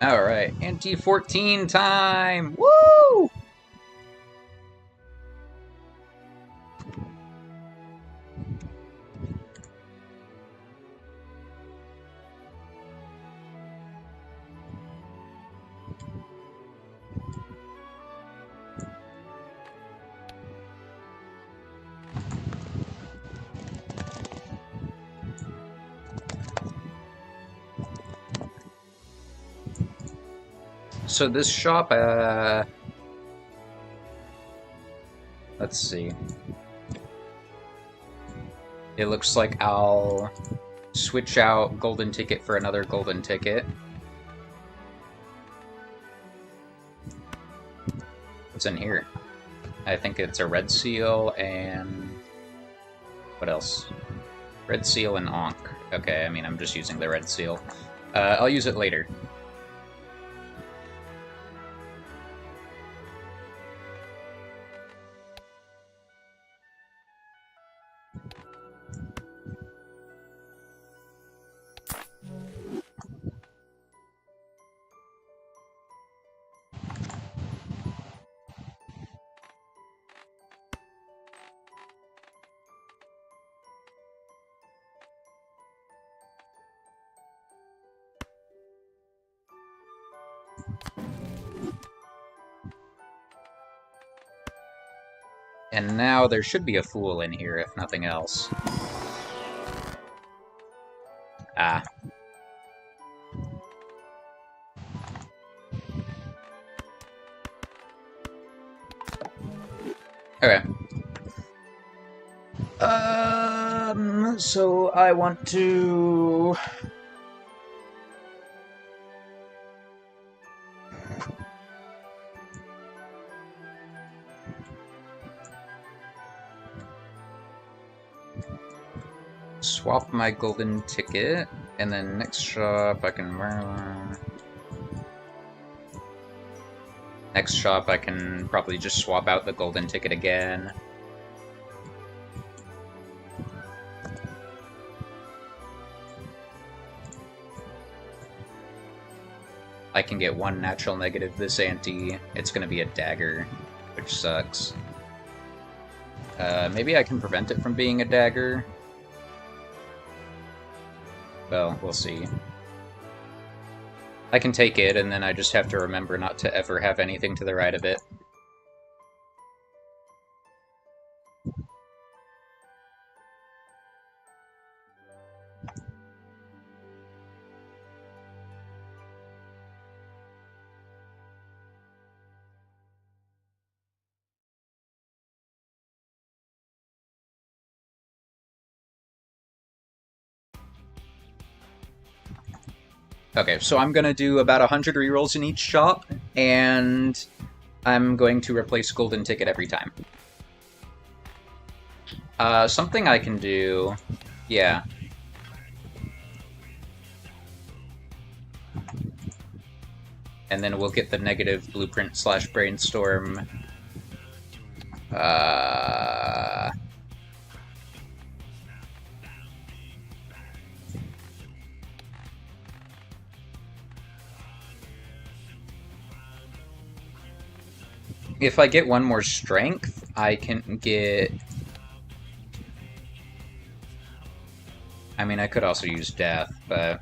Alright, anti-14 time! Woo! So this shop, let's see. It looks like I'll switch out golden ticket for another golden ticket. What's in here? I think it's a red seal and... what else? Red seal and Ankh. Okay, I mean, I'm just using the red seal. I'll use it later. And now there should be a fool in here, if nothing else. Ah. Okay. So I want to... swap my golden ticket, and then next shop I can... next shop I can probably just swap out the golden ticket again. I can get one natural negative this ante. It's gonna be a dagger, which sucks. Maybe I can prevent it from being a dagger. Well, we'll see. I can take it, and then I just have to remember not to ever have anything to the right of it. Okay, so I'm gonna do about 100 rerolls in each shop, and I'm going to replace golden ticket every time. Something I can do... yeah. And then we'll get the negative blueprint / brainstorm. If I get one more strength, I can get... I mean, I could also use death, but...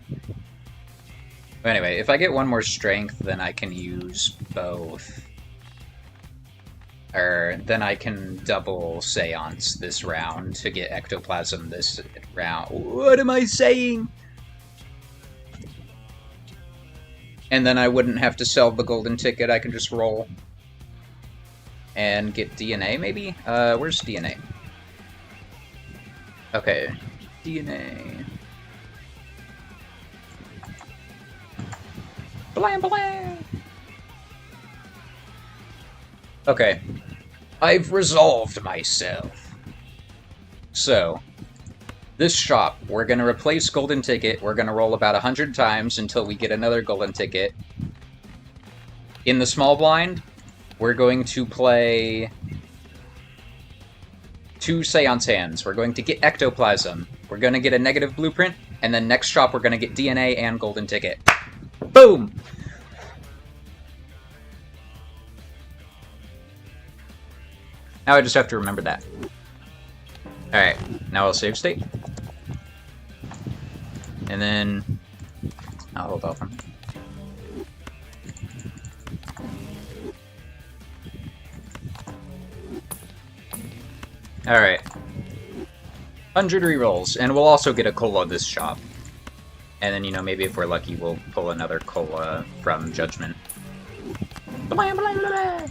anyway, if I get one more strength, then I can use both. Or then I can double Seance this round to get Ectoplasm this round. What am I saying? And then I wouldn't have to sell the golden ticket, I can just roll. And get DNA, maybe? Where's DNA? Okay, DNA. Blam blam! Okay, I've resolved myself. So, this shop, we're gonna replace golden ticket, we're gonna roll about 100 times until we get another golden ticket. In the small blind, we're going to play 2 Seance hands. We're going to get Ectoplasm. We're going to get a negative blueprint, and then next shop we're going to get DNA and golden ticket. Boom! Now I just have to remember that. Alright, now I'll save state. And then I'll hold off on. Alright. 100 rerolls, and we'll also get a cola this shop. And then, you know, maybe if we're lucky, we'll pull another cola from Judgment. Blah, blah, blah, blah.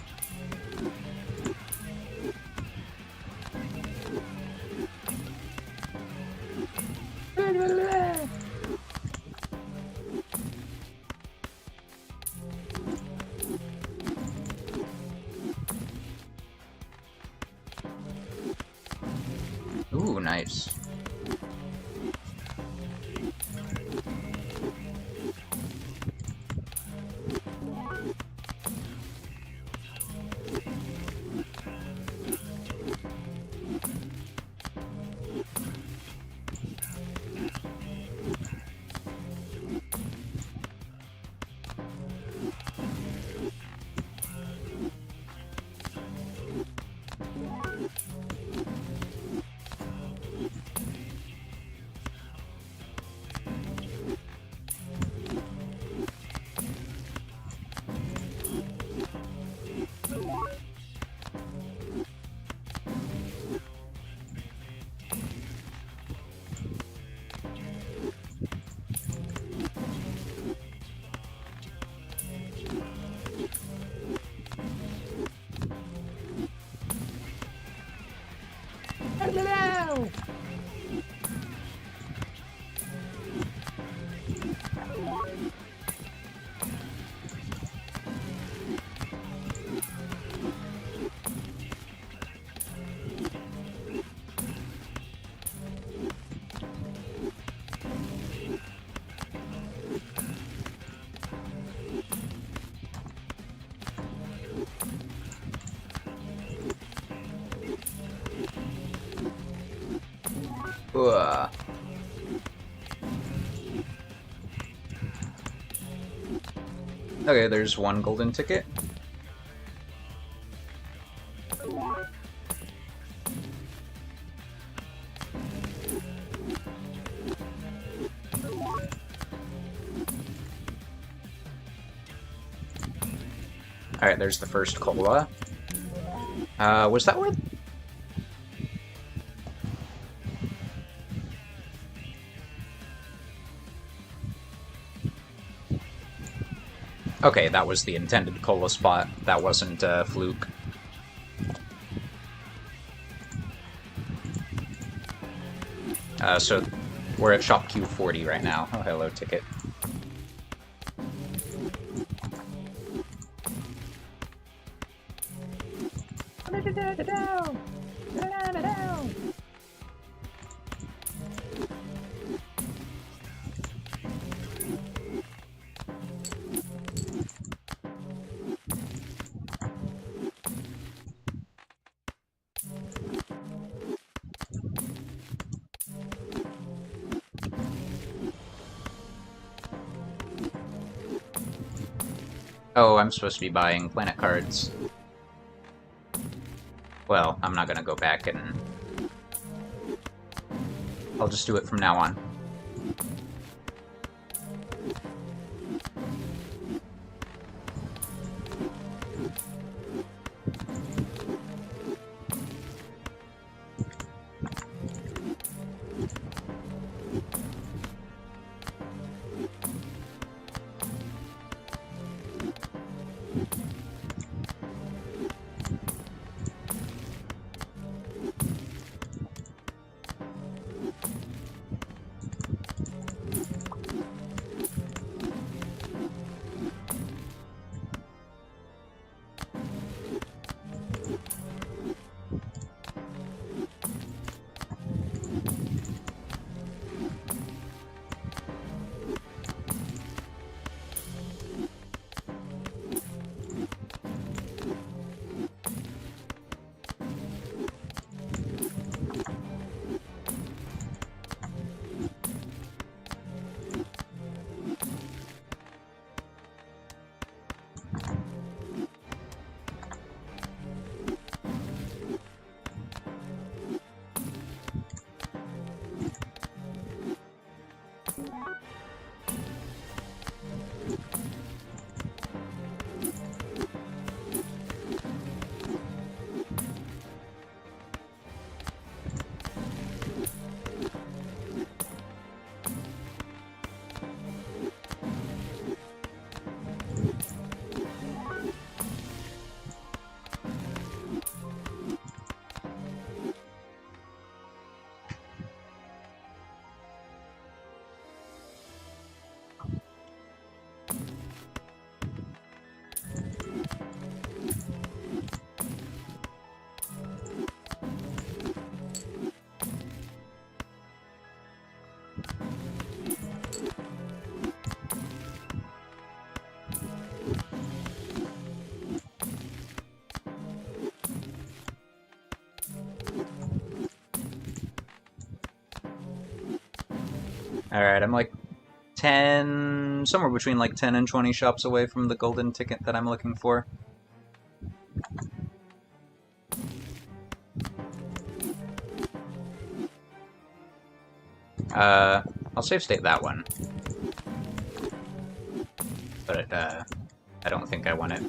Ooh, nice. Hello! Ugh. Okay, there's one golden ticket. Alright, there's the first cola. Was that worth? Okay, that was the intended cola spot. That wasn't a fluke. So we're at shop Q40 right now. Oh, hello, ticket. Oh, I'm supposed to be buying planet cards. Well, I'm not gonna go back and... I'll just do it from now on. Alright, I'm like 10, somewhere between like 10 and 20 shops away from the golden ticket that I'm looking for. I'll save state that one. But, I don't think I want it.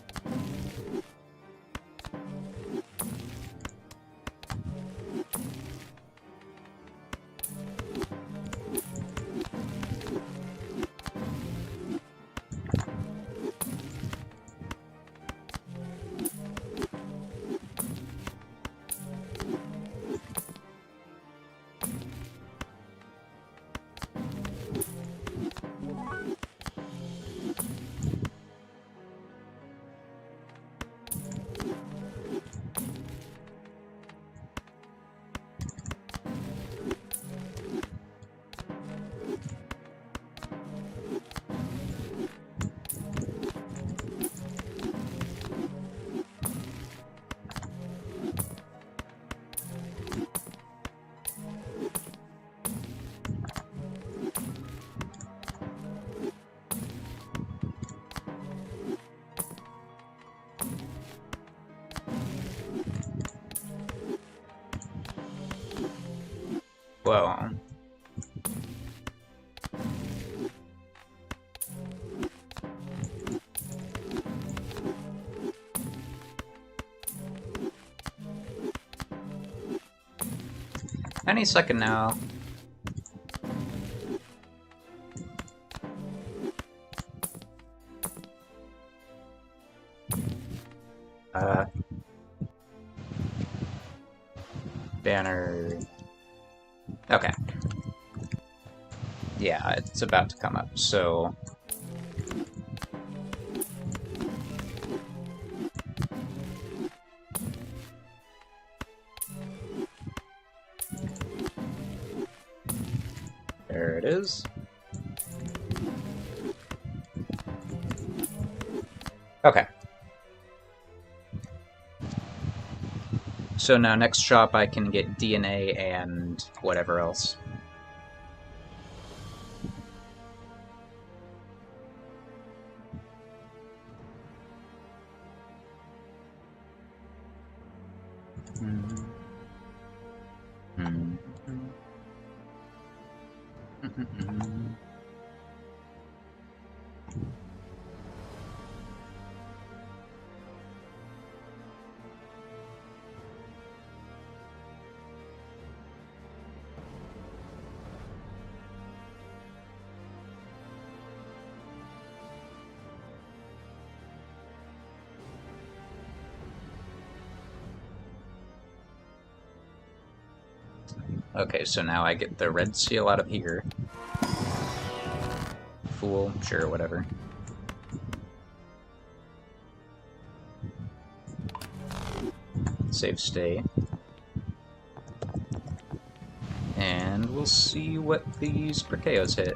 Whoa. Any second now. Banner. Okay. Yeah, it's about to come up, so... There it is. Okay. So now next shop I can get DNA and whatever else. Okay, so now I get the red seal out of here. Fool, sure, whatever. Save state. And we'll see what these Bricheos hit.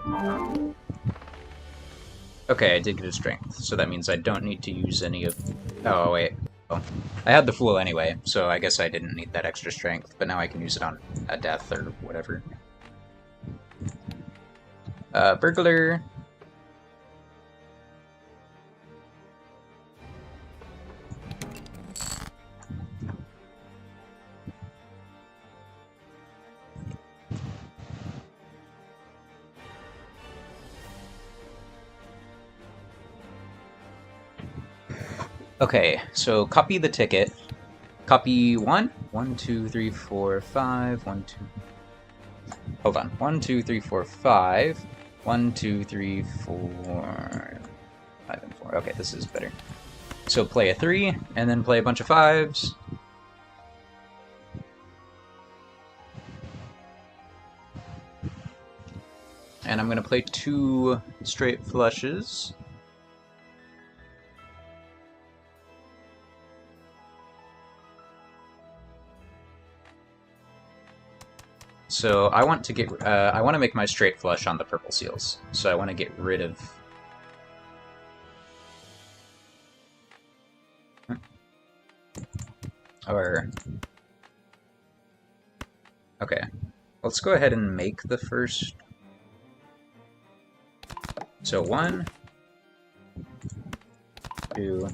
Okay, I did get a strength, so that means I don't need to use any of... Oh, wait. Oh. I had the Fool anyway, so I guess I didn't need that extra strength, but now I can use it on a death or whatever. Burglar... Okay, so copy the ticket. Copy 1, 1, 2, 3, 4, 5, 1, 2... Hold on. 1, 2, 3, 4, 5. 1, 2, 3, 4... 5 and 4. Okay, this is better. So play a 3, and then play a bunch of 5s. And I'm going to play 2 straight flushes. So I want to get, I want to make my straight flush on the purple seals. So I want to get rid of... Or... Okay. Let's go ahead and make the first So 1, 2...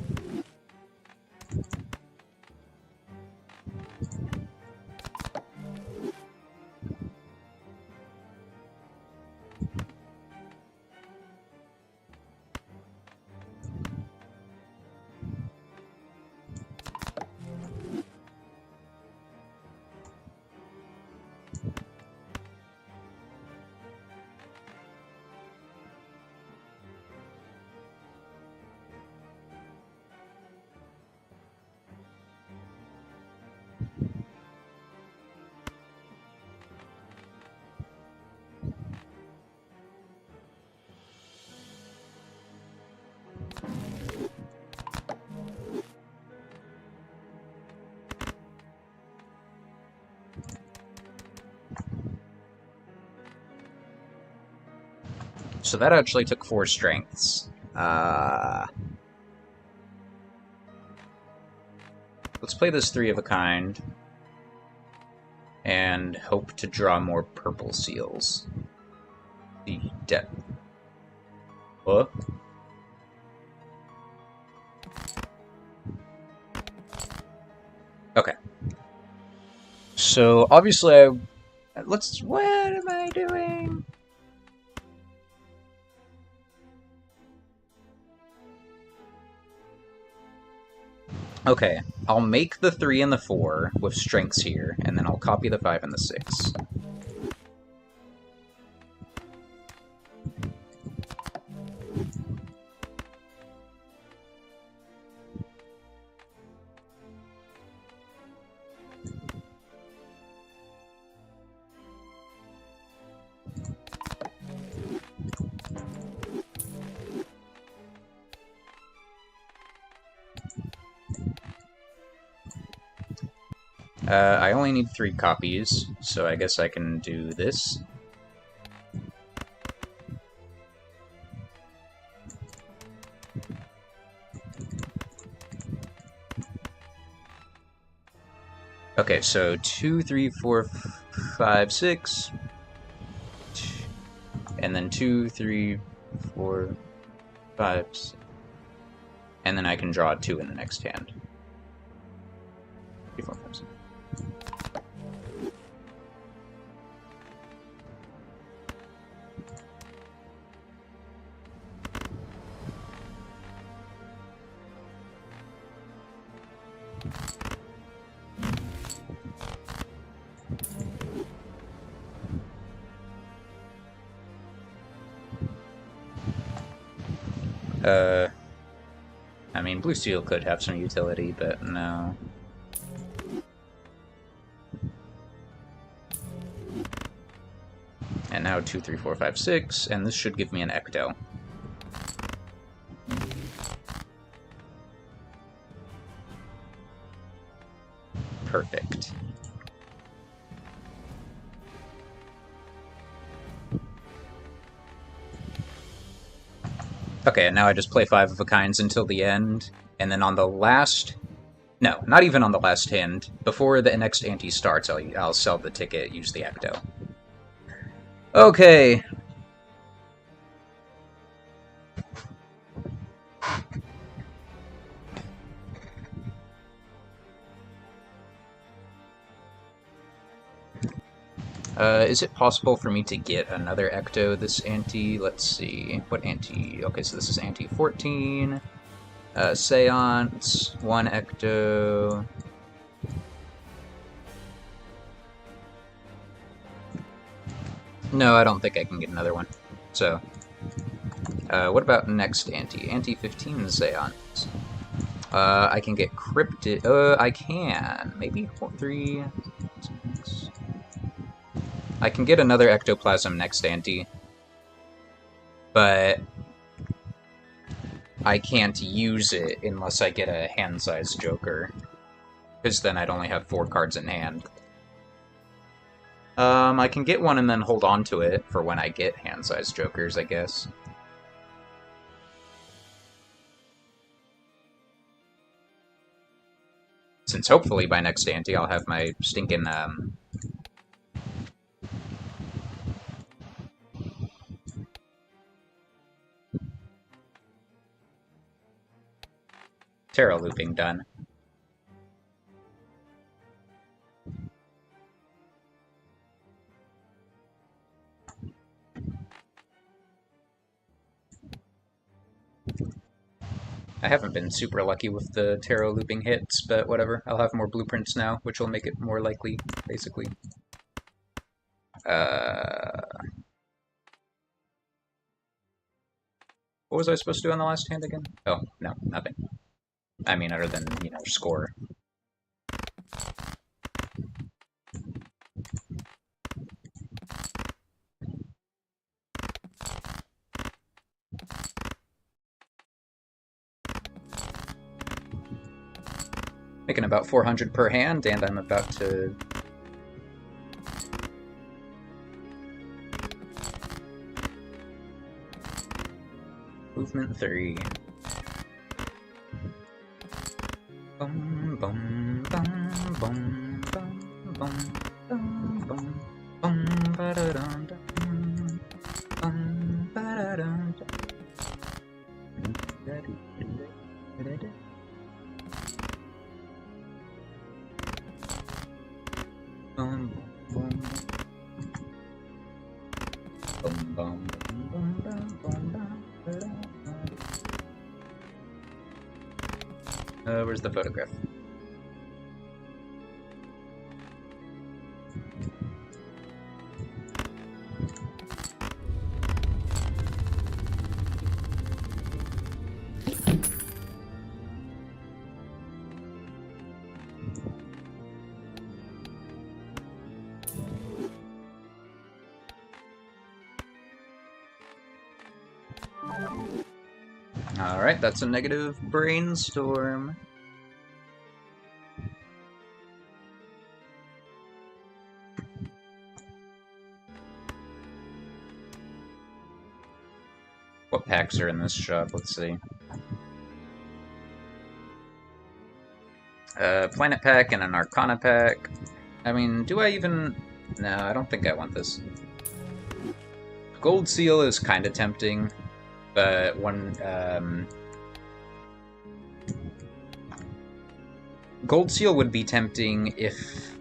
So that actually took 4 strengths. Let's play this 3 of a kind. And hope to draw more purple seals. The depth. What? Okay. So, obviously what am I doing? Okay, I'll make the 3 and the 4 with strengths here, and then I'll copy the 5 and the 6. I only need 3 copies, so I guess I can do this. Okay, so 2, 3, 4, 5, 6, and then 2, 3, 4, 5, 6. And then I can draw 2 in the next hand. 3, 4, 5, 6. I mean, blue seal could have some utility, but no. And now 2, 3, 4, 5, 6, and this should give me an Ecto. Perfect. Okay, and now I just play 5 of a kinds until the end, and then on the last... No, not even on the last hand. Before the next ante starts, I'll sell the ticket, use the Ecto. Okay. Is it possible for me to get another Ecto this ante? Let's see. What ante? Okay, so this is ante 14. Seance, 1 Ecto. No, I don't think I can get another one. So, what about next ante? Ante 15 Seance. I can get Cryptid. I can. Maybe 3. 6. I can get another Ectoplasm next ante, but I can't use it unless I get a hand-sized Joker, because then I'd only have 4 cards in hand. I can get one and then hold on to it for when I get hand-sized Jokers, I guess. Since hopefully by next ante I'll have my stinking, Terra looping done. I haven't been super lucky with the tarot looping hits, but whatever. I'll have more blueprints now, which will make it more likely, basically. What was I supposed to do on the last hand again? Oh, no, nothing. I mean, other than, you know, score. Making about 400 per hand, and I'm about to... Movement 3. Bum, bum, bum, bum, bum, bum, bum, bum, bum, ba-da-dum, dum, bum, ba-da-dum, dum. Bum, bum, bum, bum, bum, bum, bum, ba-da-dum. Where's the photograph? Alright, that's a negative brainstorm. What packs are in this shop? Let's see. Planet pack and an Arcana pack. I mean, do I even... No, I don't think I want this. Gold Seal is kind of tempting, but one... Gold Seal would be tempting if...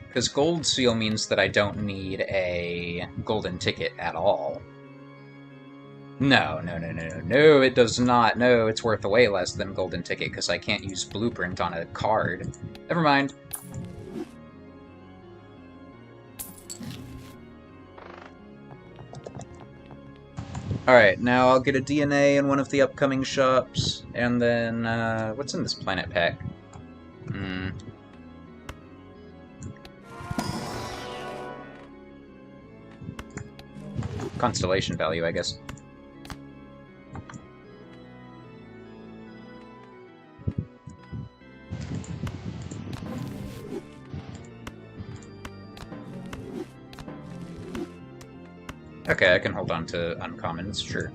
Because Gold Seal means that I don't need a golden ticket at all. No, it does not. No, it's worth way less than golden ticket because I can't use blueprint on a card. Never mind. Alright, now I'll get a DNA in one of the upcoming shops, and then, what's in this planet pack? Constellation value, I guess. Okay, I can hold on to uncommons, sure.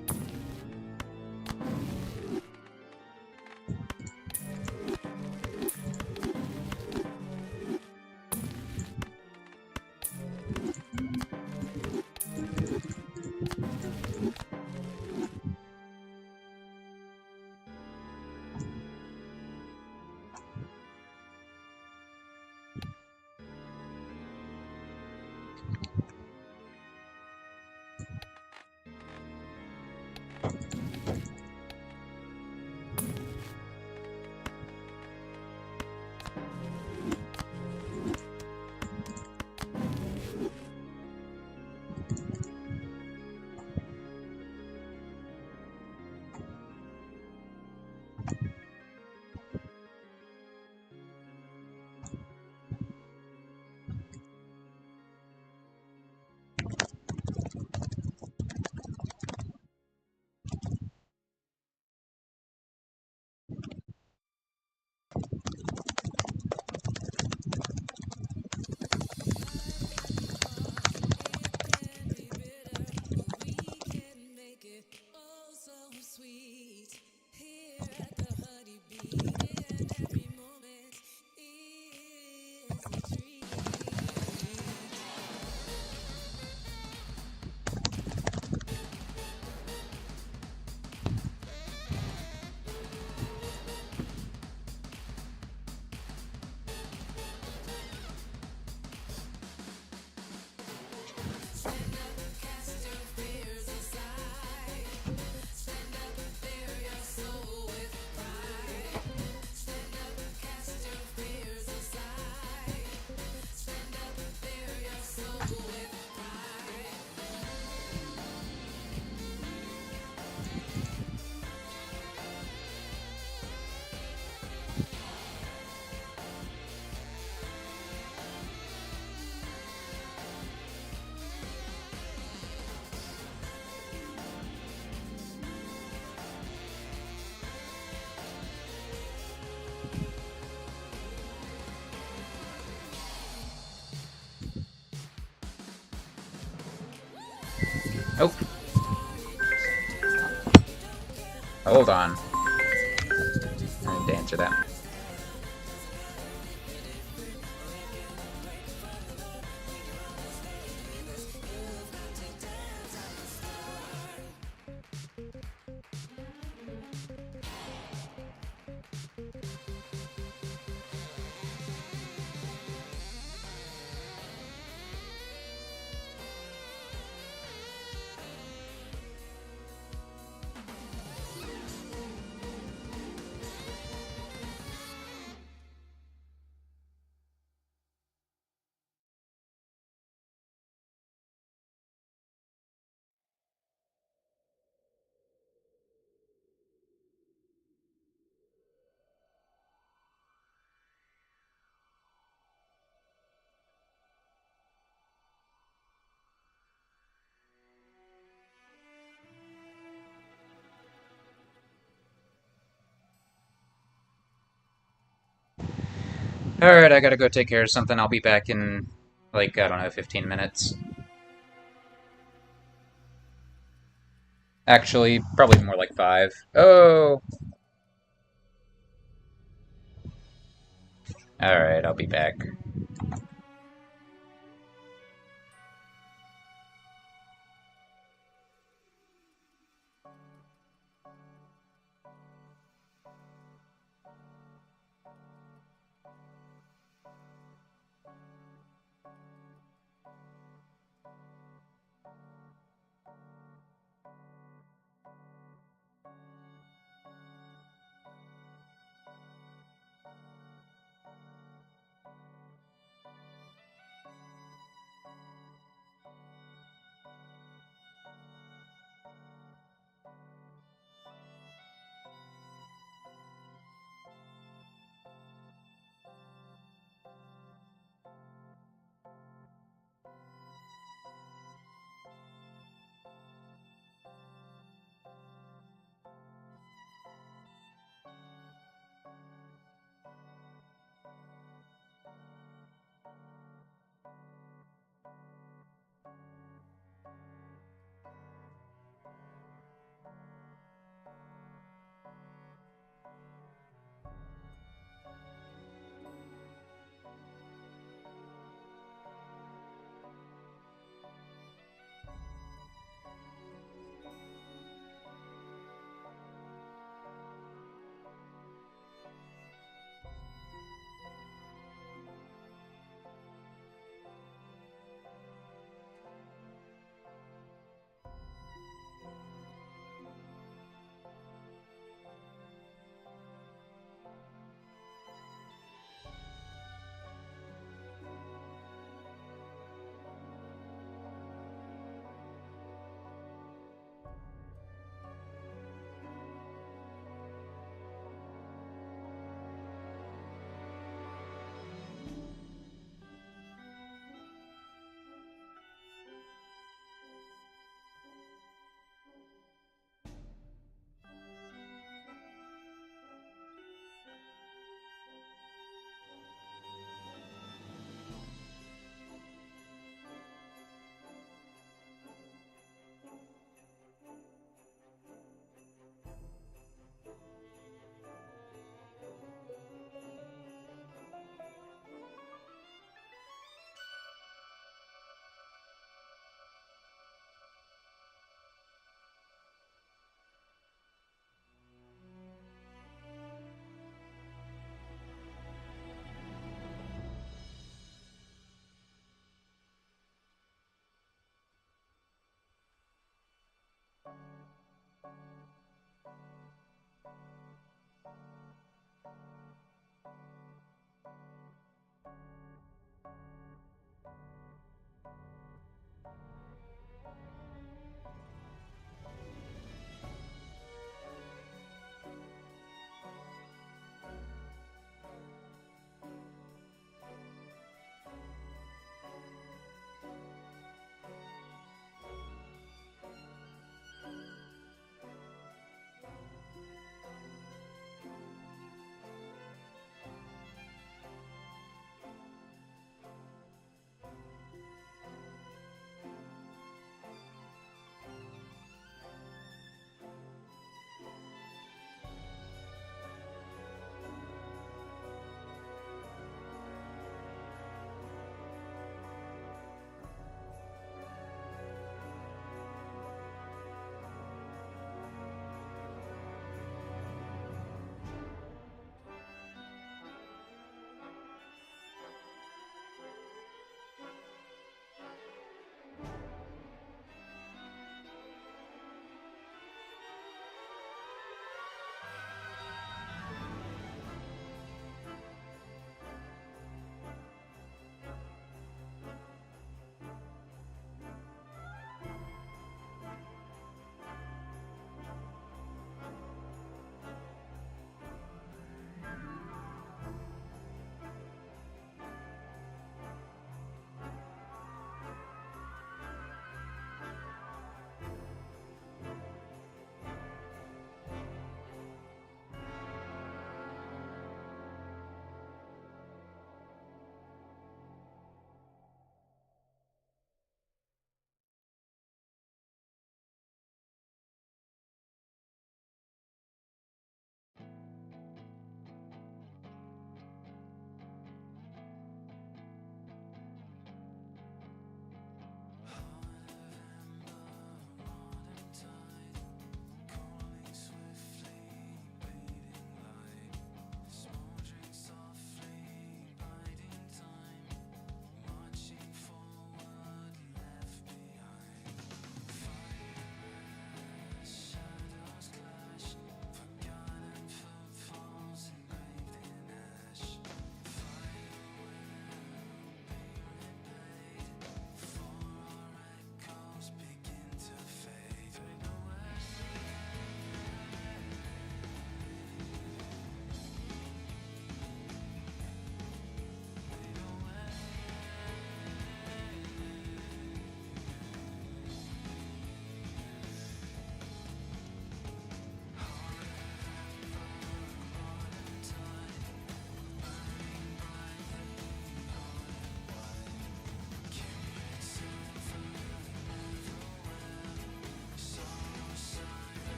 Hold on. I need to answer that. Alright, I gotta go take care of something. I'll be back in, like, I don't know, 15 minutes. Actually, probably more like 5. Oh! Alright, I'll be back.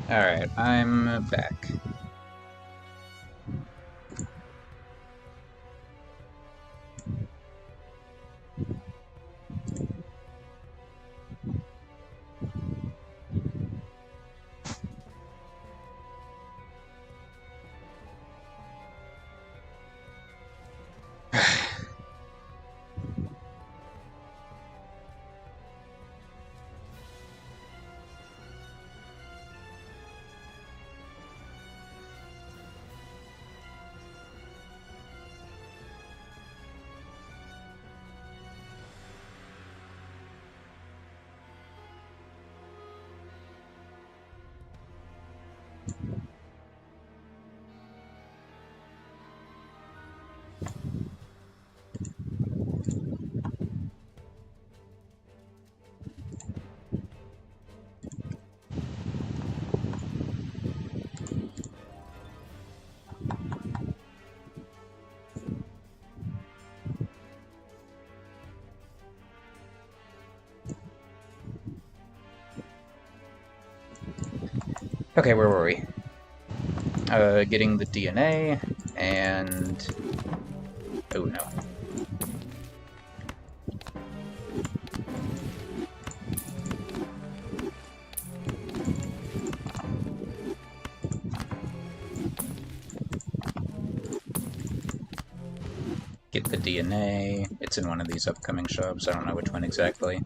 Alright, I'm back. Okay, where were we? Getting the DNA, and... oh no. Get the DNA. It's in one of these upcoming shops, I don't know which one exactly.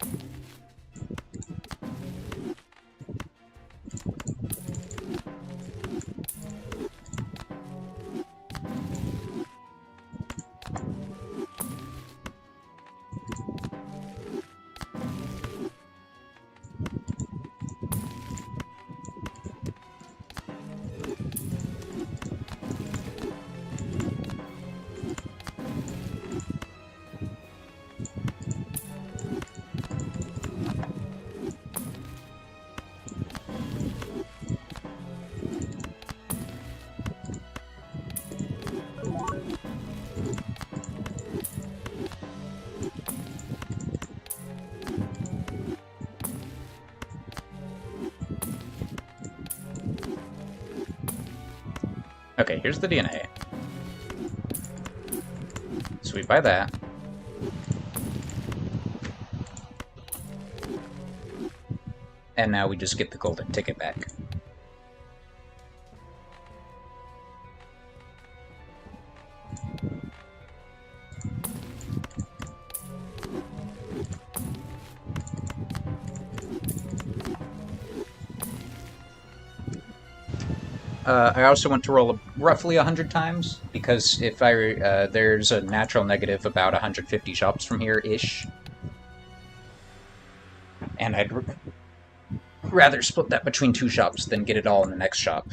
Okay, here's the DNA. So we buy that. And now we just get the golden ticket back. I also want to roll roughly 100 times, because if I there's a natural negative about 150 shops from here-ish. And I'd rather split that between 2 shops than get it all in the next shop.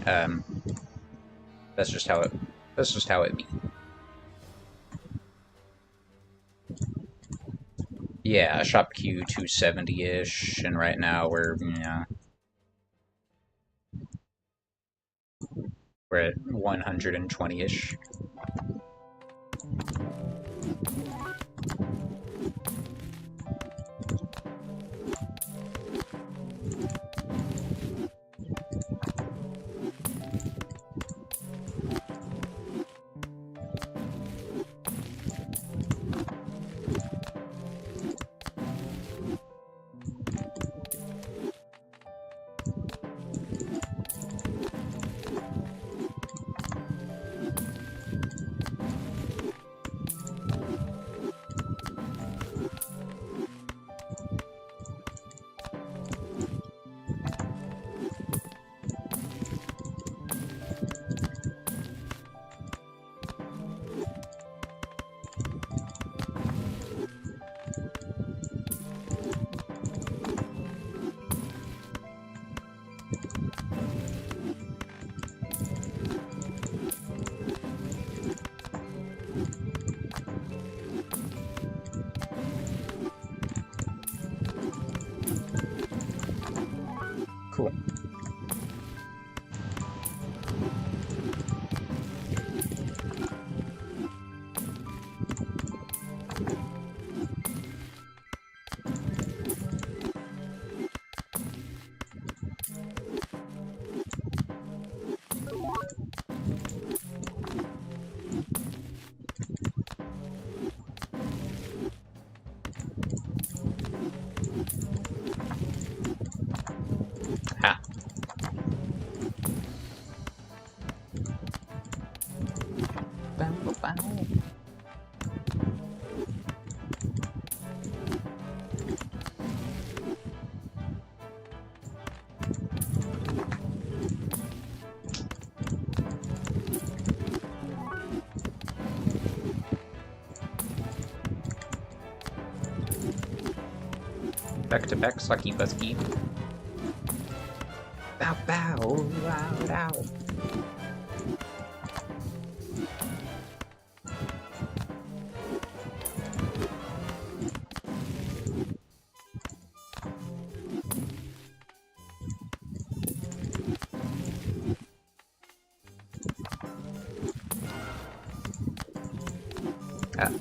That's just how it be. Yeah, shop Q 270-ish, and right now we're, we're at 120-ish. Back to back, sucky busky. Bow bow, wow, wow. Ah.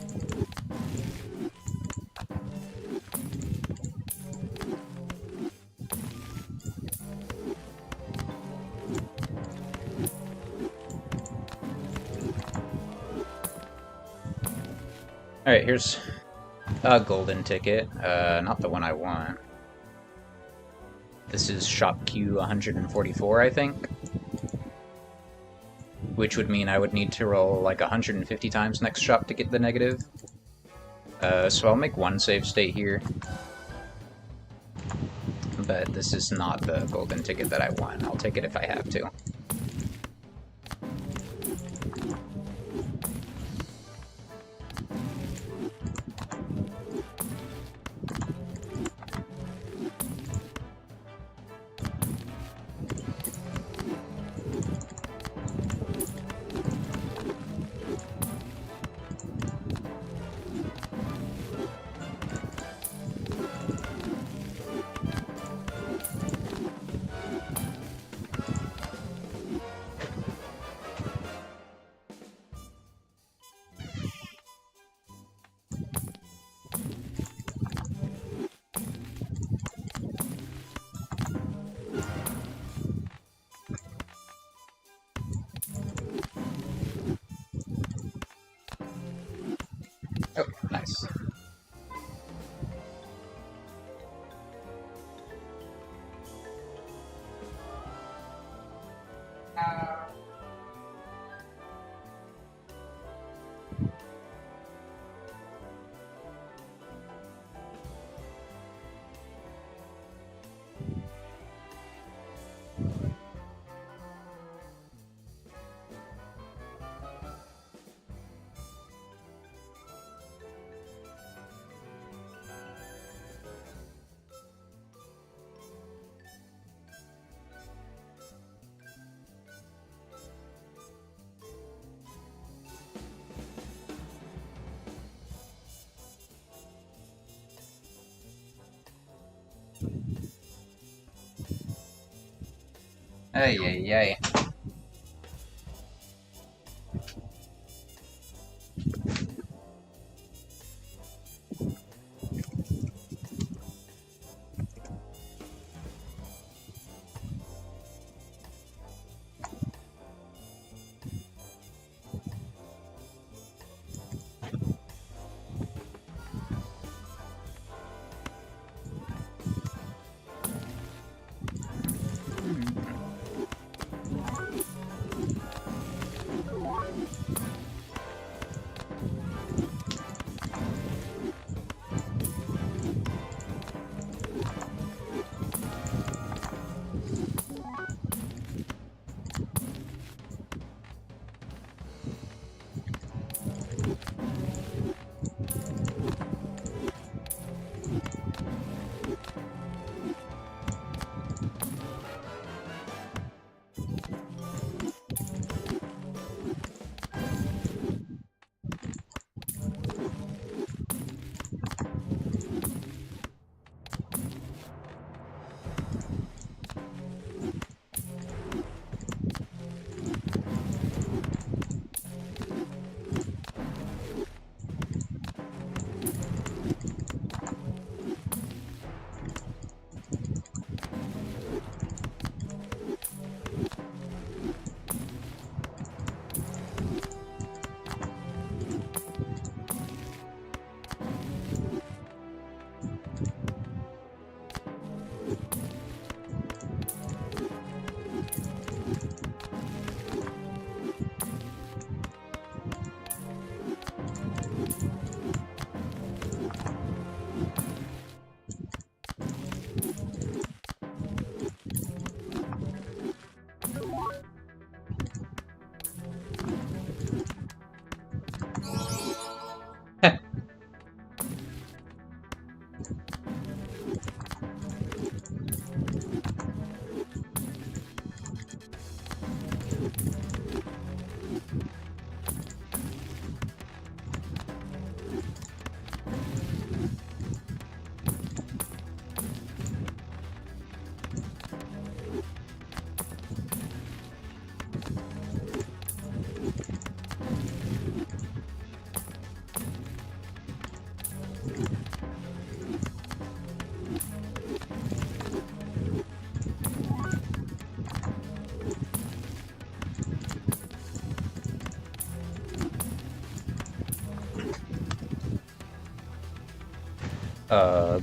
Alright, here's a golden ticket. Not the one I want. This is shop Q 144, I think. Which would mean I would need to roll like 150 times next shop to get the negative. So I'll make one save state here. But this is not the golden ticket that I want. I'll take it if I have to. Oh, nice. Ay, ay, ay.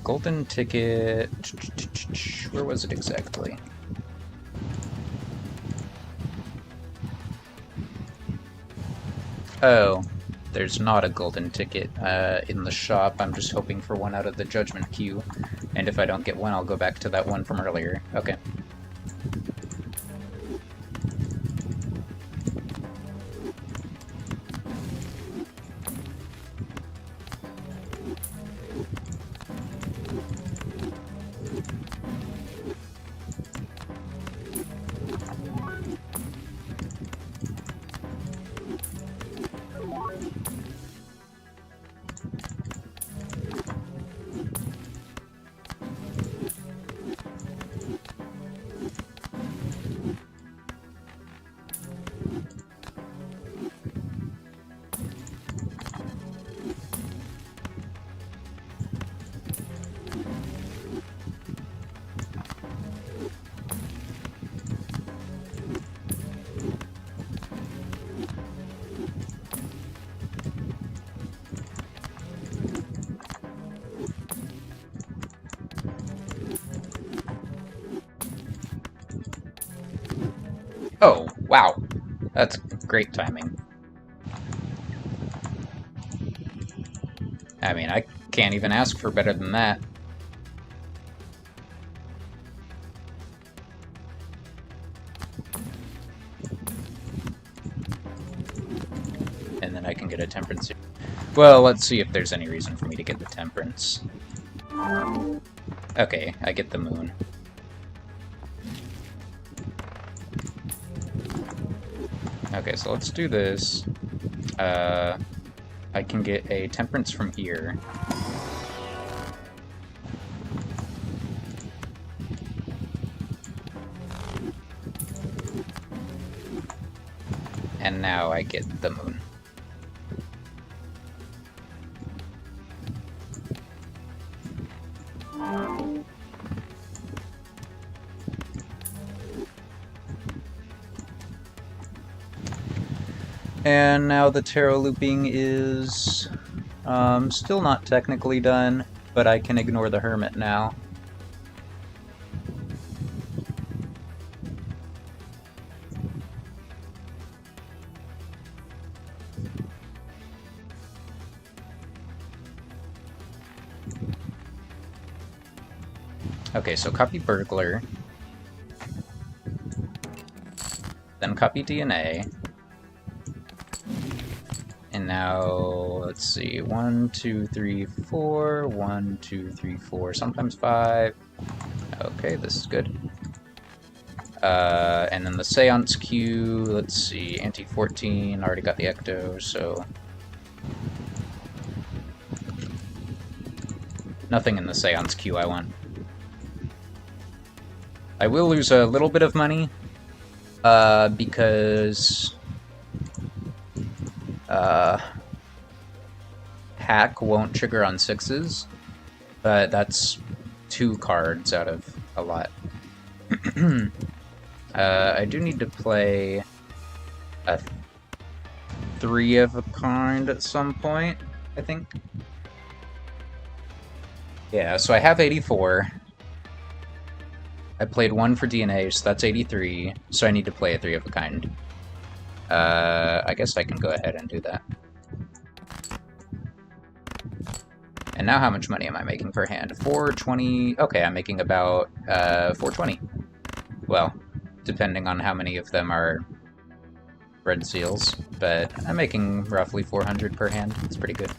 Golden ticket... Where was it exactly? Oh, there's not a golden ticket in the shop. I'm just hoping for one out of the judgment queue. And if I don't get one, I'll go back to that one from earlier. Okay. Oh, wow. That's great timing. I mean, I can't even ask for better than that. And then I can get a temperance. Well, let's see if there's any reason for me to get the temperance. Okay, I get the moon. Okay, so let's do this. I can get a temperance from here. And now I get the moon. And now the tarot looping is still not technically done, but I can ignore the hermit now. Okay, so copy burglar, then copy DNA. And now, let's see, 1, 2, 3, 4, 1, 2, 3, 4, sometimes 5. Okay, this is good. And then the seance queue, let's see, anti-14, already got the ecto, so... Nothing in the seance queue I want. I will lose a little bit of money, because... hack won't trigger on 6s, but that's 2 cards out of a lot. I do need to play a 3 of a kind at some point, I think. Yeah, so I have 84. I played 1 for DNA, so that's 83, so I need to play a 3 of a kind. I guess I can go ahead and do that. And now how much money am I making per hand? 420... Okay, I'm making about 420. Well, depending on how many of them are red seals, but I'm making roughly 400 per hand. It's pretty good.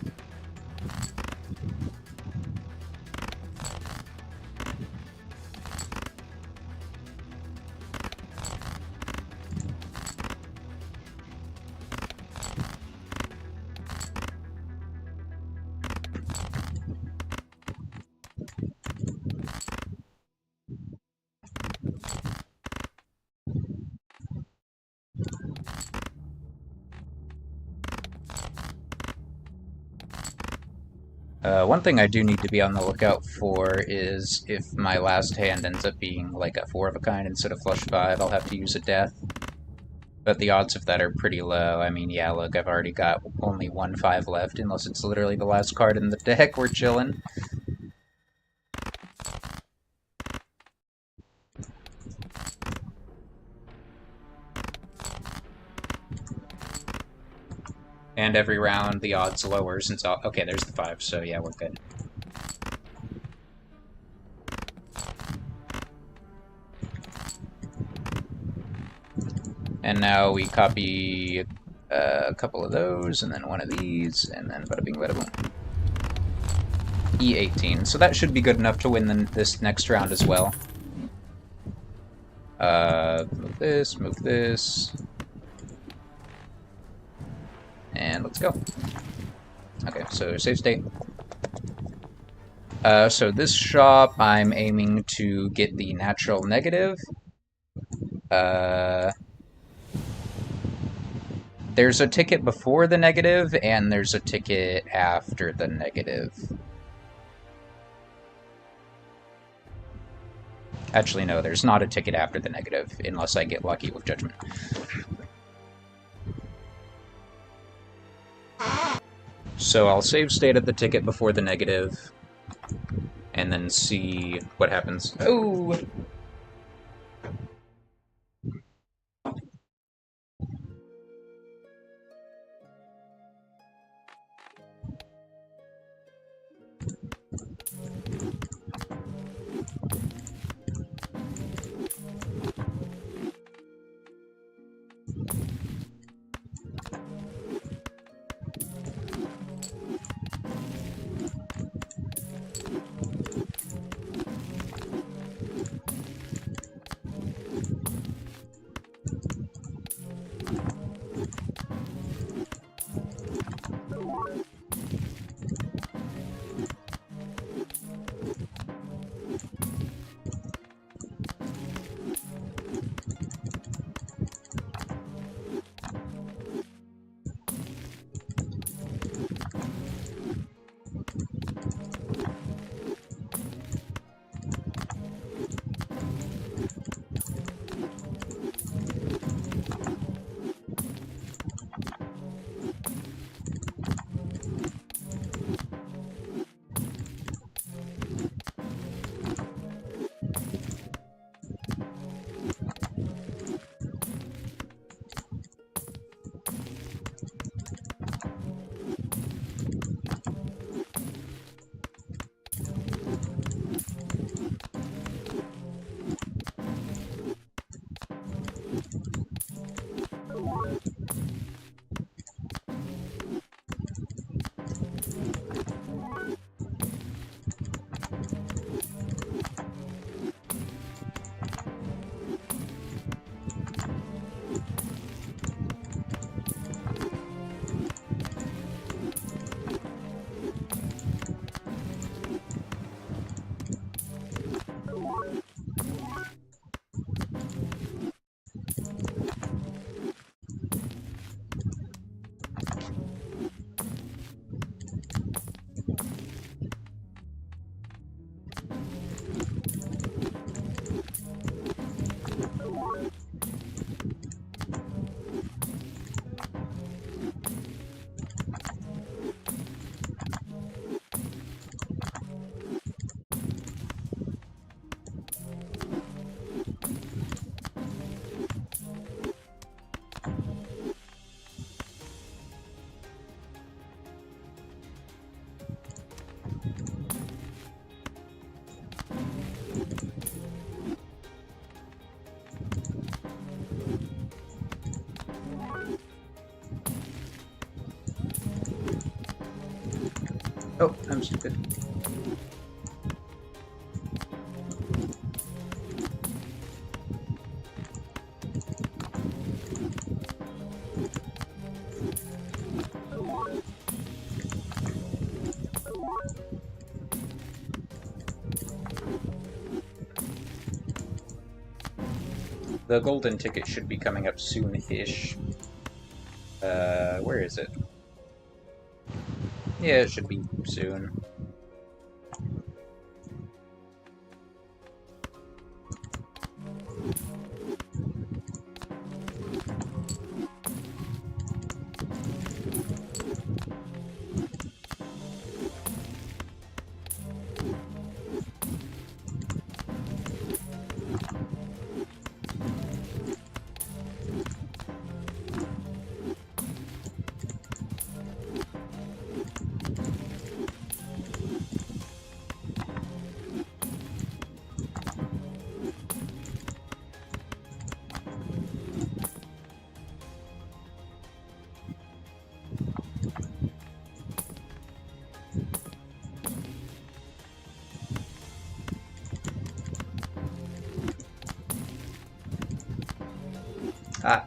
One thing I do need to be on the lookout for is if my last hand ends up being like a 4 of a kind instead of flush 5, I'll have to use a death. But the odds of that are pretty low. I mean, yeah, look, I've already got only 1 5 left, unless it's literally the last card in the deck. We're chillin'. And every round, the odds lower since... Okay, there's the 5, so yeah, we're good. And now we copy a couple of those, and then one of these, and then bada bing bada boom. E18. So that should be good enough to win this next round as well. Move this. And let's go. Okay, so save state. So this shop, I'm aiming to get the natural negative. There's a ticket before the negative, and there's a ticket after the negative. Actually, no, there's not a ticket after the negative, unless I get lucky with judgment. So I'll save state at the ticket before the negative, and then see what happens. Oh! Oh, I'm stupid. The golden ticket should be coming up soon-ish. Where is it? Yeah, it should be soon. Ah.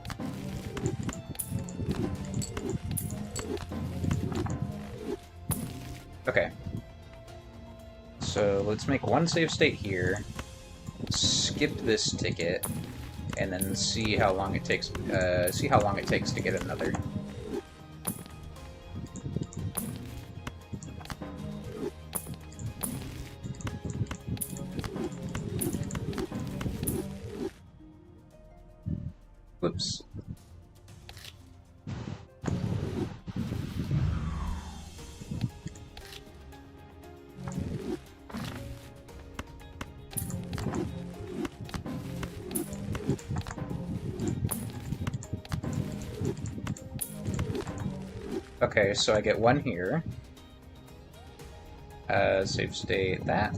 Okay. So let's make one save state here, skip this ticket, and then see how long it takes. See how long it takes to get another. Whoops. Okay, so I get one here. Save state that.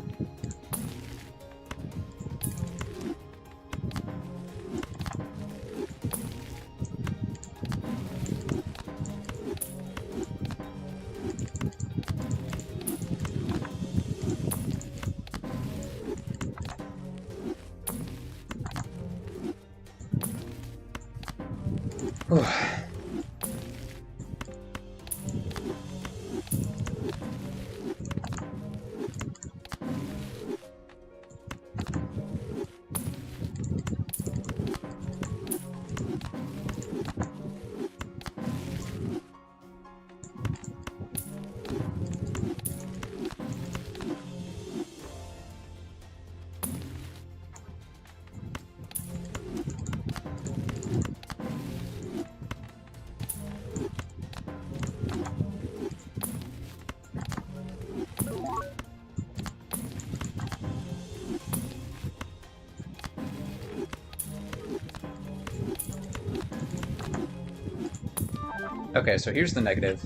Okay, so here's the negative.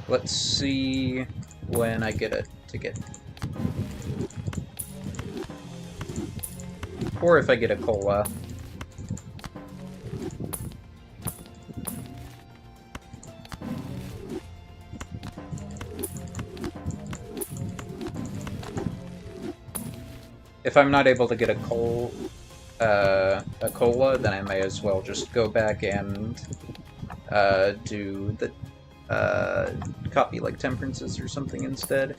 Let's see when I get a ticket. Or if I get a cola. If I'm not able to get a cola, then I may as well just go back and do the copy like temperances or something instead.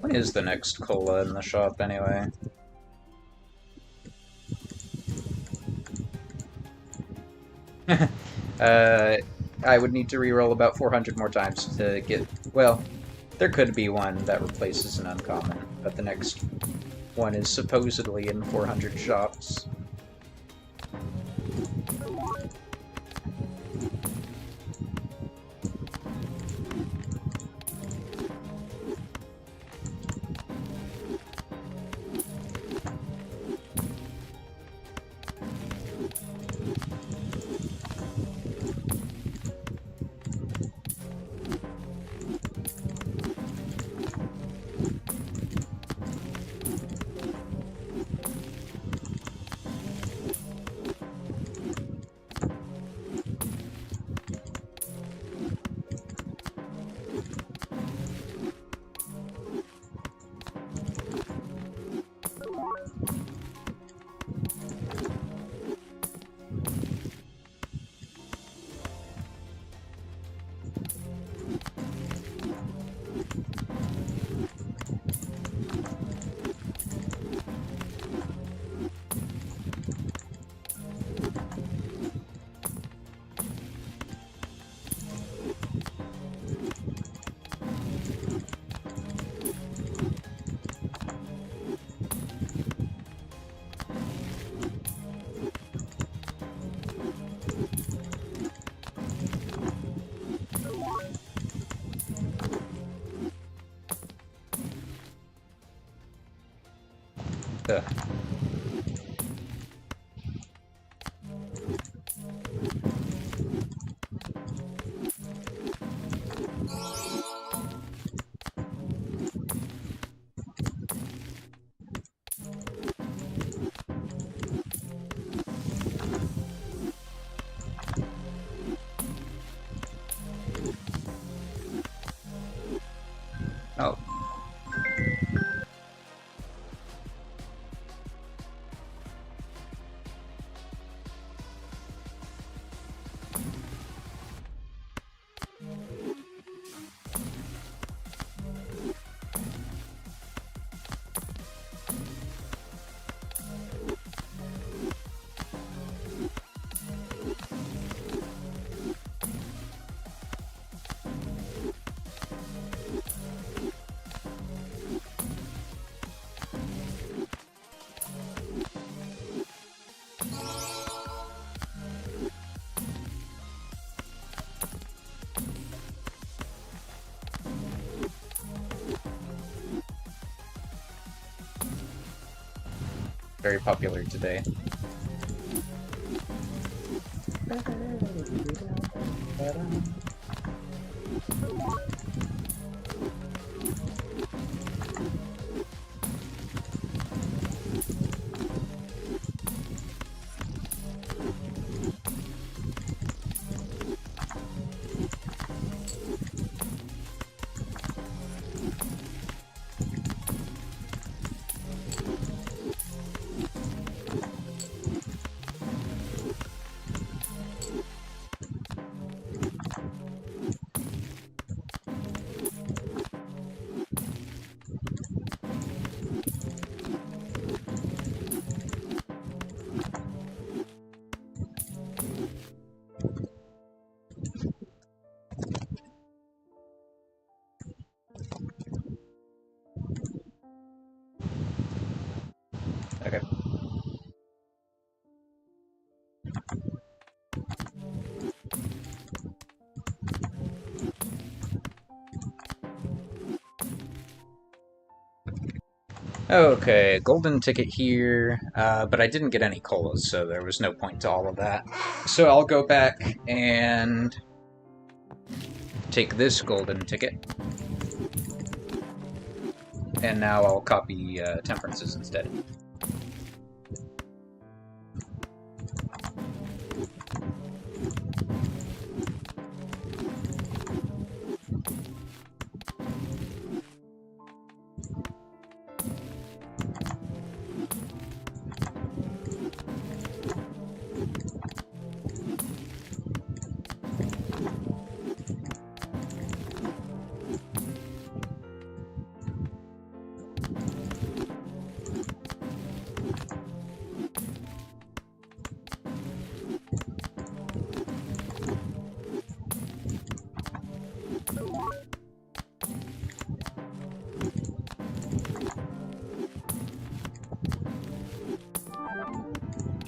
When is the next cola in the shop anyway? I would need to reroll about 400 more times to get... Well, there could be one that replaces an uncommon, but the next one is supposedly in 400 shops. Ugh. Oh. Very popular today. Okay. Okay, golden ticket here, but I didn't get any colas, so there was no point to all of that. So I'll go back and take this golden ticket, and now I'll copy temperances instead.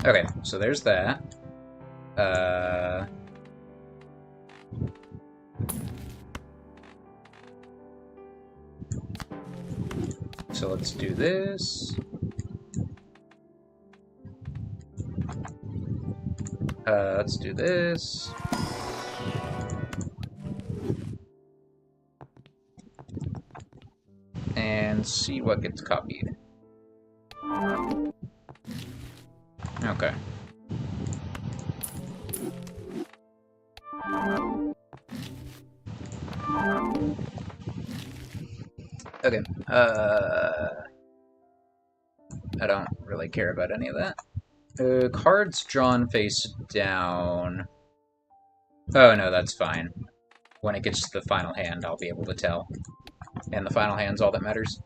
Okay, so there's that. So let's do this. Let's do this. And see what gets copied. Okay. Okay. I don't really care about any of that. Cards drawn face down. Oh no, that's fine. When it gets to the final hand, I'll be able to tell. And the final hand's all that matters.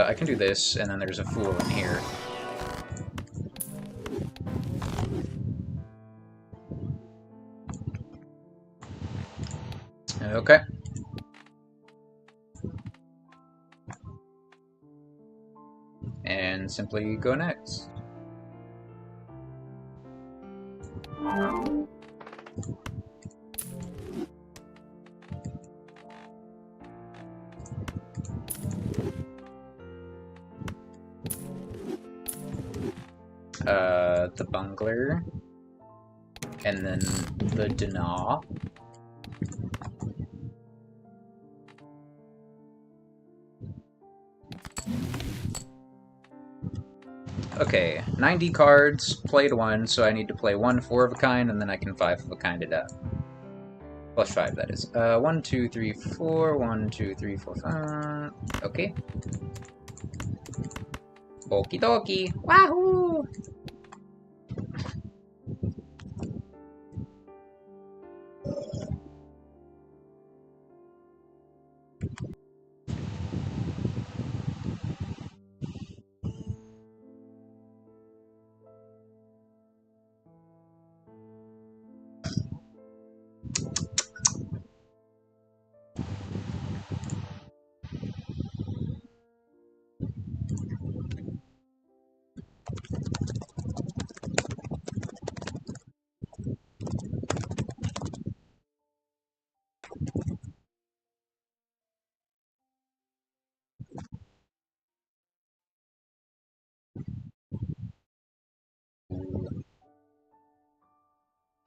I can do this, and then there's a fool in here. Okay. And simply go next. The bungler. And then the Dana. Okay, 90 cards, played one, so I need to play one 4 of a kind, and then I can 5 of a kind it up. Plus 5, that is. 1, 2, 3, 4, 1, 2, 3, 4, 5. Okay. Okie dokie. Wahoo!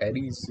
Eddie's.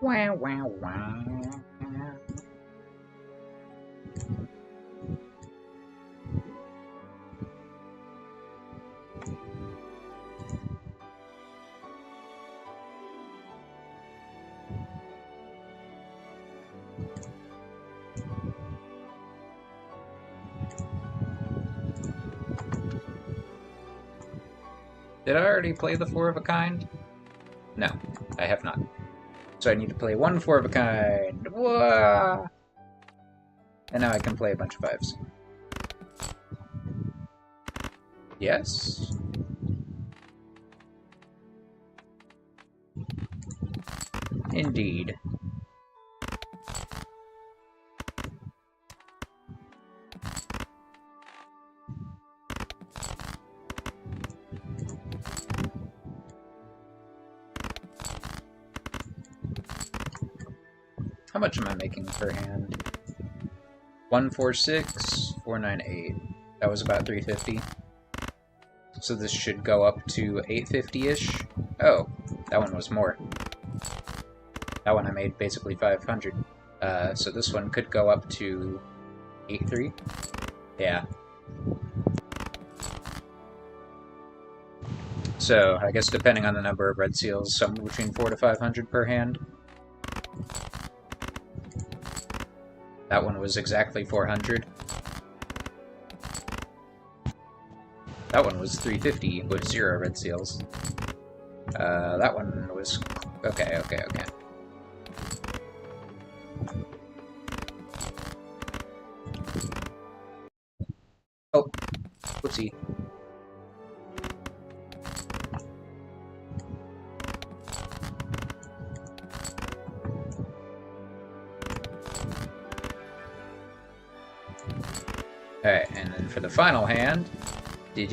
Wow, wow, wow. Did I already play the 4 of a kind? No, I have not. So I need to play one 4 of a kind. Whoa! And now I can play a bunch of 5s. Yes? Indeed. How much am I making per hand? 146, 498. That was about 350. So this should go up to 850-ish. Oh, that one was more. That one I made basically 500. So this one could go up to 8.3. Yeah. So I guess depending on the number of red seals, somewhere between 400 to 500 per hand. That one was exactly 400. That one was 350 with 0 red seals. That one was... Okay. Oh, whoopsie. Alright, and then for the final hand... Does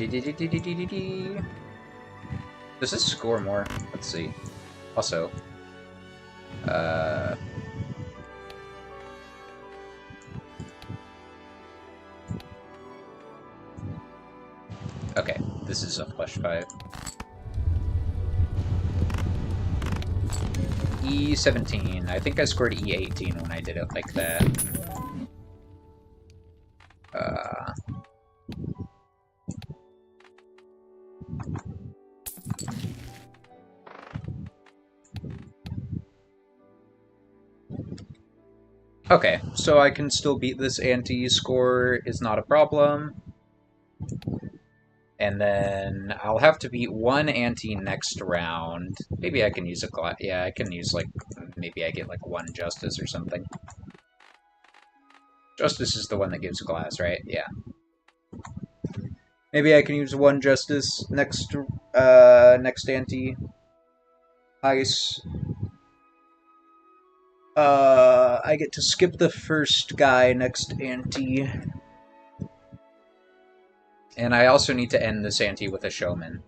this score more? Let's see. Also... Okay, this is a flush 5. E17. I think I scored E18 when I did it like that. Okay, so I can still beat this ante, score is not a problem. And then I'll have to beat one ante next round. Maybe I can use a glass. Yeah, I can use, like, maybe I get, like, one justice or something. Justice is the one that gives glass, right? Yeah. Maybe I can use one justice next ante. Ice. I get to skip the first guy next ante. And I also need to end this ante with a showman.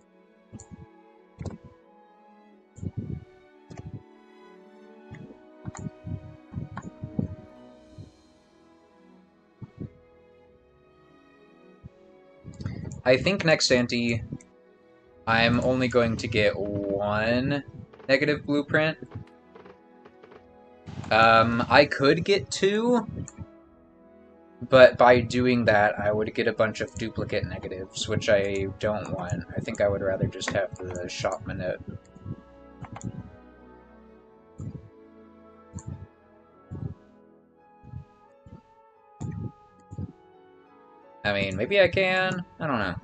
I think next ante, I'm only going to get one negative blueprint. I could get two, but by doing that, I would get a bunch of duplicate negatives, which I don't want. I think I would rather just have the shop minute. I mean, maybe I can? I don't know.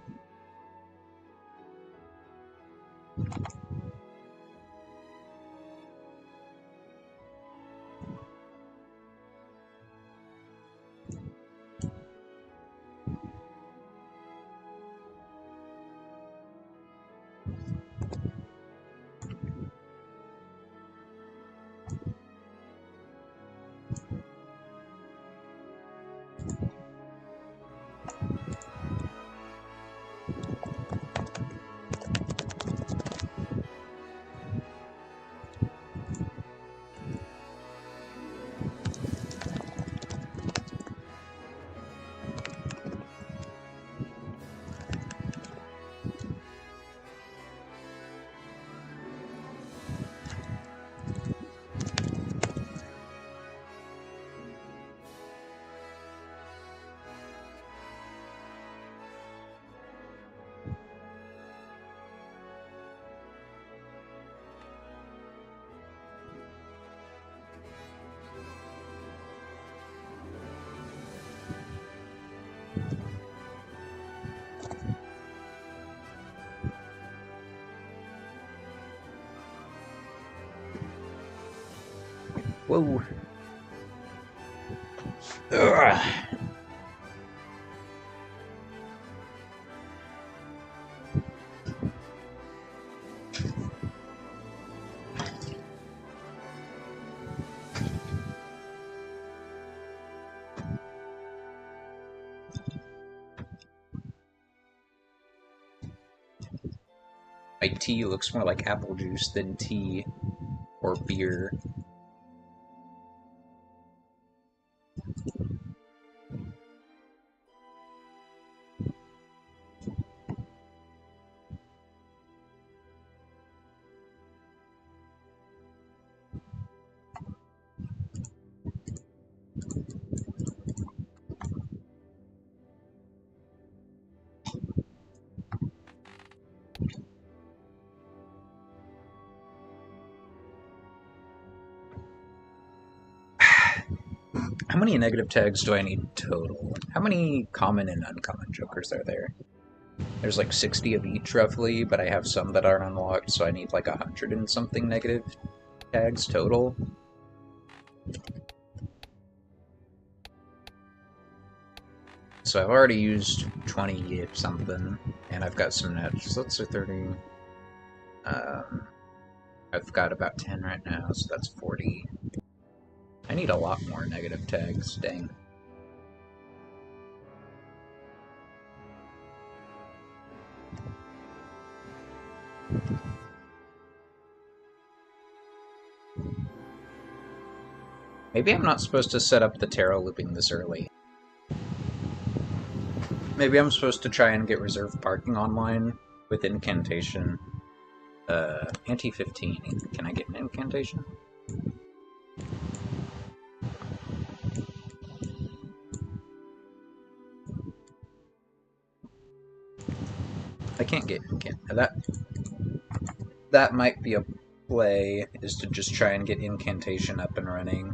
Whoa. Ugh. My tea looks more like apple juice than tea or beer. How many negative tags do I need total? How many common and uncommon jokers are there? There's like 60 of each roughly, but I have some that aren't unlocked, so I need like 100 and something negative tags total. So I've already used 20 something, and I've got some nets. So that's a 30. I've got about 10 right now, so that's 40. I need a lot more negative tags, dang. Maybe I'm not supposed to set up the tarot looping this early. Maybe I'm supposed to try and get reserved parking online with incantation. Ante 15. Can I get an incantation? I can't get that might be a play, is to just try and get incantation up and running.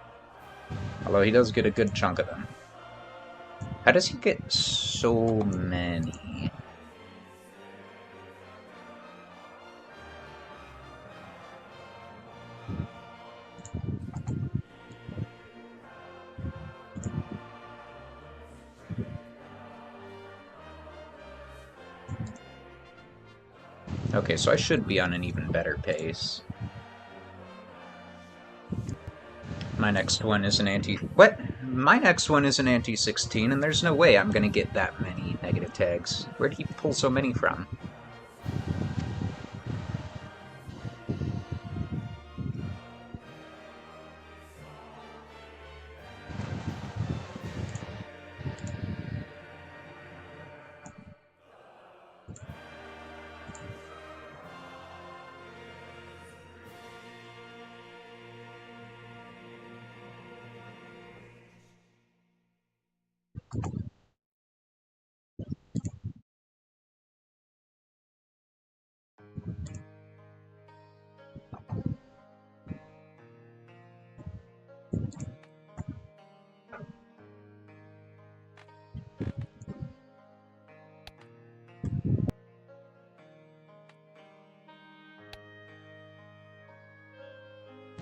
Although he does get a good chunk of them. How does he get so many? Okay, so I should be on an even better pace. My next one is an anti... What? My next one is an anti-16, and there's no way I'm gonna get that many negative tags. Where'd he pull so many from?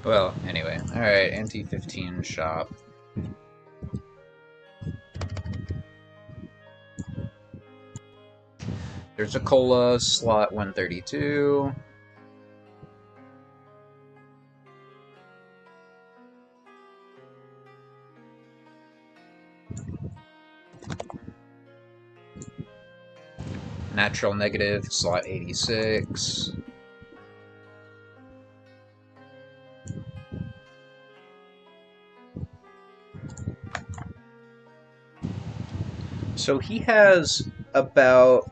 Well, anyway. Alright, anti-15 shop. There's a cola, slot 132. Natural negative, slot 86. So he has about...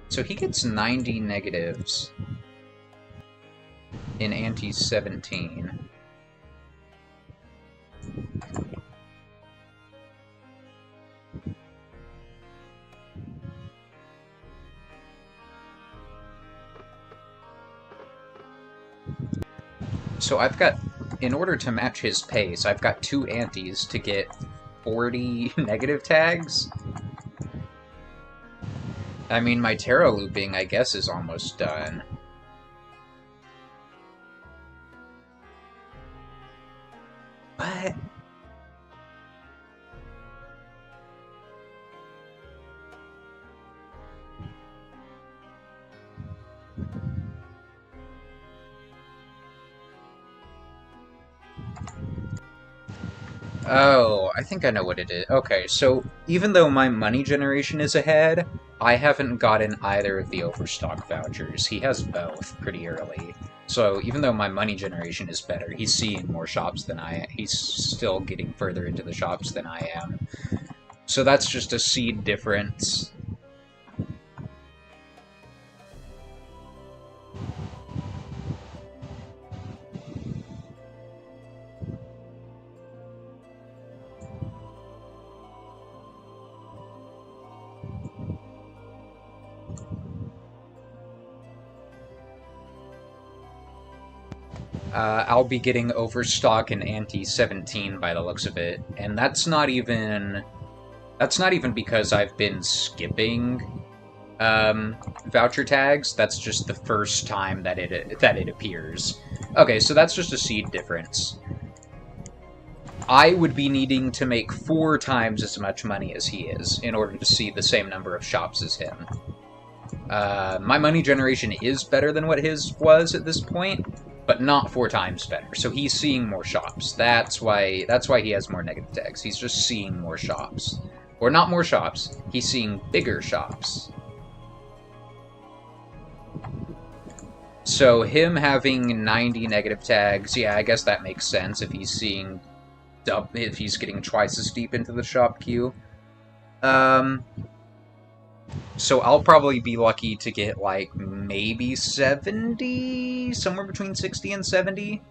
So he gets 90 negatives in anti-17. So I've got, in order to match his pace, I've got 2 antis to get 40 negative tags. I mean, my tarot looping, I guess, is almost done. But... Oh, I think I know what it is. Okay, so even though my money generation is ahead, I haven't gotten either of the overstock vouchers. He has both pretty early. So even though my money generation is better, he's seeing more shops than I am. He's still getting further into the shops than I am. So that's just a seed difference. I'll be getting Overstock and Anti-17 by the looks of it, and that's not even because I've been skipping voucher tags. That's just the first time that it appears. Okay, so that's just a seed difference. I would be needing to make 4 times as much money as he is in order to see the same number of shops as him. My money generation is better than what his was at this point, but not 4 times better. So he's seeing more shops. That's why he has more negative tags. He's just seeing more shops. Or not more shops, he's seeing bigger shops. So him having 90 negative tags, yeah, I guess that makes sense if he's seeing... if he's getting twice as deep into the shop queue. So I'll probably be lucky to get, like, maybe 70? Somewhere between 60 and 70?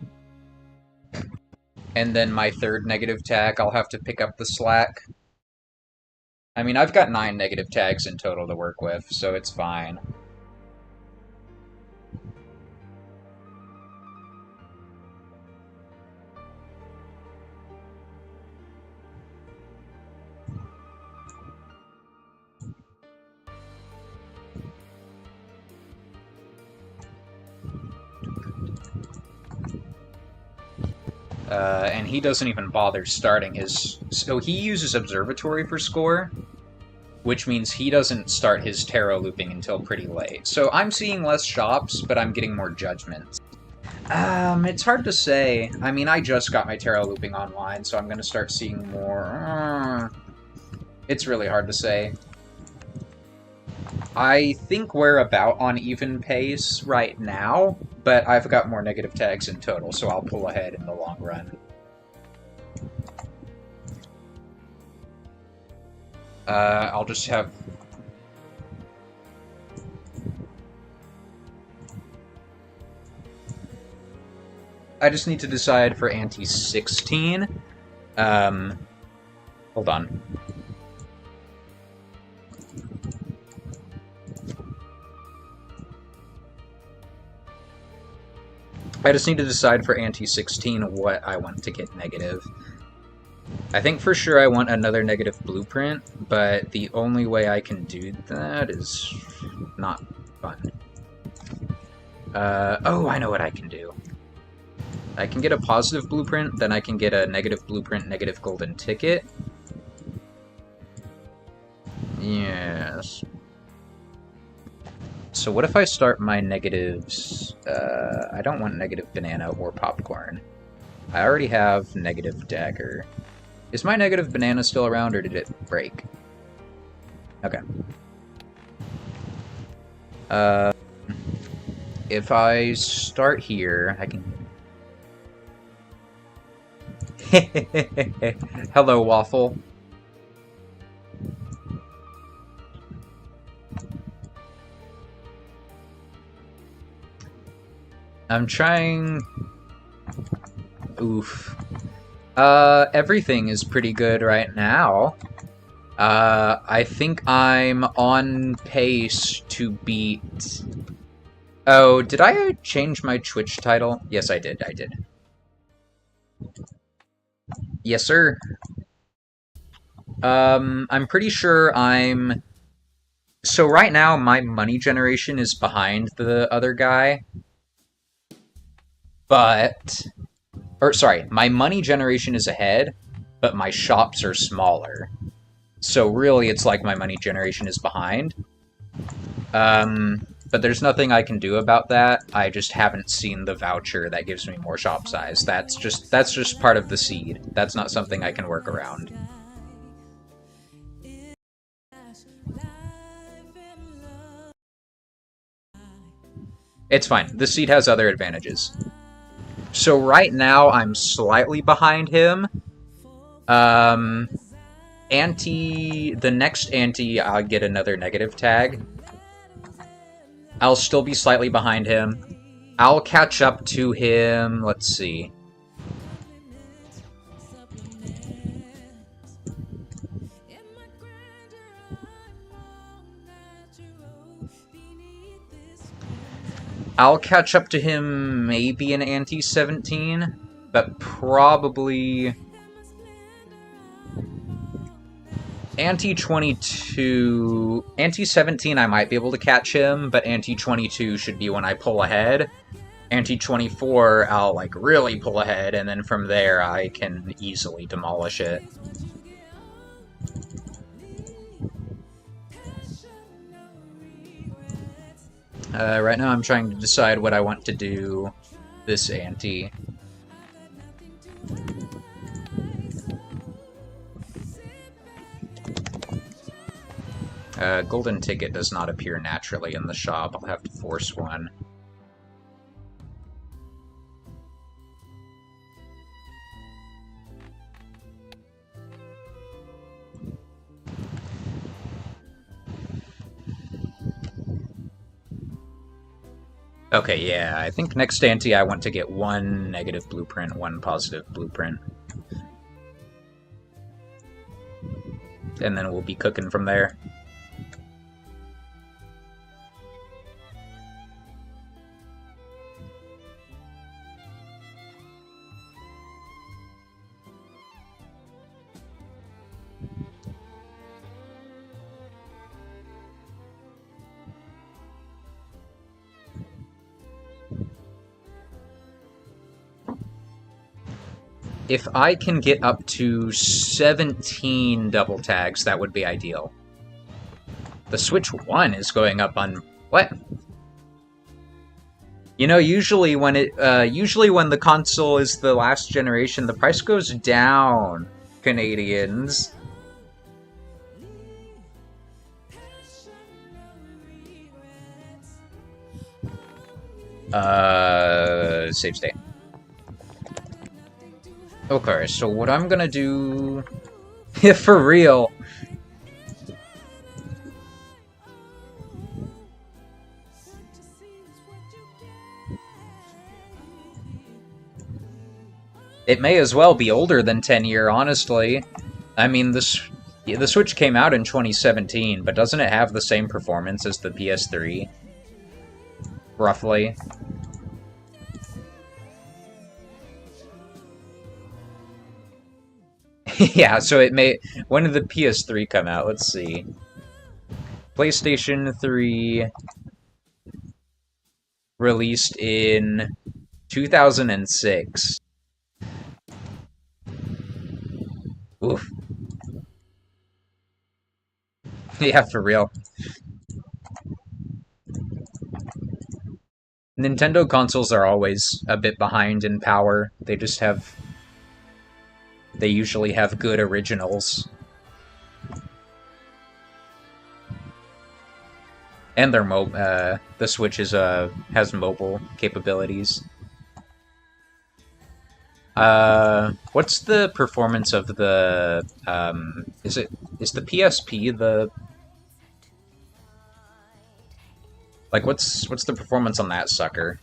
And then my third negative tag, I'll have to pick up the slack. I mean, I've got 9 negative tags in total to work with, so it's fine. And he doesn't even bother starting his... So he uses Observatory for score, which means he doesn't start his tarot looping until pretty late. So I'm seeing less shops, but I'm getting more judgments. It's hard to say. I mean, I just got my tarot looping online, so I'm going to start seeing more. It's really hard to say. I think we're about on even pace right now, but I've got more negative tags in total, so I'll pull ahead in the long run. I'll just have... I just need to decide for ante 16. Hold on. I just need to decide for ante 16 what I want to get negative. I think for sure I want another negative blueprint, but the only way I can do that is not fun. Oh, I know what I can do. I can get a positive blueprint, then I can get a negative blueprint, negative golden ticket. Yes. So what if I start my negatives... I don't want negative banana or popcorn. I already have negative dagger. Is my negative banana still around, or did it break? Okay. If I start here, I can... Hello, Waffle. I'm trying... Oof. Everything is pretty good right now. I think I'm on pace to beat... Oh, did I change my Twitch title? Yes, I did, Yes, sir. I'm pretty sure I'm... So right now, my money generation is behind the other guy. But... Or, sorry, my money generation is ahead, but my shops are smaller. So really, it's like my money generation is behind. But there's nothing I can do about that. I just haven't seen the voucher that gives me more shop size. That's just part of the seed. That's not something I can work around. It's fine. The seed has other advantages. So right now, I'm slightly behind him. The next ante, I'll get another negative tag. I'll still be slightly behind him. I'll catch up to him, let's see. I'll catch up to him maybe in ante 17, but probably... Ante 22... Ante 17 I might be able to catch him, but Ante 22 should be when I pull ahead. Ante 24 I'll, like, really pull ahead, and then from there I can easily demolish it. Right now I'm trying to decide what I want to do this ante. Golden ticket does not appear naturally in the shop. I'll have to force one. Okay, yeah, I think next ante I want to get one negative blueprint, one positive blueprint. And then we'll be cooking from there. If I can get up to 17 double tags, that would be ideal. The Switch 1 is going up on... What? You know, usually when the console is the last generation, the price goes down, Canadians. Save state. Okay, so what I'm gonna do... For real. It may as well be older than 10-year, honestly. I mean, the Switch came out in 2017, but doesn't it have the same performance as the PS3? Roughly. Yeah, so it may... When did the PS3 come out? Let's see. PlayStation 3... released in 2006. Oof. Yeah, for real. Nintendo consoles are always a bit behind in power. They just have... They usually have good originals. And their the Switch has mobile capabilities. What's the performance of the, is the PSP the... Like, what's the performance on that sucker?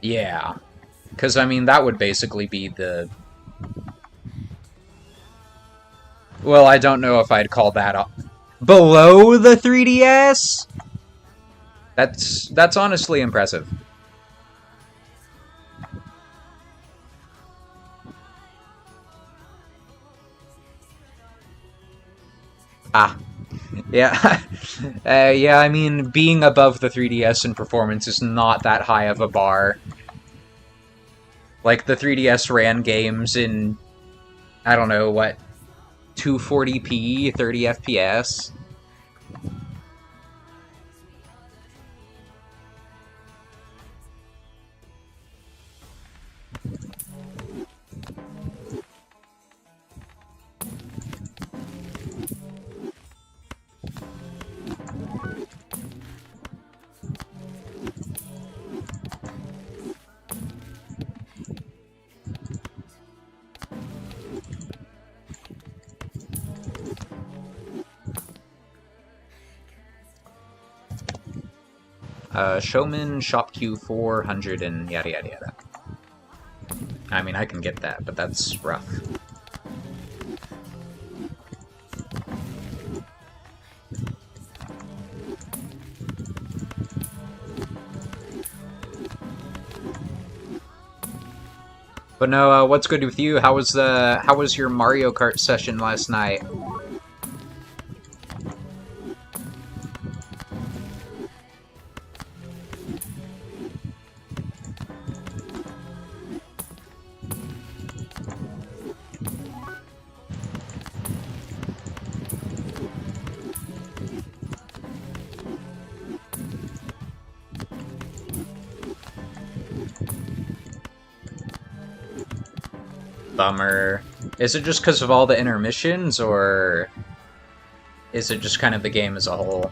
Yeah. Because, I mean, that would basically be the... Well, I don't know if I'd call that below the 3DS? That's honestly impressive. Ah. Yeah. Yeah, I mean, being above the 3DS in performance is not that high of a bar. Like, the 3DS ran games in, I don't know, what, 240p, 30 FPS? Showman, Shop Q 400, and yada yada yada. I mean, I can get that, but that's rough. But no, what's good with you? How was your Mario Kart session last night? Bummer. Is it just because of all the intermissions, or is it just kind of the game as a whole?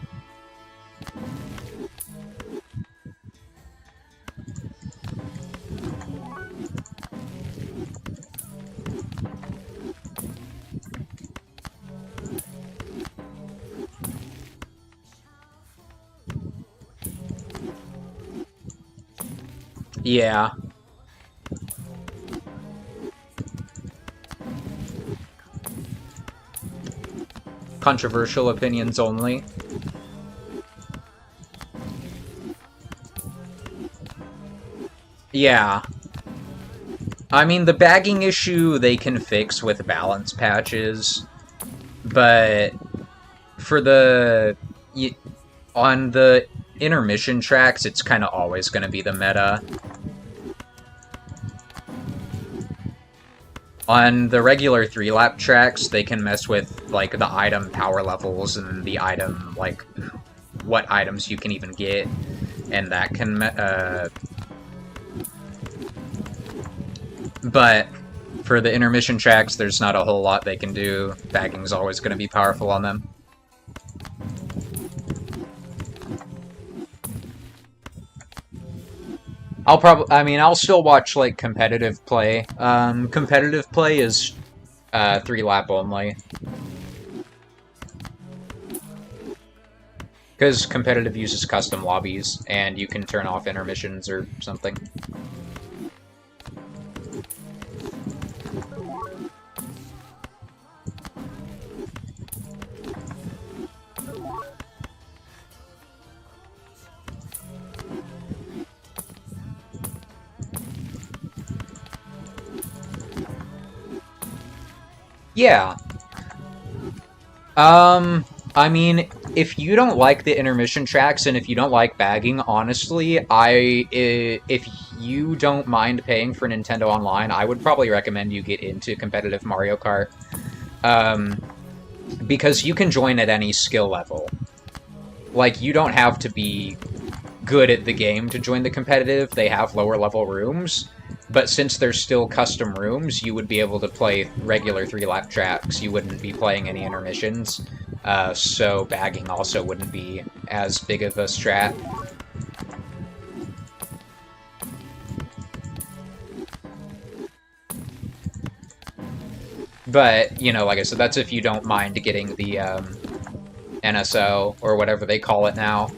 Yeah. Controversial opinions only. Yeah. I mean, the bagging issue they can fix with balance patches, but for the... On the intermission tracks, it's kind of always going to be the meta. On the regular 3-lap tracks, they can mess with, like, the item power levels and the item, like, what items you can even get, and that can, but for the intermission tracks, there's not a whole lot they can do. Bagging's always going to be powerful on them. I'll still watch, like, competitive play. Competitive play is 3-lap only. Because competitive uses custom lobbies, and you can turn off intermissions or something. Yeah. I mean, if you don't like the intermission tracks and if you don't like bagging, honestly, if you don't mind paying for Nintendo Online, I would probably recommend you get into competitive Mario Kart. Because you can join at any skill level. Like, you don't have to be good at the game to join the competitive. They have lower level rooms. But since there's still custom rooms, you would be able to play regular 3-lap tracks. You wouldn't be playing any intermissions. So bagging also wouldn't be as big of a strat. But, you know, like I said, that's if you don't mind getting the NSO, or whatever they call it now.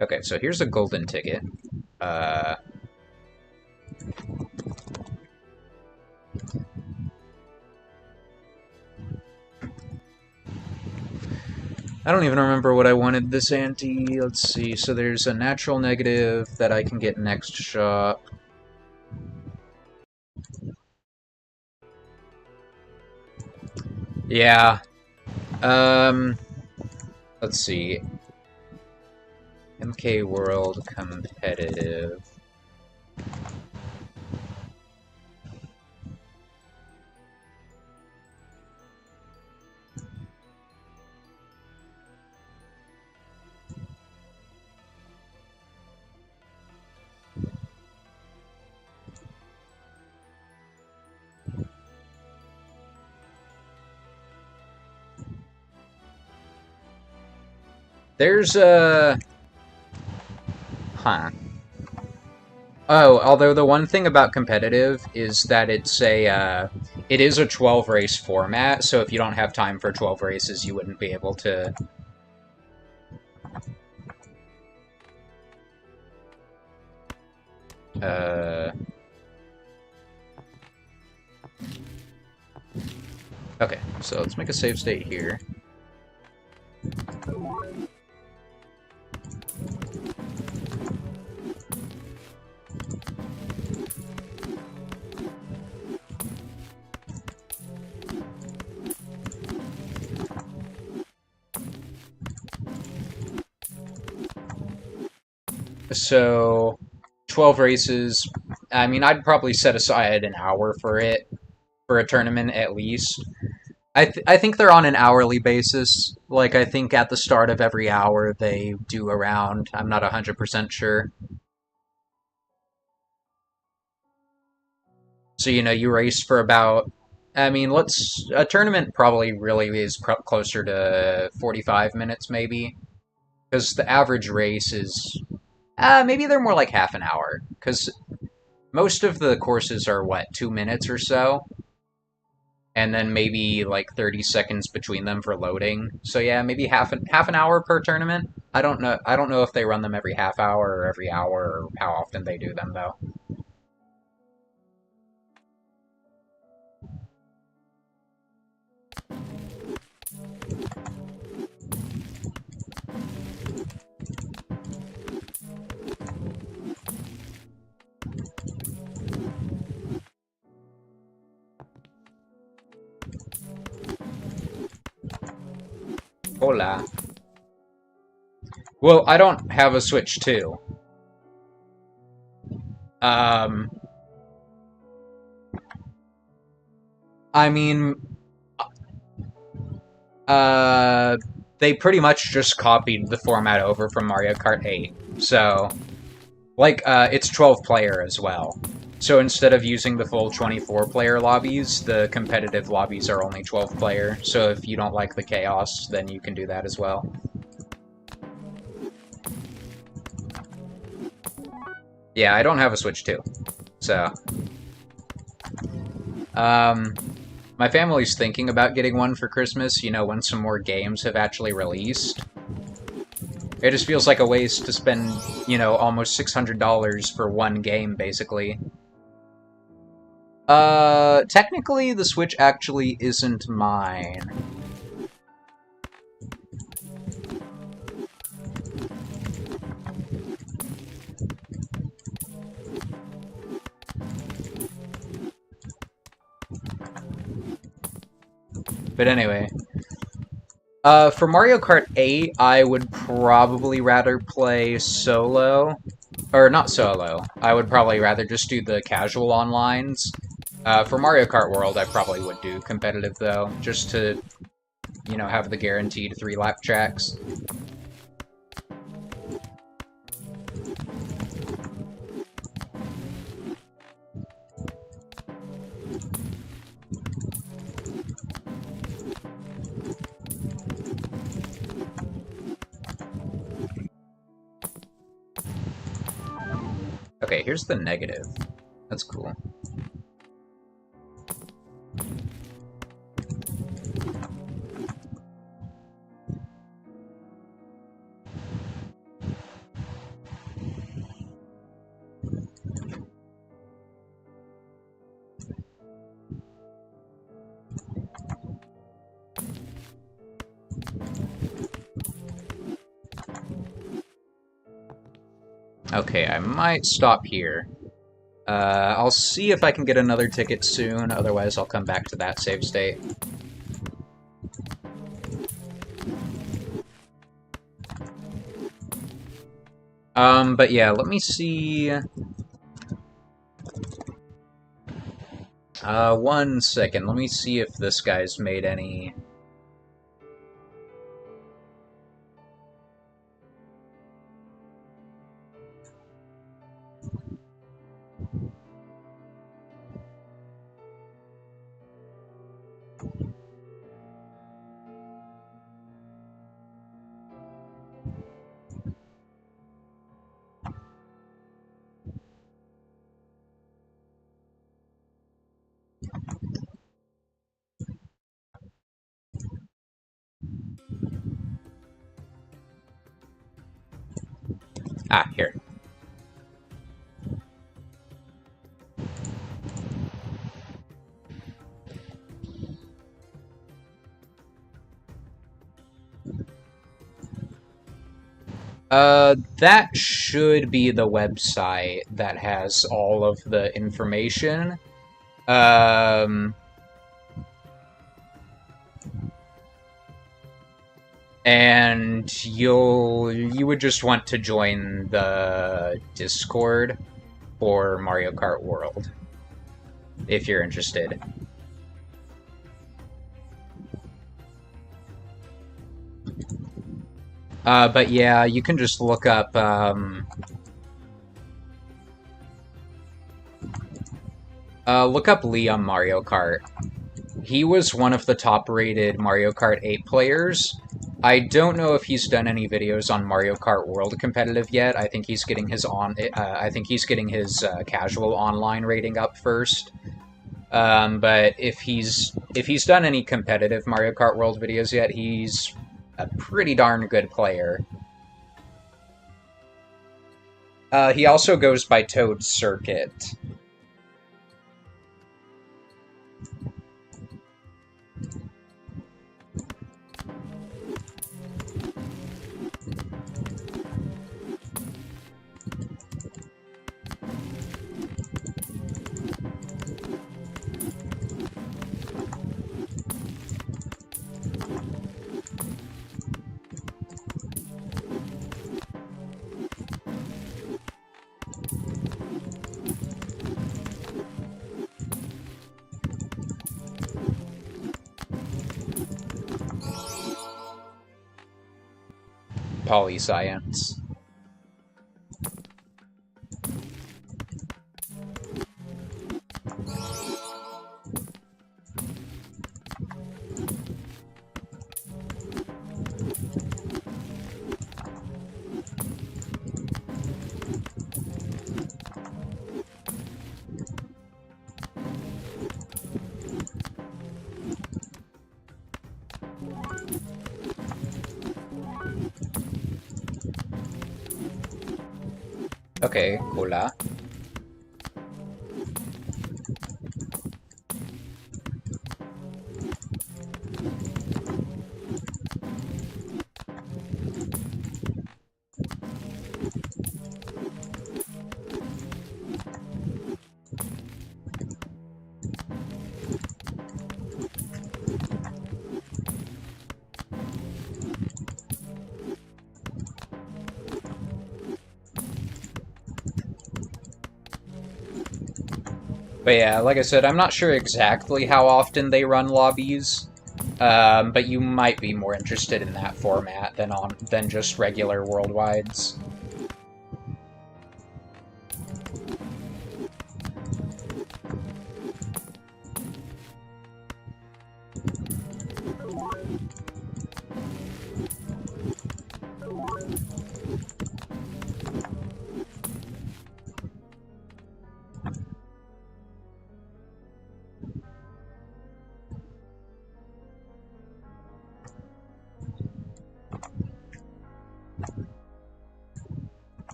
Okay, so here's a golden ticket. I don't even remember what I wanted this ante. Let's see. So there's a natural negative that I can get next shop. Yeah. Let's see. MK World Competitive. There's a... Huh. Oh, although the one thing about competitive is that it is a 12 race format, so if you don't have time for 12 races, you wouldn't be able to... Okay, so let's make a save state here. So, 12 races. I mean, I'd probably set aside an hour for it, for a tournament at least. I think they're on an hourly basis. Like, I think at the start of every hour they do a round. I'm not 100% sure. So, you know, you race for about... I mean, a tournament probably really is closer to 45 minutes, maybe. Because the average race is... maybe they're more like half an hour. Because most of the courses are, what, 2 minutes or so? And then maybe like 30 seconds between them for loading. So yeah, maybe half an hour per tournament. I don't know if they run them every half hour or every hour or how often they do them though. Hola. Well, I don't have a Switch 2. I mean, they pretty much just copied the format over from Mario Kart 8. So, like, it's 12-player as well. So instead of using the full 24-player lobbies, the competitive lobbies are only 12-player. So if you don't like the chaos, then you can do that as well. Yeah, I don't have a Switch 2. So, my family's thinking about getting one for Christmas, you know, when some more games have actually released. It just feels like a waste to spend, you know, almost $600 for one game, basically. Technically, the Switch actually isn't mine. But anyway. For Mario Kart 8, I would probably rather play solo. Or not solo. I would probably rather just do the casual onlines. For Mario Kart World, I probably would do competitive, though, just to, you know, have the guaranteed 3-lap tracks. Okay, here's the negative. That's cool. Okay, I might stop here. I'll see if I can get another ticket soon, otherwise I'll come back to that save state. But yeah, let me see... 1 second, let me see if this guy's made any... Ah, here. That should be the website that has all of the information. And you would just want to join the Discord for Mario Kart World, if you're interested. But yeah, you can just look up, Liam Mario Kart. He was one of the top-rated Mario Kart 8 players. I don't know if he's done any videos on Mario Kart World competitive yet. I think he's getting his casual online rating up first. But if he's done any competitive Mario Kart World videos yet, he's a pretty darn good player. He also goes by Toad Circuit. polyscience. Okay, hola. But yeah, like I said, I'm not sure exactly how often they run lobbies, but you might be more interested in that format than just regular worldwides.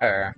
Er,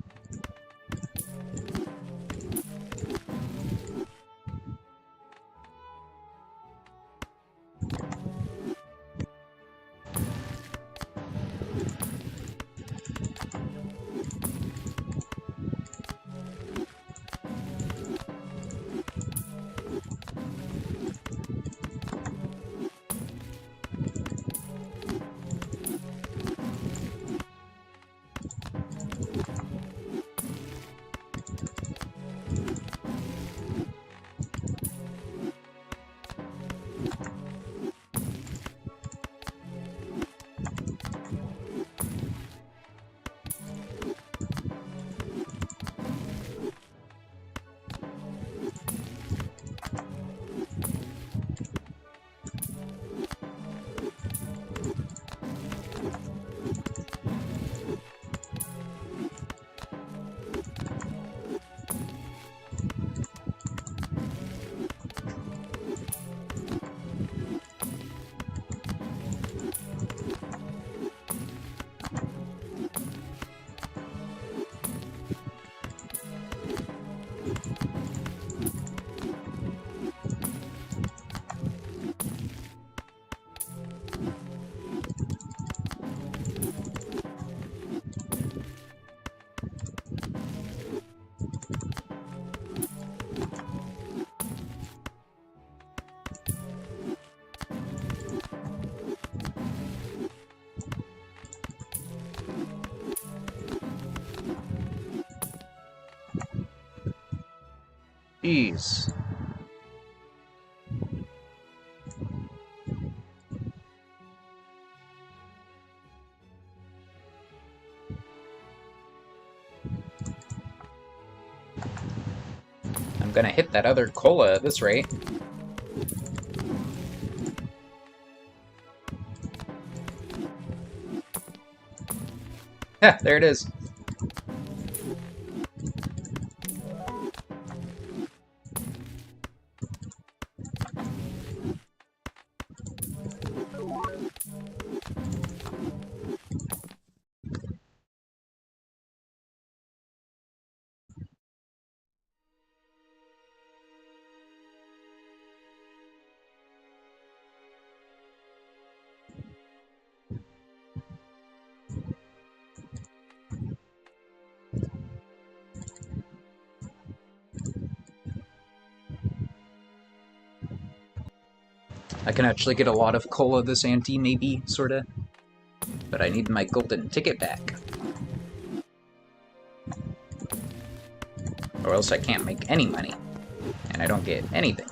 jeez. I'm gonna hit that other cola at this rate. Yeah, there it is. I can actually get a lot of cola this ante, maybe, sorta. But I need my golden ticket back. Or else I can't make any money. And I don't get anything.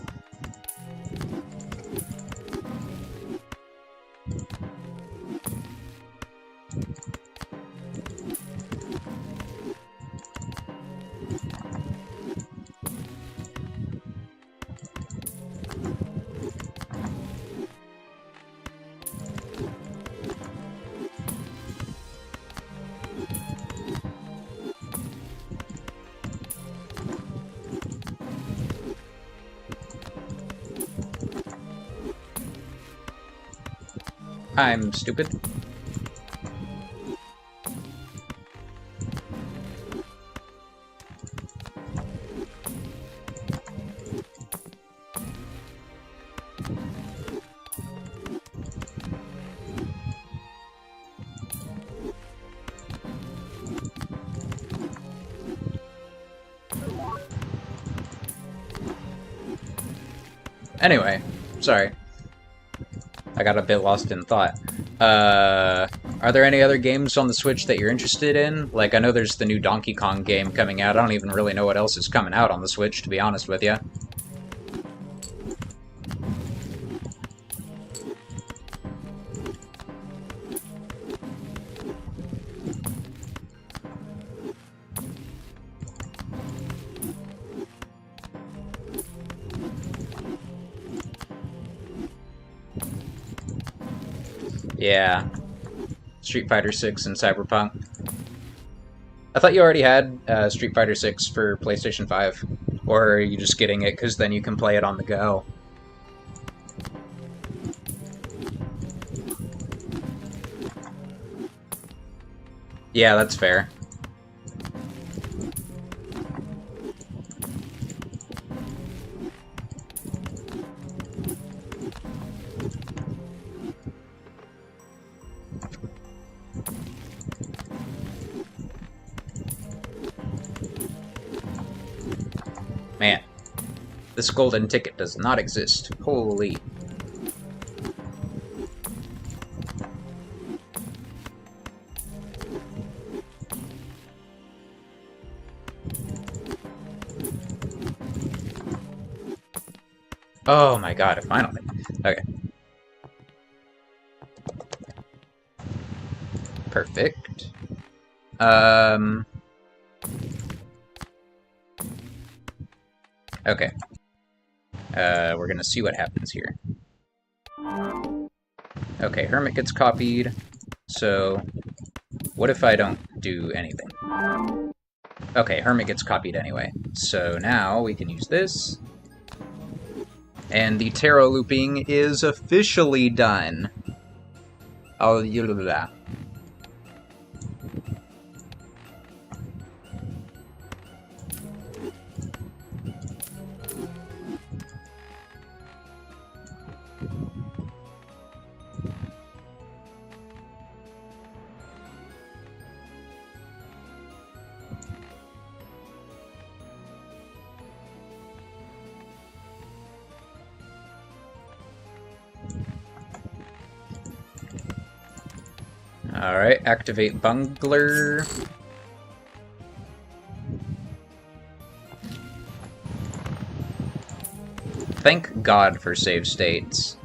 I'm stupid. Anyway, sorry. I got a bit lost in thought. Are there any other games on the Switch that you're interested in? Like, I know there's the new Donkey Kong game coming out. I don't even really know what else is coming out on the Switch, to be honest with you. Yeah. Street Fighter 6 and Cyberpunk. I thought you already had Street Fighter 6 for PlayStation 5. Or are you just getting it because then you can play it on the go? Yeah, that's fair. Man, this golden ticket does not exist. Holy. Oh my god, finally. Okay. Perfect. Okay. We're gonna see what happens here. Okay, Hermit gets copied. So, what if I don't do anything? Okay, Hermit gets copied anyway. So now we can use this. And the tarot looping is officially done. Oh, that. Alright, activate Bungler. Thank God for save states.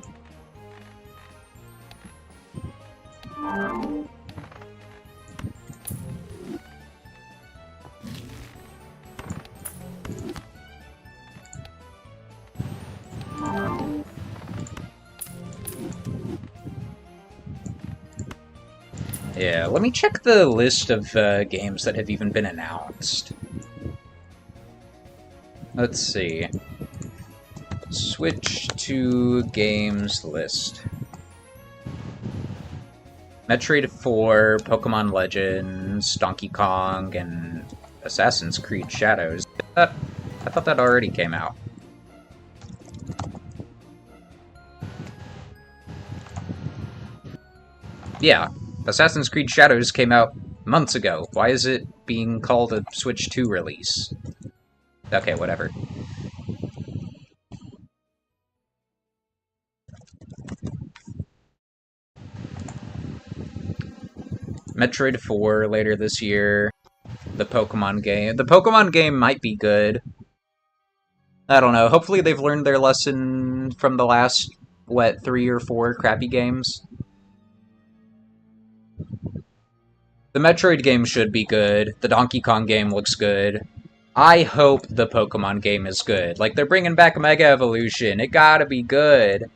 Yeah, let me check the list of games that have even been announced. Let's see. Switch to games list. Metroid 4, Pokemon Legends, Donkey Kong, and Assassin's Creed Shadows. I thought that already came out. Yeah, Assassin's Creed Shadows came out months ago. Why is it being called a Switch 2 release? Okay, whatever. Metroid 4 later this year. The Pokemon game. The Pokemon game might be good. I don't know. Hopefully they've learned their lesson from the last, what, 3 or 4 crappy games? The Metroid game should be good. The Donkey Kong game looks good. I hope the Pokemon game is good. Like, they're bringing back Mega Evolution. It gotta be good.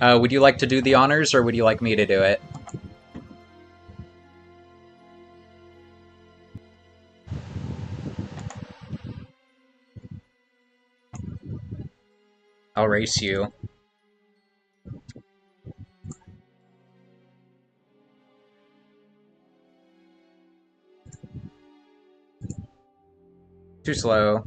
Would you like to do the honors, or would you like me to do it? I'll race you. Too slow.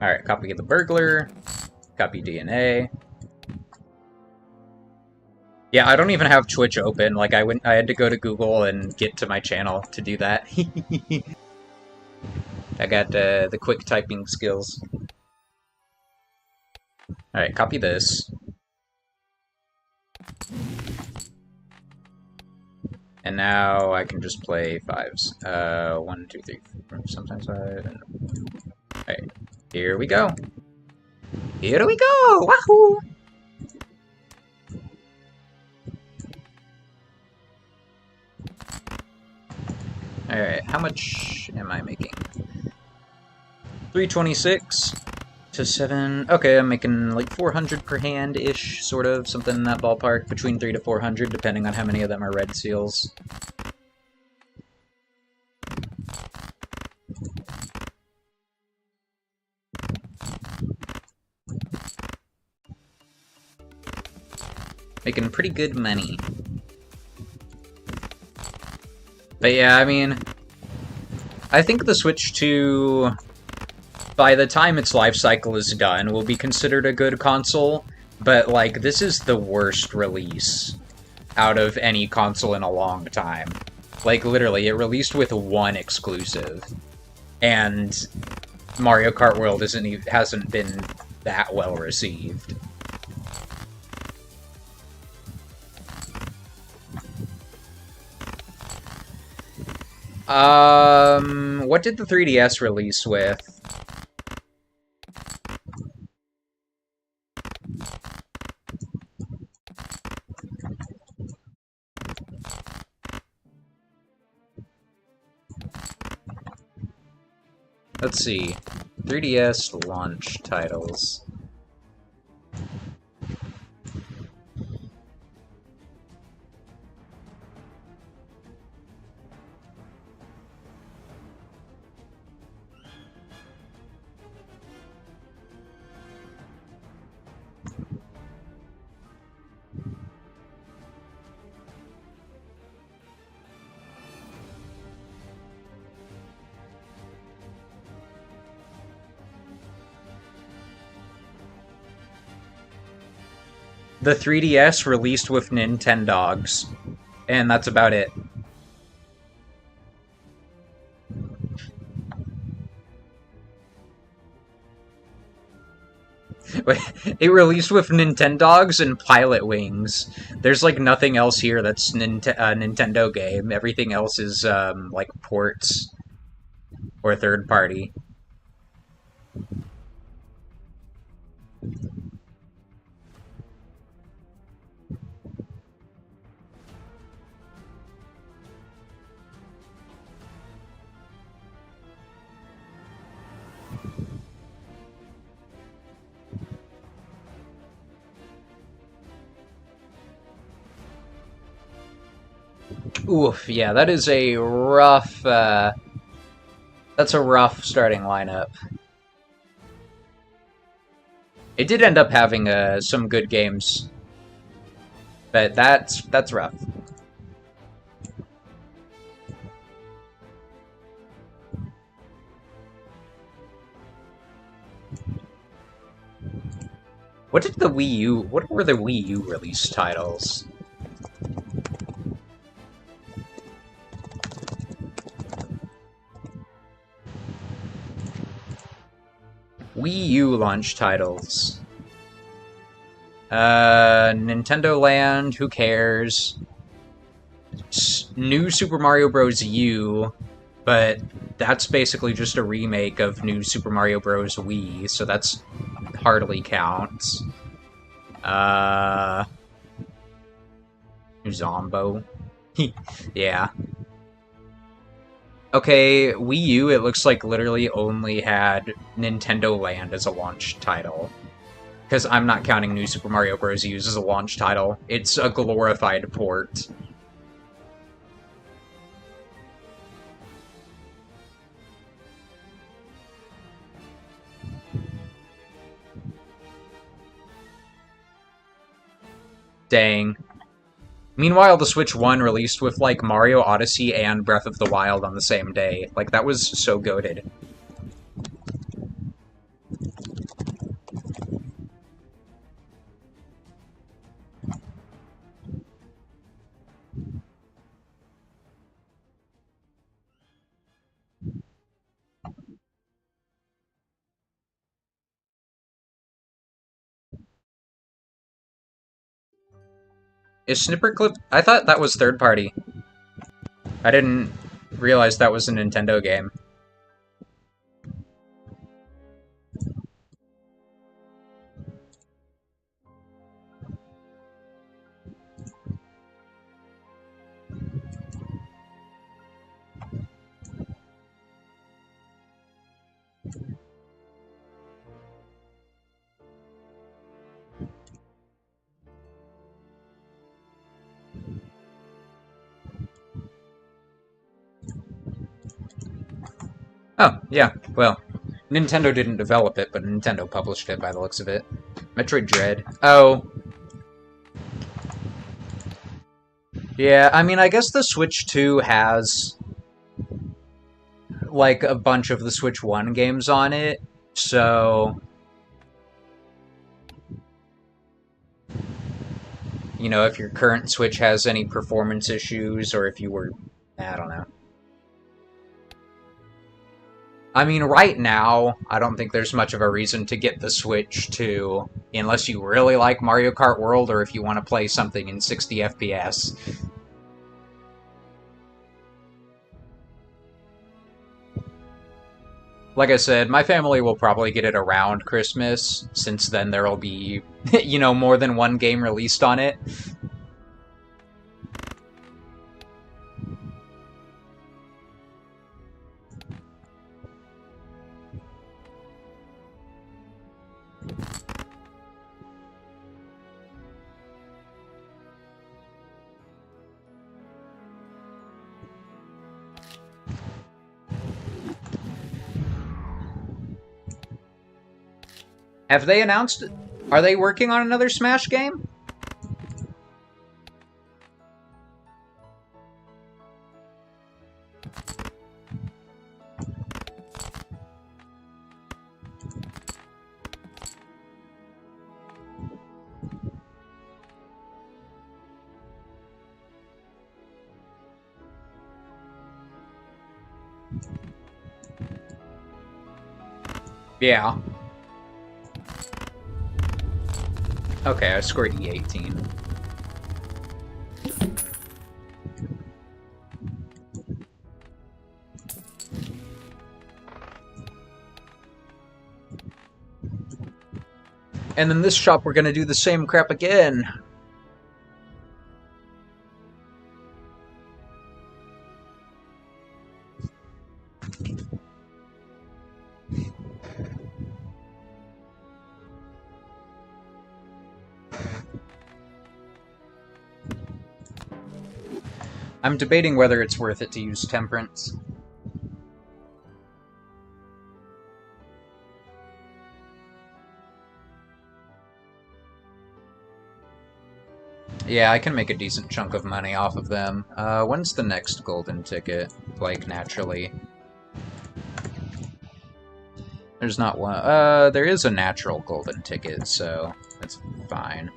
Alright, copy the burglar. Copy DNA. Yeah, I don't even have Twitch open. Like, I had to go to Google and get to my channel to do that. I got the quick typing skills. Alright, copy this. And now I can just play fives. 1, 2, 3, 4, sometimes 5. Alright, here we go. Here we go! Wahoo! Alright, how much am I making? 326 to 7. Okay, I'm making like 400 per hand-ish, sort of. Something in that ballpark. Between 3 to 400, depending on how many of them are red seals. Making pretty good money. But yeah, I mean, I think the Switch 2, by the time its life cycle is done, will be considered a good console, but, like, this is the worst release out of any console in a long time. Like, literally, it released with one exclusive, and Mario Kart World hasn't been that well received. What did the 3DS release with? Let's see. 3DS launch titles. The 3DS released with Nintendogs, and that's about it. It released with Nintendogs and Pilot Wings. There's like nothing else here that's Nintendo game. Everything else is like ports or third party. Oof, yeah, that is a rough, that's a rough starting lineup. It did end up having some good games, but that's rough. What did the Wii U? What were the Wii U release titles? Wii U launch titles. Nintendo Land. Who cares? New Super Mario Bros. U, but that's basically just a remake of New Super Mario Bros. Wii, so that's hardly counts. Zombo. Yeah. Okay, Wii U, it looks like literally only had Nintendo Land as a launch title. Because I'm not counting New Super Mario Bros. U as a launch title. It's a glorified port. Dang. Meanwhile, the Switch 1 released with, like, Mario Odyssey and Breath of the Wild on the same day. Like, that was so goated. Is Snipperclip... I thought that was third party. I didn't realize that was a Nintendo game. Oh, yeah, well, Nintendo didn't develop it, but Nintendo published it by the looks of it. Metroid Dread. Oh. Yeah, I mean, I guess the Switch 2 has, like, a bunch of the Switch 1 games on it, so... You know, if your current Switch has any performance issues, or if you were... I don't know. I mean, right now, I don't think there's much of a reason to get the Switch 2, unless you really like Mario Kart World, or if you want to play something in 60 FPS. Like I said, my family will probably get it around Christmas, since then there'll be, you know, more than one game released on it. Have they announced... Are they working on another Smash game? Yeah. Okay, I scored E18. And then this shop, we're gonna do the same crap again. I'm debating whether it's worth it to use Temperance. Yeah, I can make a decent chunk of money off of them. When's the next golden ticket? Like, naturally. There's not one. There is a natural golden ticket, so that's fine.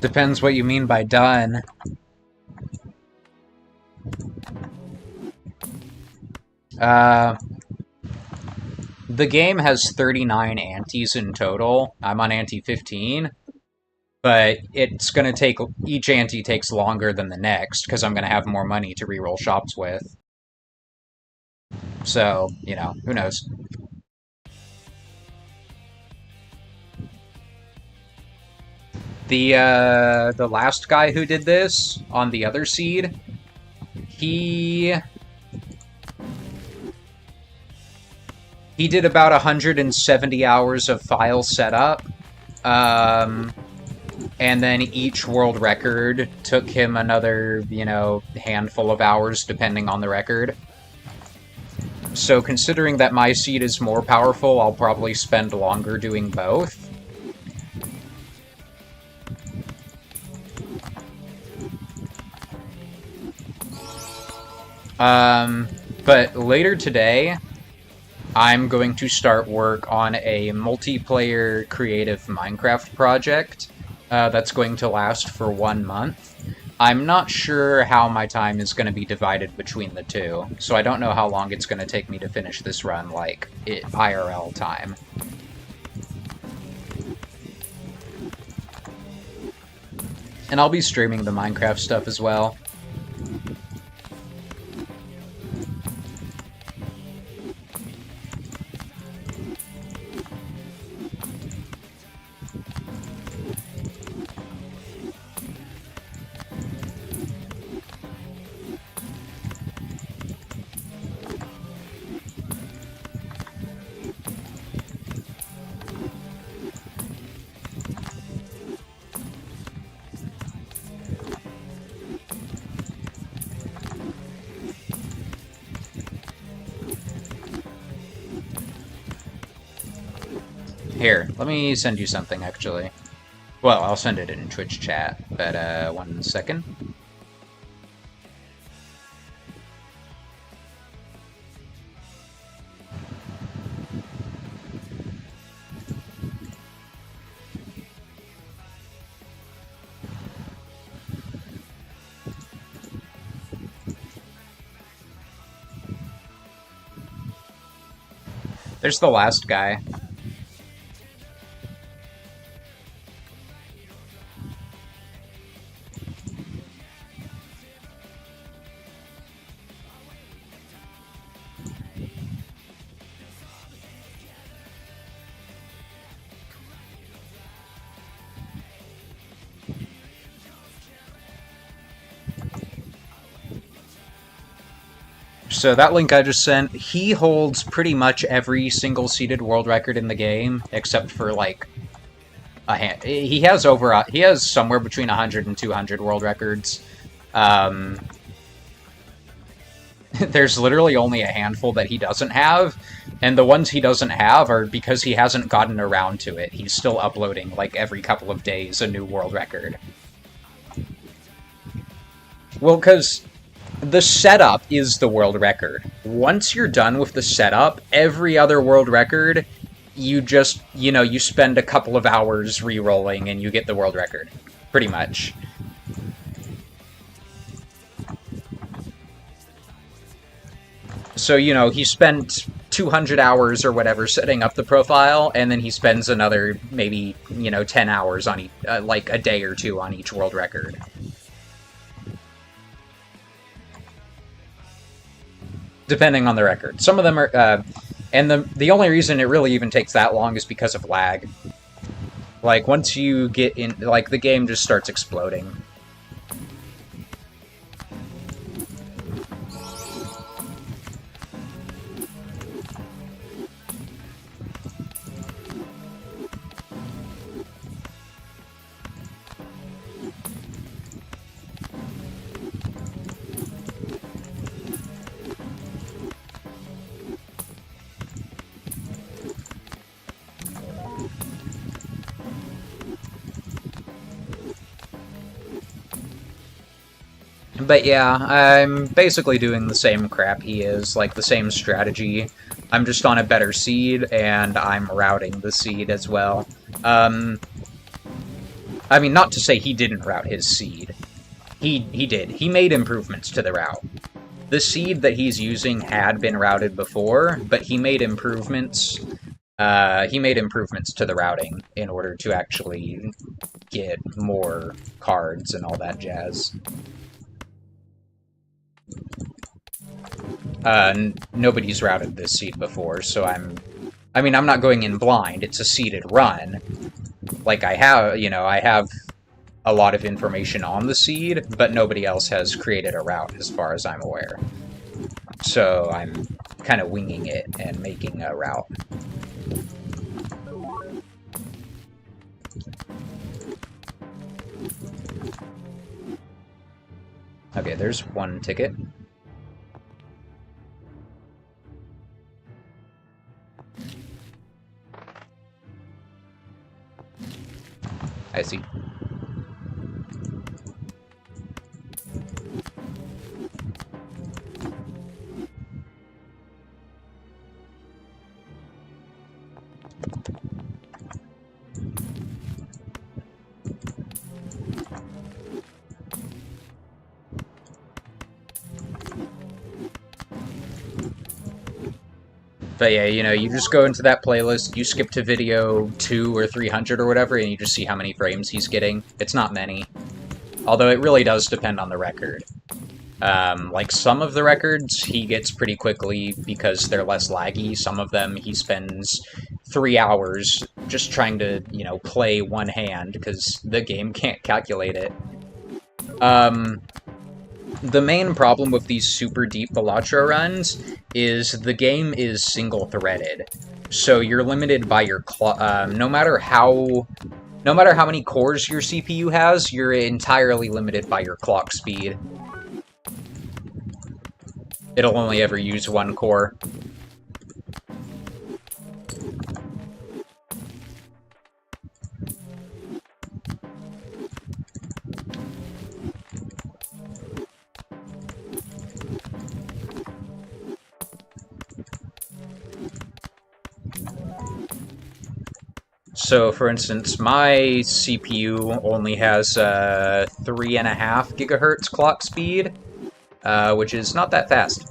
Depends what you mean by done. The game has 39 antes in total. I'm on ante 15. But it's going to take... Each ante takes longer than the next, because I'm going to have more money to reroll shops with. So, you know, who knows? The last guy who did this, on the other seed, he did about 170 hours of file setup, and then each world record took him another, you know, handful of hours, depending on the record. So considering that my seed is more powerful, I'll probably spend longer doing both. But later today, I'm going to start work on a multiplayer creative Minecraft project that's going to last for 1 month. I'm not sure how my time is going to be divided between the two, so I don't know how long it's going to take me to finish this run, like, IRL time. And I'll be streaming the Minecraft stuff as well. Here, let me send you something, actually. Well, I'll send it in Twitch chat, but 1 second. There's the last guy. So that link I just sent, he holds pretty much every single seeded world record in the game, except for, like, a hand. He has somewhere between 100 and 200 world records. There's literally only a handful that he doesn't have, and the ones he doesn't have are because he hasn't gotten around to it. He's still uploading, like, every couple of days a new world record. Well, because the setup is the world record. Once you're done with the setup, every other world record, you just, you spend a couple of hours re-rolling and you get the world record. Pretty much. So, he spent 200 hours or whatever setting up the profile, and then he spends another, maybe, 10 hours on like a day or two on each world record. Depending on the record. Some of them are, and the only reason it really even takes that long is because of lag. Like, once you get in, like, the game just starts exploding. But yeah, I'm basically doing the same crap he is, like the same strategy. I'm just on a better seed, and I'm routing the seed as well. I mean, not to say he didn't route his seed. He did. He made improvements to the route. The seed that he's using had been routed before, but he made improvements. He made improvements to the routing in order to actually get more cards and all that jazz. Nobody's routed this seed before, so I'm not going in blind. It's a seeded run. Like, I have a lot of information on the seed, but nobody else has created a route as far as I'm aware. So I'm kind of winging it and making a route. Okay, there's one ticket. I see. But yeah, you just go into that playlist, you skip to video 2 or 300 or whatever, and you just see how many frames he's getting. It's not many. Although it really does depend on the record. Like, some of the records he gets pretty quickly because they're less laggy. Some of them he spends 3 hours just trying to, play one hand because the game can't calculate it. The main problem with these super deep Balatro runs is the game is single-threaded. So you're limited by your no matter how many cores your CPU has, you're entirely limited by your clock speed. It'll only ever use one core. So, for instance, my CPU only has 3.5 gigahertz clock speed, which is not that fast.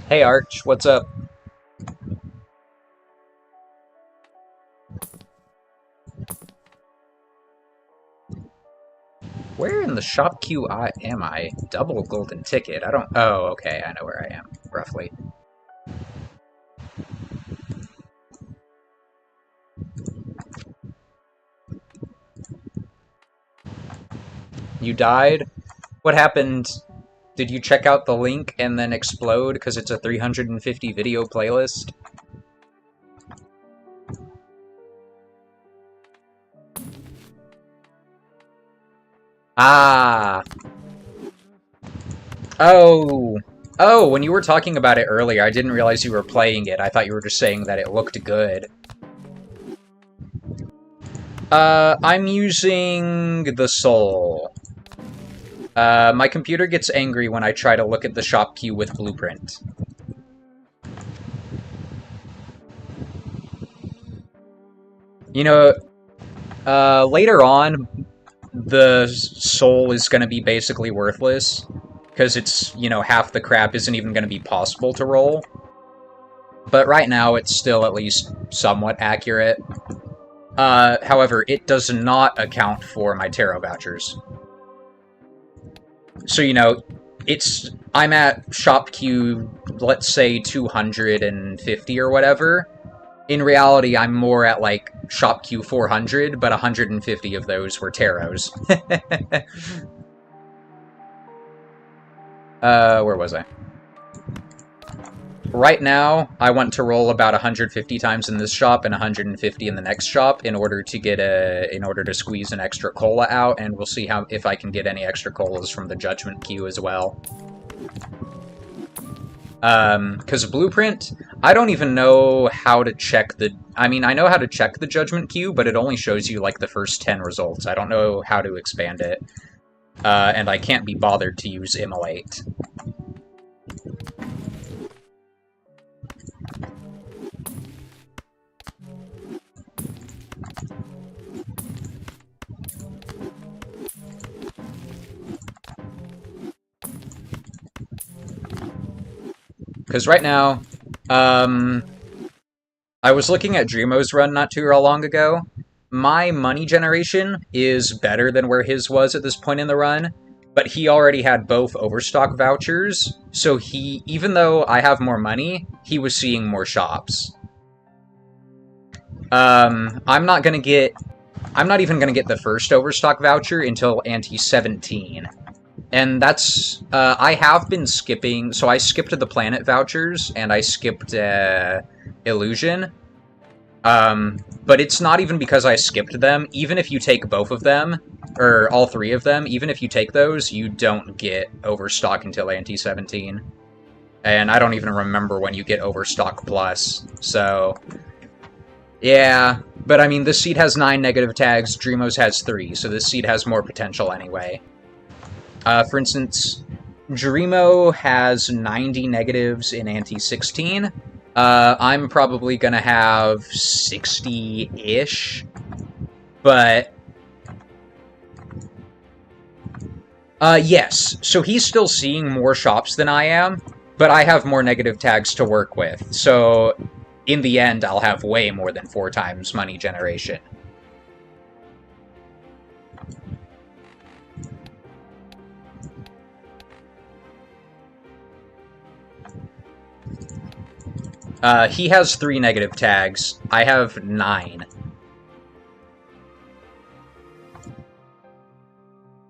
Hey Arch, what's up? Where in the shop queue am I? Double golden ticket. I don't... Oh, okay, I know where I am, roughly. You died? What happened? Did you check out the link and then explode because it's a 350 video playlist? Ah! Oh! Oh, when you were talking about it earlier, I didn't realize you were playing it. I thought you were just saying that it looked good. I'm using the Soul. My computer gets angry when I try to look at the shop queue with Blueprint. You know, later on, the Soul is going to be basically worthless, because it's, you know, half the crap isn't even going to be possible to roll. But right now, it's still at least somewhat accurate. However, it does not account for my tarot vouchers. So, you know, I'm at shop queue, let's say 250 or whatever. In reality, I'm more at, like, shop queue 400, but 150 of those were tarots. Where was I? Right now, I want to roll about 150 times in this shop and 150 in the next shop in order to squeeze an extra cola out, and we'll see if I can get any extra colas from the judgment queue as well. Because Blueprint, I don't even know how to check I mean, I know how to check the judgment queue, but it only shows you, like, the first 10 results. I don't know how to expand it. And I can't be bothered to use Immolate. Because right now, I was looking at Dreamo's run not too long ago. My money generation is better than where his was at this point in the run, but he already had both overstock vouchers, so even though I have more money, he was seeing more shops. I'm not even gonna get the first overstock voucher until Ante 17. And that's, I have been skipping, so I skipped the planet vouchers, and I skipped, Illusion. But it's not even because I skipped them. Even if you take both of them, or all three of them, even if you take those, you don't get Overstock until Ante 17. And I don't even remember when you get Overstock Plus, so... Yeah, but I mean, this seed has 9 negative tags, Dreamo's has 3, so this seed has more potential anyway. For instance, Dreamo has 90 negatives in Ante 16. I'm probably gonna have 60-ish, but... yes, so he's still seeing more shops than I am, but I have more negative tags to work with, so in the end, I'll have way more than 4 times money generation. He has 3 negative tags. I have 9.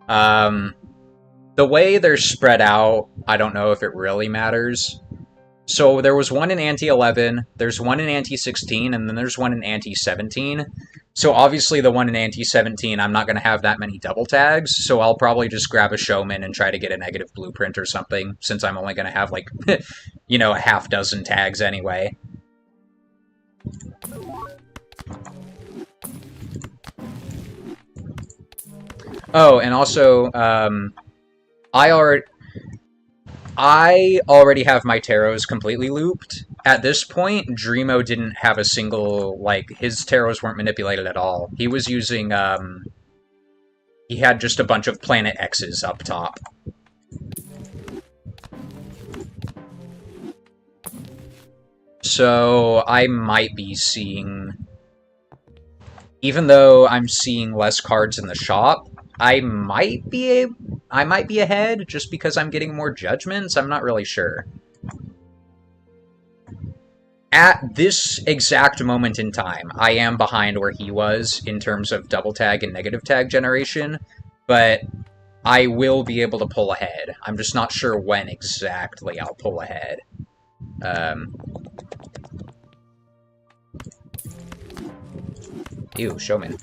The way they're spread out, I don't know if it really matters. So there was one in Ante 11, there's one in Ante 16, and then there's one in Ante 17. So obviously the one in Ante 17, I'm not going to have that many double tags, so I'll probably just grab a Showman and try to get a negative blueprint or something, since I'm only going to have, like, you know, a half dozen tags anyway. Oh, and also, I already have my tarots completely looped. At this point, Dreamo didn't have a single, like, his tarots weren't manipulated at all. He was using, he had just a bunch of Planet X's up top. So, I might be seeing... Even though I'm seeing less cards in the shop, I might be ahead just because I'm getting more judgments. I'm not really sure. At this exact moment in time, I am behind where he was in terms of double tag and negative tag generation, but I will be able to pull ahead. I'm just not sure when exactly I'll pull ahead. Ew, Showman.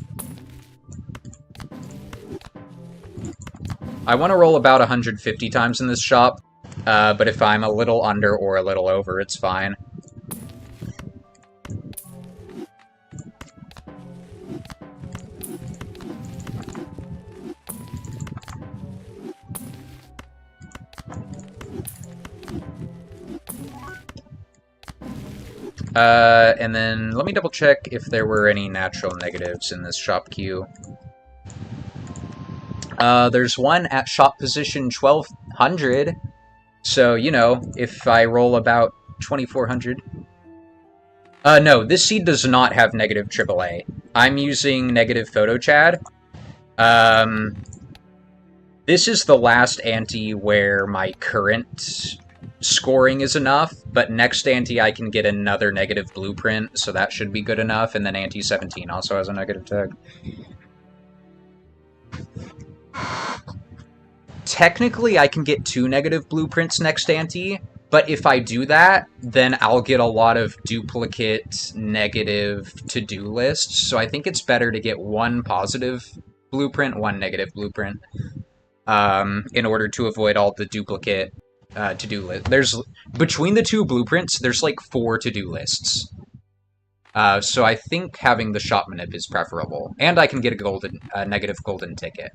I want to roll about 150 times in this shop, but if I'm a little under or a little over, it's fine. And then let me double check if there were any natural negatives in this shop queue. There's one at shop position 1200, so, you know, if I roll about 2400... no, this seed does not have negative AAA. I'm using negative PhotoChad. This is the last ante where my current scoring is enough, but next ante I can get another negative blueprint, so that should be good enough, and then ante 17 also has a negative tag. Technically, I can get 2 negative blueprints next ante, but if I do that, then I'll get a lot of duplicate negative to-do lists, so I think it's better to get 1 positive blueprint, 1 negative blueprint, in order to avoid all the duplicate to-do list. Between the 2 blueprints, there's like 4 to-do lists. So I think having the shop manip is preferable, and I can get a negative golden ticket.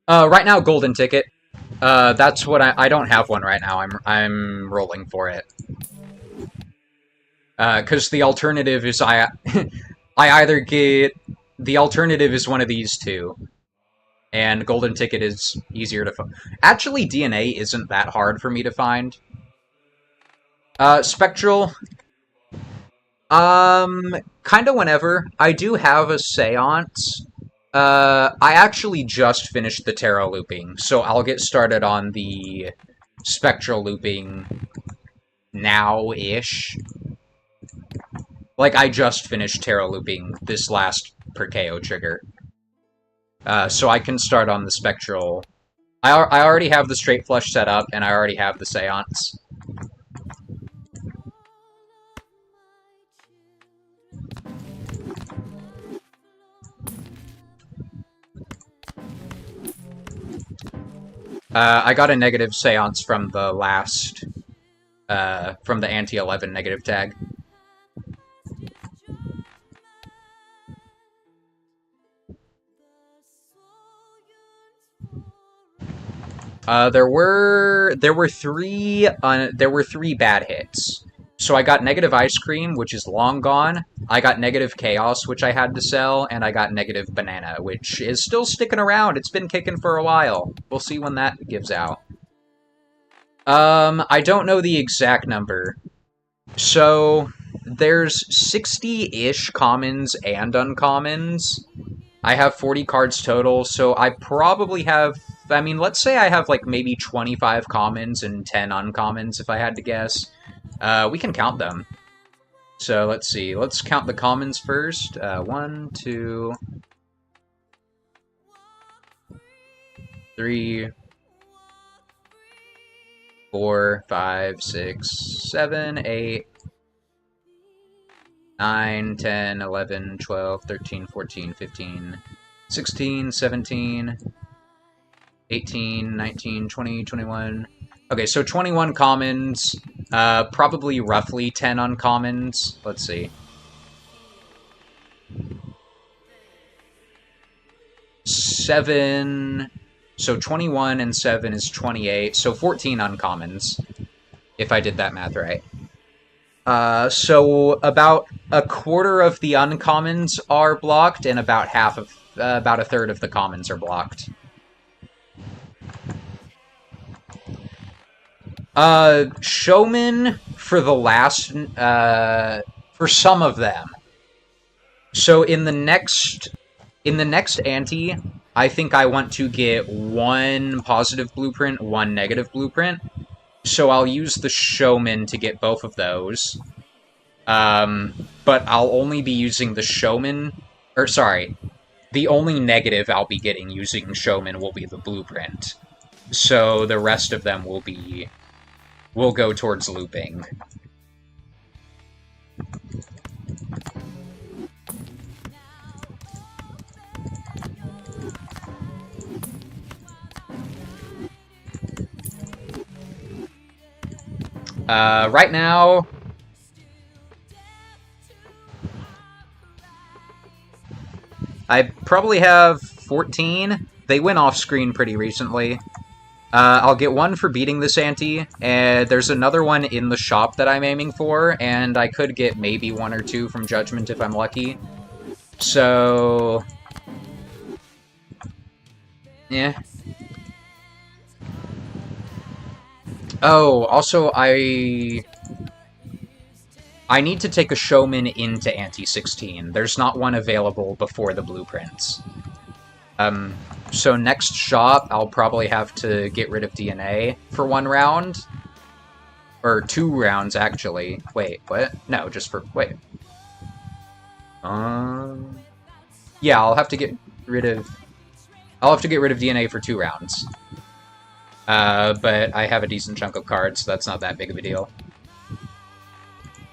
Right now, golden ticket. That's what I don't have one right now. I'm rolling for it. Because the alternative is I either get... The alternative is one of these two. And golden ticket is easier to find. Actually, DNA isn't that hard for me to find. Spectral... kinda whenever. I do have a seance. I actually just finished the tarot looping, so I'll get started on the spectral looping now-ish. Like, I just finished tarot looping this last per KO trigger. So I can start on the spectral. I already have the straight flush set up, and I already have the seance. I got a negative seance from the last, from the anti-11 negative tag. There were 3 bad hits. So I got negative ice cream, which is long gone. I got negative chaos, which I had to sell, and I got negative banana, which is still sticking around. It's been kicking for a while. We'll see when that gives out. I don't know the exact number. So there's 60-ish commons and uncommons. I have 40 cards total, so I probably have... I mean, let's say I have, like, maybe 25 commons and 10 uncommons, if I had to guess. We can count them. So let's see. Let's count the commons first. 1, 2, 3, 4, 5, 6, 7, 8, 9, 10, 11, 12, 13, 14, 15, 16, 17, 18, 19, 20, 21. Okay, so 21 commons, probably roughly 10 uncommons. Let's see. 7... So 21 and 7 is 28, so 14 uncommons, if I did that math right. So about a quarter of the uncommons are blocked, and about about a third of the commons are blocked. Showman for the last, for some of them. So in the next ante, I think I want to get 1 positive blueprint, 1 negative blueprint. So I'll use the Showman to get both of those. But I'll only be using the Showman... Or, sorry. The only negative I'll be getting using Showman will be the blueprint. So the rest of them will go towards looping. Right now... I probably have 14. They went off-screen pretty recently. I'll get 1 for beating this ante, and there's another one in the shop that I'm aiming for, and I could get maybe 1 or 2 from Judgment if I'm lucky. So... yeah. Oh, also, I need to take a Showman into Ante 16. There's not one available before the blueprints. So next shop, I'll probably have to get rid of DNA for 1 round. Or 2 rounds, actually. Wait, what? No, just for... wait. Yeah, I'll have to get rid of... I'll have to get rid of DNA for 2 rounds. But I have a decent chunk of cards, so that's not that big of a deal.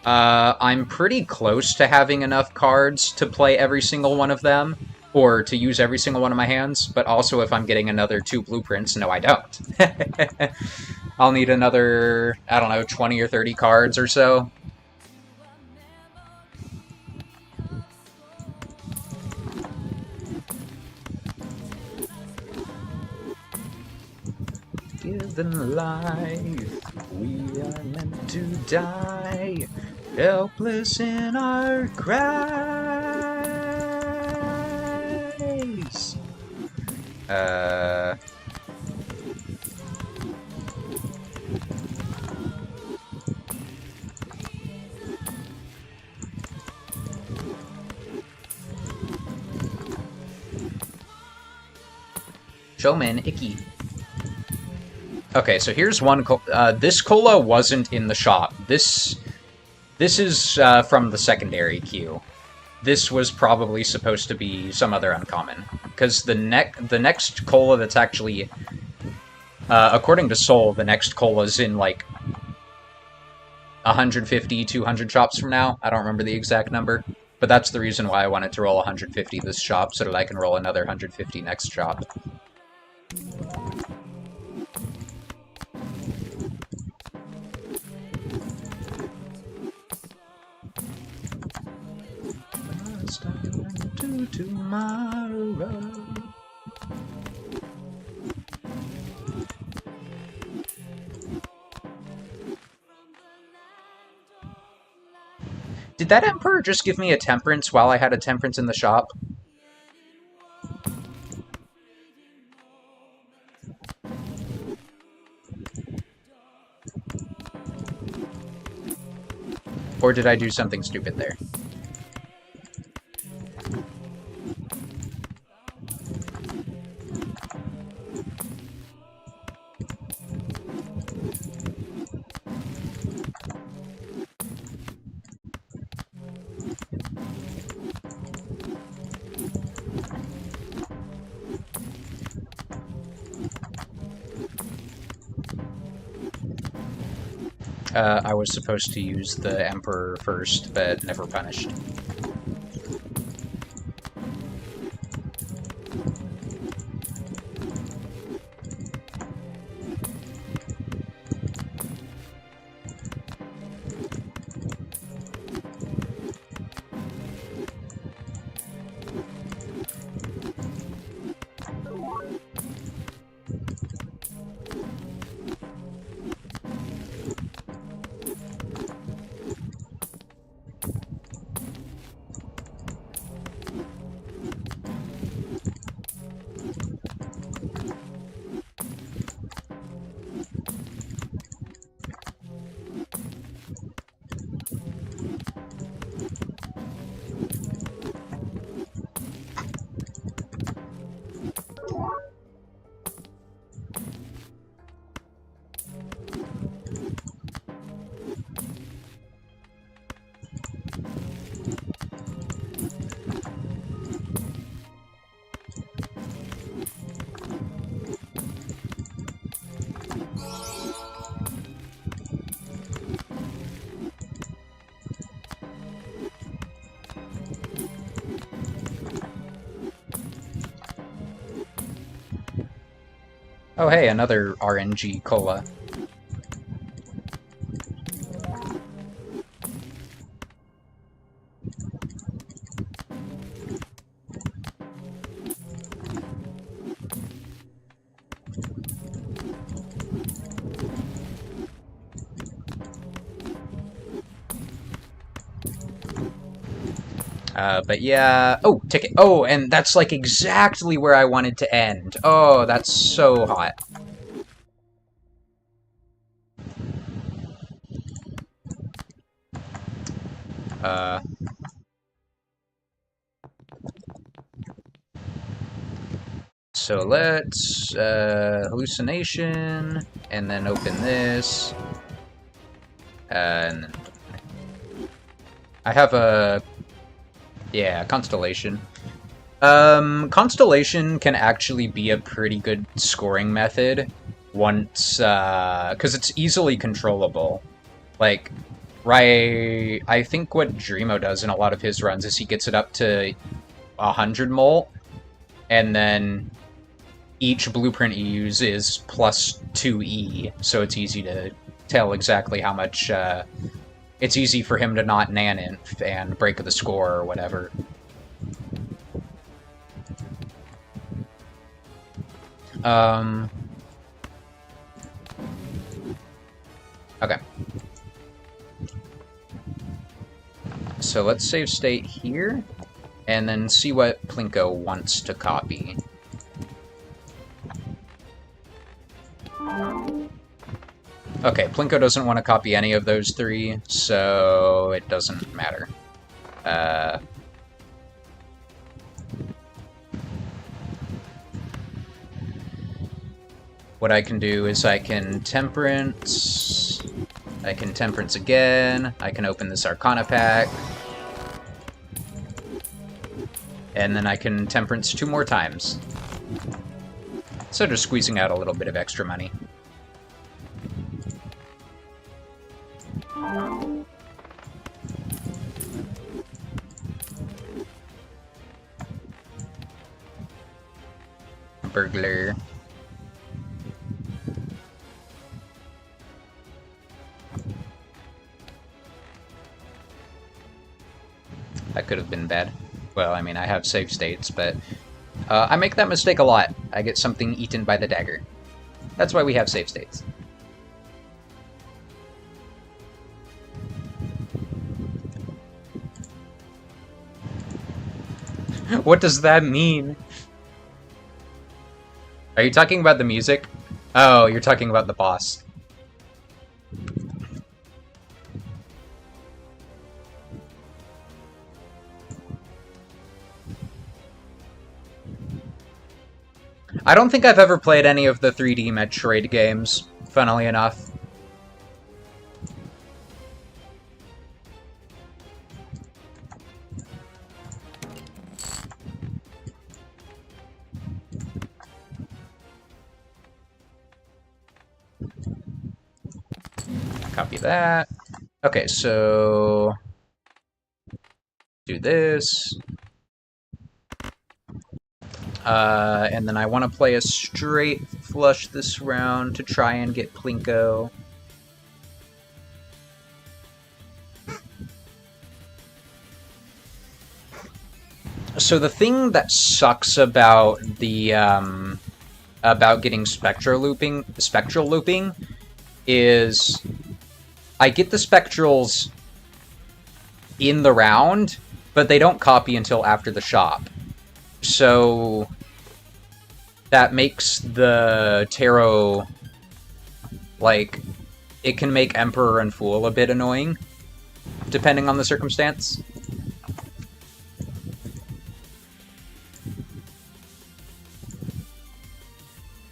I'm pretty close to having enough cards to play every single one of them, or to use every single one of my hands, but also if I'm getting another 2 blueprints, no I don't. I'll need another, I don't know, 20 or 30 cards or so. Given life, we are meant to die, helpless in our cries. Showman, icky. Okay, so here's one. This cola wasn't in the shop. This is from the secondary queue. This was probably supposed to be some other uncommon, because the next cola that's actually, according to Soul, the next cola's in like 150, 200 shops from now. I don't remember the exact number, but that's the reason why I wanted to roll 150 this shop, so that I can roll another 150 next shop. To tomorrow. Did that Emperor just give me a Temperance while I had a Temperance in the shop? Or did I do something stupid there? I was supposed to use the Emperor first, but never punished. Oh hey, another RNG cola. But yeah... Oh, ticket. Oh, and that's like exactly where I wanted to end. Oh, that's so hot. So let's, hallucination, and then open this. And I have a... Yeah, Constellation. Constellation can actually be a pretty good scoring method once, because it's easily controllable. Like, right, I think what Dreamo does in a lot of his runs is he gets it up to 100 molt, and then each blueprint you use is plus 2E, so it's easy to tell exactly how much, it's easy for him to not nan-inf and break the score or whatever. Okay. So let's save state here, and then see what Plinko wants to copy. Okay, Plinko doesn't want to copy any of those three, so it doesn't matter. What I can do is I can Temperance again, I can open this Arcana pack, and then I can Temperance 2 more times. So just squeezing out a little bit of extra money. Burglar. That could have been bad. Well, I mean, I have save states, but I make that mistake a lot. I get something eaten by the dagger. That's why we have save states. What does that mean? Are you talking about the music? Oh, you're talking about the boss. I don't think I've ever played any of the 3D Metroid games, funnily enough. Copy that. Okay, so do this. And then I want to play a straight flush this round to try and get Plinko. So the thing that sucks about the about getting spectral looping is I get the spectrals in the round, but they don't copy until after the shop. So that makes the tarot, like, it can make Emperor and Fool a bit annoying, depending on the circumstance.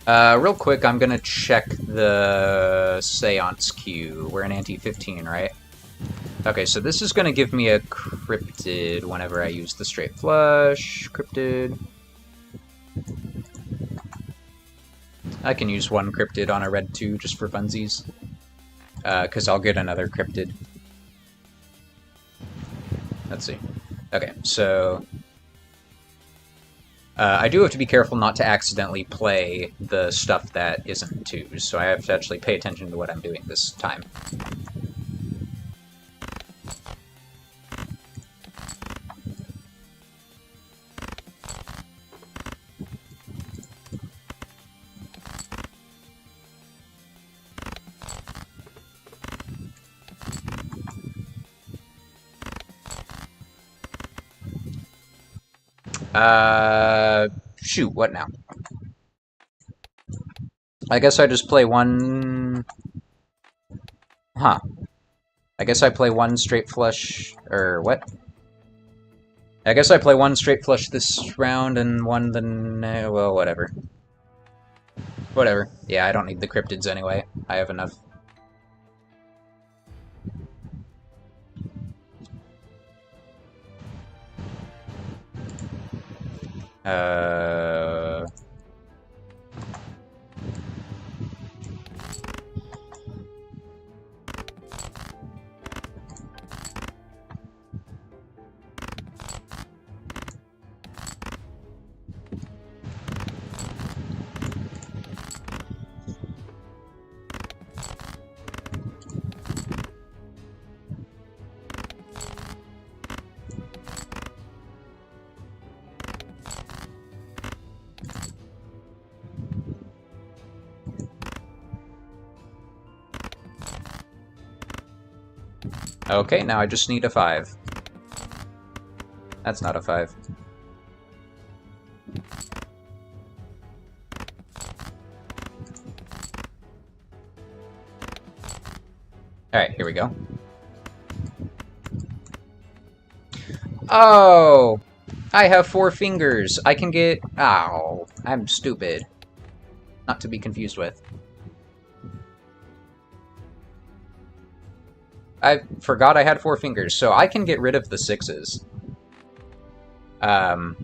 Real quick, I'm gonna check the Seance queue. We're in Ante-15, right? Okay, so this is gonna give me a Cryptid whenever I use the straight flush. Cryptid. I can use one Cryptid on a red 2 just for funsies. Because I'll get another Cryptid. Let's see. Okay, so I do have to be careful not to accidentally play the stuff that isn't 2s, so I have to actually pay attention to what I'm doing this time. Shoot, what now? I guess I just play one... Huh. I guess I play one straight flush... or what? I guess I play one straight flush this round and one then... well, whatever. Whatever. Yeah, I don't need the cryptids anyway. I have enough. Okay, now I just need a 5. That's not a 5. Alright, here we go. Oh! I have 4 fingers! I can get... Ow. I'm stupid. Not to be confused with. I forgot I had 4 fingers, so I can get rid of the 6s. I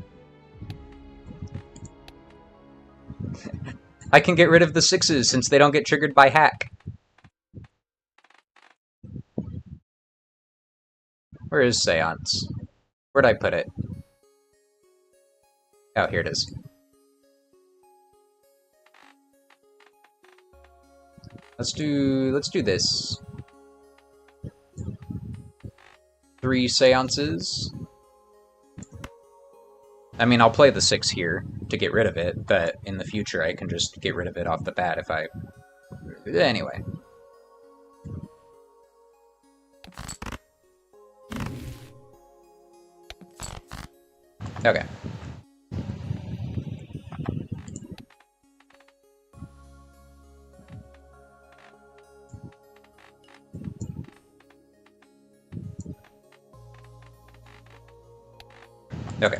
can get rid of the 6s since they don't get triggered by hack. Where is Seance? Where'd I put it? Oh, here it is. Let's do this. 3 seances. I mean, I'll play the 6 here to get rid of it, but in the future I can just get rid of it off the bat if I... Anyway. Okay. Okay.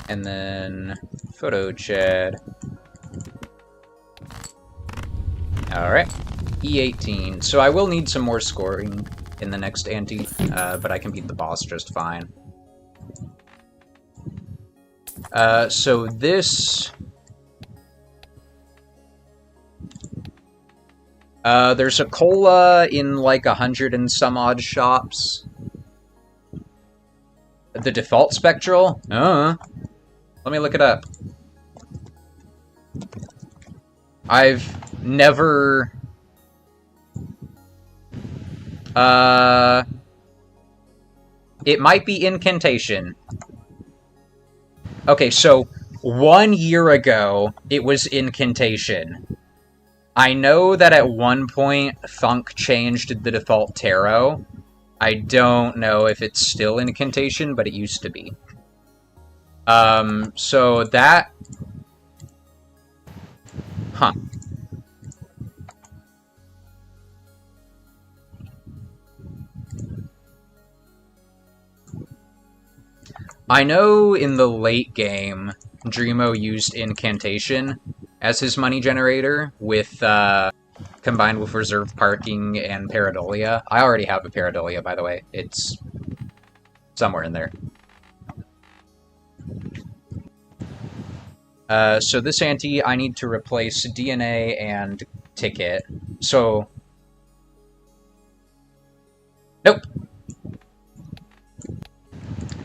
And then photo Chad. Alright. E18. So I will need some more scoring in the next ante, but I can beat the boss just fine. So this... there's a cola in like 100 and some odd shops. The default spectral? Let me look it up. I've never... It might be incantation. Okay, so 1 year ago, it was incantation. I know that at one point, Thunk changed the default tarot. I don't know if it's still incantation, but it used to be. So that... Huh. I know in the late game, Dreamo used incantation as his money generator with, combined with reserve parking and pareidolia. I already have a pareidolia, by the way. It's somewhere in there. So this ante, I need to replace DNA and ticket. So... Nope.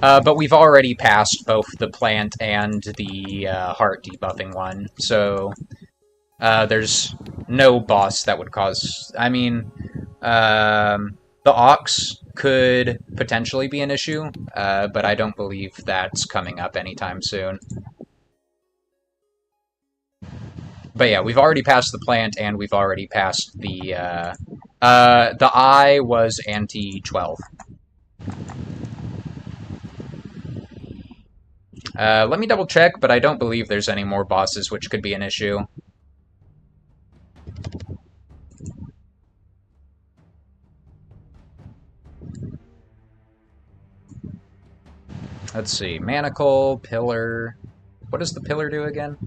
But we've already passed both the plant and the heart debuffing one, so there's no boss that would cause... I mean, the Ox could potentially be an issue, but I don't believe that's coming up anytime soon. But yeah, we've already passed the plant, and we've already passed the eye was anti-12. Let me double check, but I don't believe there's any more bosses which could be an issue. Let's see, Manacle, Pillar... What does the Pillar do again?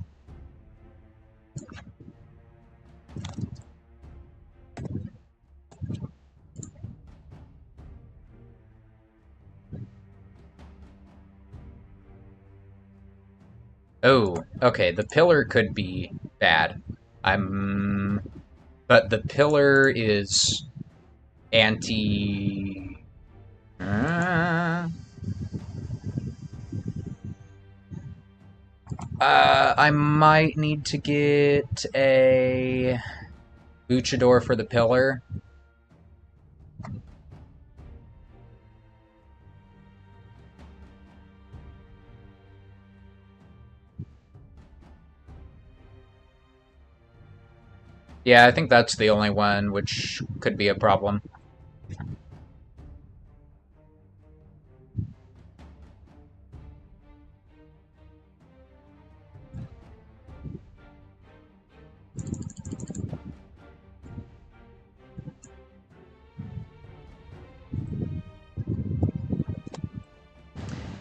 Oh, okay, the Pillar could be bad. But the Pillar is anti... I might need to get a Luchador for the Pillar. Yeah, I think that's the only one which could be a problem.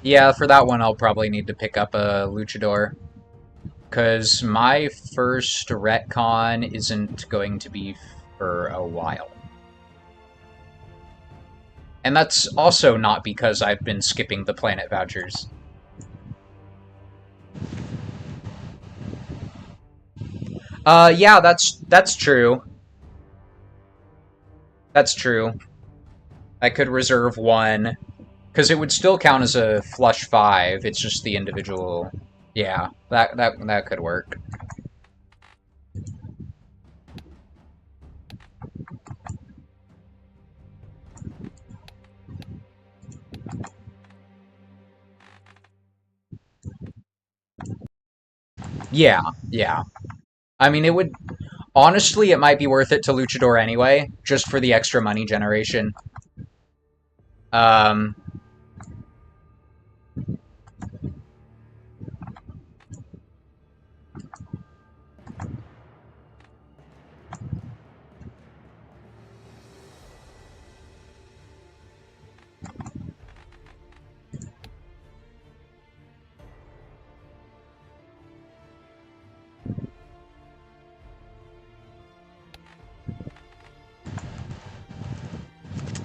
Yeah, for that one I'll probably need to pick up a Luchador. Because my first retcon isn't going to be for a while. And that's also not because I've been skipping the planet vouchers. Yeah, that's true. That's true. I could reserve one. Because it would still count as a flush 5, it's just the individual... Yeah, that could work. Yeah, yeah. I mean, it would... Honestly, it might be worth it to Luchador anyway, just for the extra money generation.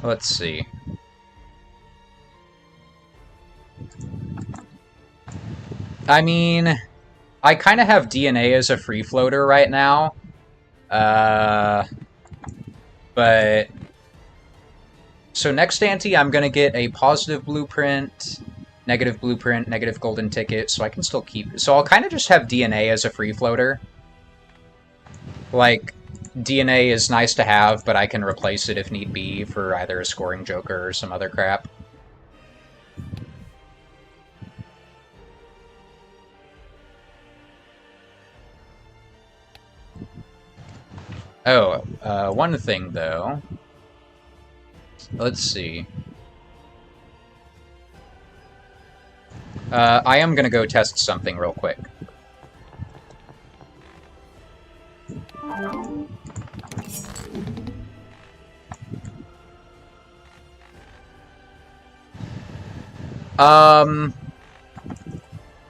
Let's see. I mean, I kind of have DNA as a free floater right now. But... So next ante, I'm going to get a positive blueprint, negative blueprint, negative golden ticket, so I can still keep... So I'll kind of just have DNA as a free floater. Like, DNA is nice to have, but I can replace it if need be for either a scoring joker or some other crap. Oh, one thing, though. Let's see. I am gonna go test something real quick.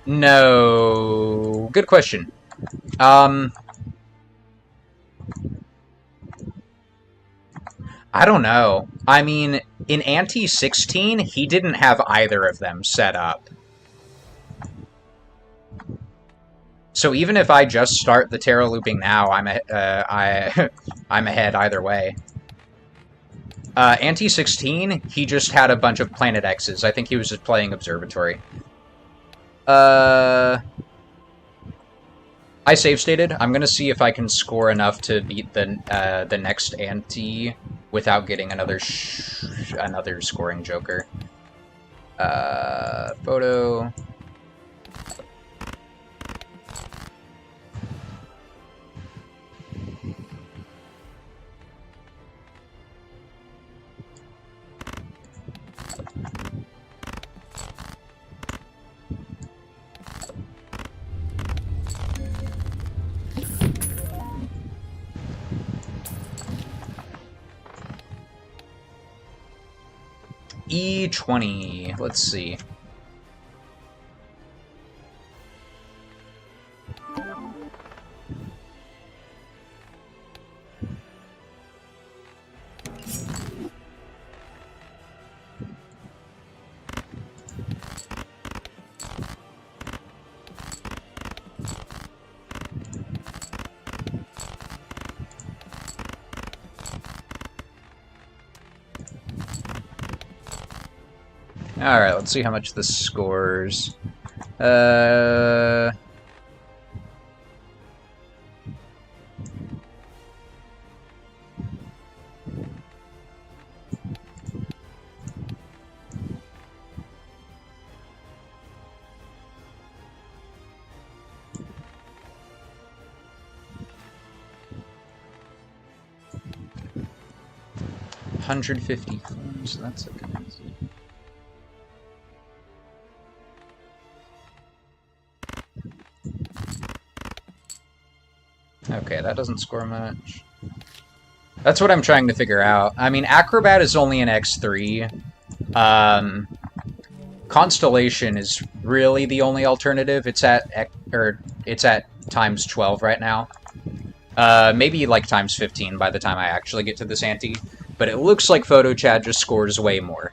No. Good question. I don't know. I mean, in Ante 16, he didn't have either of them set up. So even if I just start the tarot looping now, I'm ahead either way. Ante 16, he just had a bunch of Planet X's. I think he was just playing Observatory. I save stated. I'm gonna see if I can score enough to beat the next ante without getting another scoring joker. Photo. E20. Let's see. Alright, let's see how much this scores. 150, so that's okay. Okay, that doesn't score much. That's what I'm trying to figure out. I mean, Acrobat is only an X3. Constellation is really the only alternative. It's at times 12 right now. Maybe like times 15 by the time I actually get to this ante. But it looks like PhotoChat just scores way more.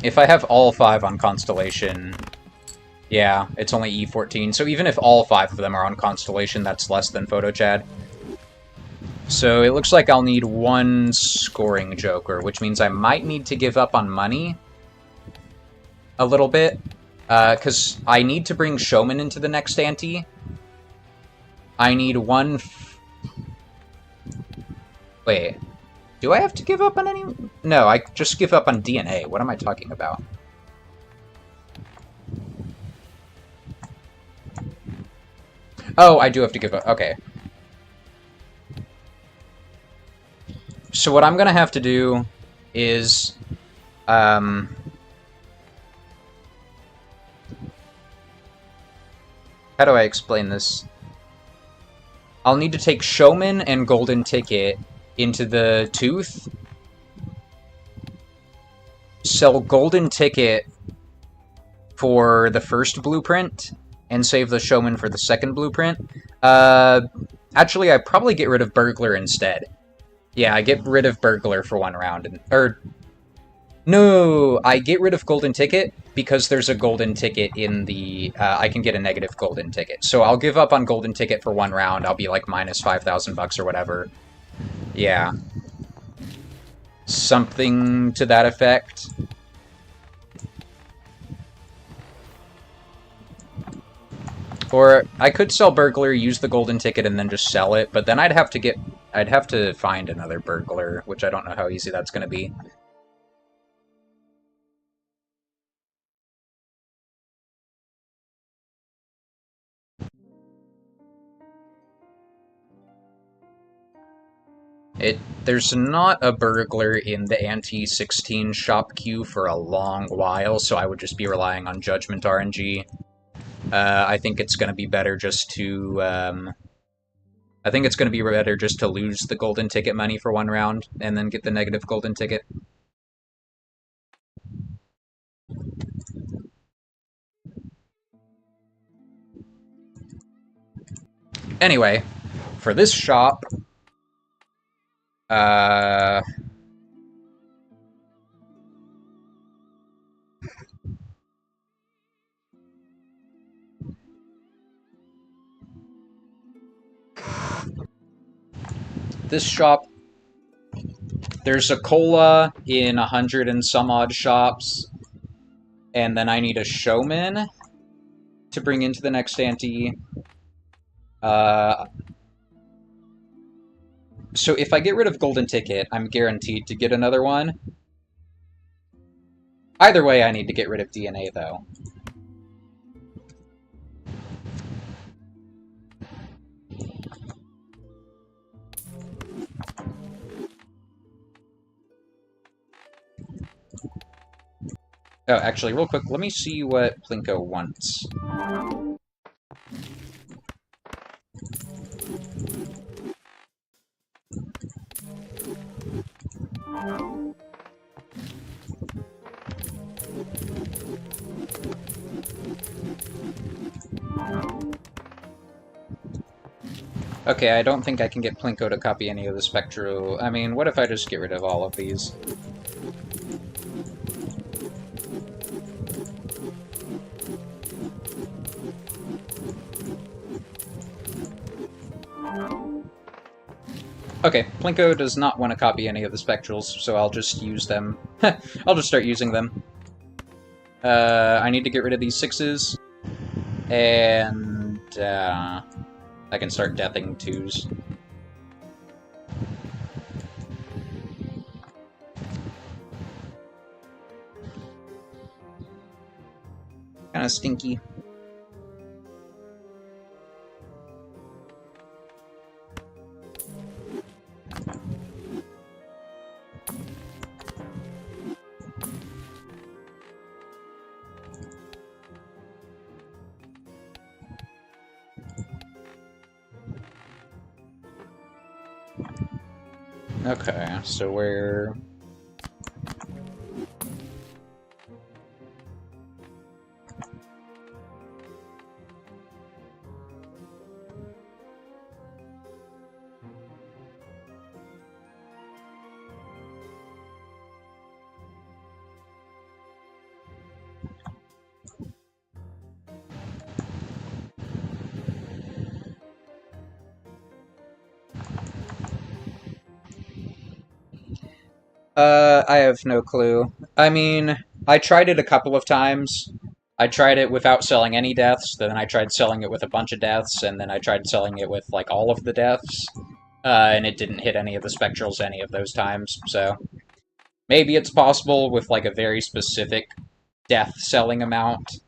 If I have all 5 on Constellation, yeah, it's only E14. So even if all 5 of them are on Constellation, that's less than PhotoChat. So it looks like I'll need 1 scoring joker, which means I might need to give up on money a little bit, because I need to bring Showman into the next ante. I need 1... Wait... Do I have to give up on any... No, I just give up on DNA. What am I talking about? Oh, I do have to give up. Okay. So what I'm going to have to do is... How do I explain this? I'll need to take Showman and Golden Ticket into the Tooth, sell Golden Ticket for the first blueprint, and save the Showman for the second blueprint. Actually, I'd probably get rid of Burglar instead. Yeah, I get rid of Burglar for 1 round. No, I get rid of Golden Ticket because there's a Golden Ticket in the... I can get a negative Golden Ticket. So I'll give up on Golden Ticket for 1 round. I'll be like minus 5,000 bucks or whatever. Yeah. Something to that effect. Or I could sell Burglar, use the Golden Ticket, and then just sell it, but then I'd have to find another Burglar, which I don't know how easy that's going to be. There's not a Burglar in the anti-16 shop queue for a long while, so I would just be relying on Judgment RNG. I think it's going to be better just to... I think it's going to be better just to lose the Golden Ticket money for 1 round, and then get the negative Golden Ticket. Anyway, for this shop... this shop, there's a cola in 100 and some odd shops, and then I need a Showman to bring into the next ante. So if I get rid of Golden Ticket, I'm guaranteed to get another one. Either way, I need to get rid of DNA, though. Oh, actually, real quick, let me see what Plinko wants. Okay, I don't think I can get Plinko to copy any of the Spectral... I mean, what if I just get rid of all of these? Okay, Plinko does not want to copy any of the Spectrals, so I'll just use them. I'll just start using them. I need to get rid of these 6s. And, I can start deathing 2s. Kinda stinky. Okay, so we're... I have no clue. I mean, I tried it a couple of times. I tried it without selling any deaths, then I tried selling it with a bunch of deaths, and then I tried selling it with, like, all of the deaths. And it didn't hit any of the Spectrals any of those times, so... Maybe it's possible with, like, a very specific death selling amount.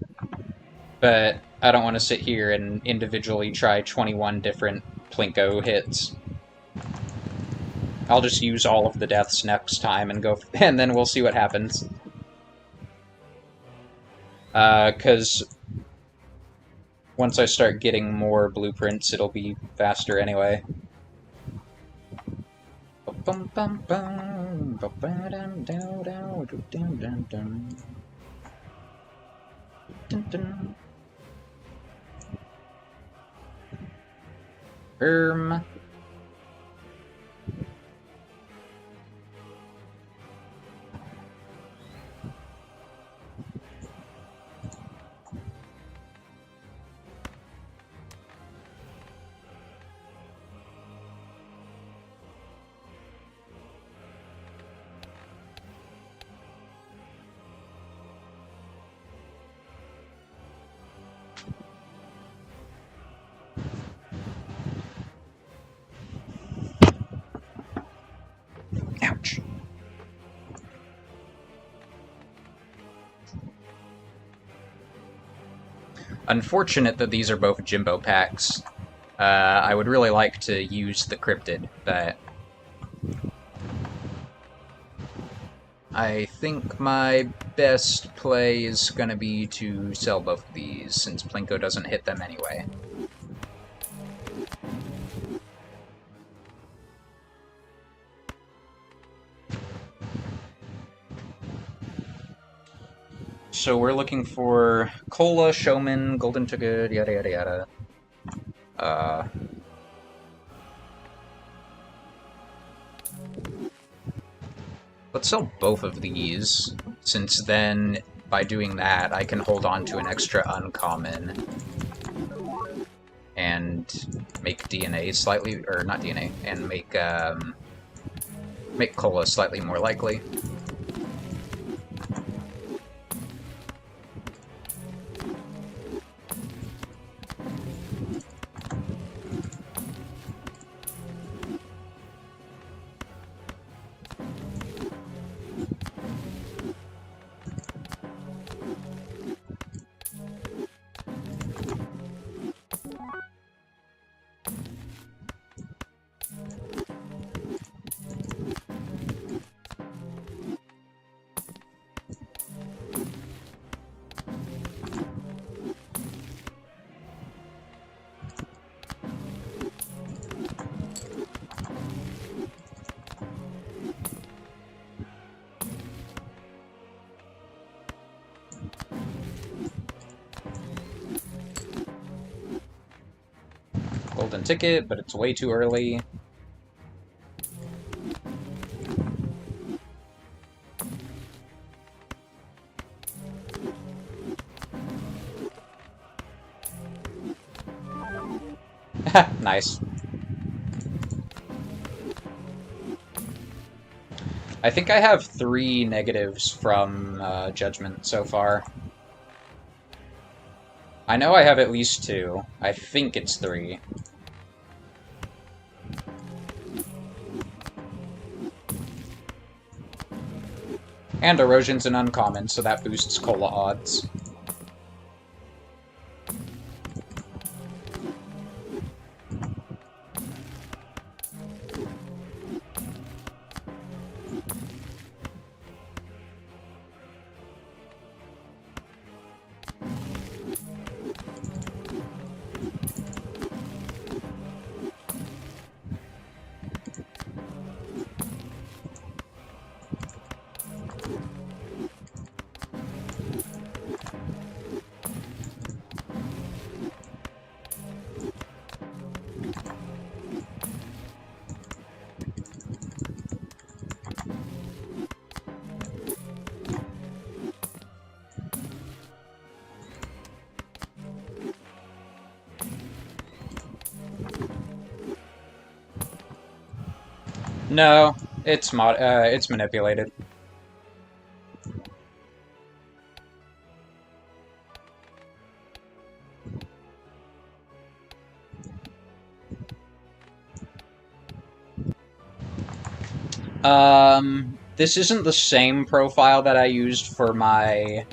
But I don't want to sit here and individually try 21 different Plinko hits. I'll just use all of the deaths next time and go, and then we'll see what happens. Because once I start getting more blueprints, it'll be faster anyway. Confirm. Ouch. Unfortunate that these are both Jimbo packs. I would really like to use the Cryptid, but I think my best play is gonna be to sell both of these, since Plinko doesn't hit them anyway. So we're looking for Cola, Showman, Golden Ticket, yada yada yada. Let's sell both of these, since then, by doing that, I can hold on to an extra uncommon and make DNA slightly, or not DNA, and make Cola slightly more likely. Golden Ticket, but it's way too early. Nice. I think I have 3 negatives from Judgment so far. I know I have at least 2. I think it's 3. And Erosion's an uncommon, so that boosts Cola odds. No, it's manipulated. This isn't the same profile that I used for my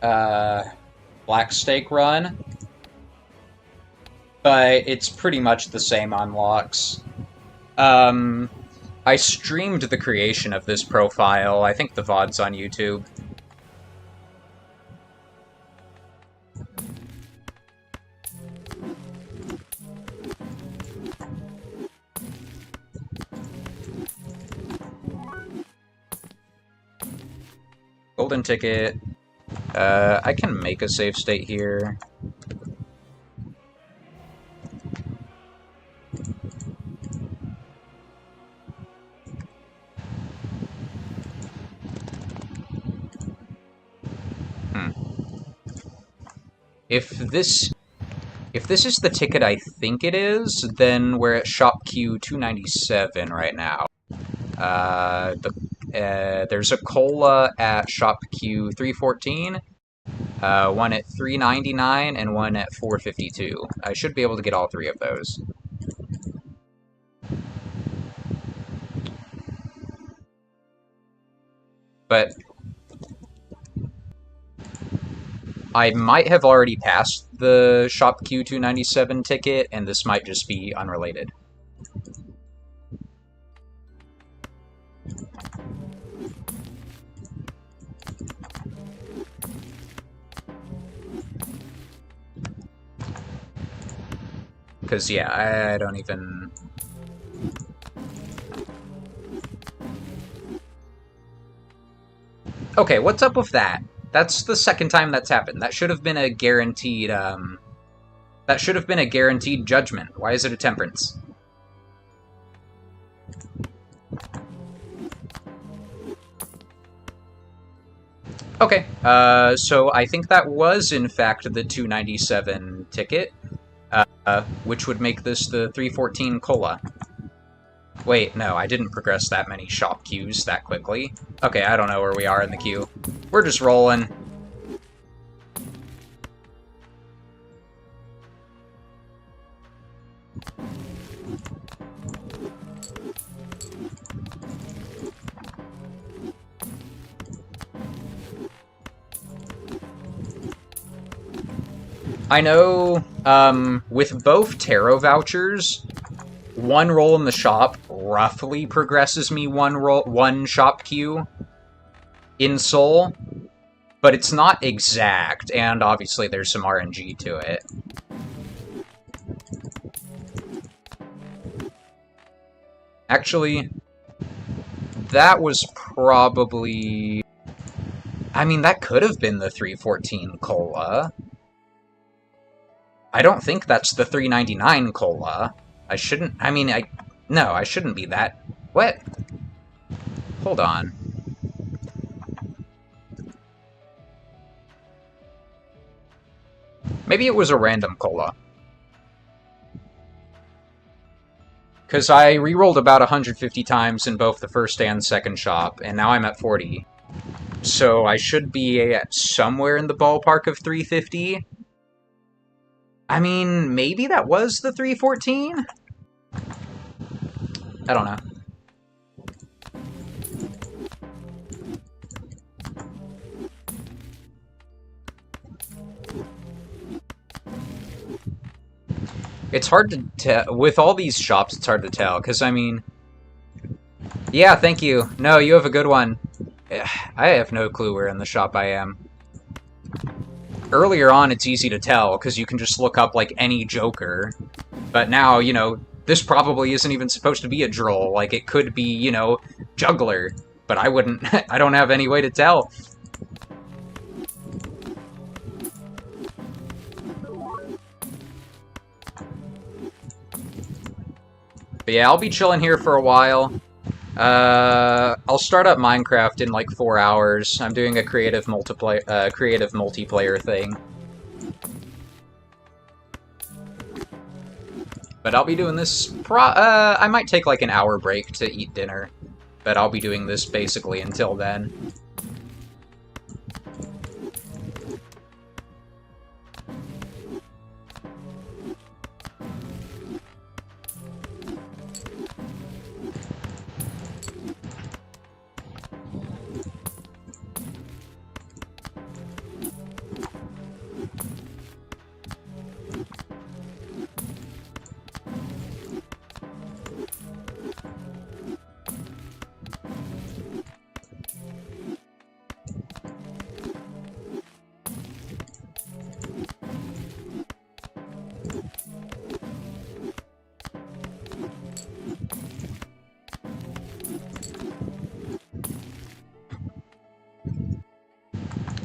Black Stake run, but it's pretty much the same unlocks. I streamed the creation of this profile. I think the VOD's on YouTube. Golden Ticket. I can make a save state here. If this is the ticket I think it is, then we're at shop queue 297 right now. There's a cola at shop queue 314, one at 399, and one at 452. I should be able to get all three of those. But I might have already passed the shop queue 297 ticket, and this might just be unrelated. Because, yeah, I don't even... Okay, what's up with that? That's the second time that's happened. That should have been a guaranteed, That should have been a guaranteed judgment. Why is it a temperance? Okay, so I think that was, in fact, the 297 ticket, which would make this the 314 cola. Wait, no, I didn't progress that many shop queues that quickly. Okay, I don't know where we are in the queue. We're just rolling. I know, with both tarot vouchers, one roll in the shop roughly progresses me one shop queue in Soul, but it's not exact, and obviously there's some RNG to it. Actually, that was probably... I mean, that could have been the 314 cola. I don't think that's the 399 cola. I shouldn't... I mean, no, I shouldn't be that... What? Hold on. Maybe it was a random cola. Because I re-rolled about 150 times in both the first and second shop, and now I'm at 40. So I should be at somewhere in the ballpark of 350. I mean, maybe that was the 314? I don't know. It's hard to tell. With all these shops, it's hard to tell, because, I mean... Yeah, thank you. No, you have a good one. I have no clue where in the shop I am. Earlier on, it's easy to tell, because you can just look up, like, any Joker. But now, you know, this probably isn't even supposed to be a droll. Like, it could be, you know, Juggler. But I wouldn't... I don't have any way to tell. But yeah, I'll be chilling here for a while. I'll start up Minecraft in like 4 hours. I'm doing a creative multiplayer thing. But I'll be doing this I might take like an hour break to eat dinner. But I'll be doing this basically until then.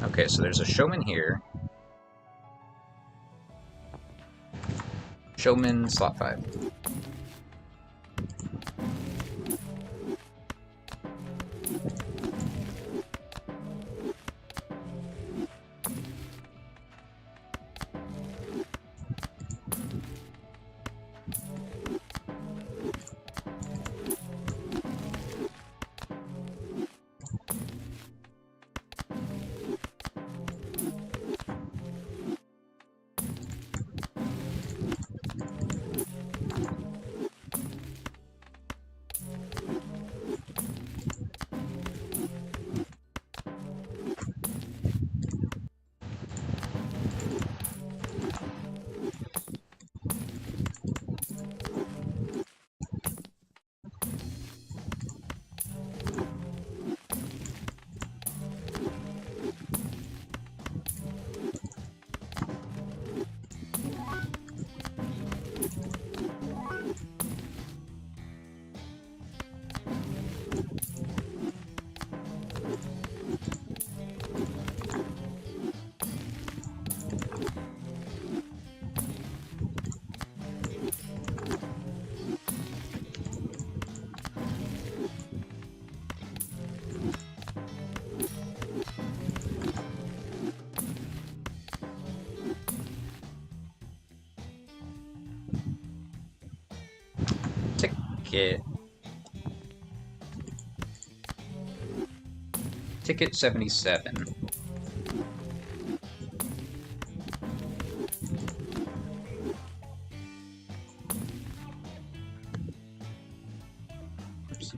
Okay, so there's a showman here. Showman, slot 5. ticket. Ticket 77. Oops.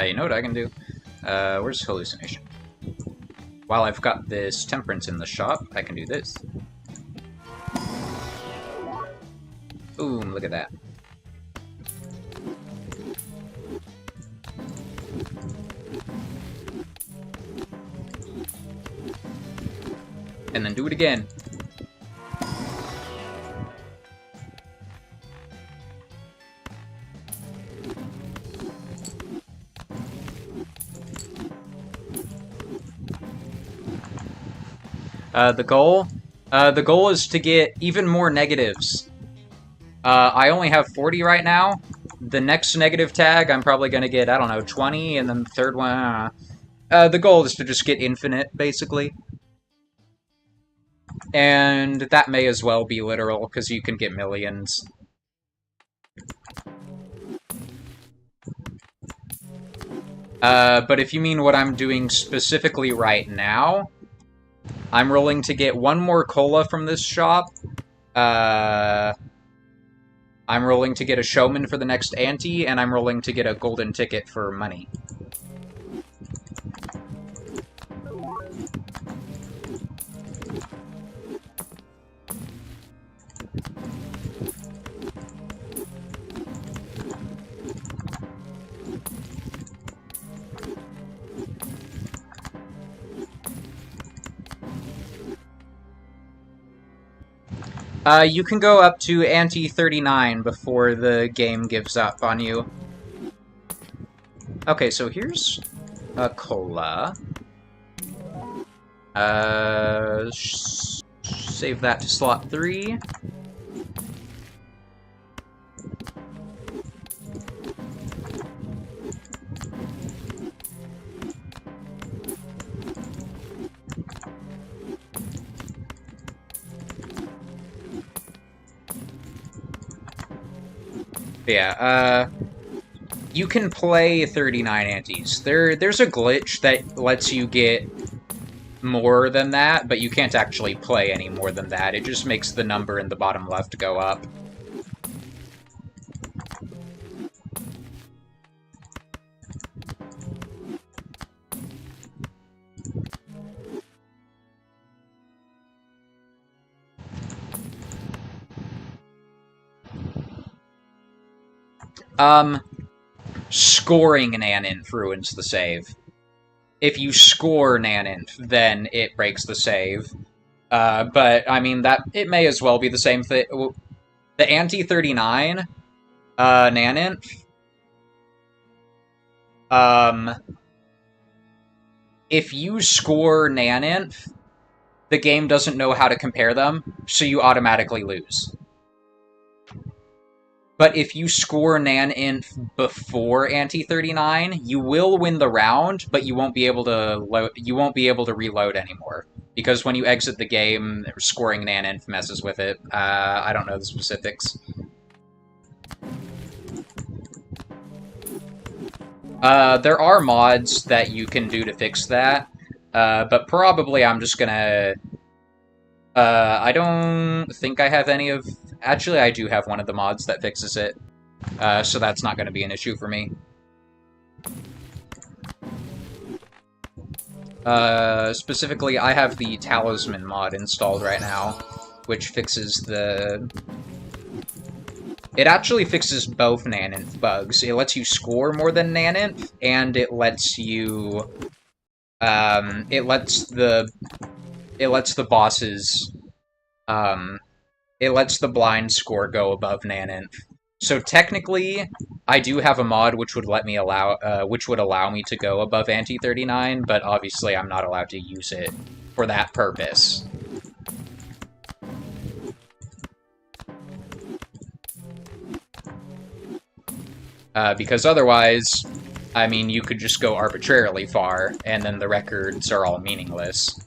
You know what I can do? Where's hallucination? While I've got this temperance in the shop, I can do this. Boom, look at that. And then do it again. The goal is to get even more negatives. I only have 40 right now. The next negative tag, I'm probably going to get, I don't know, 20, and then the third one, the goal is to just get infinite, basically. And that may as well be literal, because you can get millions. But if you mean what I'm doing specifically right now, I'm rolling to get one more cola from this shop. I'm rolling to get a showman for the next ante, and I'm rolling to get a golden ticket for money. You can go up to ante 39 before the game gives up on you. Okay, so here's a cola. Save that to slot 3. Yeah, you can play 39 antes. There's a glitch that lets you get more than that, but you can't actually play any more than that. It just makes the number in the bottom left go up. Scoring Naninth ruins the save. If you score Naninth, then it breaks the save. But, I mean, that it may as well be the same thing. The ante-39, Naninth, if you score Naninth, the game doesn't know how to compare them, so you automatically lose. But if you score Naninth before ante-39, you will win the round, but you won't be able to reload anymore. Because when you exit the game, scoring Naninth messes with it. I don't know the specifics. There are mods that you can do to fix that, but probably I'm just gonna... I don't think I have any of... Actually, I do have one of the mods that fixes it, so that's not going to be an issue for me. Specifically, I have the Talisman mod installed right now, which fixes the... It actually fixes both Naninth bugs. It lets you score more than Naninth, and it lets you... It lets the bosses... It lets the blind score go above Naninth. So technically, I do have a mod which would let me which would allow me to go above anti 39, but obviously I'm not allowed to use it for that purpose. Because otherwise, I mean, you could just go arbitrarily far, and then the records are all meaningless.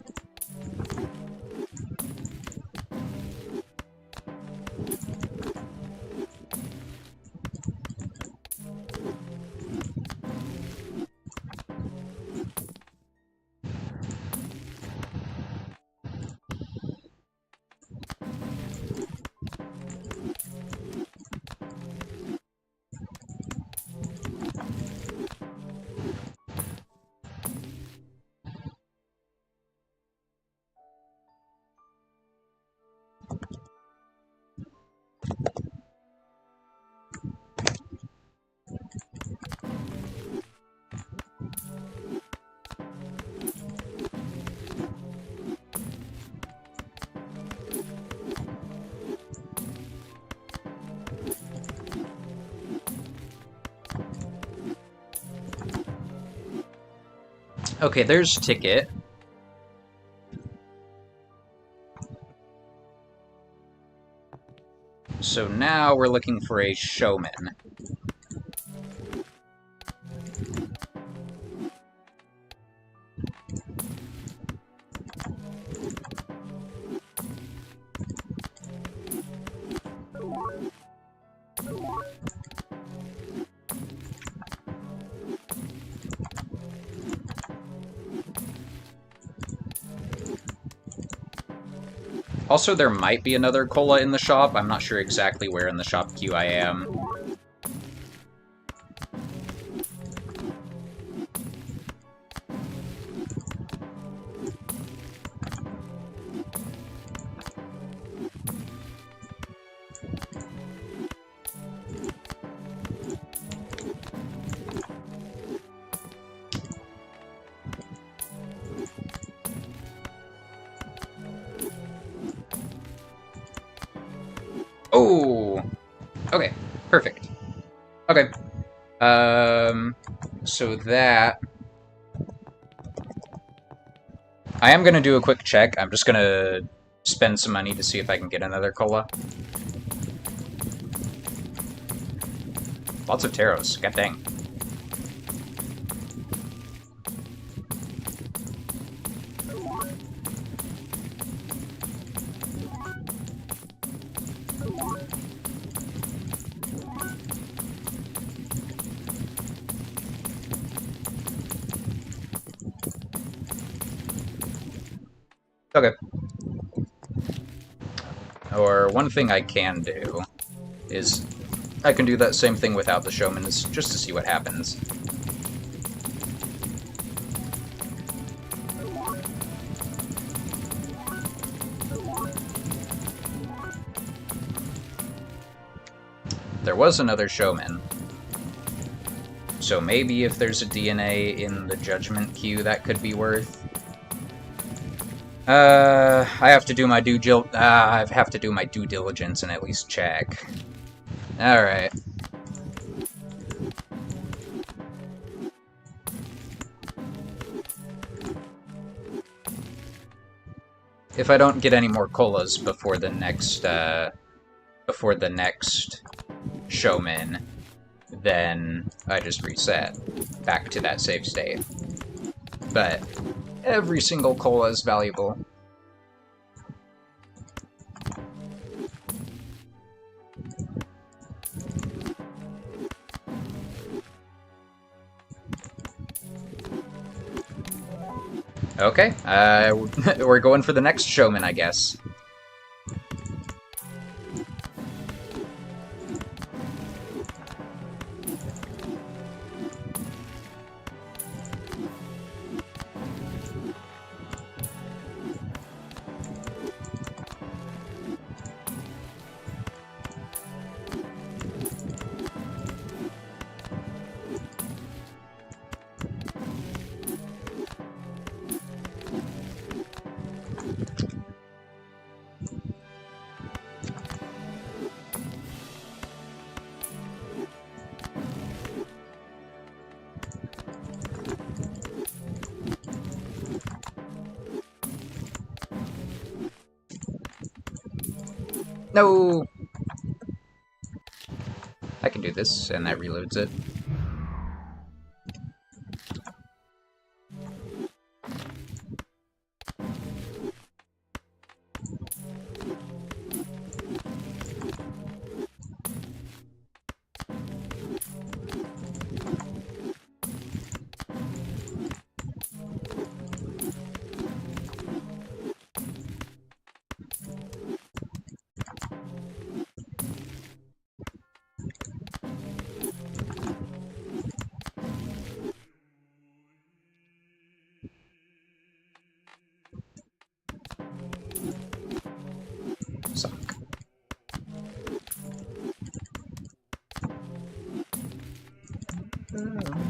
Okay, there's Ticket. So now we're looking for a Showman. Also, there might be another cola in the shop. I'm not sure exactly where in the shop queue I am. Oh! Okay, perfect. Okay. So that... I am gonna do a quick check. I'm just gonna spend some money to see if I can get another cola. Lots of taros. God dang. Okay. Or one thing I can do is I can do that same thing without the showmans, just to see what happens. There was another showman. So maybe if there's a DNA in the judgment queue, that could be worth. I have to do my due diligence and at least check. Alright. If I don't get any more colas before the next showman, then I just reset back to that save state. But every single cola is valuable. Okay, we're going for the next showman, I guess. No! I can do this, and that reloads it. Suck. Um...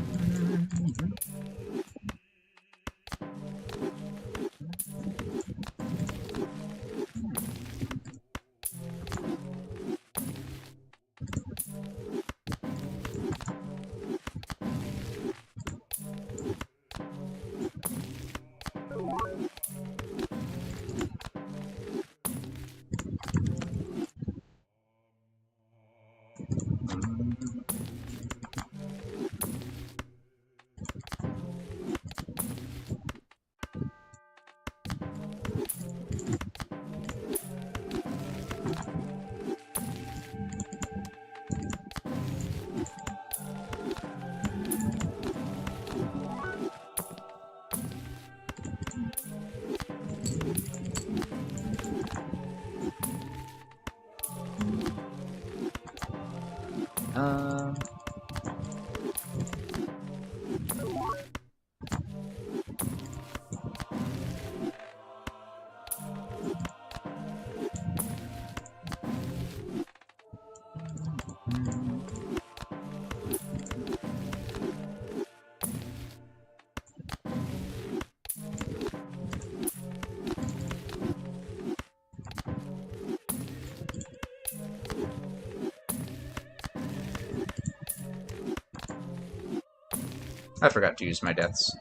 I forgot to use my deaths.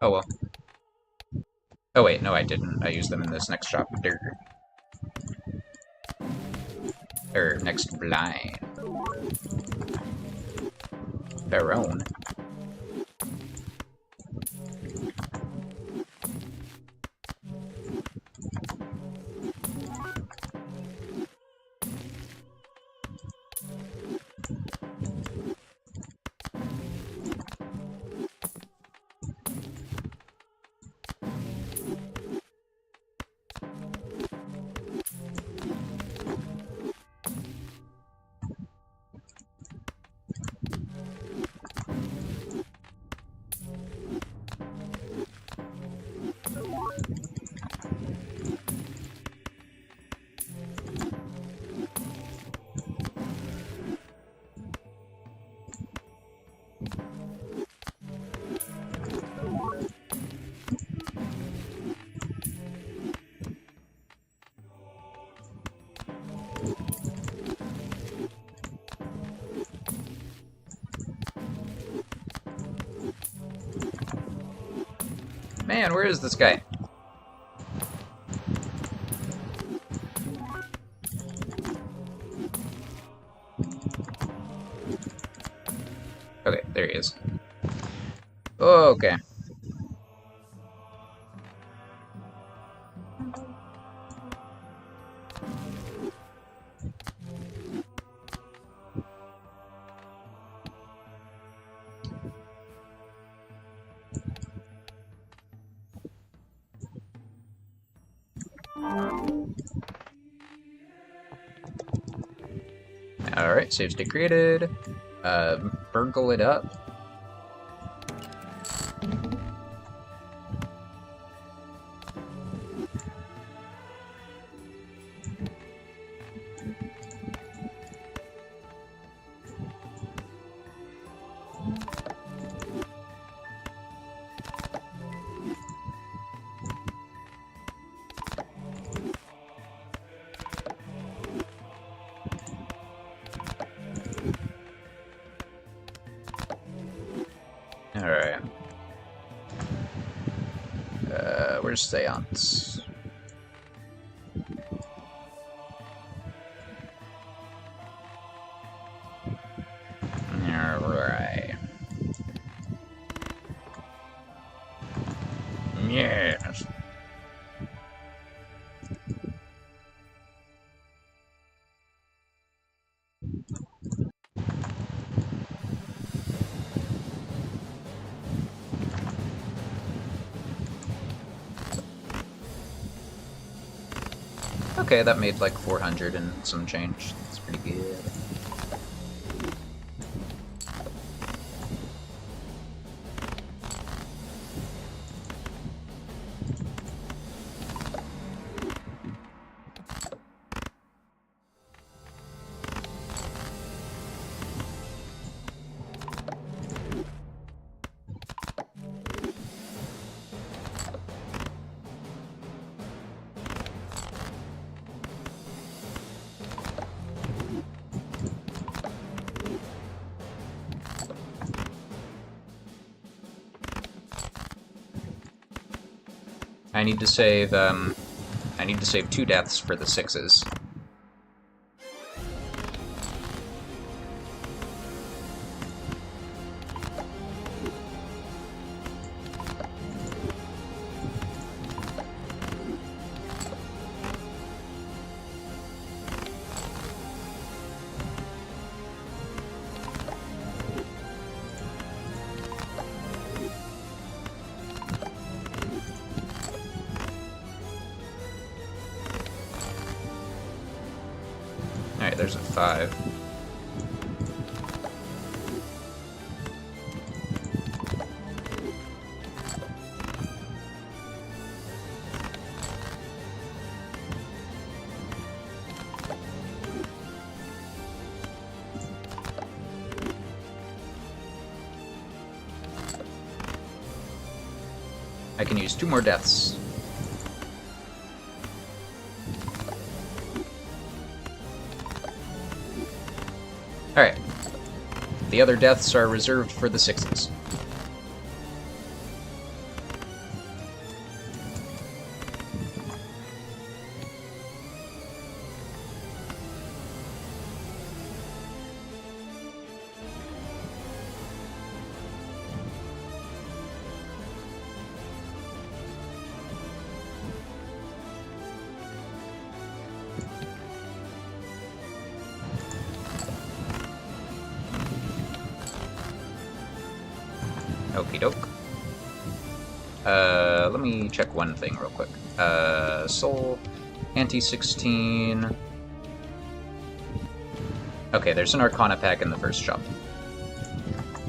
Oh well. Oh wait, no I didn't. I used them in this next shop. Next blind. Baron. Man, where is this guy? Okay, there he is. Okay. Alright, save state created. Burgle it up. Alright. Where's Seance? Yes. Okay, that made like 400 and some change. That's pretty good. I need to save 2 deaths for the 6s. Alright, there's a 5. I can use 2 more deaths. Alright. The other deaths are reserved for the 6s. Okie doke. Let me check one thing real quick. Soul, Anti-16... Okay, there's an Arcana pack in the first shop.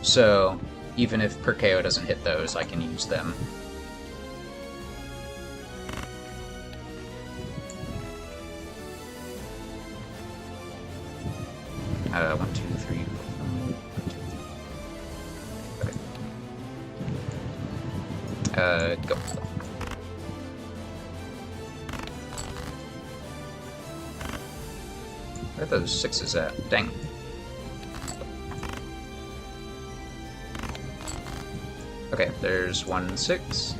So, even if per KO doesn't hit those, I can use them. One, two, three, four, five. Okay. Go. Where are those 6s at? Dang. Okay, there's 1 6.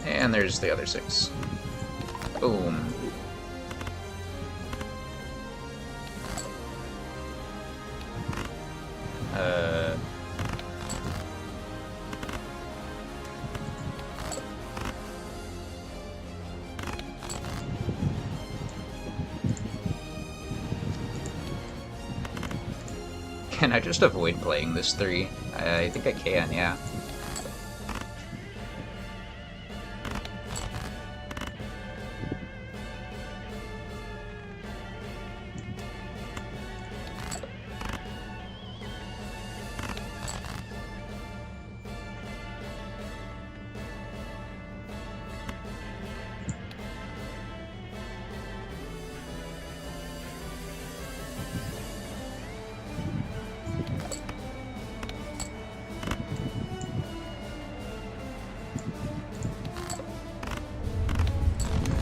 And there's the other 6. Boom. Can I just avoid playing this 3? I think I can, yeah.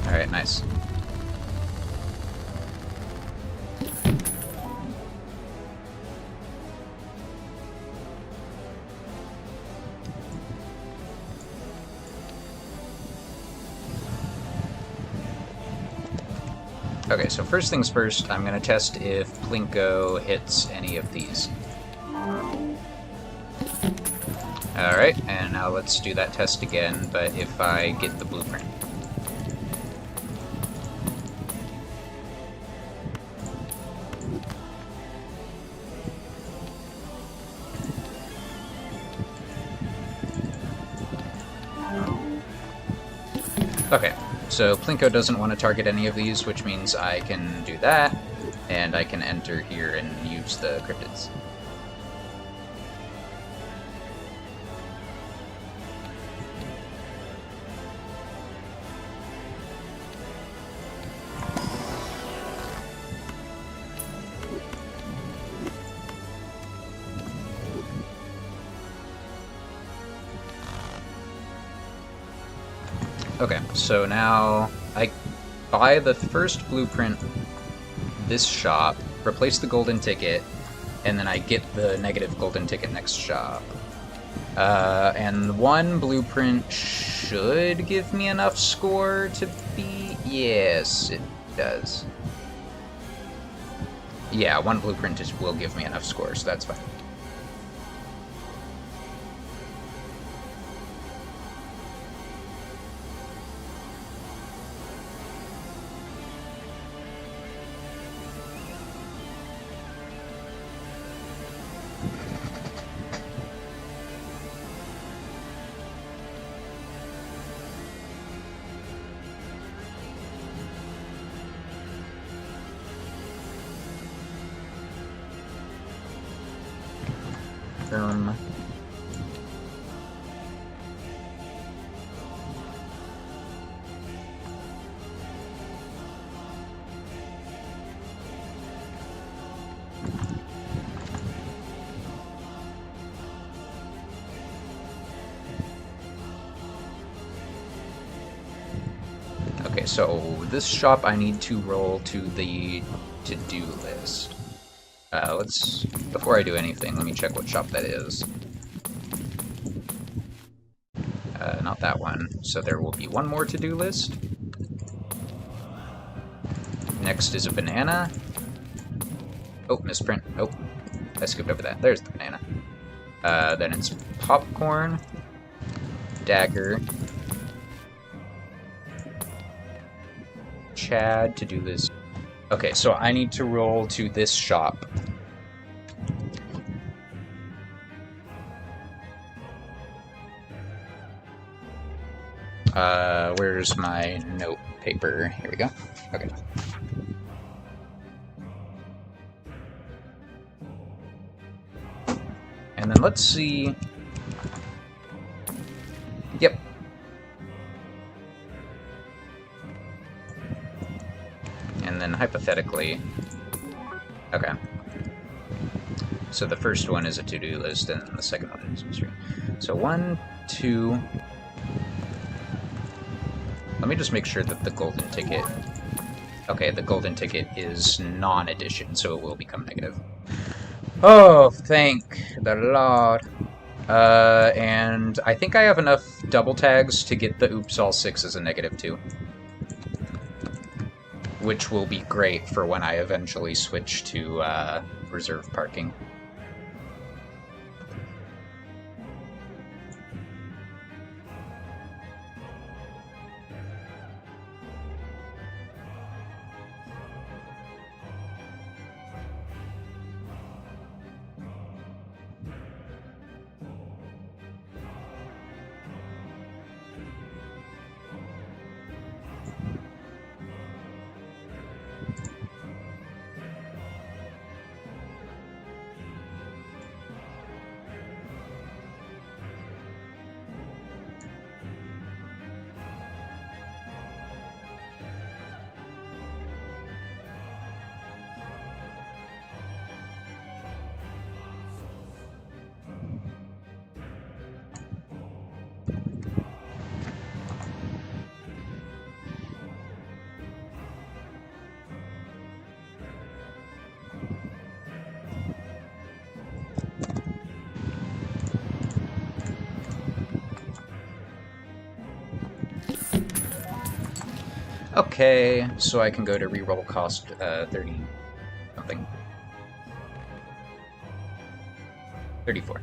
Alright, nice. Okay, so first things first, I'm going to test if Plinko hits any of these. Alright, and now let's do that test again, but if I get the blueprint. Okay, so Plinko doesn't want to target any of these, which means I can do that, and I can enter here and use the cryptids. Okay, so now I buy the first blueprint this shop, replace the golden ticket, and then I get the negative golden ticket next shop. And one blueprint should give me enough score to be... Yes, it does. Yeah, one blueprint just will give me enough score, so that's fine. Okay, so this shop I need to roll to the to-do list. Before I do anything, let me check what shop that is. Not that one. So there will be one more to-do list. Next is a banana. Oh, misprint. Oh, I skipped over that. There's the banana. Then it's popcorn, dagger, Chad, to-do list. Okay, so I need to roll to this shop. Where's my note paper? Here we go. Okay. And then let's see... Yep. And then hypothetically... Okay. So the first one is a to-do list, and the second one is mystery. So 1, 2... Let me just make sure that the golden ticket... Okay, the golden ticket is non-addition, so it will become negative. Oh, thank the Lord. And I think I have enough double tags to get the oops all 6 as a negative too. Which will be great for when I eventually switch to reserve parking. Okay, so I can go to reroll cost 30 something. 34.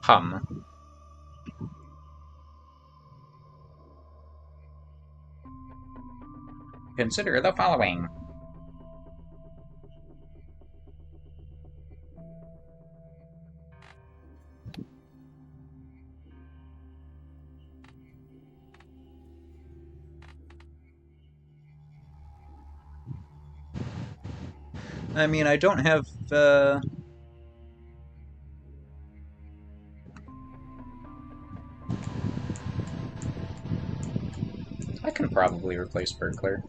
Hum. Consider the following. I mean, I don't have, I can probably replace Burglar.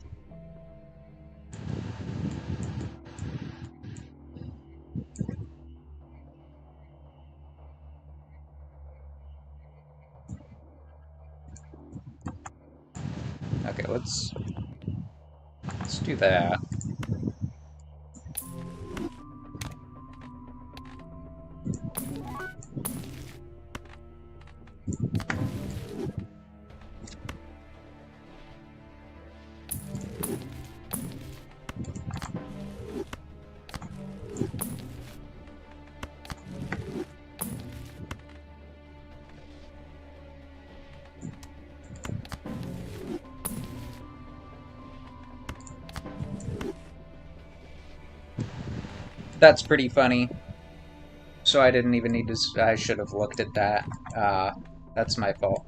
Okay, let's do that. That's pretty funny. So I didn't even need to... I should have looked at that. That's my fault.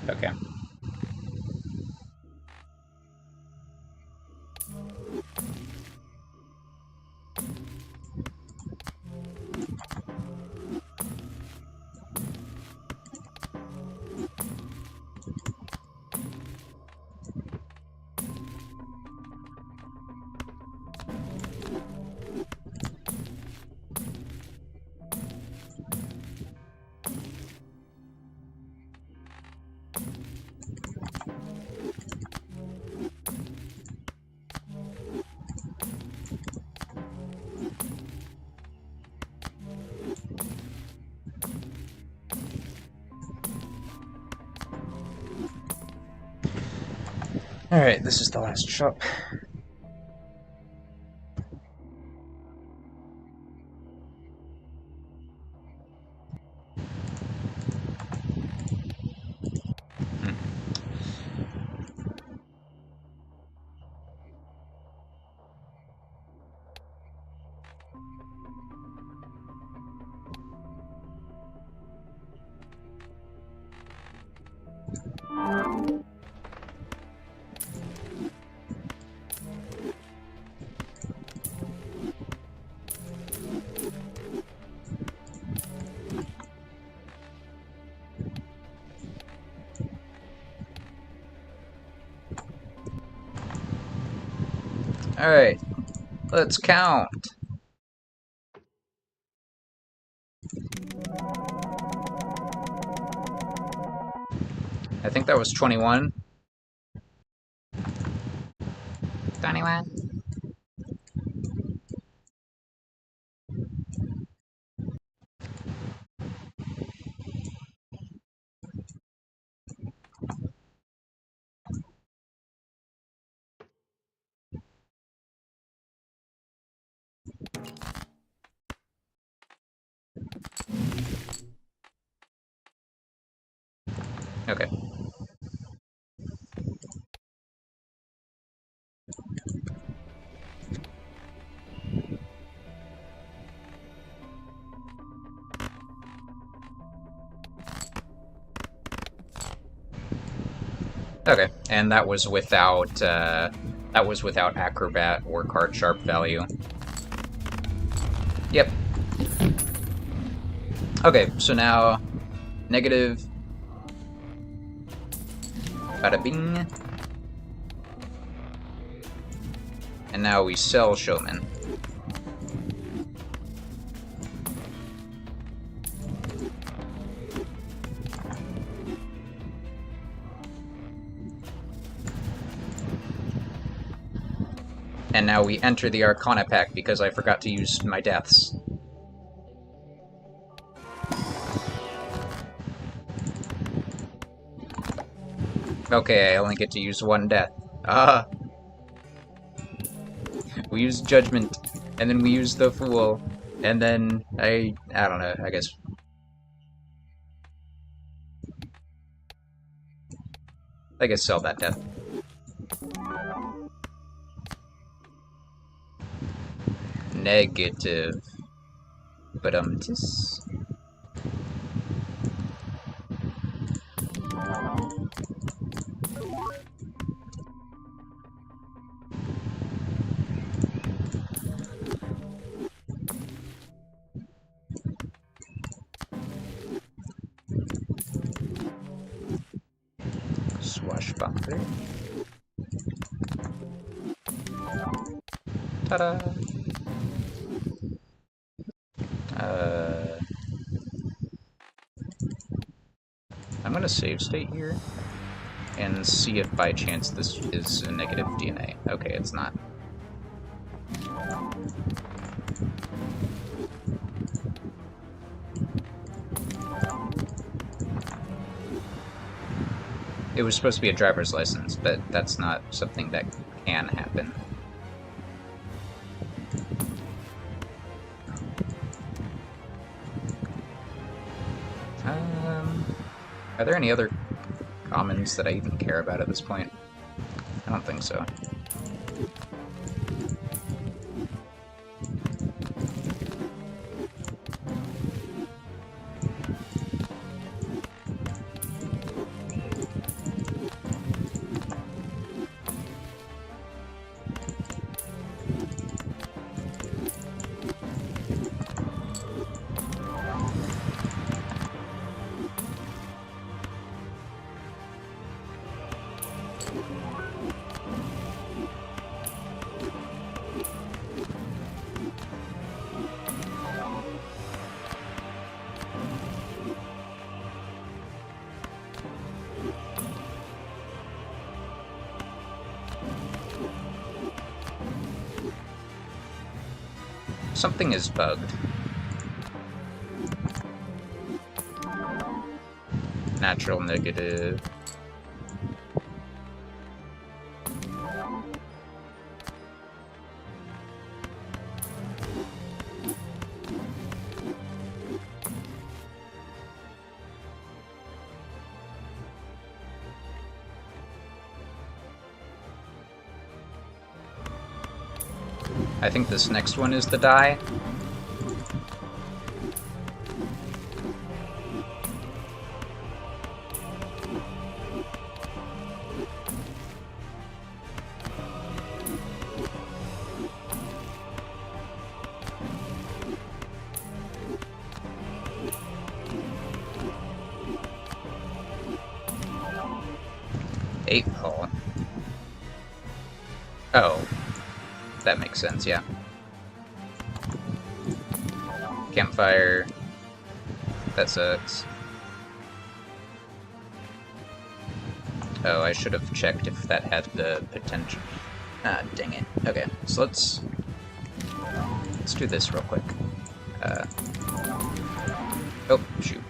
Okay. Alright, this is the last shop. Alright, let's count. I think that was 21. 21. Okay. Okay, and that was without acrobat or card sharp value. Yep. Okay, so now negative. Bada bing. And now we sell Showman. And now we enter the Arcana pack because I forgot to use my deaths. Okay, I only get to use one death. We use Judgment, and then we use the Fool, and then I don't know, I guess. Sell that death. Negative. But Swashbuckler. Ta-da! I'm gonna save state here and see if by chance this is a negative DNA. Okay, it's not. It was supposed to be a driver's license, but that's not something that can happen. Are there any other commons that I even care about at this point? I don't think so. Something is bugged. Natural negative. I think this next one is the die. Eight hole. Oh. That makes sense, yeah. Campfire. That sucks. Oh, I should have checked if that had the potential. Ah, dang it. Okay, so let's do this real quick. Oh, shoot.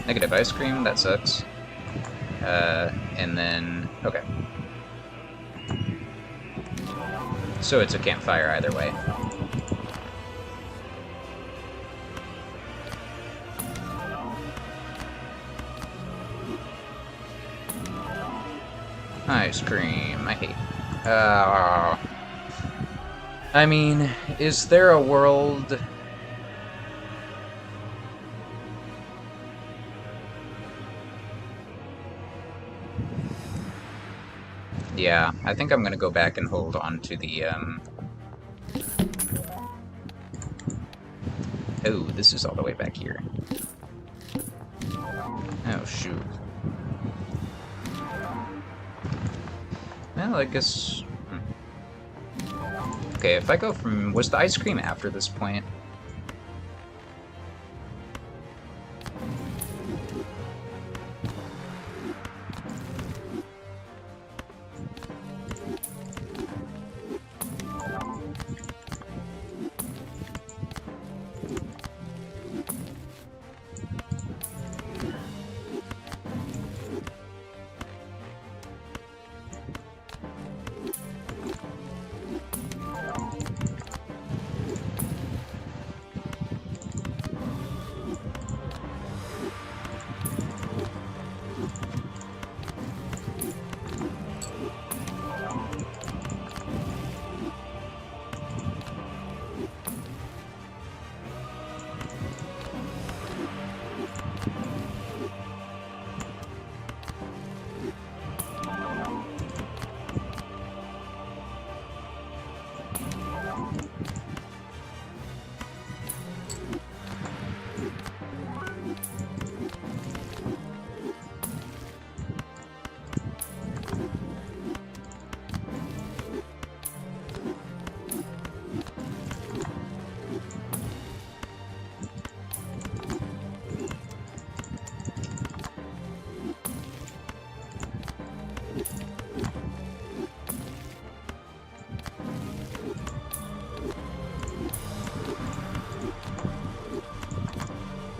Negative ice cream, that sucks. And then, okay. So it's a campfire either way. Ice cream, I hate. I mean, is there a world... Yeah, I think I'm gonna go back and hold on to the, Oh, this is all the way back here. Oh, shoot. Well, I guess... Okay, if I go from... Was the ice cream after this point?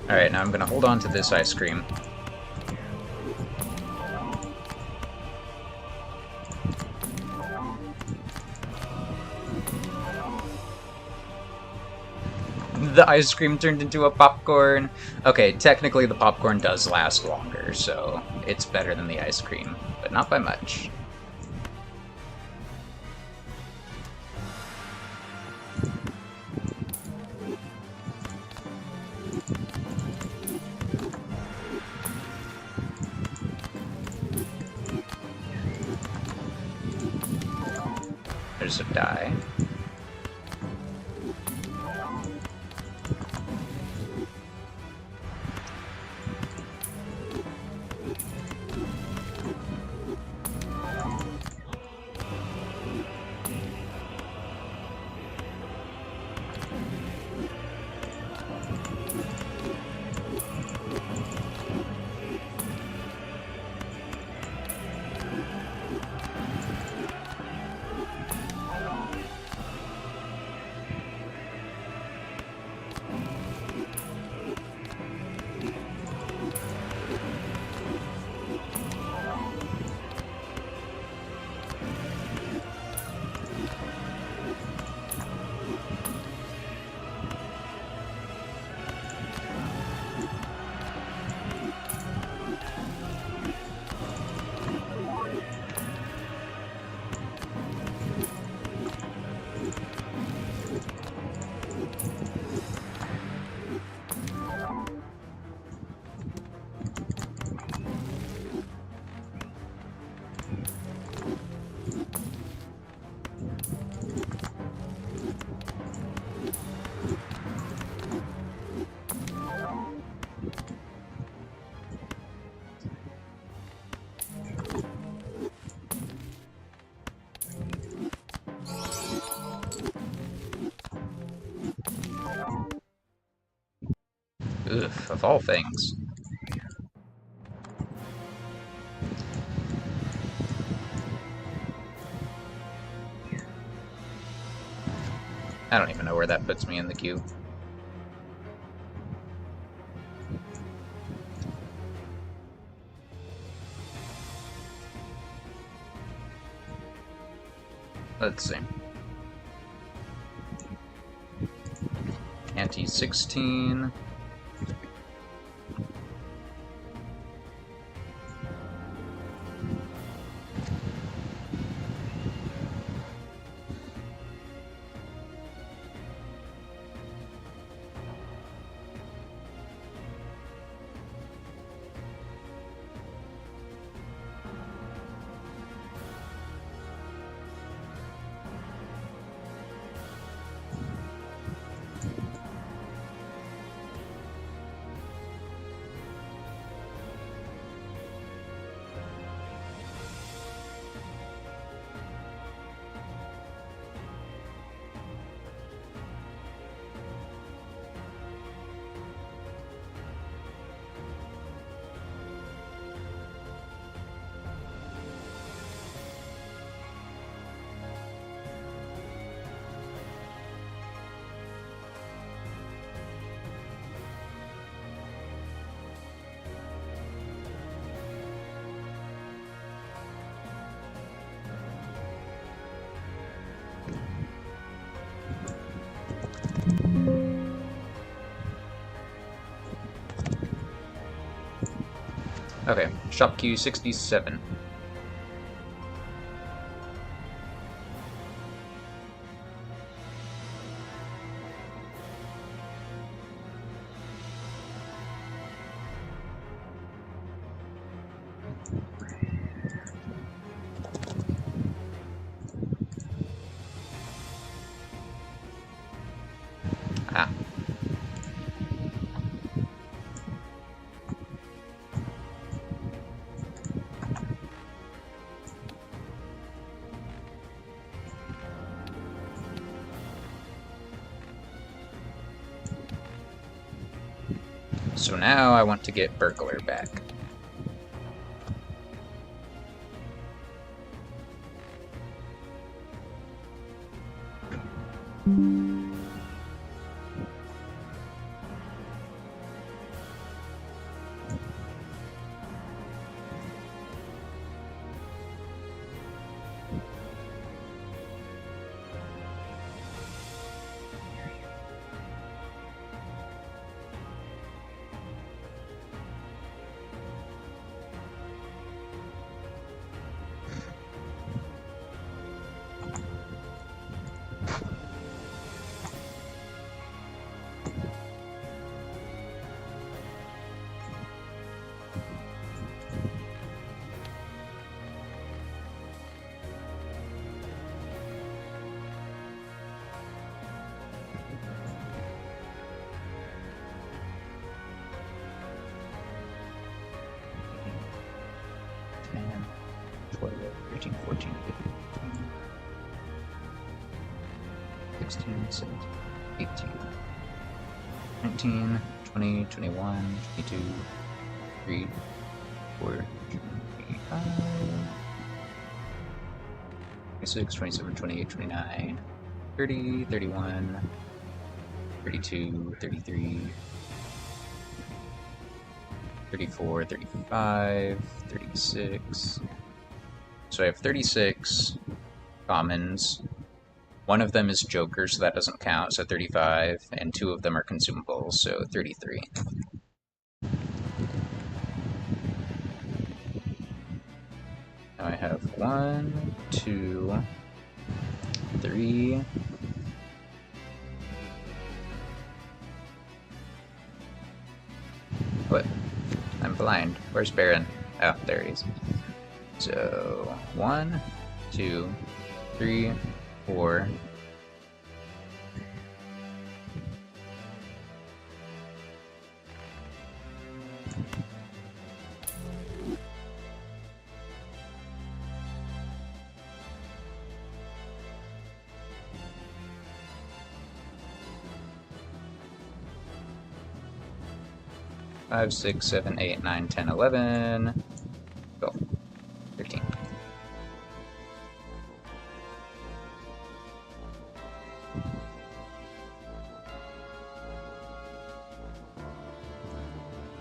Alright, now I'm gonna hold on to this ice cream. The ice cream turned into a popcorn. Okay, technically the popcorn does last longer, so it's better than the ice cream, but not by much. There's a die. Ugh, of all things. I don't even know where that puts me in the queue. Let's see. Ante 16. Okay, shop queue 67. Ah. So now I want to get Burglar back. Ten, 12, 13, 14, 15, 16, 17, 18, 19, 20, 21, 22, 23, 24, 25, 26, 27, 28, 29, 30, 31, 32, 33, 34, 35, 36. So I have 36 commons. One of them is Joker, so that doesn't count, so 35, and two of them are consumables, so 33. Now I have 1, 2, 3. What? I'm blind. Where's Baron? Oh, there he is. So, 1, 2, 3, 4. 5, 6, 7, 8, 9, 10, 11, 12, 13.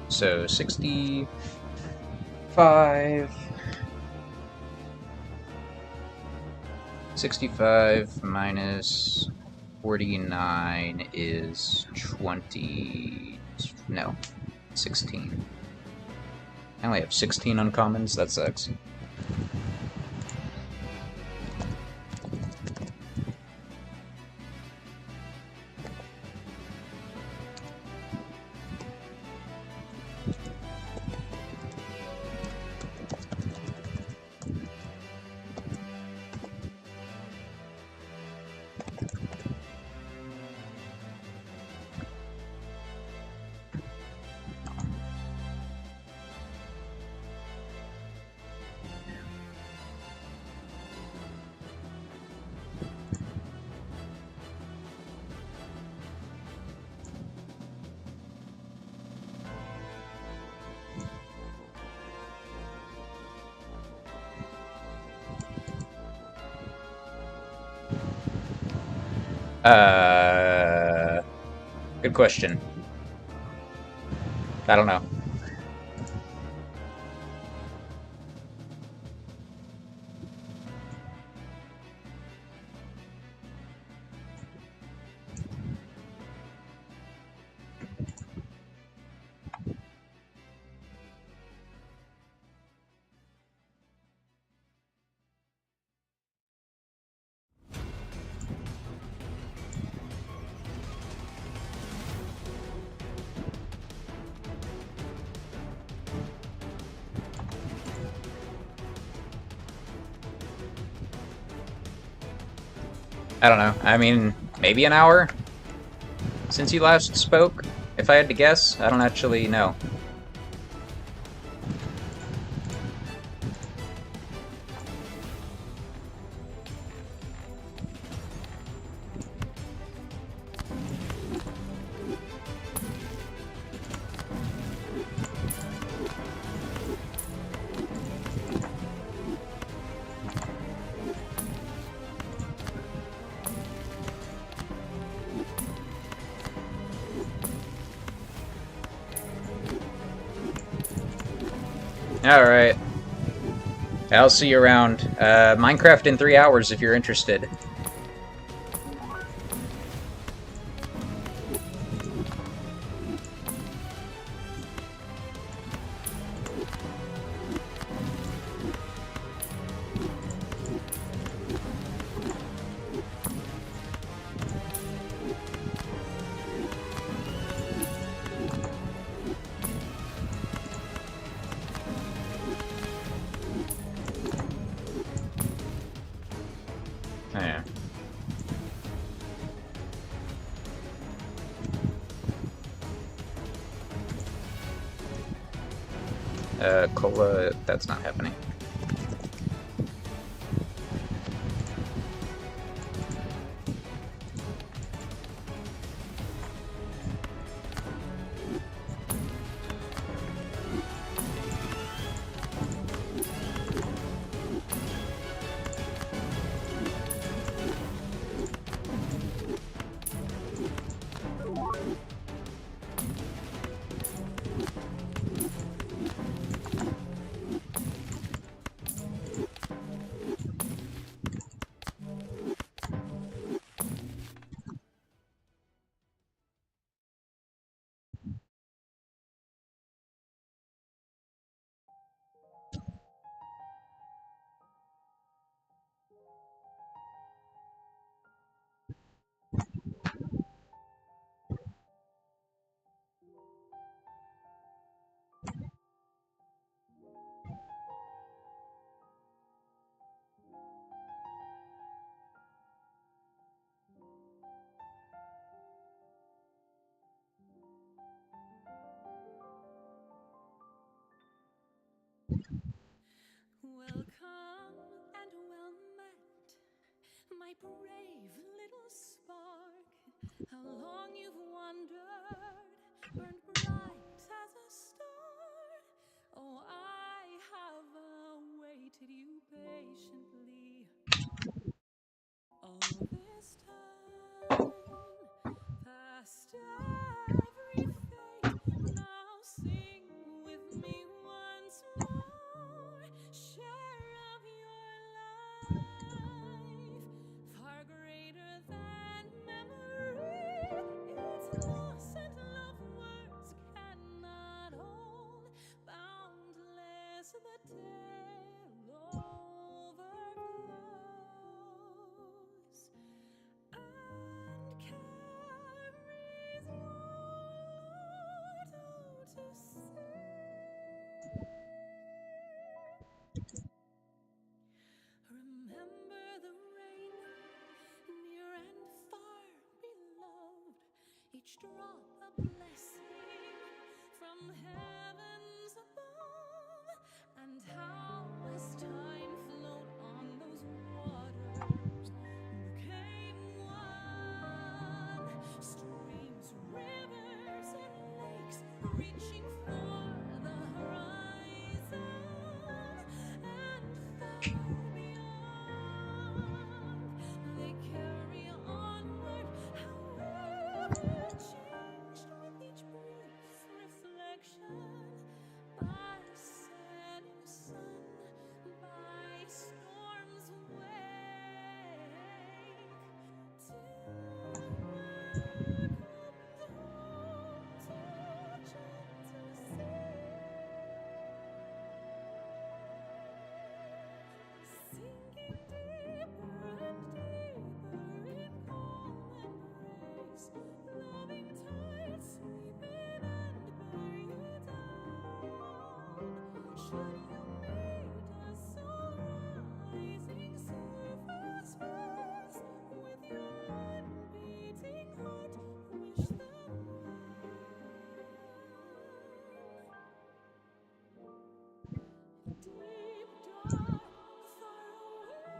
So 65. 65 minus 49 is 20. No, 16. I only have 16 uncommons, that sucks. Good question. I don't know. I don't know. I mean, maybe an hour since you last spoke, if I had to guess. I don't actually know. Alright. I'll see you around. Minecraft in 3 hours if you're interested. Yeah. Cola, that's not happening. Welcome and well met, my brave little spark. How long you've wandered, burned bright as a Oh, I have awaited you patiently all this time, past every fate. Now sing with me once more, share of your life, far greater than memory. Its loss and love words cannot hold, boundless the tale overflows and carries Lord out to sea. Remember the rain, near and far beloved, each drop a blessing from heavens above, and how as time flowed on those waters became one, streams, rivers, and lakes reaching for the horizon and far beyond. They carry onward, however changed with each brief reflection, by setting sun, by storm's wake, till welcomed home to gentle sea. Sinking deeper and deeper in calm embrace, loving tides sweep in and bear you down. Should you meet a soul rising surface space, with your unbeating heart wish them well. Deep, dark, far away,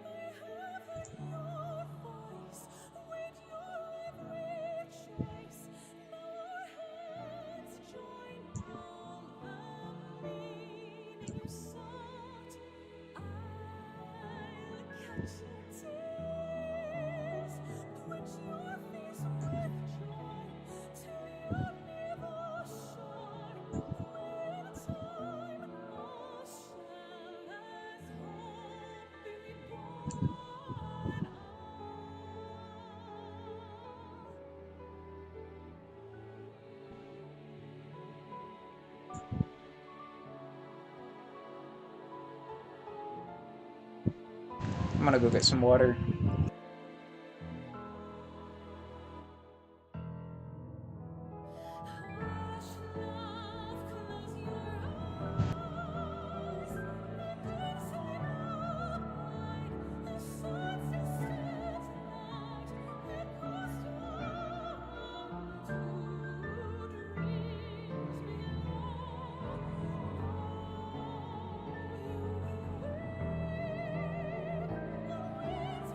I have heard your voice with your every choice. Now our hands join round the meaning you sought. I'll catch your tears, quench your fears with joy, till you're near the shore. With time, all shall as hope be reborn. I'm gonna go get some water. Hush, love, close your eyes, and in sleep abide. The sun's distant light will cast you to dreams below. No, you will wake on winds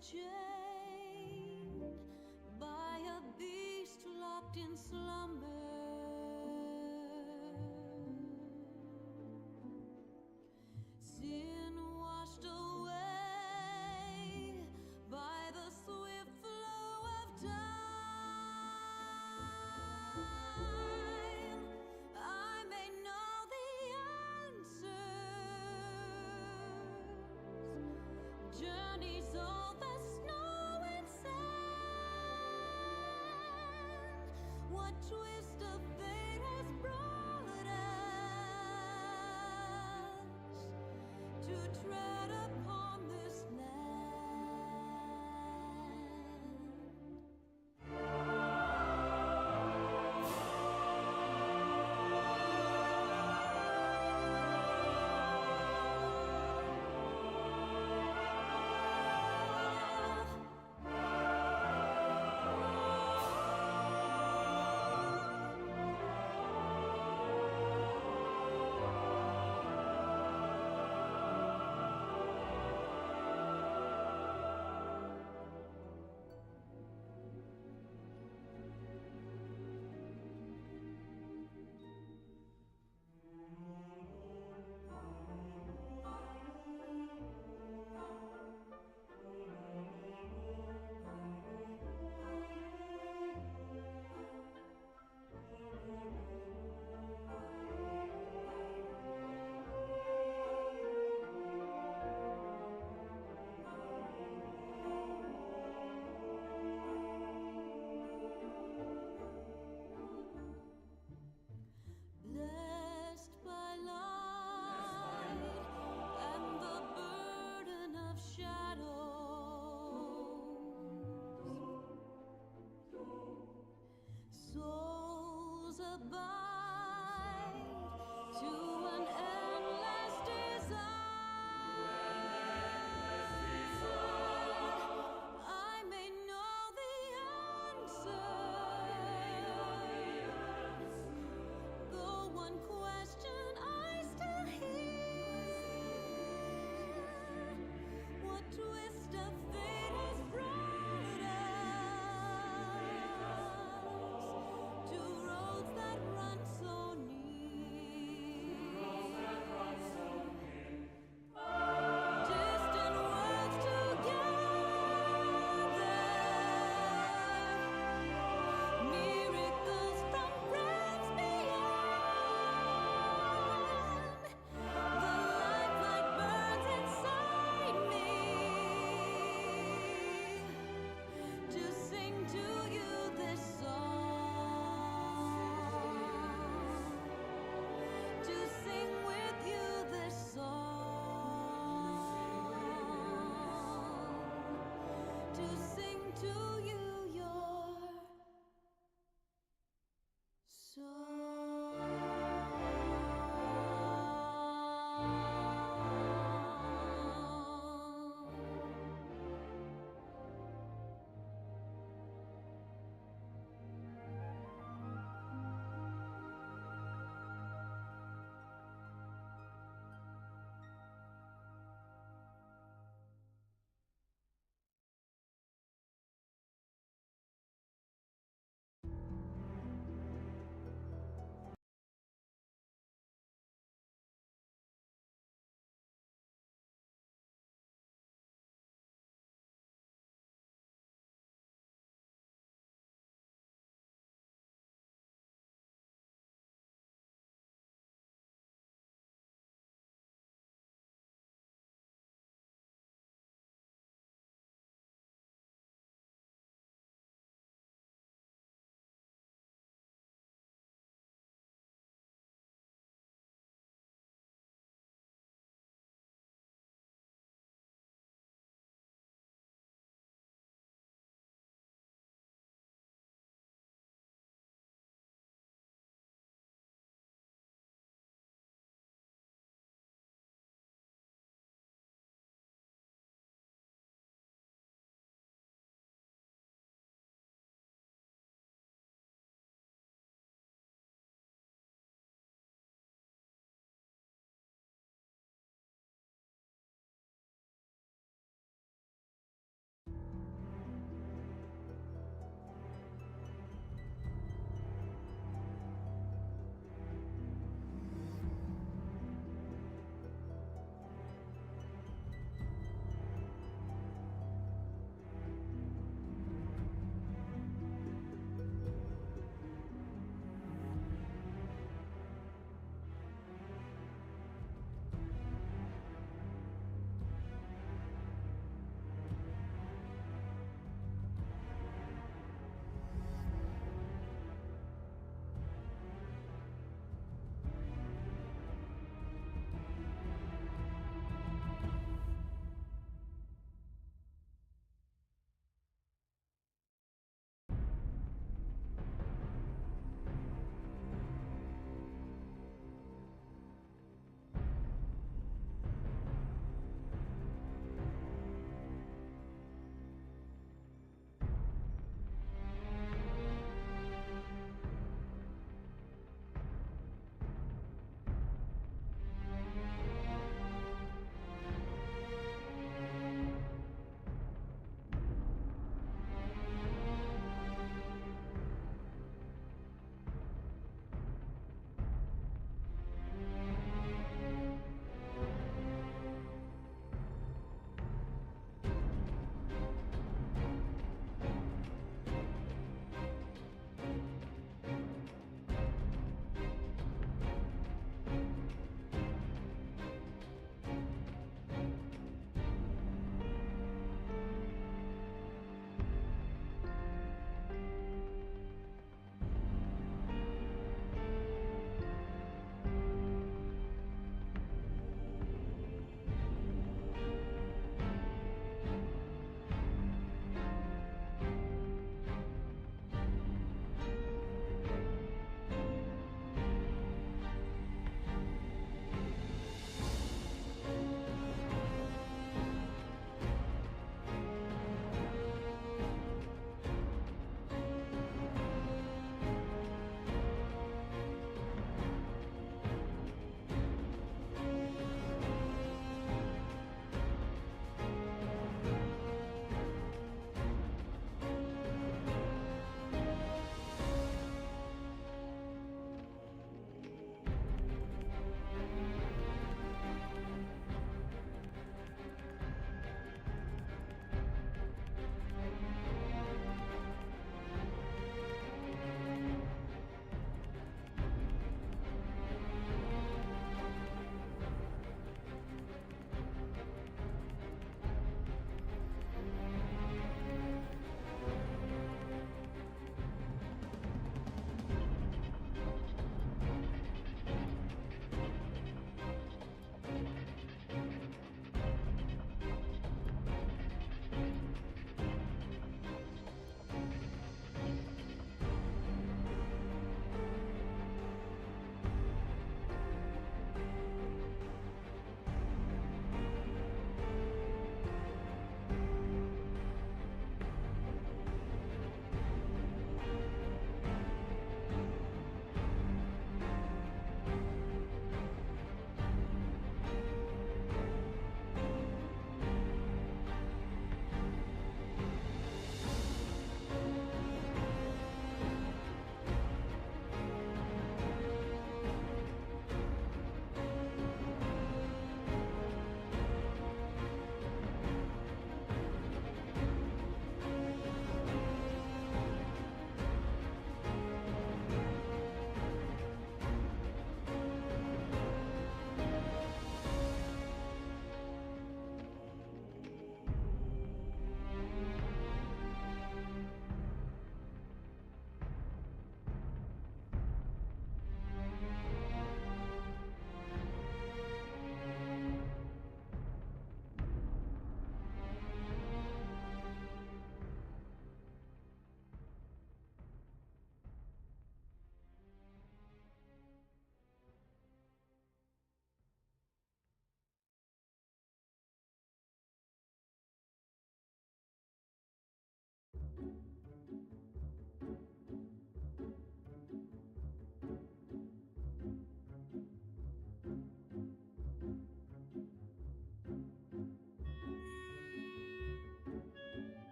chained by a beast locked in slumber. Sin washed away by the swift flow of time. I may know the answers. Journeys all the snow and sand. What twist of fate has brought us to tread upon this land? Blessed by light and the burden of shadows, souls abide to an endless desire. I may know the answers. Though one question I still hear, what twist of fate has brought us to roads that run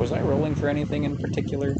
Was I rolling for anything in particular?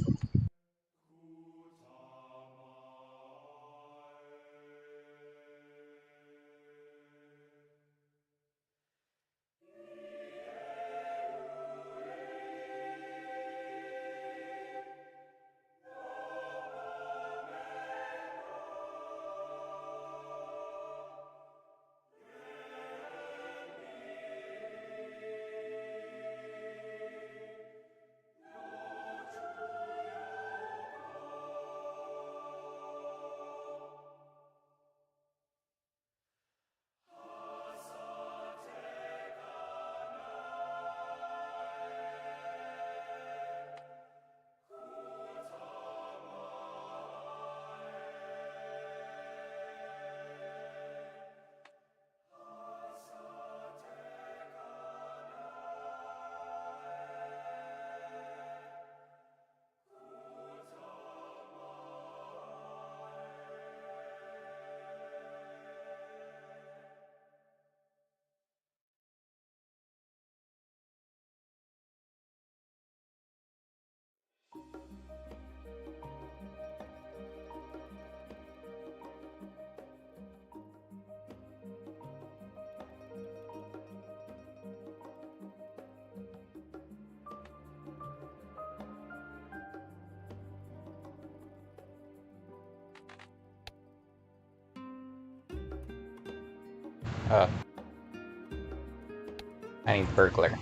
Uh, I need burglar.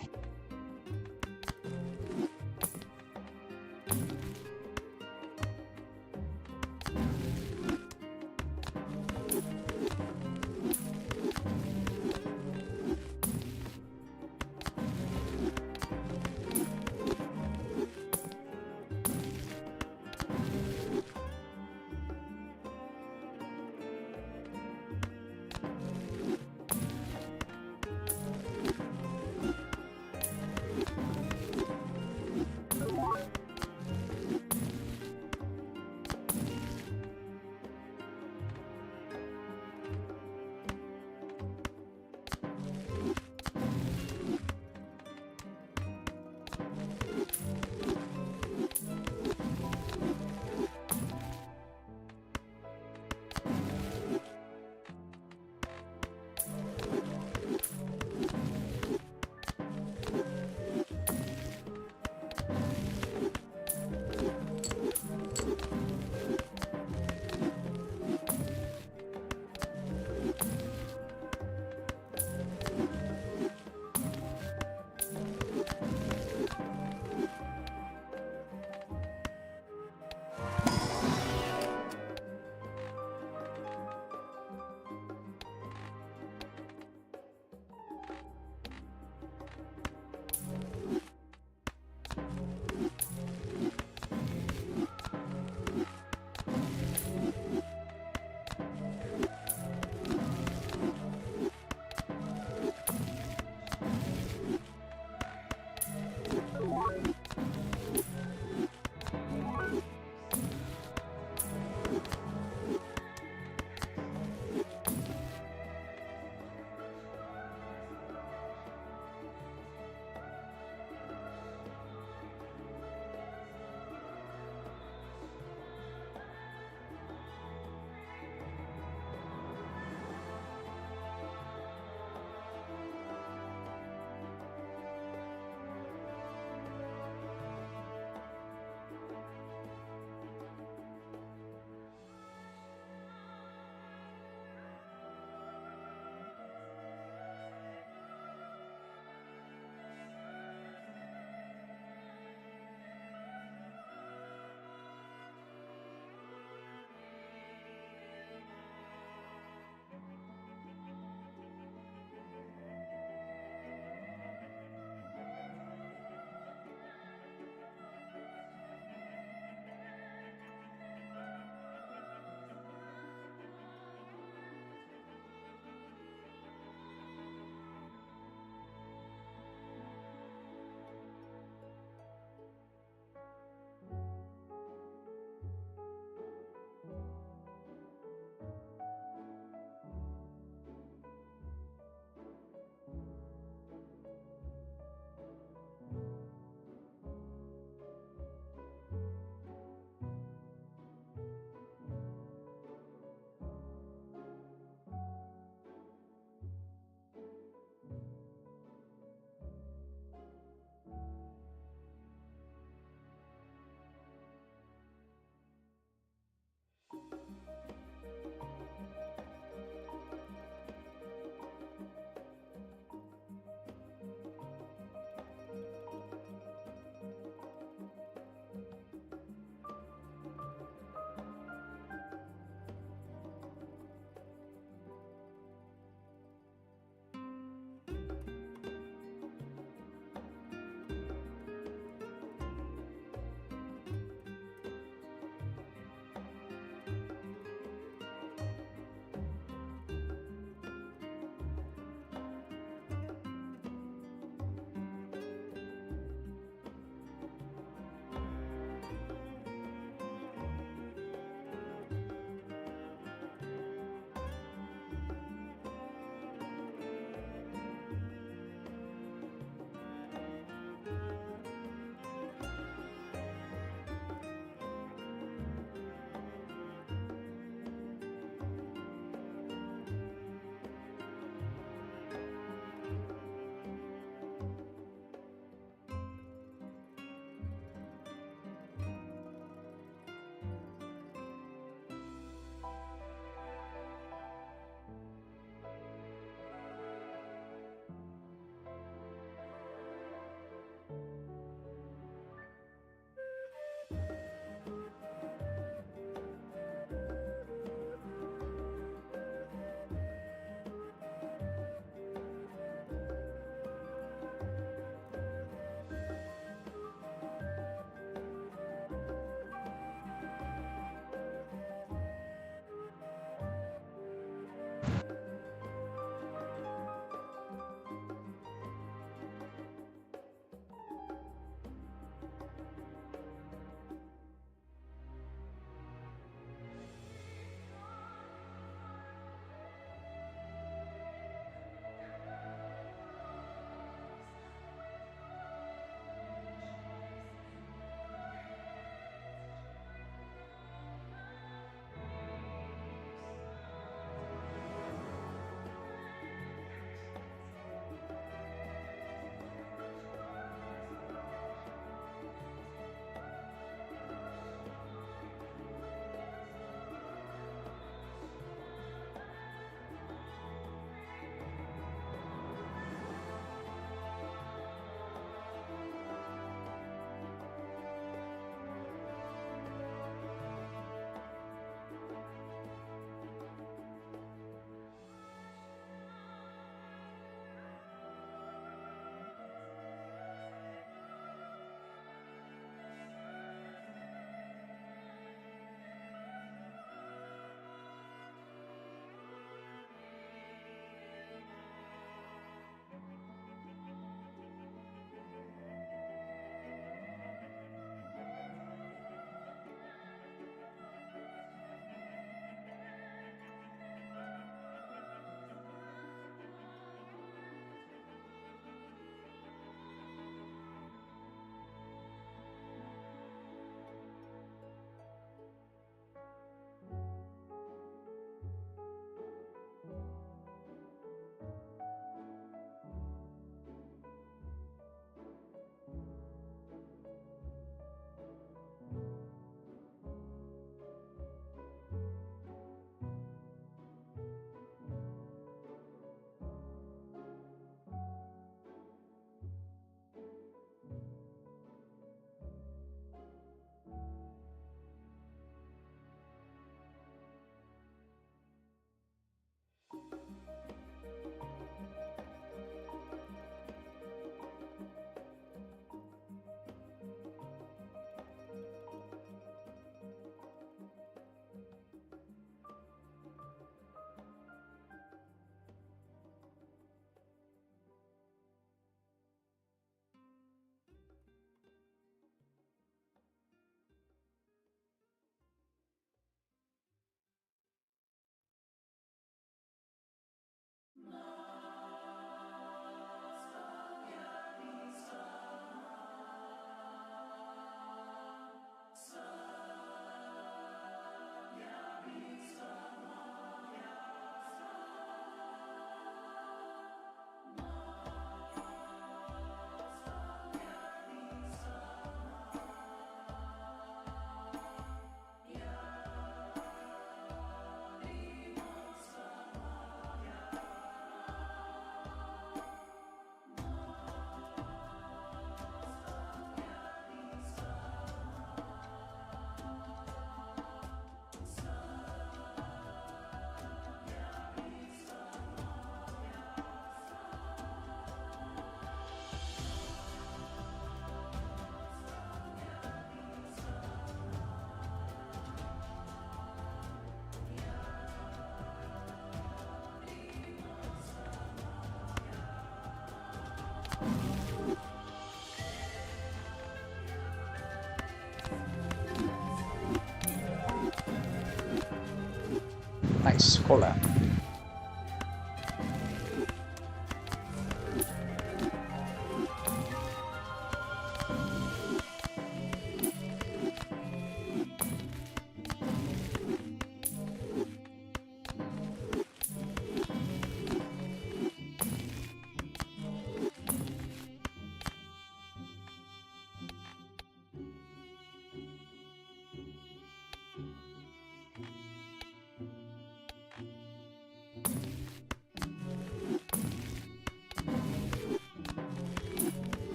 Nice, cola.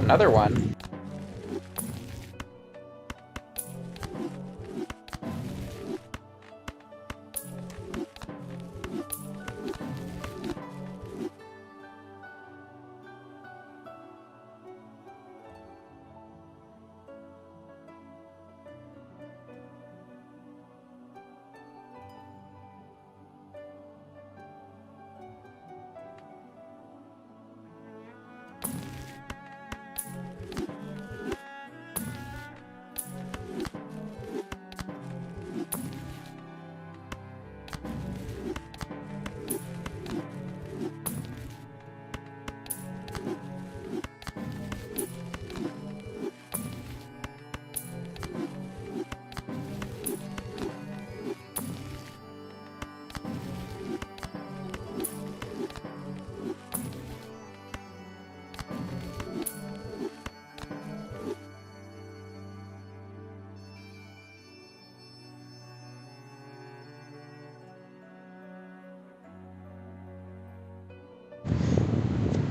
Another one.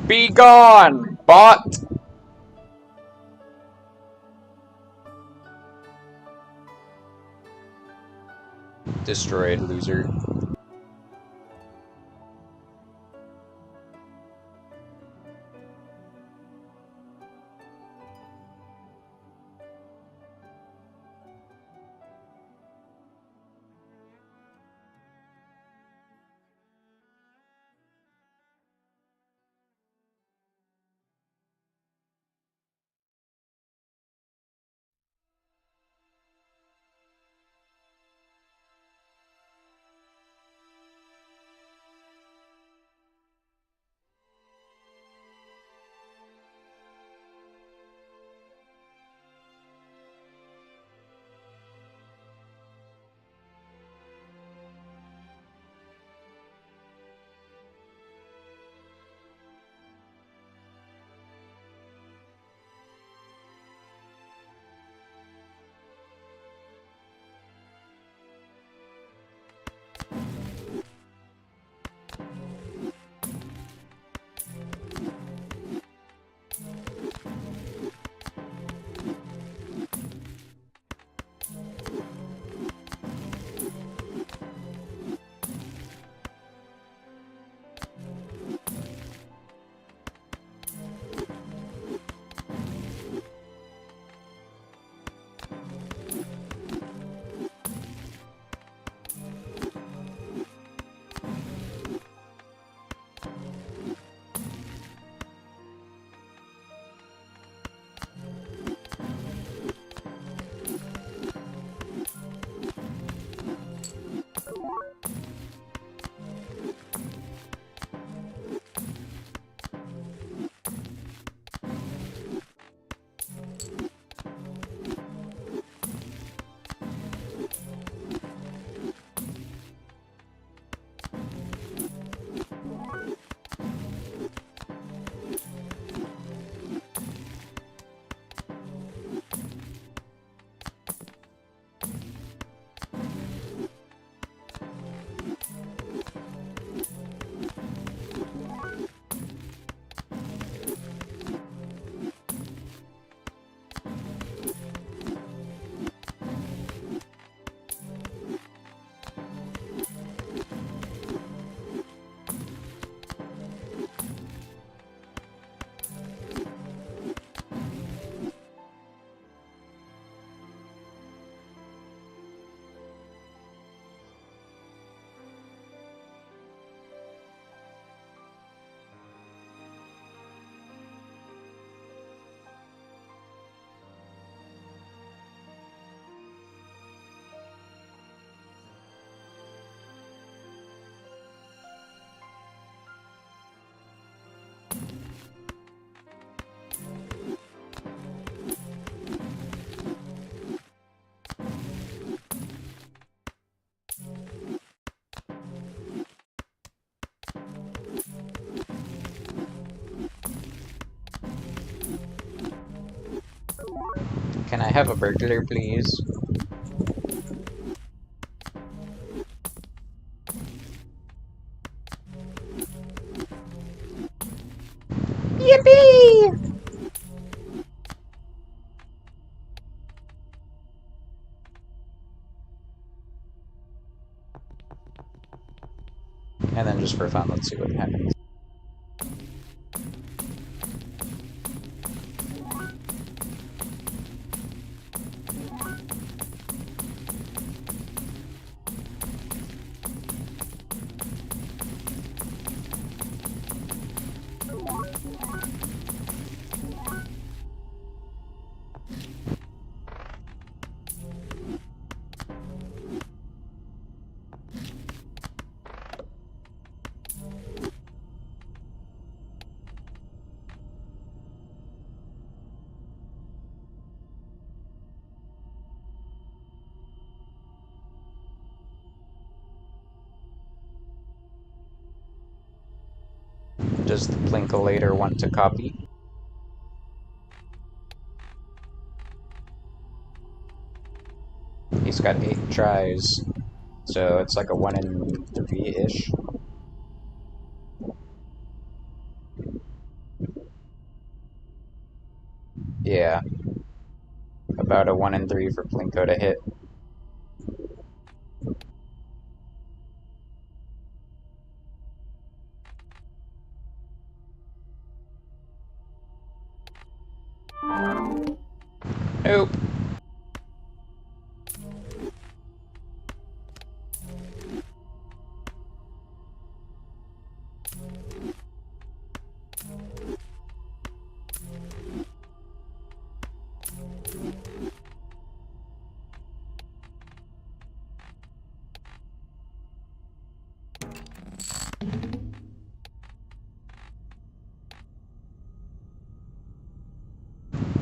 Be gone, bot! Destroyed, loser. I have a burglar, please? Yippee! And then just for fun, let's see what happens. Does the Plinkolator want to copy? He's got 8 tries, so it's like a 1 in 3-ish. Yeah, about a 1 in 3 for Plinko to hit. Nope.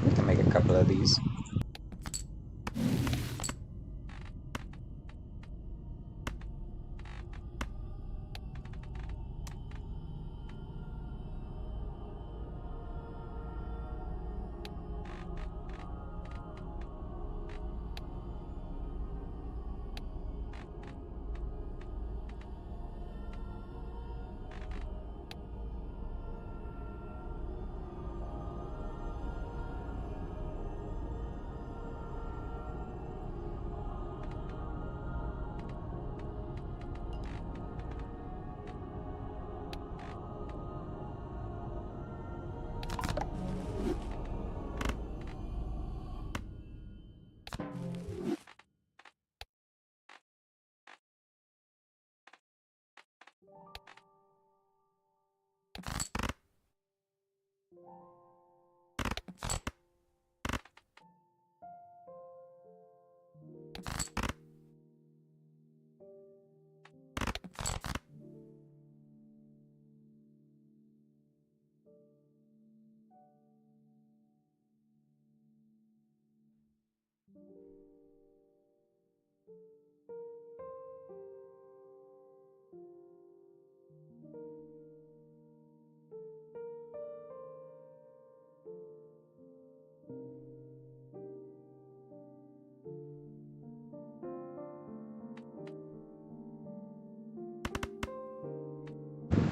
We can make a couple of these.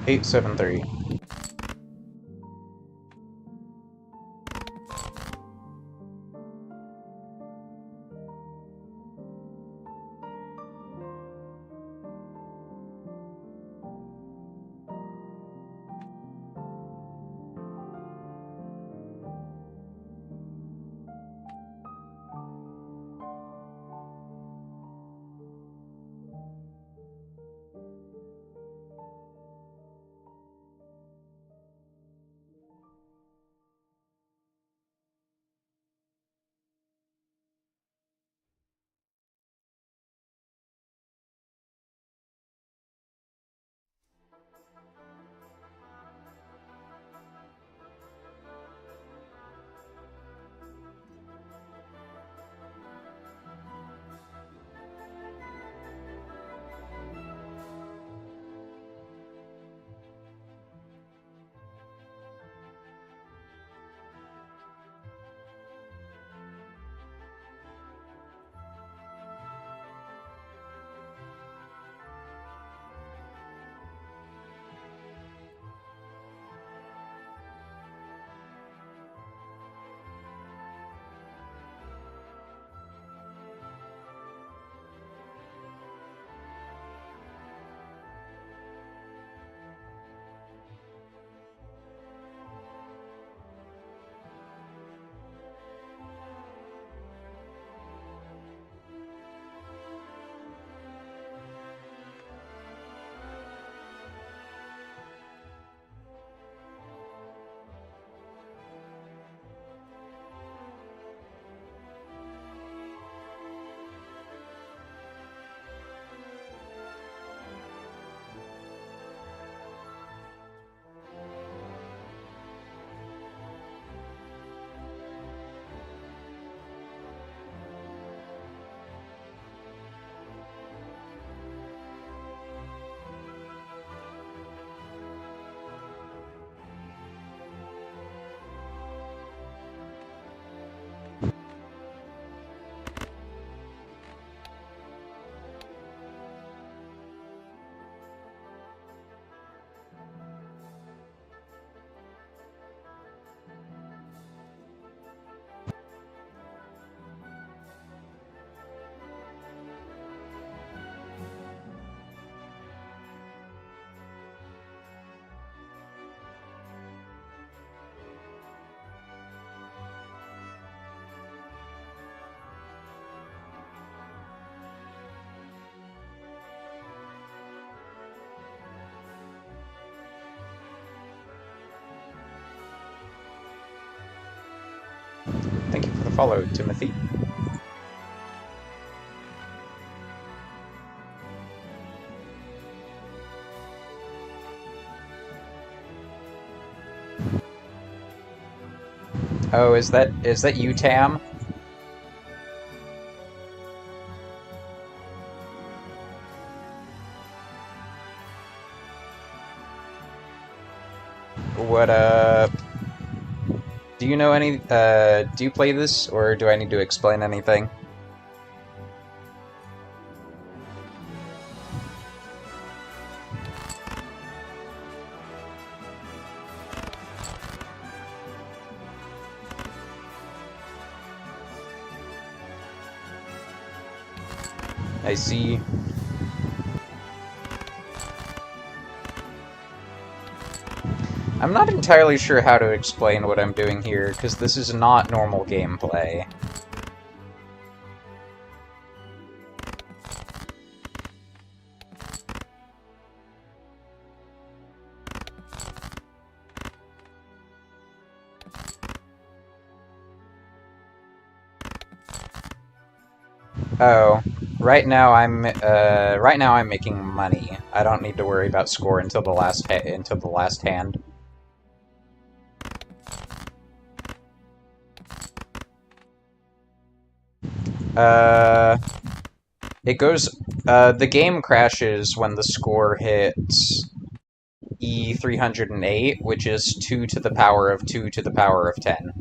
Eight, 7, 3. follow, Timothy. Oh, is that you, Tam? What up? Do you know any, do you play this, or do I need to explain anything? I see. I'm not entirely sure how to explain what I'm doing here, because this is not normal gameplay. Oh, right now I'm making money. I don't need to worry about score until the last hand. It goes, the game crashes when the score hits E308, which is 2 to the power of 2 to the power of 10.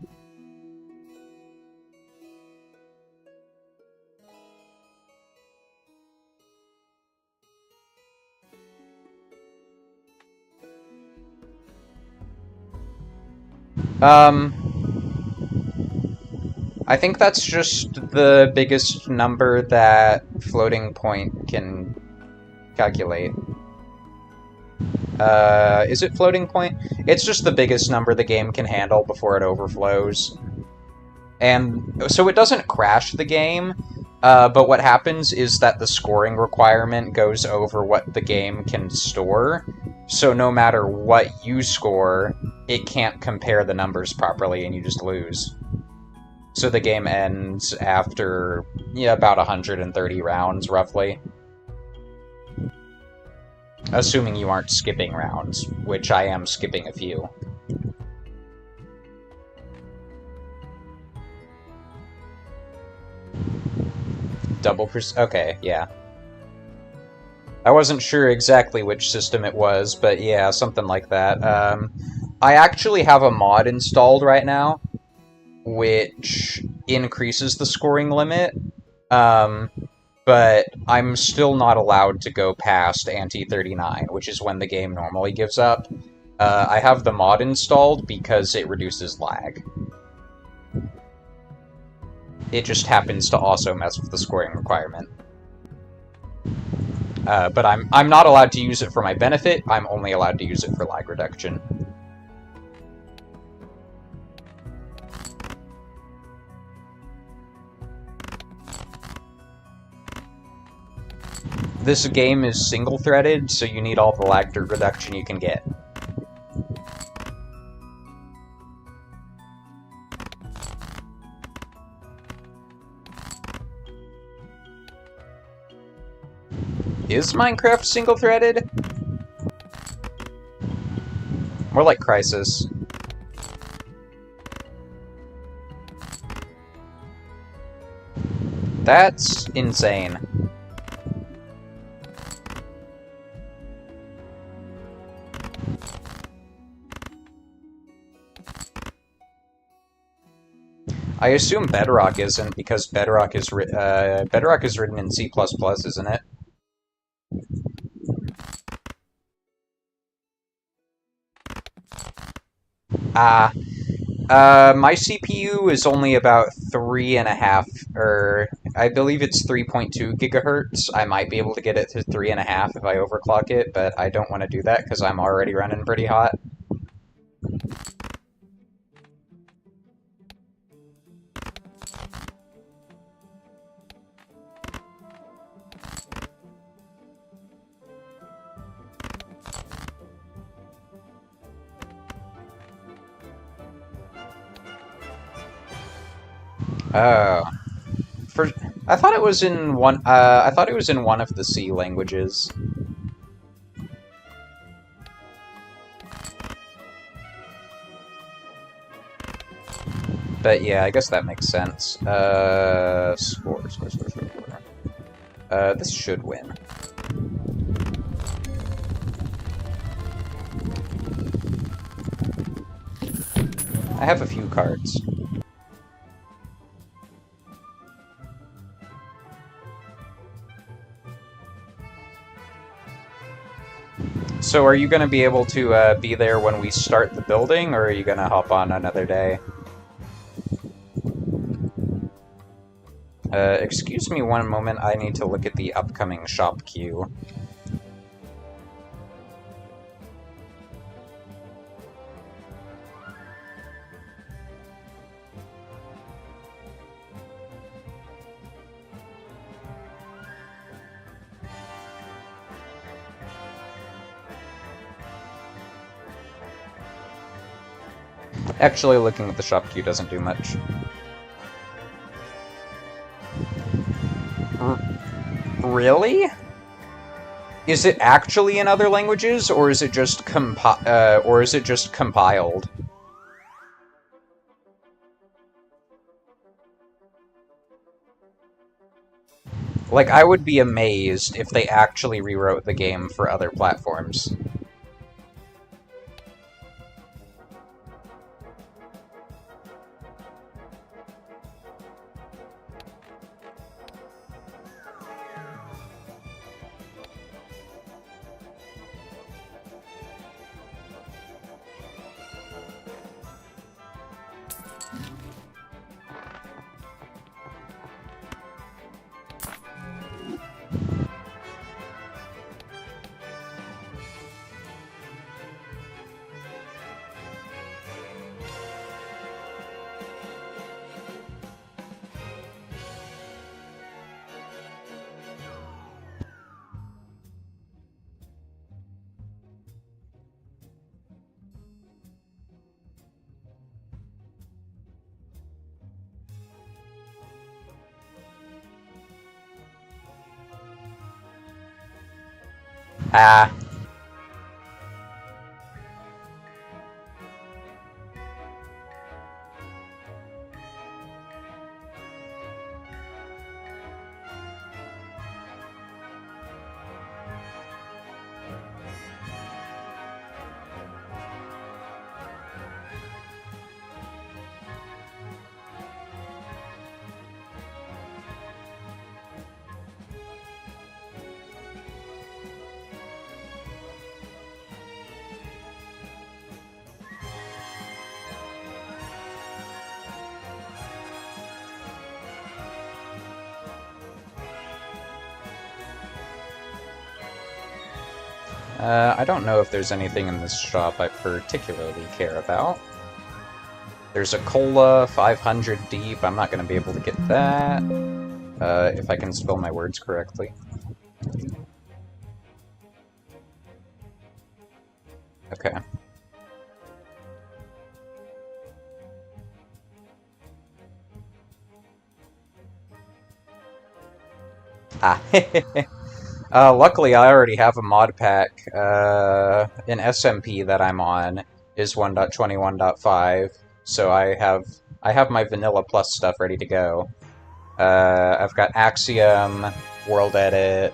I think that's just the biggest number that floating point can calculate. Is it floating point? It's just the biggest number the game can handle before it overflows. And so it doesn't crash the game, but what happens is that the scoring requirement goes over what the game can store. So no matter what you score, it can't compare the numbers properly and you just lose. So the game ends after, yeah, about 130 rounds, roughly. Assuming you aren't skipping rounds, which I am skipping a few. Okay, yeah. I wasn't sure exactly which system it was, but yeah, something like that. I actually have a mod installed right now, which increases the scoring limit, but I'm still not allowed to go past Ante-39, which is when the game normally gives up. I have the mod installed because it reduces lag. It just happens to also mess with the scoring requirement. But I'm not allowed to use it for my benefit, I'm only allowed to use it for lag reduction. This game is single-threaded, so you need all the lag reduction you can get. Is Minecraft single-threaded? More like Crysis. That's insane. I assume Bedrock isn't, because Bedrock is written in C++, isn't it? My CPU is only about 3.5, or I believe it's 3.2 gigahertz. I might be able to get it to 3.5 if I overclock it, but I don't want to do that because I'm already running pretty hot. Oh, for I thought it was in one. I thought it was in one of the C languages. But yeah, I guess that makes sense. Score. This should win. I have a few cards. So are you going to be able to be there when we start the building, or are you going to hop on another day? Excuse me one moment, I need to look at the upcoming shop queue. Actually, looking at the shop queue doesn't do much. Really? Is it actually in other languages, or is it just compiled? Like, I would be amazed if they actually rewrote the game for other platforms. Ah. I don't know if there's anything in this shop I particularly care about. There's a cola, 500 deep. I'm not going to be able to get that. If I can spell my words correctly. Okay. Ah, luckily I already have a mod pack. An SMP that I'm on is 1.21.5, so I have my Vanilla Plus stuff ready to go. I've got Axiom, World Edit,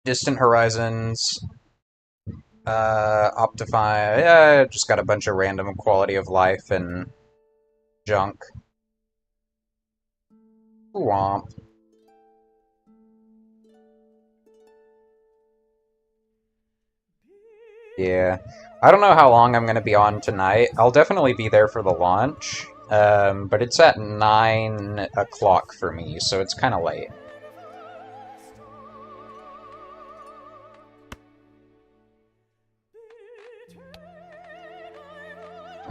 Distant Horizons, Optify. Yeah, just got a bunch of random quality of life and junk. Womp. Yeah. I don't know how long I'm going to be on tonight. I'll definitely be there for the launch, but it's at 9 o'clock for me, so it's kind of late.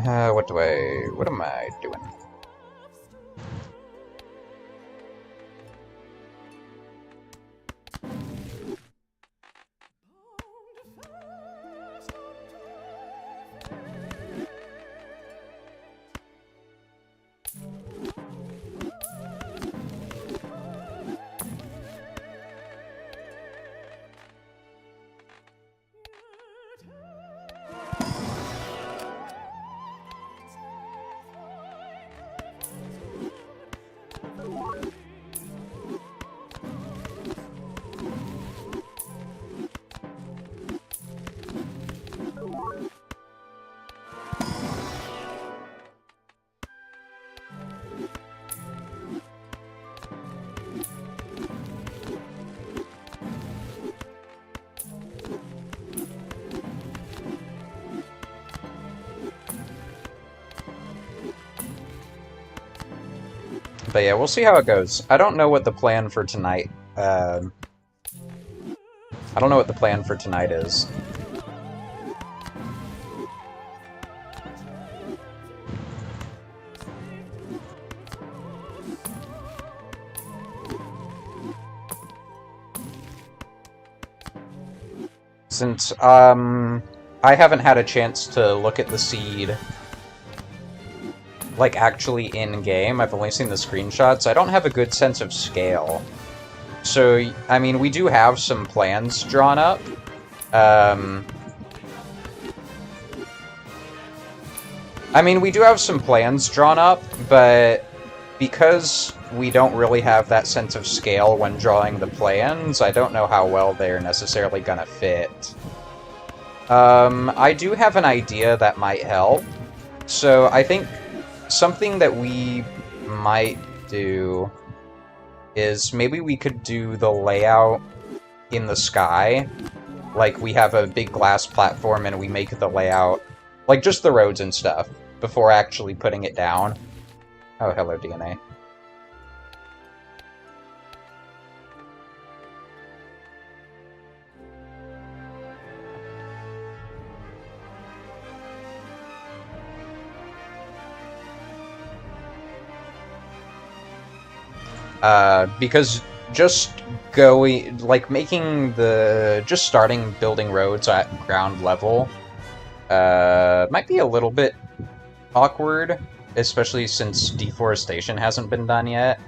What am I doing? But yeah, we'll see how it goes. I don't know what the plan for tonight. I don't know what the plan for tonight is. Since I haven't had a chance to look at the seed like actually in game. I've only seen the screenshots. I don't have a good sense of scale. So, I mean, we do have some plans drawn up. We do have some plans drawn up, but because we don't really have that sense of scale when drawing the plans, I don't know how well they're necessarily gonna fit. I do have an idea that might help. So I think something that we might do is maybe we could do the layout in the sky. Like, we have a big glass platform and we make the layout, like, just the roads and stuff, before actually putting it down. Oh, hello, DNA. Because just going, like, just starting building roads at ground level, might be a little bit awkward, especially since deforestation hasn't been done yet.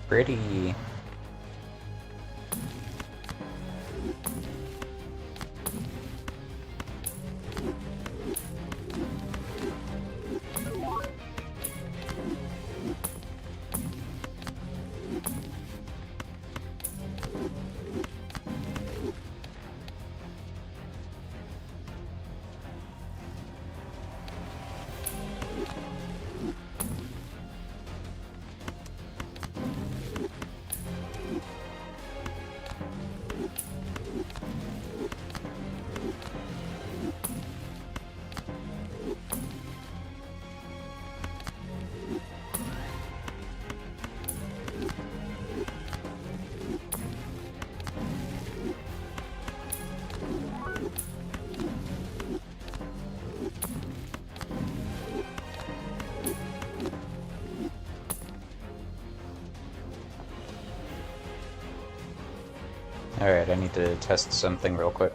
Pretty. Alright, I need to test something real quick.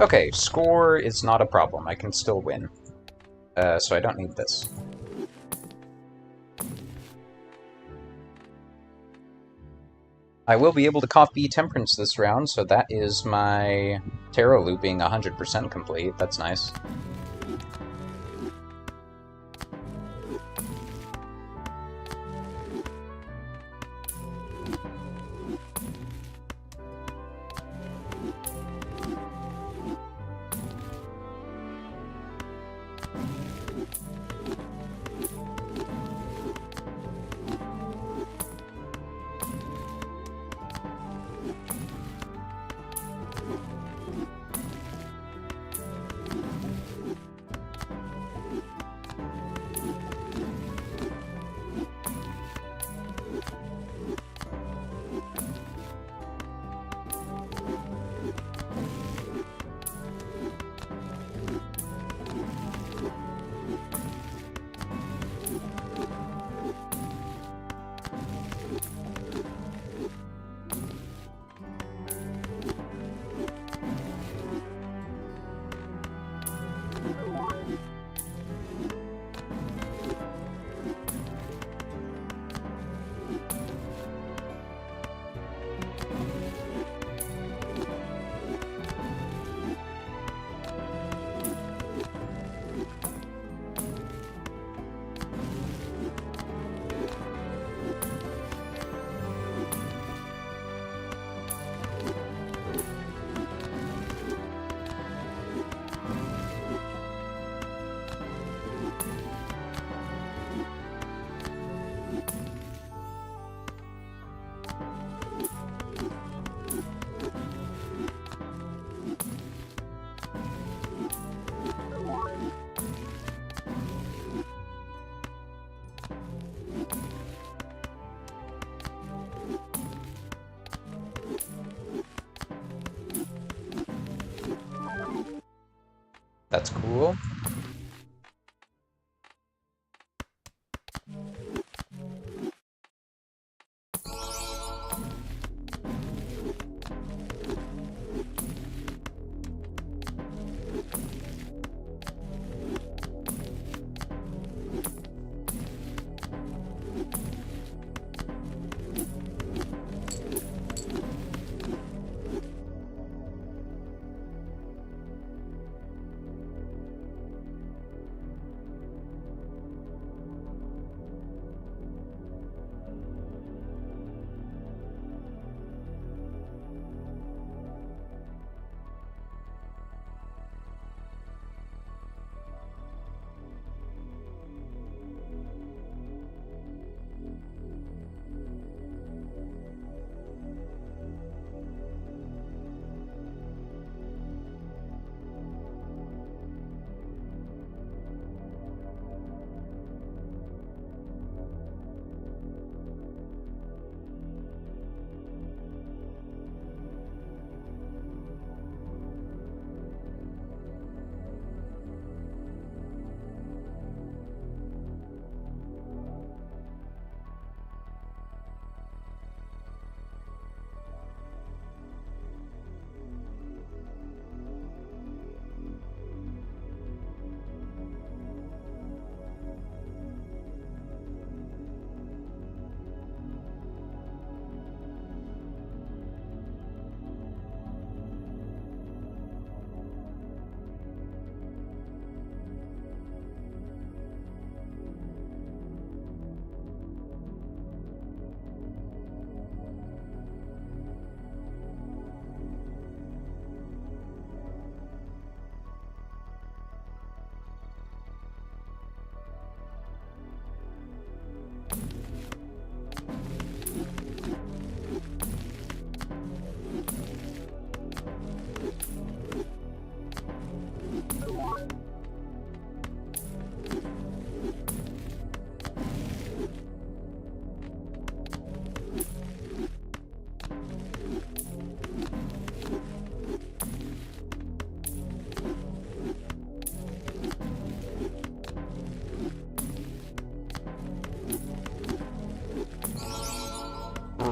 Okay, score is not a problem. I can still win. So I don't need this. I will be able to copy Temperance this round, so that is my tarot looping 100% complete. That's nice. That's cool.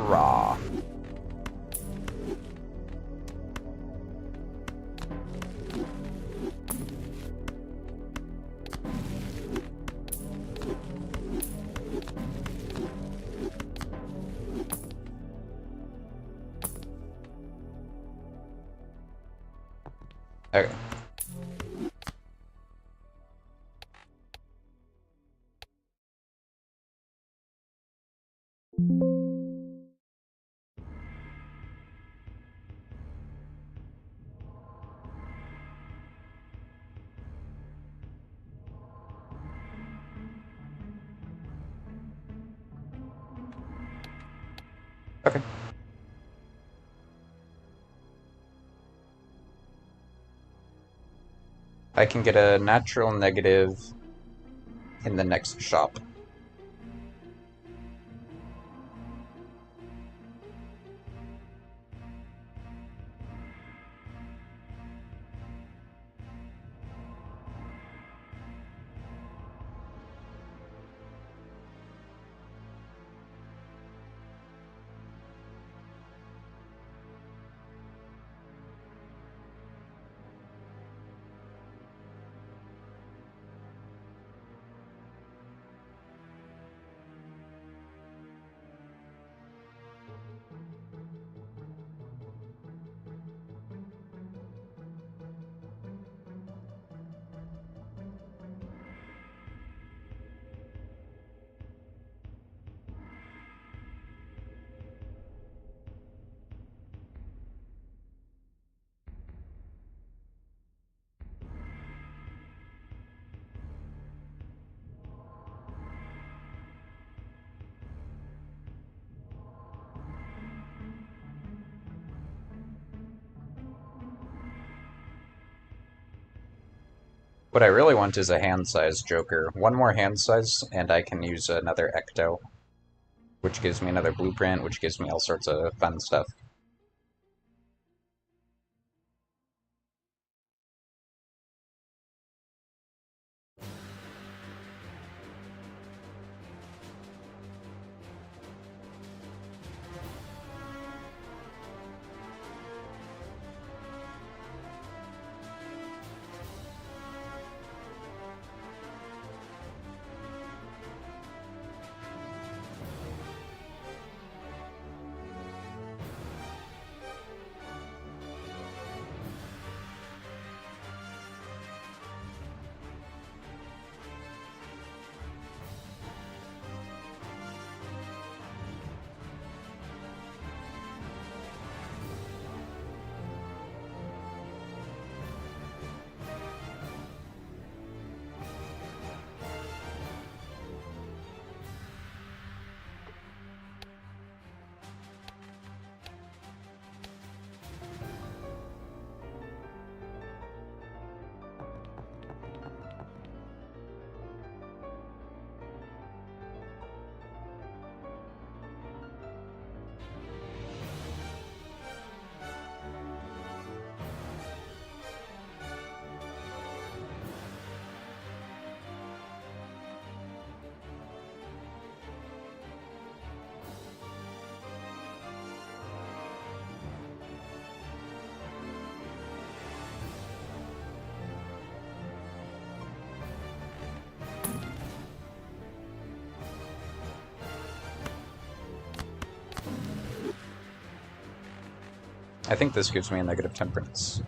Raw. Okay. Okay. I can get a natural negative in the next shop. What I really want is a hand-size Joker. One more hand size, and I can use another Ecto, which gives me another blueprint, which gives me all sorts of fun stuff. I think this gives me a negative temperance.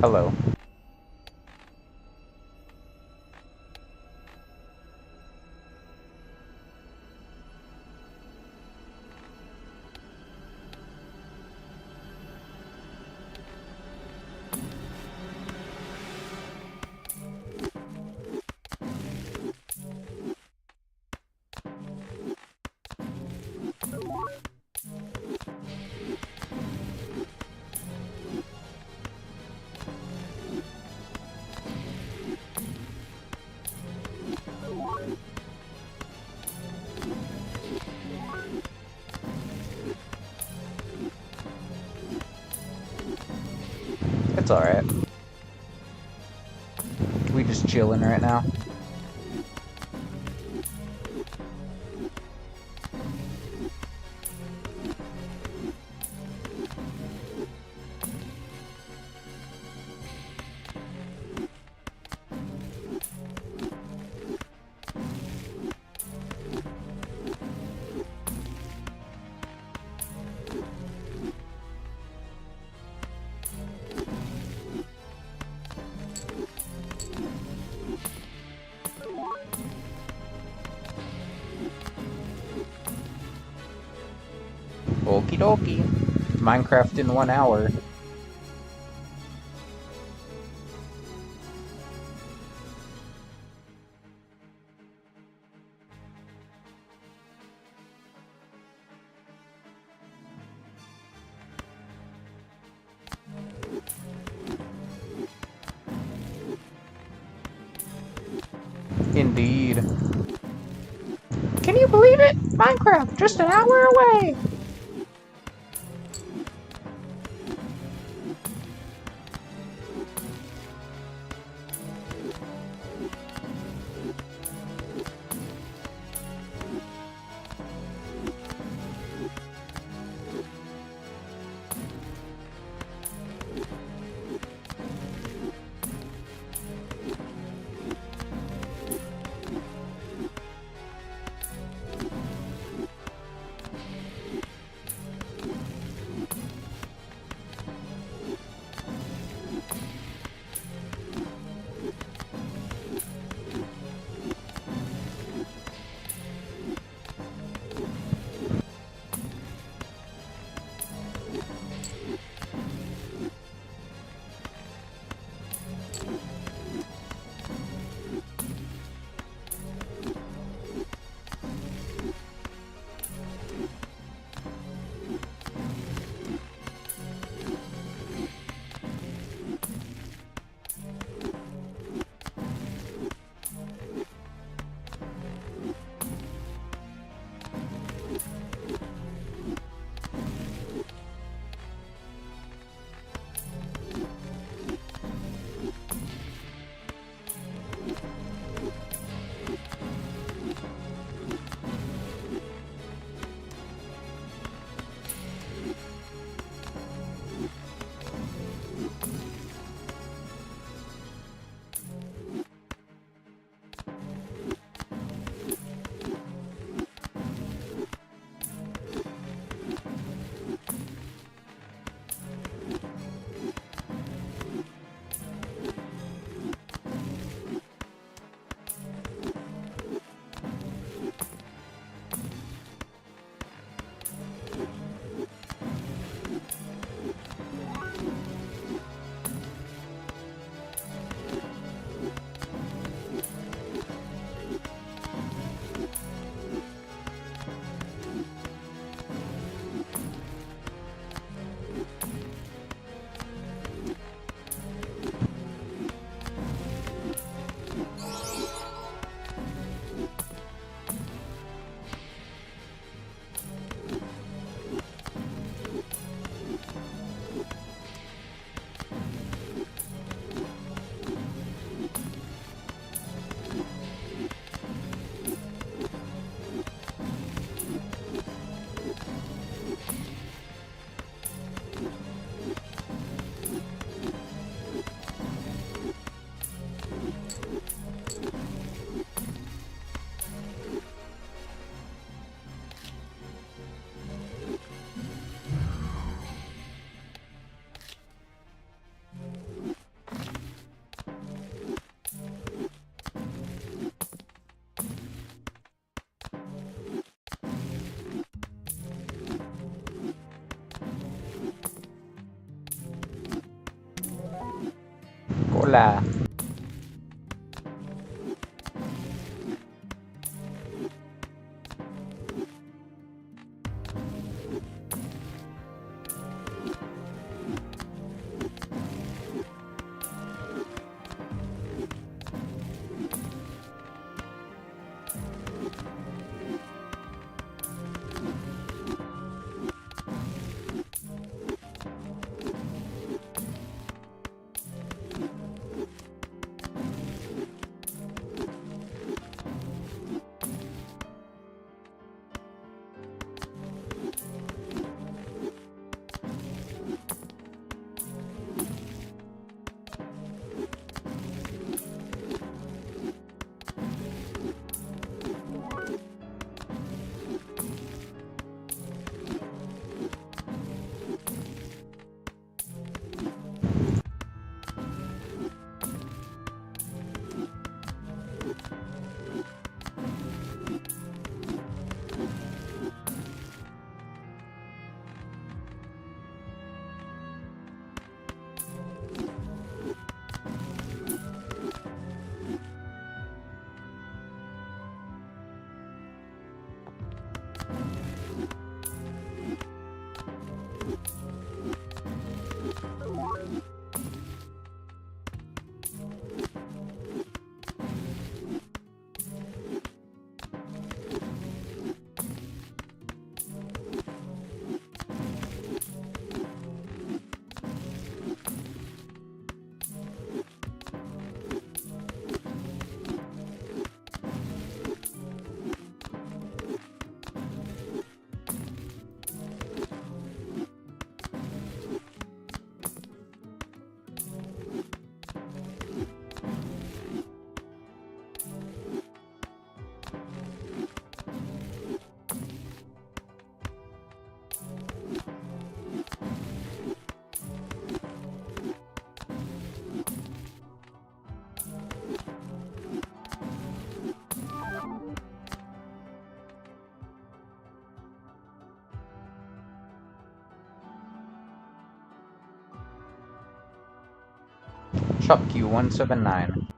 Hello. It's alright. We just chilling right now. Okie dokie. Minecraft in 1 hour. Indeed. Can you believe it? Minecraft, just an hour away! Hola. Shop Q179.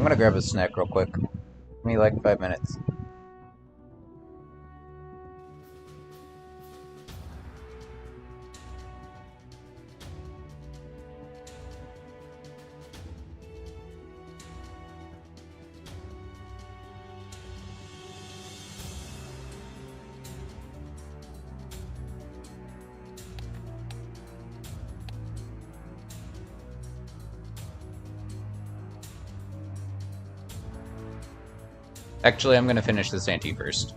I'm gonna grab a snack real quick. Give me like 5 minutes. Actually, I'm gonna finish this ante first.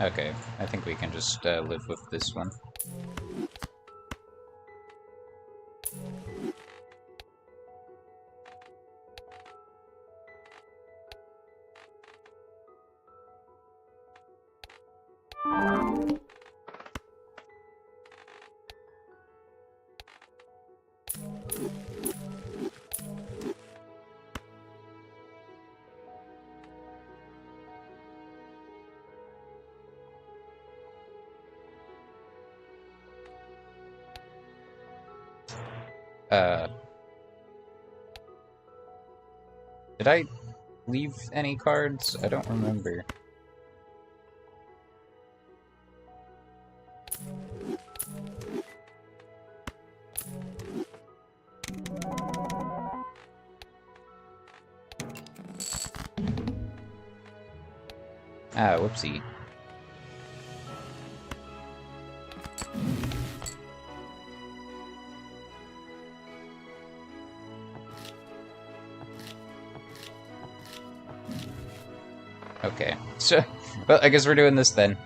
Okay, I think we can just live with this one. Uh, did I leave any cards? I don't remember. Ah, whoopsie. Okay, so, well, I guess we're doing this then.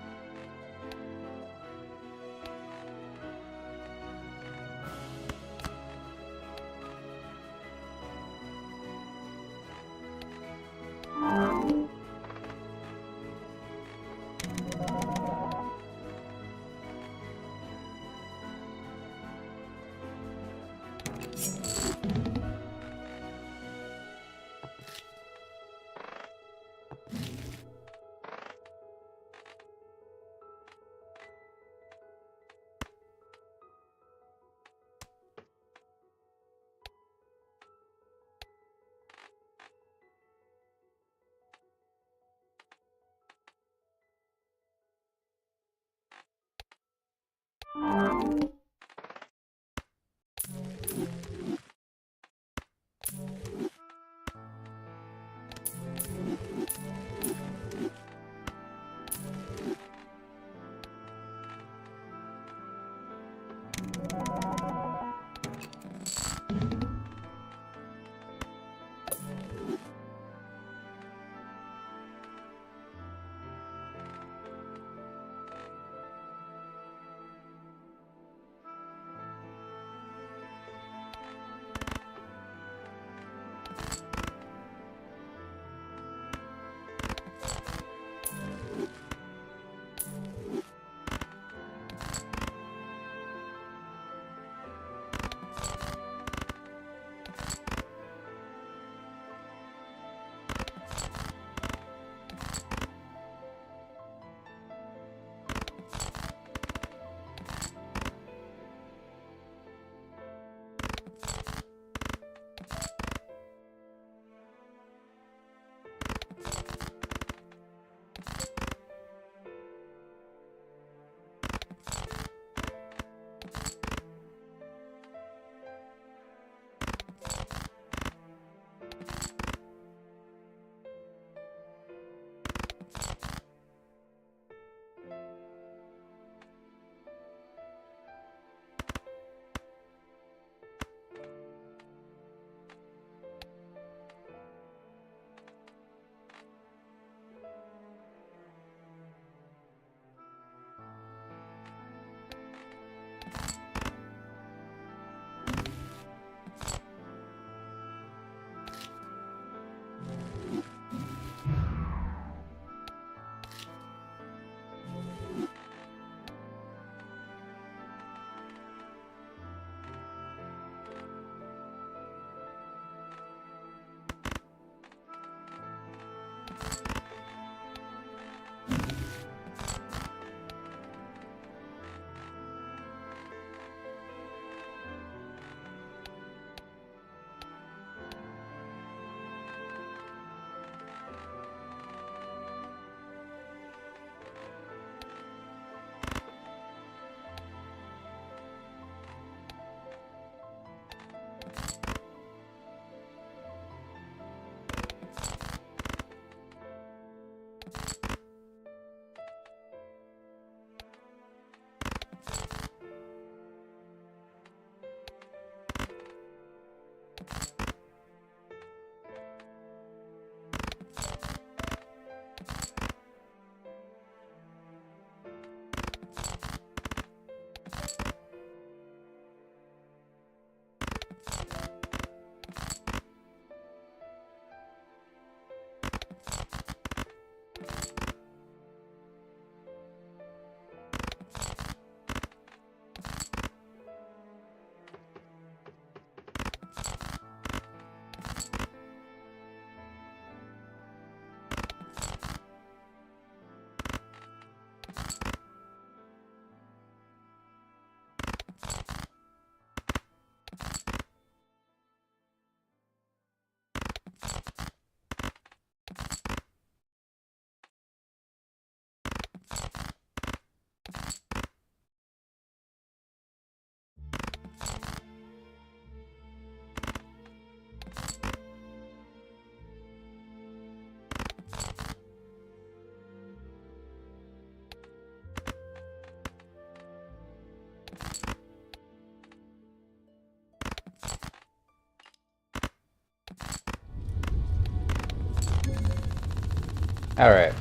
Alright.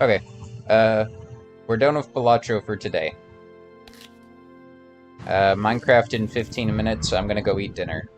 Okay. We're done with Balatro for today. Minecraft in 15 minutes, I'm gonna go eat dinner.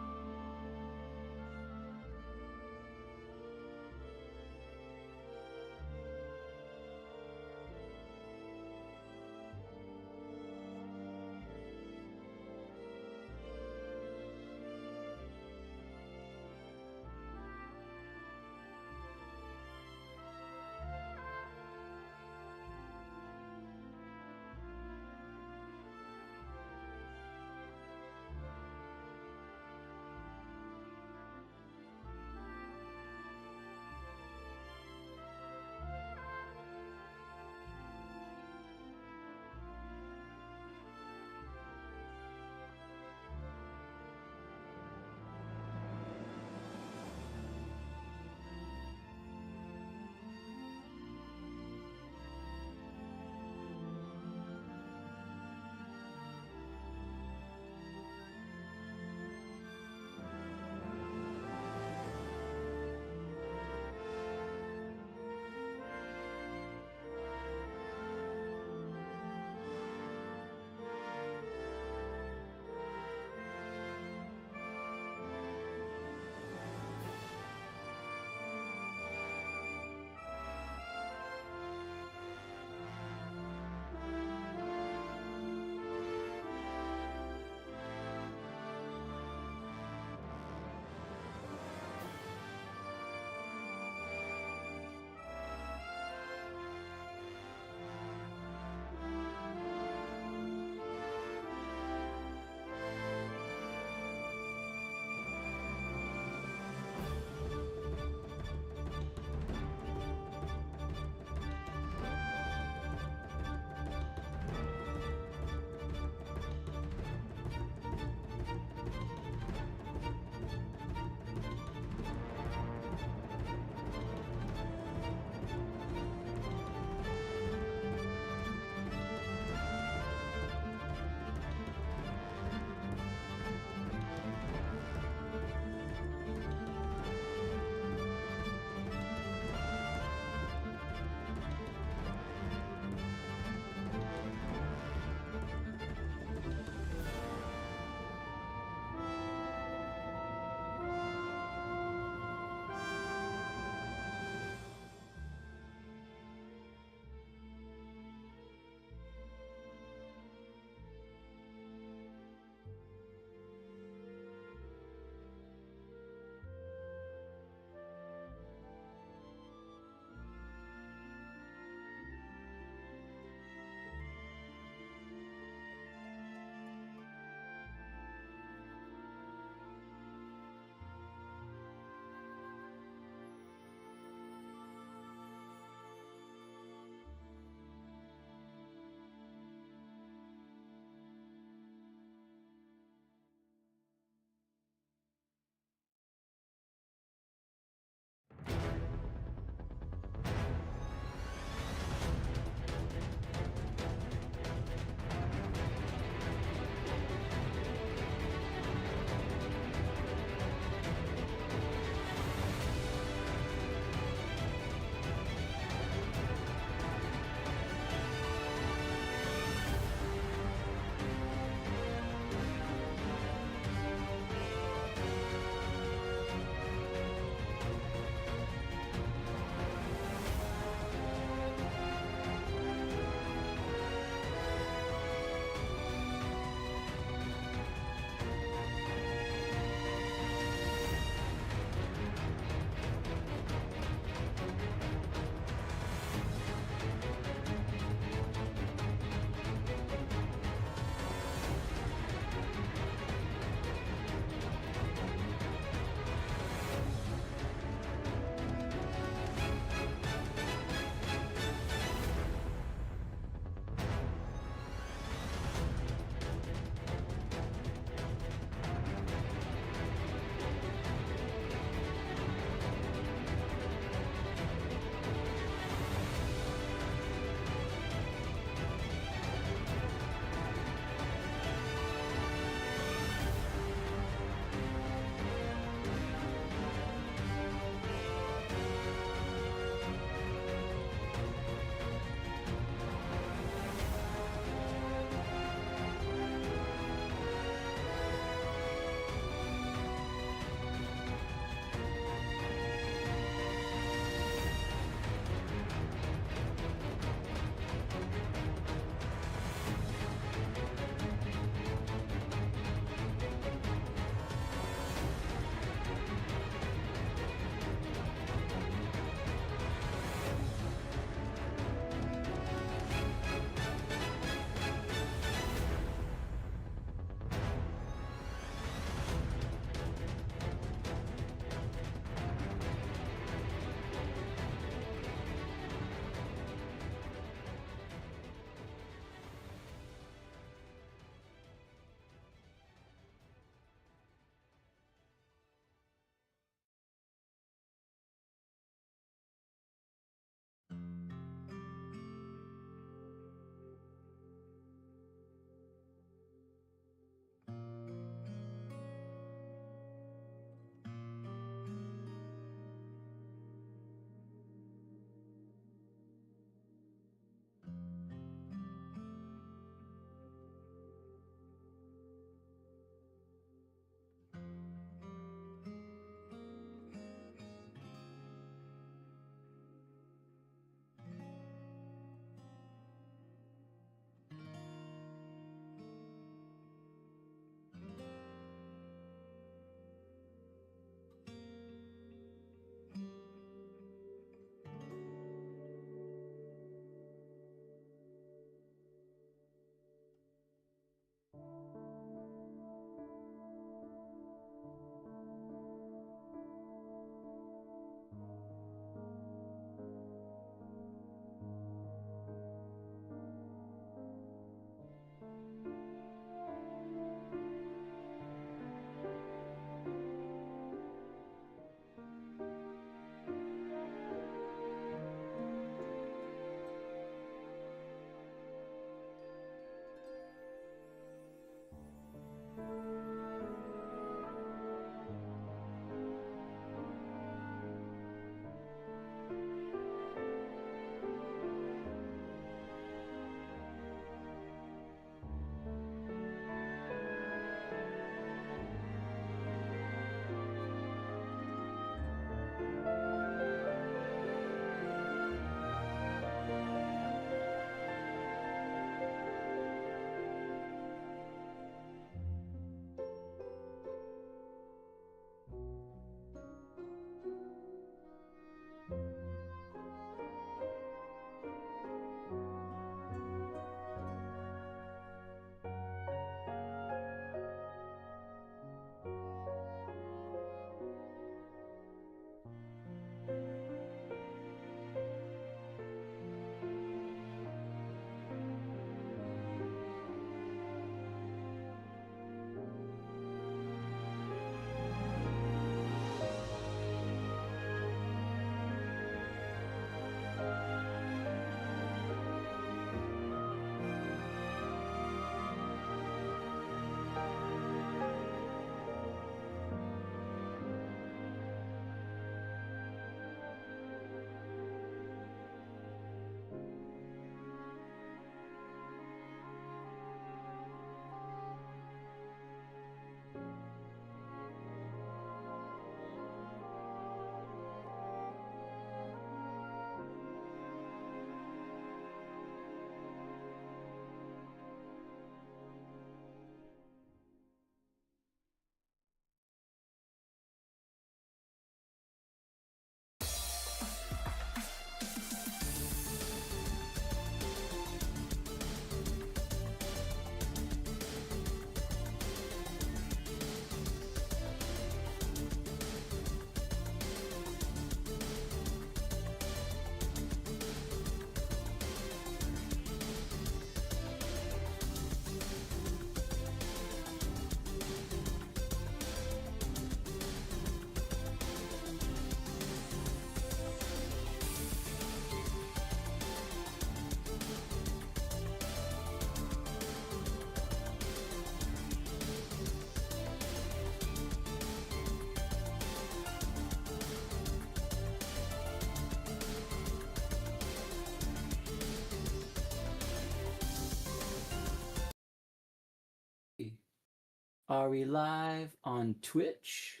Are we live on Twitch?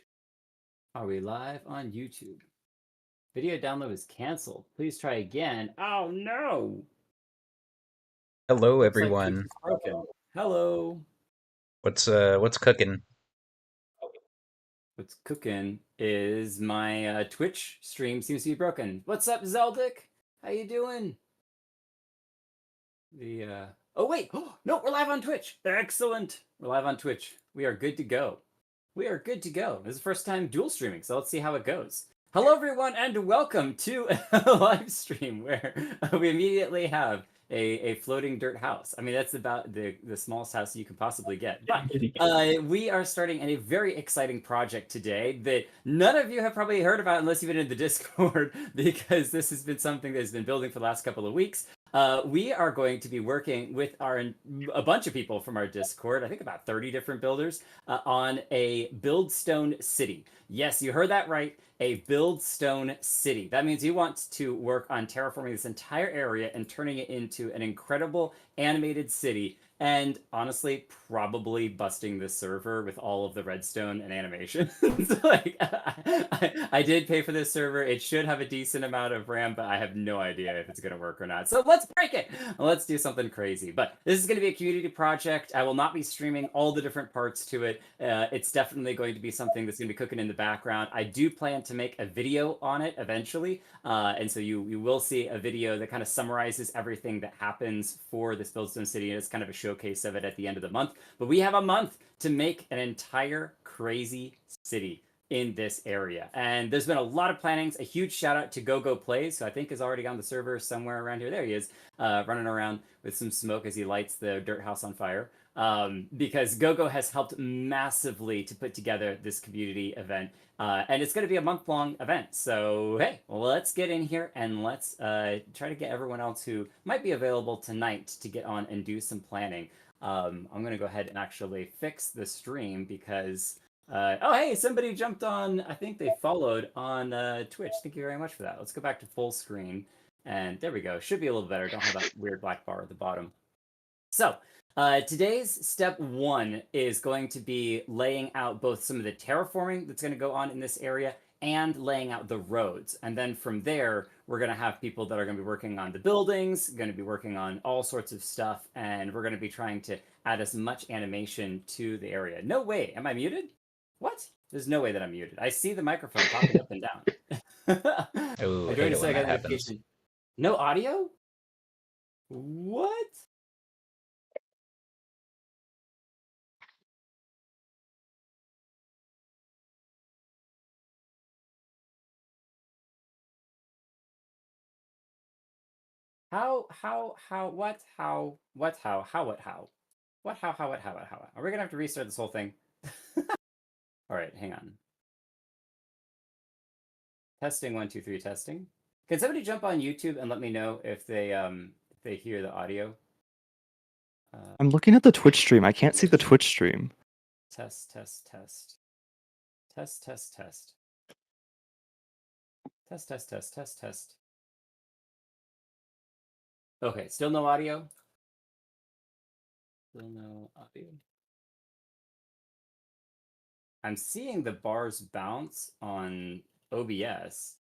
Are we live on YouTube? Video download is canceled. Please try again. Oh no! Hello, Looks like Twitch everyone. is broken. Hello. What's cooking? What's cooking is my Twitch stream seems to be broken. What's up, Zeldic? How you doing? Oh wait, oh no, we're live on Twitch. Excellent. We're live on Twitch. We are good to go. We are good to go. This is the first time dual streaming, so let's see how it goes. Hello, everyone, and welcome to a live stream where we immediately have a floating dirt house. I mean, that's about the smallest house you could possibly get. But we are starting a very exciting project today that none of you have probably heard about unless you've been in the Discord, because this has been something that has been building for the last couple of weeks. We are going to be working with a bunch of people from our Discord, I think about 30 different builders, on a buildstone city. Yes, you heard that right. A buildstone city. That means you want to work on terraforming this entire area and turning it into an incredible animated city. And honestly, probably busting the server with all of the redstone and animation. Like, I did pay for this server. It should have a decent amount of RAM, but I have no idea if it's going to work or not. So let's break it. Let's do something crazy. But this is going to be a community project. I will not be streaming all the different parts to it. It's definitely going to be something that's going to be cooking in the background. I do plan to make a video on it eventually. And so you will see a video that kind of summarizes everything that happens for this Buildstone City. And it's kind of a showcase of it at the end of the month. But we have a month to make an entire crazy city in this area. And there's been a lot of plannings. A huge shout out to GoGo Plays, who I think is already on the server somewhere around here. There he is, running around with some smoke as he lights the dirt house on fire. Because GoGo has helped massively to put together this community event. And it's going to be a month-long event. So, hey, let's get in here and let's try to get everyone else who might be available tonight to get on and do some planning. I'm going to go ahead and actually fix the stream because... oh, hey, somebody jumped on. I think they followed on Twitch. Thank you very much for that. Let's go back to full screen. And there we go. Should be a little better. Don't have that weird black bar at the bottom. So, today's step one is going to be laying out both some of the terraforming that's going to go on in this area and laying out the roads. And then from there, we're going to have people that are going to be working on the buildings, going to be working on all sorts of stuff, and we're going to be trying to add as much animation to the area. No way. Am I muted? What? There's no way that I'm muted. I see the microphone popping up and down. Oh, I I joined hate a it when second that happens. notification. No audio? What? How? Are we gonna have to restart this whole thing? All right, hang on. Testing, 1, 2, 3, testing. Can somebody jump on YouTube and let me know if they hear the audio? I'm looking at the Twitch stream. I can't see the Twitch stream. Test, test, test. Test, test, test. Test, test, test, test, test. Okay, still no audio? Still no audio. I'm seeing the bars bounce on OBS.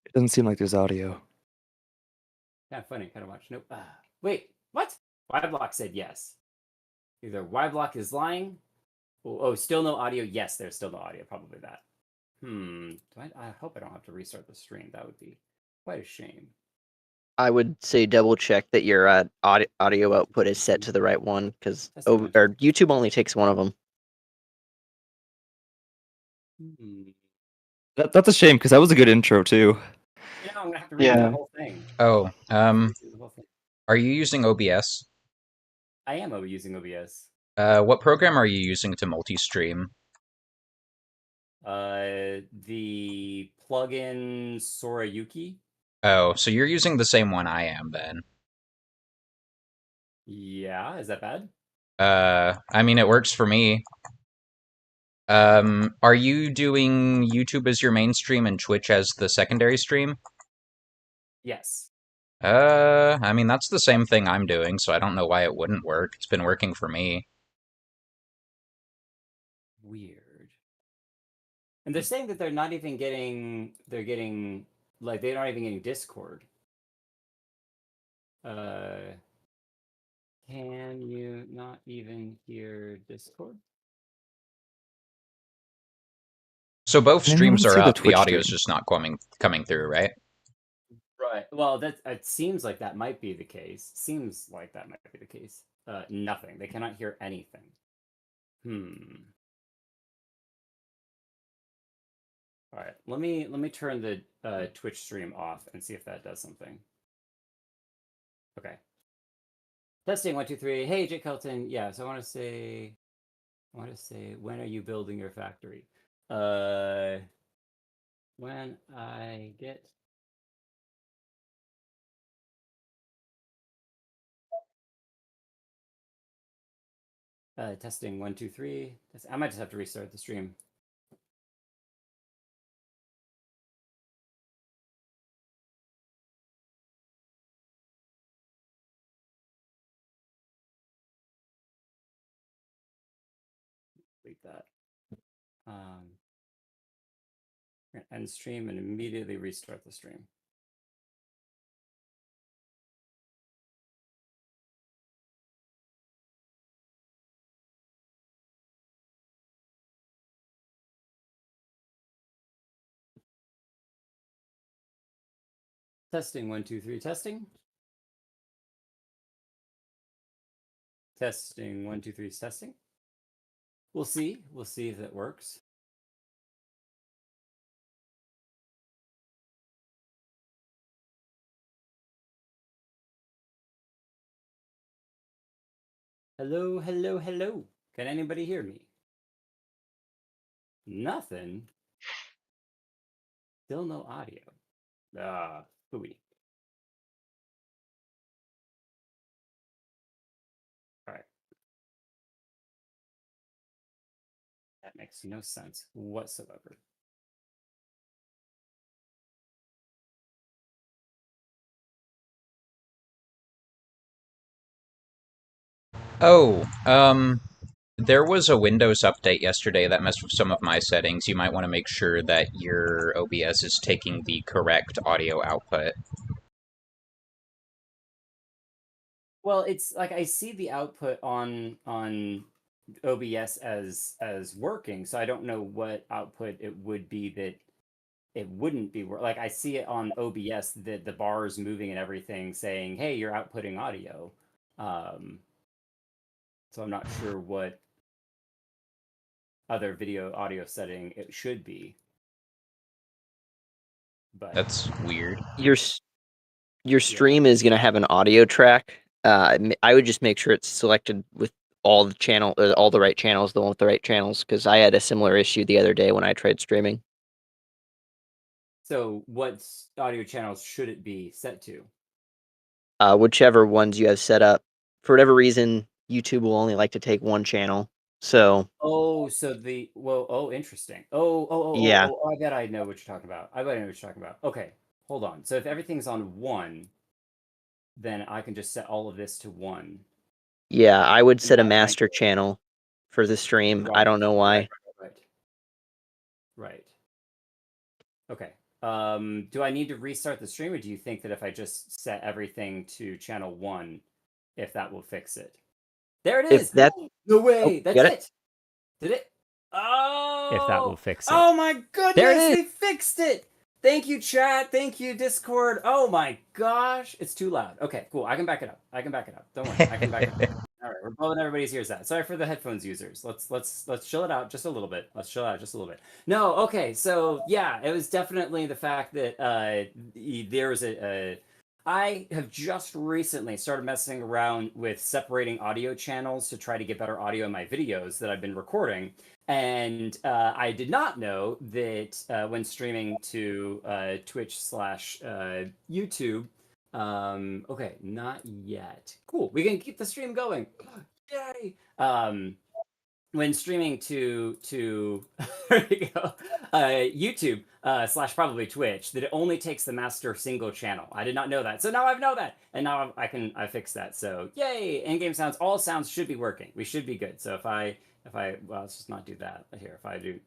It doesn't seem like there's audio. Yeah, funny. Kind of watch. Nope. Wait, what? Yblock said yes. Either Yblock is lying. Oh, still no audio. Yes, there's still no audio. Probably that. I hope I don't have to restart the stream. That would be quite a shame. I would say double check that your audio output is set to the right one, because YouTube only takes one of them. That's a shame because that was a good intro too. Yeah, I'm gonna have to redo the whole thing. Oh, are you using OBS? I am using OBS. What program are you using to multi-stream? The plugin Sorayuki. Oh, so you're using the same one I am then. Yeah, is that bad? I mean, it works for me. Are you doing YouTube as your main stream and Twitch as the secondary stream? Yes. I mean, that's the same thing I'm doing, so I don't know why it wouldn't work. It's been working for me. Weird. And they're saying that they're not even getting. They're getting like they're not even getting Discord. Can you not even hear Discord? So both Can anyone streams are see the up. The Twitch audio's stream? just not coming through, right? Right. Well, that it seems like that might be the case. Seems like that might be the case. Nothing. They cannot hear anything. All right. Let me turn the Twitch stream off and see if that does something. Okay. Testing 1 2 3. Hey, Jake Kelton. Yeah. So I want to say, when are you building your factory? When I get. Testing 1 2 3. I might just have to restart the stream. Delete that. End stream and immediately restart the stream. Testing 1 2 3. Testing. Testing 1 2 3. Testing. We'll see. We'll see if it works. Hello, hello, hello. Can anybody hear me? Nothing. Still no audio. Hooey. All right. That makes no sense whatsoever. Oh, there was a Windows update yesterday that messed with some of my settings. You might want to make sure that your OBS is taking the correct audio output. Well, it's like I see the output on OBS as working, so I don't know what output it would be that it wouldn't be like I see it on OBS that the bar is moving and everything saying, "Hey, you're outputting audio." So I'm not sure what other video audio setting it should be. But That's weird. Your stream is going to have an audio track. I would just make sure it's selected with all the right channels, the one with the right channels, because I had a similar issue the other day when I tried streaming. So what audio channels should it be set to? Whichever ones you have set up. For whatever reason, YouTube will only like to take one channel. So Interesting. I bet I know what you're talking about. Okay, hold on. So if everything's on one, then I can just set all of this to one. yeah, I would set a Not master channel for the stream. I don't know why. Right. Okay. Do I need to restart the stream, or do you think that if I just set everything to channel 1, if that will fix it? There it If is. that No way. That's get it. Did it? Oh. If that will fix it. Oh my goodness, There it is. they fixed it. Thank you, chat. Thank you, Discord. Oh my gosh, it's too loud. Okay, cool. I can back it up. Don't worry. I can back it up. All right, we're blowing everybody's ears out. Sorry for the headphones users. Let's chill it out just a little bit. No, okay. So yeah, it was definitely the fact that there was I have just recently started messing around with separating audio channels to try to get better audio in my videos that I've been recording. And I did not know that when streaming to Twitch/YouTube. Okay, not yet. Cool. We can keep the stream going. Yay. when streaming to there you go, YouTube slash probably Twitch, that it only takes the master single channel. I did not know that, so now I know that, and now I fix that. So yay! In-game sounds, all sounds should be working. We should be good. So if I well, let's just not do that here. If I do,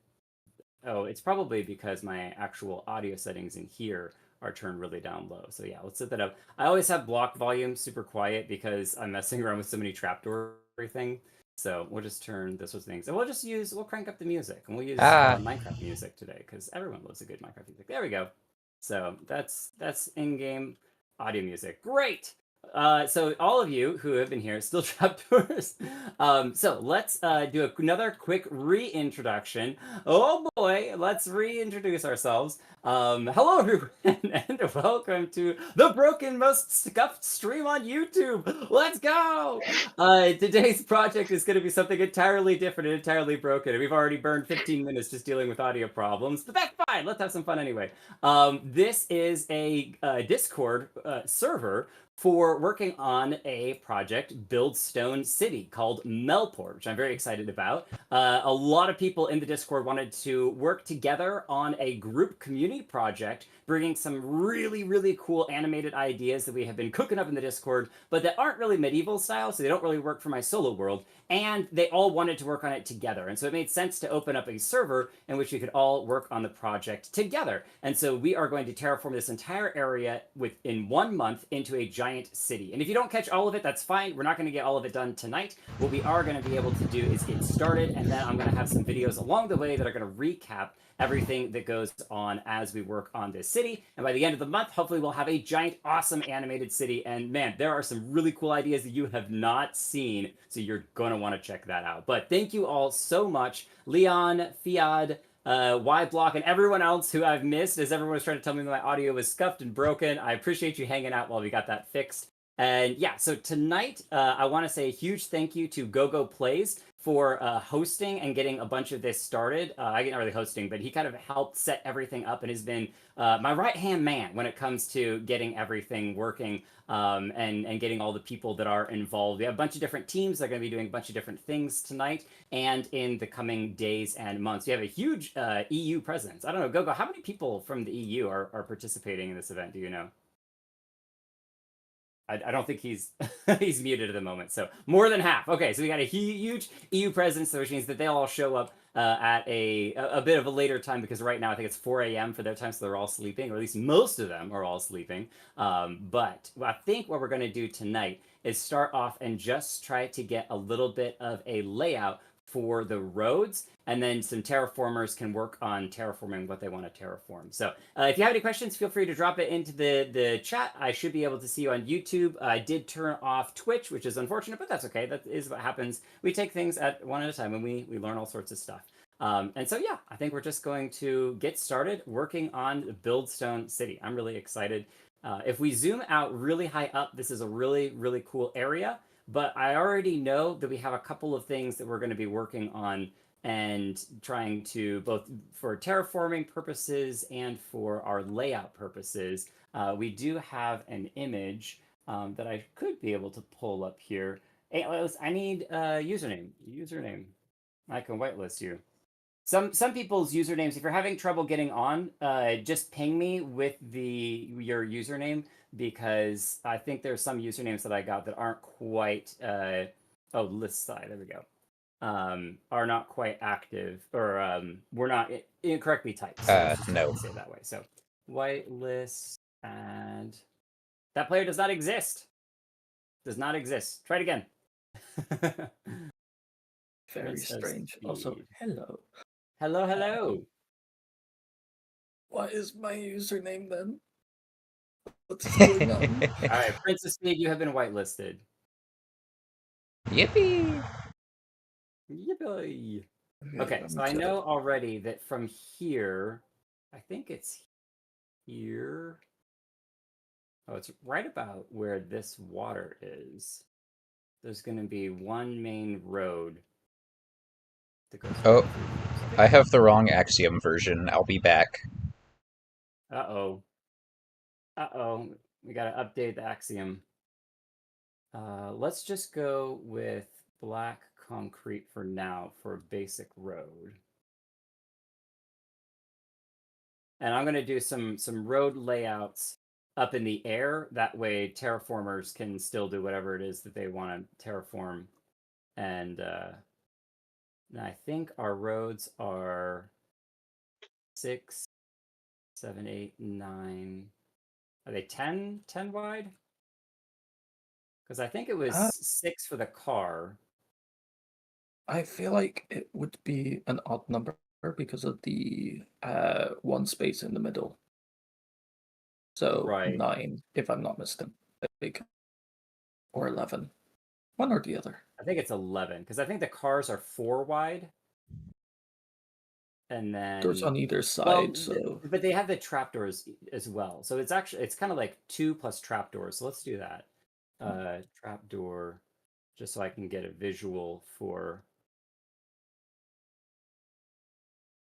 oh, it's probably because my actual audio settings in here are turned really down low. So yeah, let's set that up. I always have block volume super quiet because I'm messing around with so many trapdoor everything. So we'll just turn this with things, and we'll crank up the music, and we'll use Minecraft music today because everyone loves a good Minecraft music. There we go. So that's in-game audio music. Great. So all of you who have been here still trapdoors. So let's do another quick reintroduction. Oh boy, let's reintroduce ourselves. Hello everyone, and welcome to the broken most scuffed stream on YouTube. Let's go! Today's project is going to be something entirely different and entirely broken. We've already burned 15 minutes just dealing with audio problems, but that's fine. Let's have some fun anyway. This is a Discord server for working on a project, Build Stone City, called Melport, which I'm very excited about. A lot of people in the Discord wanted to work together on a group community project, bringing some really, really cool animated ideas that we have been cooking up in the Discord, but that aren't really medieval style, so they don't really work for my solo world, and they all wanted to work on it together. And so it made sense to open up a server in which we could all work on the project together. And so we are going to terraform this entire area within 1 month into a giant city. And if you don't catch all of it, that's fine. We're not going to get all of it done tonight. What we are going to be able to do is get started, and then I'm going to have some videos along the way that are going to recap everything that goes on as we work on this city. And by the end of the month, hopefully we'll have a giant, awesome animated city. And man, there are some really cool ideas that you have not seen, so you're going to want to check that out. But thank you all so much. Leon, Fiad, Y-Block, and everyone else who I've missed, as everyone was trying to tell me that my audio was scuffed and broken. I appreciate you hanging out while we got that fixed. And yeah, so tonight, I want to say a huge thank you to GoGo Plays for hosting and getting a bunch of this started. I not really hosting, but he kind of helped set everything up and has been my right-hand man when it comes to getting everything working and getting all the people that are involved. We have a bunch of different teams that are going to be doing a bunch of different things tonight and in the coming days and months. We have a huge EU presence. I don't know, GoGo, how many people from the EU are participating in this event? Do you know? I don't think he's he's muted at the moment. So more than half. Okay, so we got a huge EU presence, which means that they'll all show up at a bit of a later time, because right now I think it's 4 a.m. for their time, so they're all sleeping, or at least most of them are all sleeping. But I think what we're going to do tonight is start off and just try to get a little bit of a layout for the roads, and then some terraformers can work on terraforming what they want to terraform. So if you have any questions, feel free to drop it into the chat. I should be able to see you on YouTube. I did turn off Twitch, which is unfortunate, but that's okay. That is what happens. We take things at one at a time, and we learn all sorts of stuff. And so yeah, I think we're just going to get started working on Buildstone City. I'm really excited. If we zoom out really high up, this is a really, really cool area. But I already know that we have a couple of things that we're going to be working on and trying to, both for terraforming purposes and for our layout purposes. We do have an image that I could be able to pull up here. Hey, I need username. I can whitelist you. Some people's usernames, if you're having trouble getting on, just ping me with your username, because I think there's some usernames that I got that aren't quite list side, there we go, are not quite active, or were not incorrectly typed. So No. say it that way. So whitelist, and that player does not exist. Does not exist. Try it again. Very strange. Also, hello. Hello. What is my username then? What's going on? All right, Princess Speed, you have been whitelisted. Yippee! Yippee! Okay, so I know already that from here, I think it's here. Oh, it's right about where this water is. There's going to be one main road that goes. Oh, I have the wrong Axiom version. I'll be back. Uh-oh. We got to update the Axiom. Let's just go with black concrete for now for a basic road. And I'm going to do some road layouts up in the air. That way terraformers can still do whatever it is that they want to terraform. And I think our roads are 6, 7, 8, 9. Are they 10 wide? Because I think it was 6 for the car. I feel like it would be an odd number because of the one space in the middle. So Right. 9, if I'm not mistaken, or 11, one or the other. I think it's 11 because I think the cars are 4 wide. And then Doors on either side, well, so but they have the trapdoors as well. So it's actually kind of like 2 plus trapdoors. So let's do that. Trapdoor, just so I can get a visual for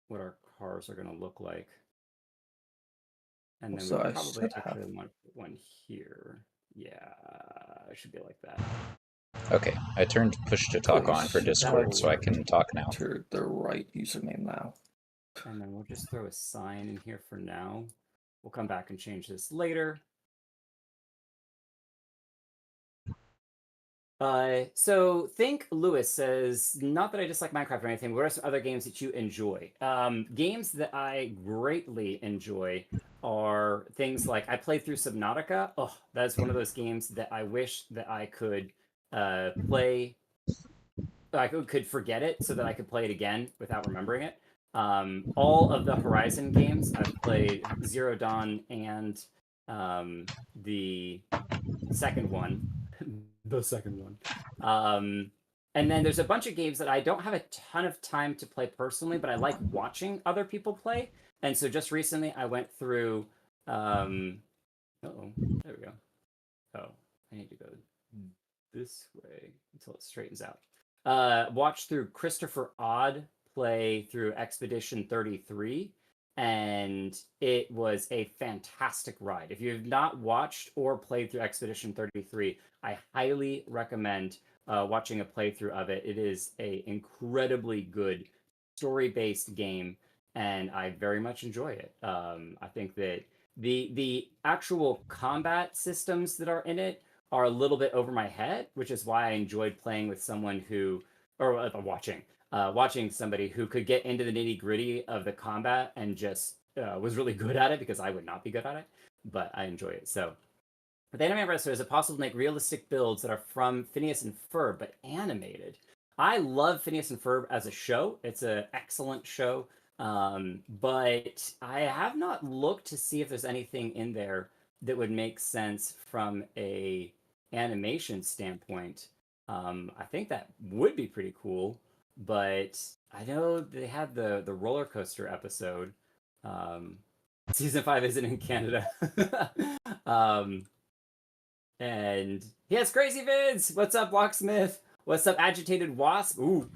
what our cars are going to look like. And then so we I probably should actually have. want to put one here. Yeah, it should be like that. Okay, I turned push to talk Cool, on for so Discord, so I can talk now. enter the right username now. And then we'll just throw a sign in here for now. We'll come back and change this later. So Think Lewis says, not that I dislike Minecraft or anything, but what are some other games that you enjoy? Games that I greatly enjoy are things like I played through Subnautica. Oh, that's one of those games that I wish that I could play. I could forget it so that I could play it again without remembering it. All of the Horizon games I've played, Zero Dawn and the second one. The second one. And then there's a bunch of games that I don't have a ton of time to play personally, but I like watching other people play. And so just recently I went through there we go. Oh, I need to go this way until it straightens out. Watched through Christopher Odd play through Expedition 33, and it was a fantastic ride. If you have not watched or played through Expedition 33, I highly recommend watching a playthrough of it. It is a incredibly good story-based game, and I very much enjoy it. I think that the actual combat systems that are in it are a little bit over my head, which is why I enjoyed playing with someone who, or watching somebody who could get into the nitty gritty of the combat and just was really good at it, because I would not be good at it, but I enjoy it. So, with Anime Wrestler, is it possible to make realistic builds that are from Phineas and Ferb but animated? I love Phineas and Ferb as a show. It's an excellent show, but I have not looked to see if there's anything in there that would make sense from a animation standpoint. I think that would be pretty cool, but I know they had the roller coaster episode. Season 5 isn't in Canada. And he has crazy vids. What's up, Locksmith? What's up, agitated wasp? Ooh,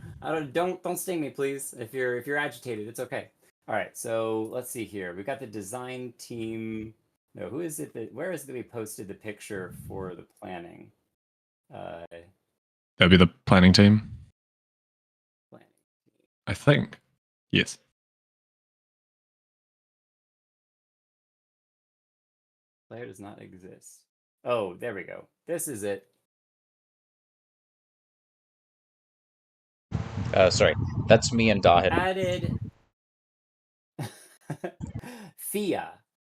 don't sting me, please. If you're agitated, it's okay. All right, so let's see here. We got the design team. No, who is it that? Where is it that we posted the picture for the planning? That'd be the planning team, Planning. I think. Yes. Player does not exist. Oh, there we go. This is it. Sorry, that's me and Dahin. Added Fia.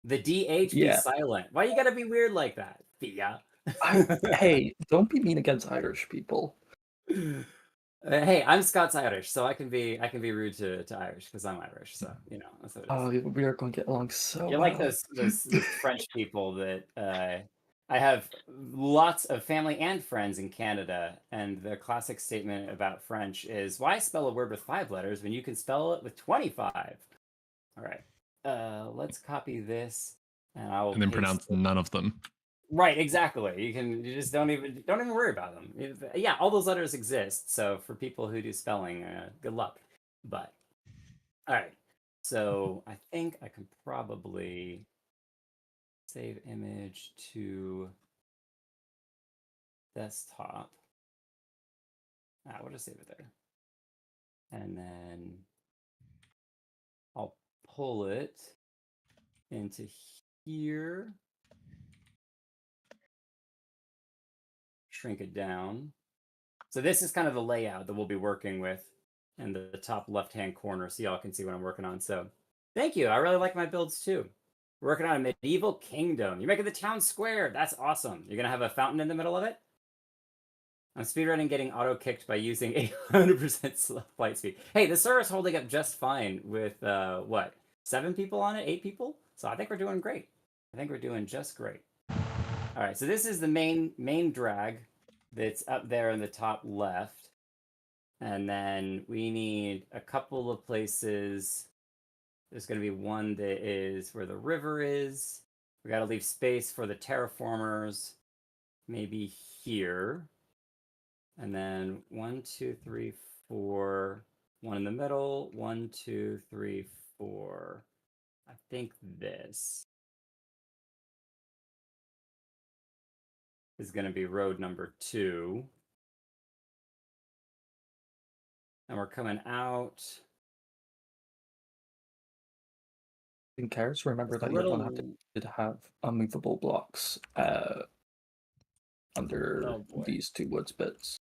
The DH be Yeah. silent. Why you gotta be weird like that? Fia. Hey, don't be mean against Irish people. Hey, I'm Scots Irish, so I can be rude to Irish because I'm Irish. So that's what it is. Oh, we are going to get along so You're well. like those French people that I have lots of family and friends in Canada, and the classic statement about French is, "Why spell a word with 5 letters when you can spell it with 25?" All right, let's copy this, and I will And then paste pronounce it. none of them. Right, exactly. You just don't even worry about them. Yeah, all those letters exist. So for people who do spelling, good luck. But all right. So I think I can probably save image to desktop. We'll just save it there. And then I'll pull it into here. Shrink it down. So this is kind of the layout that we'll be working with in the top left-hand corner, so y'all can see what I'm working on. So thank you. I really like my builds too. We're working on a medieval kingdom. You're making the town square. That's awesome. You're gonna have a fountain in the middle of it? I'm speedrunning getting auto-kicked by using 100% flight speed. Hey, the server's holding up just fine with, what, 7 people on it? 8 people? So I think we're doing great. I think we're doing just great. All right, so this is the main drag that's up there in the top left. And then we need a couple of places. There's going to be one that is where the river is. We got to leave space for the terraformers, maybe here. And then 1, 2, 3, 4. One in the middle. 1, 2, 3, 4. I think this is going to be road number 2. And we're coming out. In cares, remember It's a that you're gonna little. have to have unmovable blocks under Oh boy, these 2 woods bits.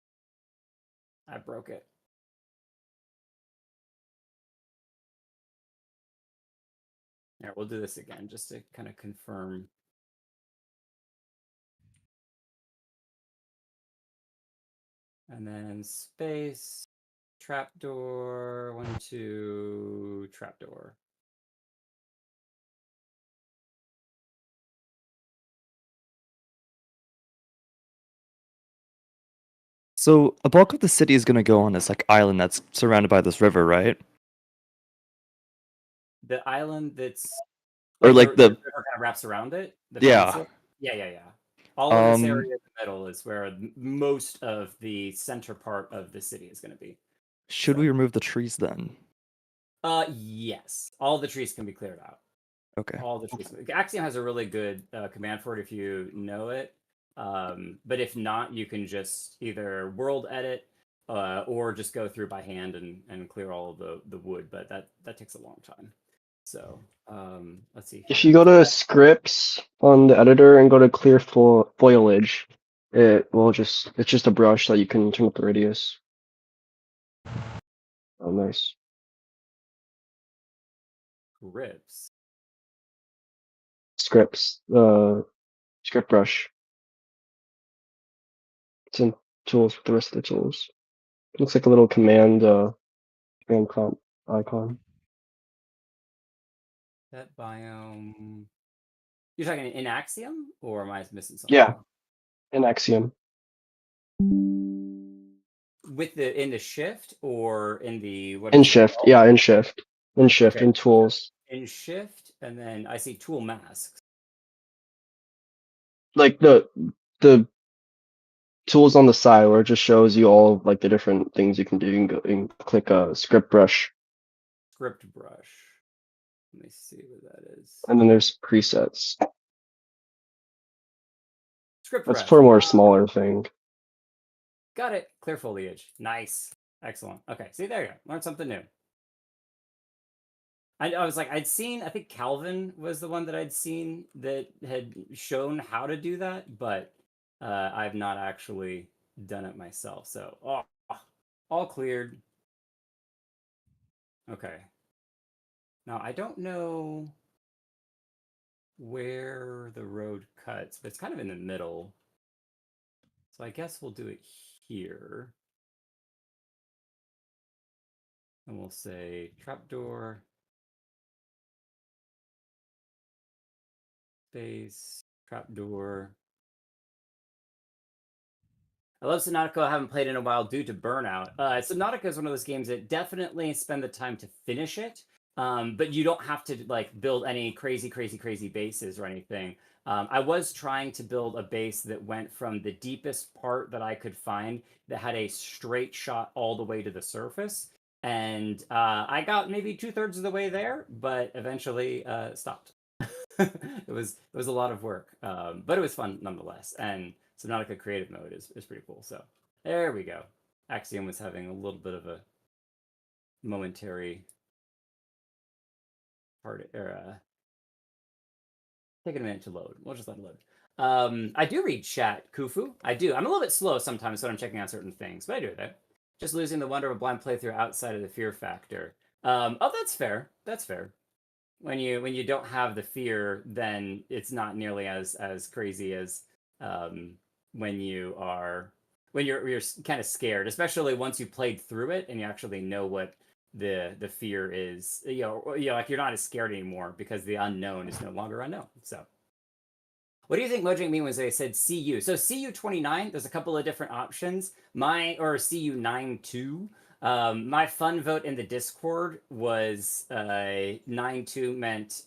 I broke it. Yeah, we'll do this again just to kind of confirm. And then space, trapdoor, 1, 2, trapdoor. So a bulk of the city is gonna go on this like island that's surrounded by this river, right? The island that's Or like the the river kind of wraps around it. The Yeah. peninsula? Yeah. All of this Um, area in the middle is where most of the center part of the city is going to be. should So- we remove the trees then? Yes. All the trees can be cleared out. Okay. All the trees. Axiom has a really good command for it if you know it. But if not, you can just either world edit or just go through by hand and clear all of the wood. But that takes a long time. So let's see. If you go to scripts on the editor and go to clear foliage, it's just a brush that you can turn up the radius. Oh, nice. Grips. Scripts, script brush. It's in tools with the rest of the tools. Looks like a little command prompt icon. That biome. You're talking in Axiom, or am I missing something? Yeah, in Axiom. With the in the shift or in the what? In is it shift, called? yeah, in shift. In shift, Okay. in tools. In shift, and then I see tool masks. Like the tools on the side where it just shows you all of, like the different things you can do. You can go and click script brush, Script brush. Let me see what that is. and then there's presets. Script That's brush. for a more smaller thing. Got it. Clear foliage. Nice. Excellent. Okay. See, there you go. Learned something new. I was like, I'd seen, I think Calvin was the one that I'd seen that had shown how to do that, but I've not actually done it myself. So, all cleared. Okay. Now, I don't know where the road cuts, but it's kind of in the middle. So I guess we'll do it here. And we'll say trapdoor. Space, trapdoor. I love Subnautica. I haven't played in a while due to burnout. Subnautica is one of those games that definitely spend the time to finish it, but you don't have to like build any crazy bases or anything. I was trying to build a base that went from the deepest part that I could find that had a straight shot all the way to the surface, and I got maybe 2/3 of the way there, but eventually stopped. it was a lot of work, but it was fun nonetheless. And Subnautica creative mode is pretty cool. So there we go. Axiom was having a little bit of a momentary part, or taking a minute to load. We'll just let it load. I do read chat, Kufu. I do. I'm a little bit slow sometimes when I'm checking out certain things, but I do that. Just losing the wonder of a blind playthrough outside of the fear factor. Oh, that's fair. That's fair. When you don't have the fear, then it's not nearly as crazy as when you're kind of scared, especially once you played through it and you actually know what the fear is. Like you're not as scared anymore because the unknown is no longer unknown. So, what do you think Mojang mean when they said CU? So CU 29, there's a couple of different options. Or CU 92. My fun vote in the Discord was 9-2 meant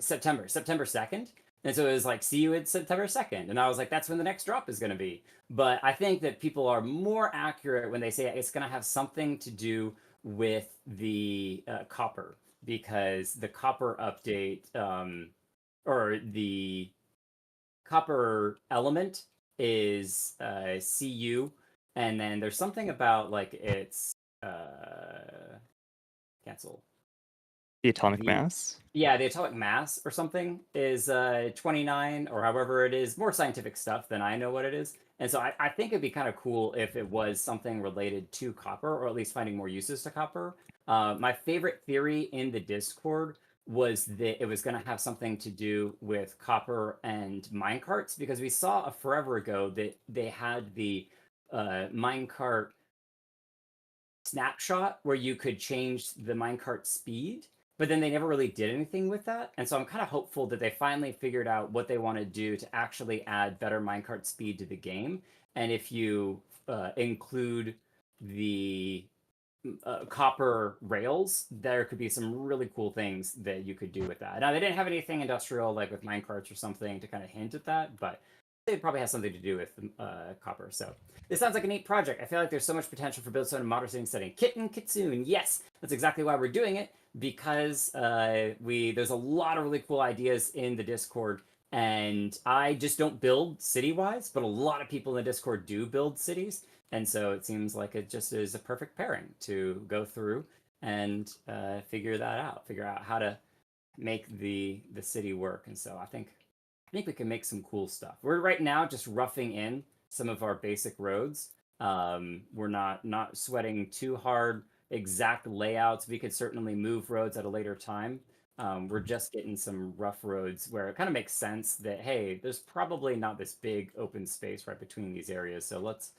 September 2nd. And so it was like, see you at September 2nd. And I was like, that's when the next drop is going to be. But I think that people are more accurate when they say it's going to have something to do with the copper, because the copper update, or the copper element is CU. And then there's something about like it's cancel. The atomic mass? Yeah, the atomic mass or something is 29, or however it is, more scientific stuff than I know what it is. And so I think it'd be kind of cool if it was something related to copper, or at least finding more uses to copper. My favorite theory in the Discord was that it was going to have something to do with copper and minecarts, because we saw forever ago that they had the minecart snapshot where you could change the minecart speed, but then they never really did anything with that. And so I'm kind of hopeful that they finally figured out what they want to do to actually add better minecart speed to the game. And if you include the copper rails, there could be some really cool things that you could do with that. Now, they didn't have anything industrial like with minecarts or something to kind of hint at that, but it probably has something to do with copper. So this sounds like a neat project. I feel like there's so much potential for Buildstone in modern setting. Kitten Kitsune, yes, that's exactly why we're doing it, because there's a lot of really cool ideas in the Discord, and I just don't build city-wise, but a lot of people in the Discord do build cities, and so it seems like it just is a perfect pairing to go through and figure out how to make the city work. And so I think we can make some cool stuff. We're right now just roughing in some of our basic roads. We're not sweating too hard exact layouts. We could certainly move roads at a later time. We're just getting some rough roads where it kind of makes sense that, hey, there's probably not this big open space right between these areas. So let's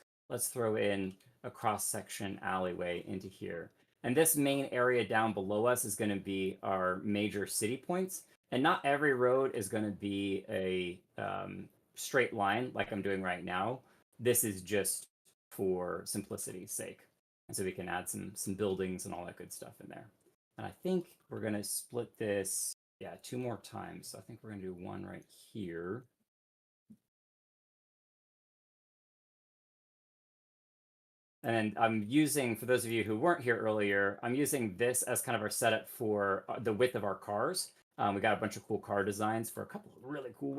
throw in a cross-section alleyway into here. And this main area down below us is going to be our major city points. And not every road is going to be a straight line like I'm doing right now. This is just for simplicity's sake. And so we can add some buildings and all that good stuff in there. And I think we're going to split this, 2 more times. So I think we're going to do one right here. And I'm using, for those of you who weren't here earlier, I'm using this as kind of our setup for the width of our cars. We got a bunch of cool car designs for a couple of really cool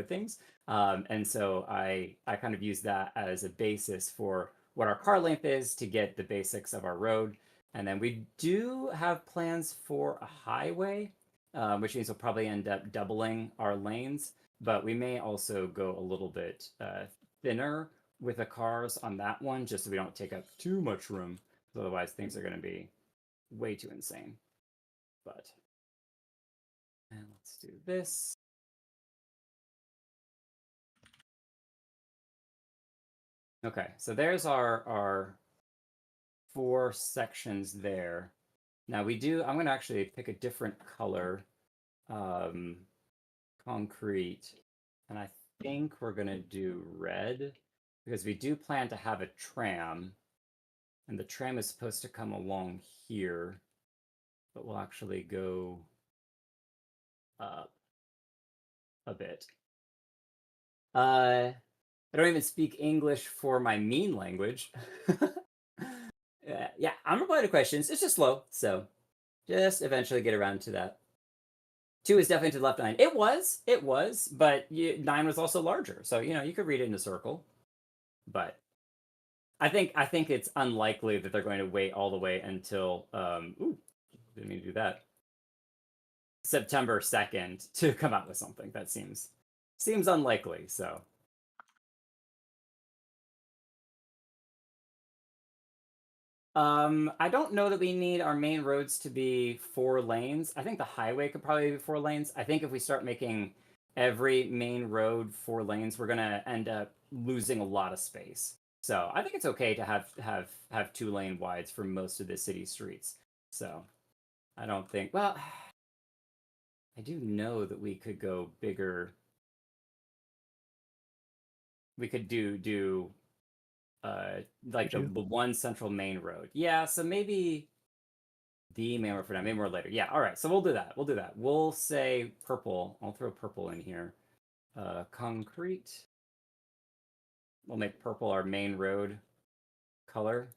things. And so I kind of use that as a basis for what our car length is to get the basics of our road. And then we do have plans for a highway, which means we'll probably end up doubling our lanes, but we may also go a little bit thinner with the cars on that one, just so we don't take up too much room. Otherwise, things are going to be way too insane. And let's do this. Okay, so there's our 4 sections there. Now I'm going to actually pick a different color, concrete, and I think we're going to do red, because we do plan to have a tram, and the tram is supposed to come along here, but we'll actually go up a bit. I don't even speak English for my mean language. Yeah, I'm replying to questions. It's just slow, so just eventually get around to that. 2 is definitely to the left 9. It was, but 9 was also larger, so you could read it in a circle. But I think it's unlikely that they're going to wait all the way until ooh, didn't mean to do that. September 2nd to come out with something. That seems unlikely, so. I don't know that we need our main roads to be 4 lanes. I think the highway could probably be 4 lanes. I think if we start making every main road 4 lanes, we're gonna end up losing a lot of space. So I think it's okay to have 2-lane wides for most of the city streets. So I don't think. Well, I do know that we could go bigger. We could do like the one central main road. Yeah, so maybe the main road for now, maybe more later. Yeah, all right. So we'll do that. We'll say purple. I'll throw purple in here. Concrete. We'll make purple our main road color.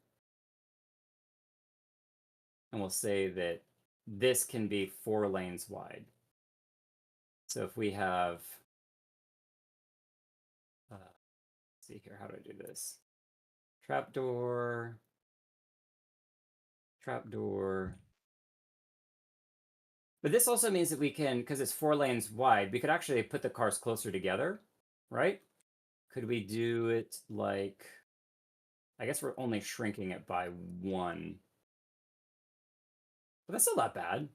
And we'll say that this can be 4 lanes wide. So if we have, let's see here, how do I do this? Trapdoor. But this also means that we can, because it's 4 lanes wide, we could actually put the cars closer together, right? Could we do it like, I guess we're only shrinking it by 1. But that's still not bad.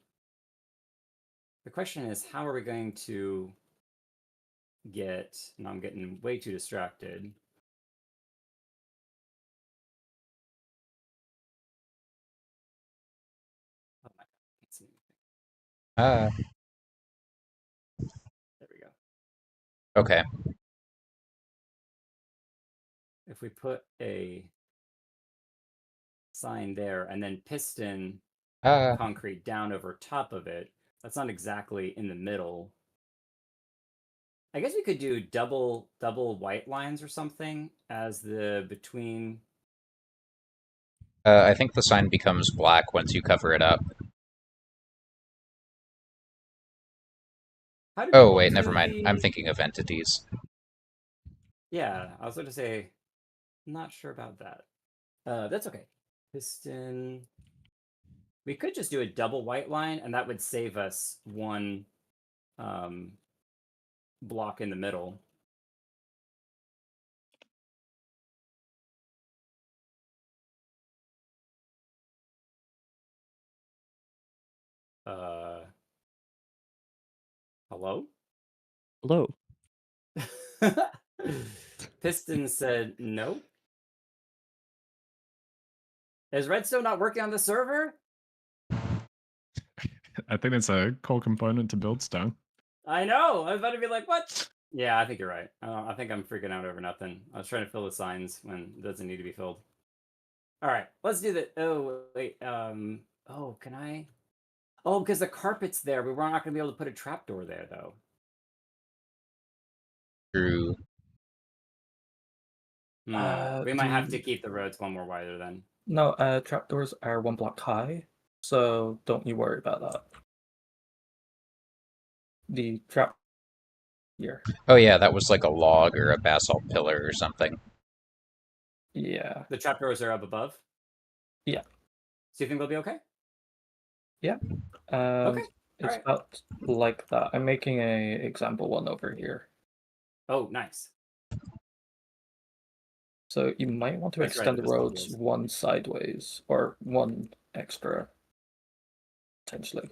The question is, how are we going to get, and I'm getting way too distracted. Oh my God, I can't see anything. There we go. Okay. If we put a sign there and then piston concrete down over top of it, that's not exactly in the middle. I guess we could do double white lines or something as the between. I think the sign becomes black once you cover it up. How do Oh, people wait, never do mind. I'm the? thinking of entities. Yeah, I was going to say, not sure about that. That's okay. Piston. We could just do a double white line, and that would save us 1 block in the middle. Hello? Hello. Piston said no. Is Redstone not working on the server? I think it's a core component to build stone. I know. I was about to be like, what? Yeah, I think you're right. I think I'm freaking out over nothing. I was trying to fill the signs when it doesn't need to be filled. All right, let's do that. Oh, wait. Oh, can I? Oh, because the carpet's there. We were not going to be able to put a trapdoor there, though. True. We might have to keep the roads 1 more wider then. No, trapdoors are 1 block high, so don't you worry about that. The trap here. Oh yeah, that was like a log or a basalt pillar or something. Yeah. The trapdoors are up above? Yeah. So you think they'll be okay? Yeah. Okay. It's Alright. about like that. I'm making a example one over here. Oh, nice. So you might want to That's right, extend the the visible roads fields. 1 sideways or 1 extra, potentially.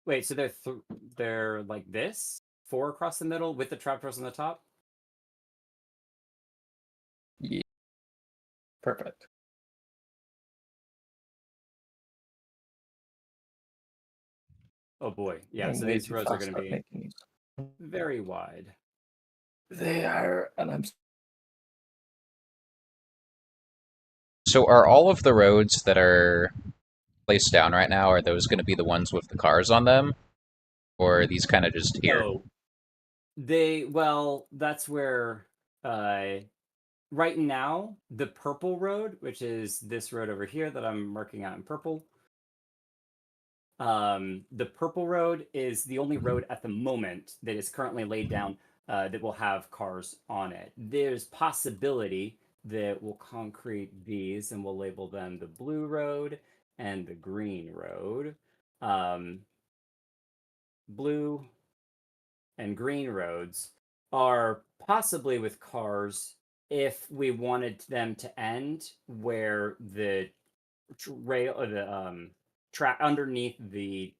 Wait, so they're like this? 4 across the middle with the trapdoors on the top? Yeah. Perfect. Oh boy, yeah. I'm So way these too roads are fast going to at be making these. very wide. They are, and I'm So are all of the roads that are placed down right now, are those going to be the ones with the cars on them? Or are these kind of just here? No, that's where right now the purple road, which is this road over here that I'm marking out in purple, The purple road is the only road at the moment that is currently laid down that will have cars on it. There's possibility that we'll concrete these and we'll label them the blue road and the green road. Blue and green roads are possibly with cars if we wanted them to end where the rail or the track underneath the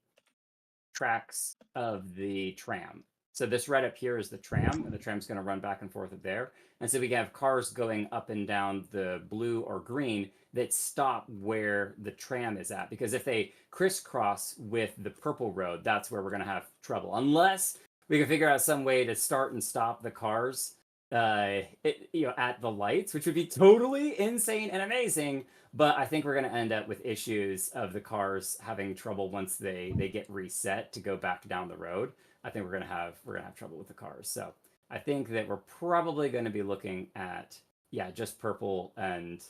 tracks of the tram. So this right up here is the tram, and the tram's going to run back and forth there. And so we can have cars going up and down the blue or green that stop where the tram is at. Because if they crisscross with the purple road, that's where we're going to have trouble. Unless we can figure out some way to start and stop the cars at the lights, which would be totally insane and amazing. But I think we're going to end up with issues of the cars having trouble once they get reset to go back down the road. I think we're gonna have trouble with the cars. So I think that we're probably going to be looking at just purple and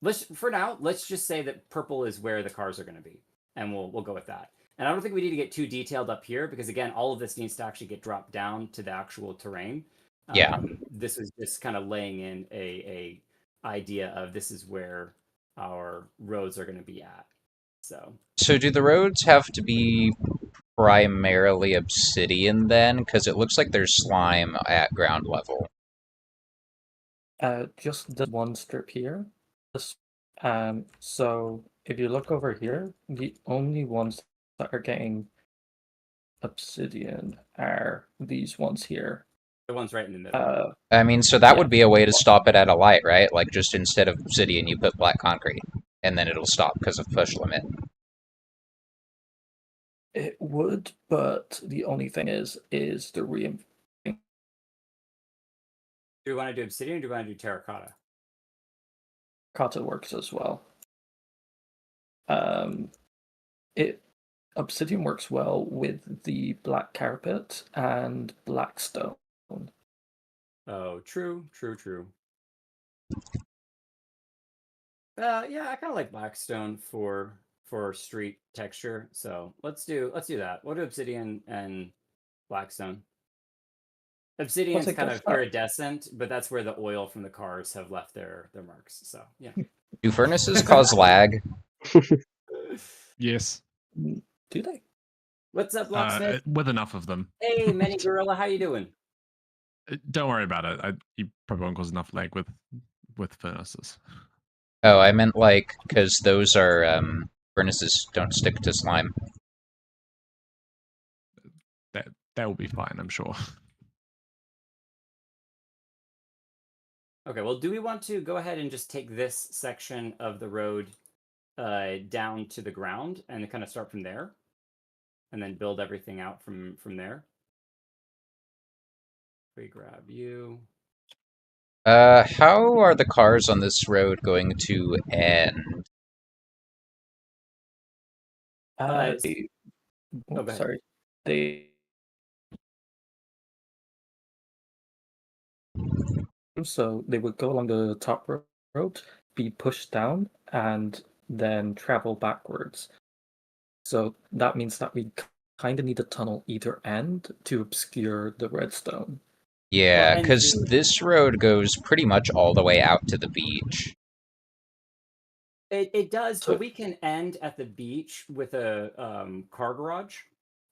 let's just say that purple is where the cars are going to be, and we'll go with that. And I don't think we need to get too detailed up here because again, all of this needs to actually get dropped down to the actual terrain. Yeah. This is just kind of laying in a idea of this is where our roads are going to be at. So do the roads have to be primarily obsidian then? Because it looks like there's slime at ground level. Just this one strip here. So if you look over here, the only ones that are getting obsidian are these ones here. The ones right in the middle. I mean, so that Yeah. would be a way to stop it at a light, right? Like just instead of obsidian, you put black concrete, and then it'll stop because of push limit. It would, but the only thing is the Do we want to do obsidian or do we want to do terracotta? terracotta works as well. Obsidian works well with the black carpet and black stone. Oh, true. Yeah, I kind of like blackstone for street texture. So let's do that. We'll do obsidian and blackstone. Obsidian's kind of iridescent, but that's where the oil from the cars have left their marks. So yeah. Do furnaces cause lag? Yes. Do they? What's up, Locksmith? With enough of them. Hey, Many Gorilla, how you doing? Don't worry about it. You probably won't cause enough lag with furnaces. Oh, I meant like because those are furnaces don't stick to slime. That will be fine, I'm sure. Okay, well, do we want to go ahead and just take this section of the road down to the ground and kind of start from there, and then build everything out from there? We grab you. How are the cars on this road going to end? Sorry. They would go along the top road, be pushed down, and then travel backwards. So that means that we kind of need a tunnel either end to obscure the redstone. Yeah, because this road goes pretty much all the way out to the beach. It does, but we can end at the beach with a car garage,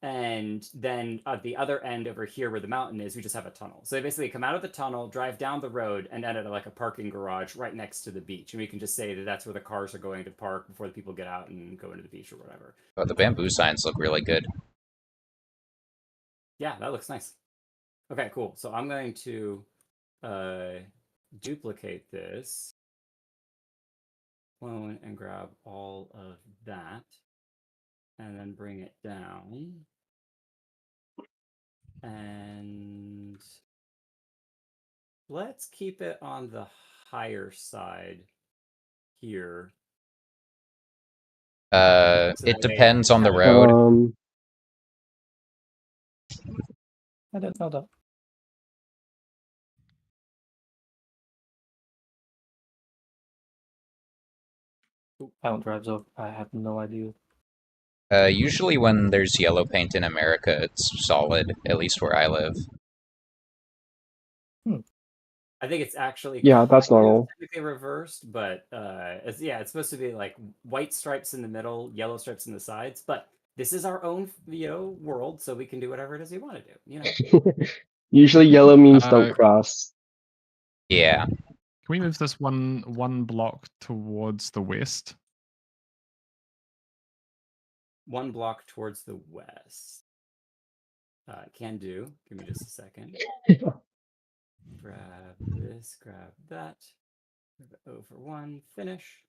and then at the other end over here where the mountain is, we just have a tunnel. So they basically come out of the tunnel, drive down the road, and end at like a parking garage right next to the beach. And we can just say that that's where the cars are going to park before the people get out and go into the beach or whatever. Oh, the bamboo signs look really good. Yeah, that looks nice. Okay, cool. So I'm going to duplicate this. Clone and grab all of that. And then bring it down. And let's keep it on the higher side here. It depends on the road. I didn't know that. I don't drive, so I have no idea. Usually when there's yellow paint in America, it's solid, at least where I live. I think it's actually Yeah, that's kind of normal. technically reversed, but it's supposed to be like white stripes in the middle, yellow stripes in the sides. But this is our own, world, so we can do whatever it is we want to do. Usually yellow means don't Uh, cross. Yeah. Can we move this one block towards the west? One block towards the west. Can do. Give me just a second. Grab this, grab that. Move it over one, finish.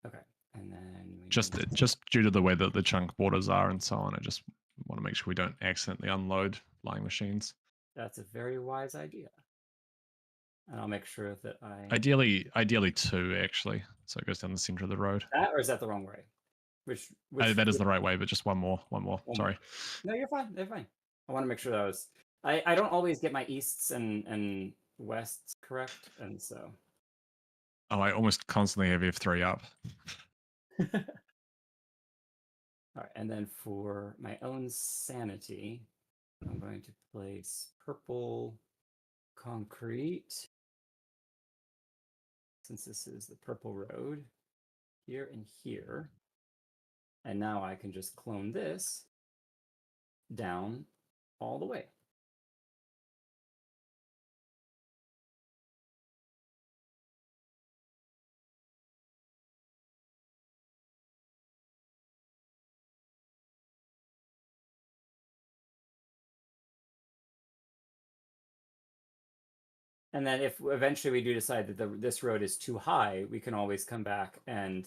Okay, and then we Just need- just due to the way that the chunk borders are and so on, I just want to make sure we don't accidentally unload flying machines. That's a very wise idea. And I'll make sure that I Ideally two actually, so it goes down the center of the road. that, or is that the wrong way? Which That is the right way, but just one more. One Sorry. more. No, you're fine. They're fine. I want to make sure that was. I don't always get my easts and wests correct, and so. Oh, I almost constantly have F3 up. All right, and then for my own sanity, I'm going to place purple concrete, since this is the purple road, here and here. And now I can just clone this down all the way. And then if eventually we do decide that this road is too high, we can always come back and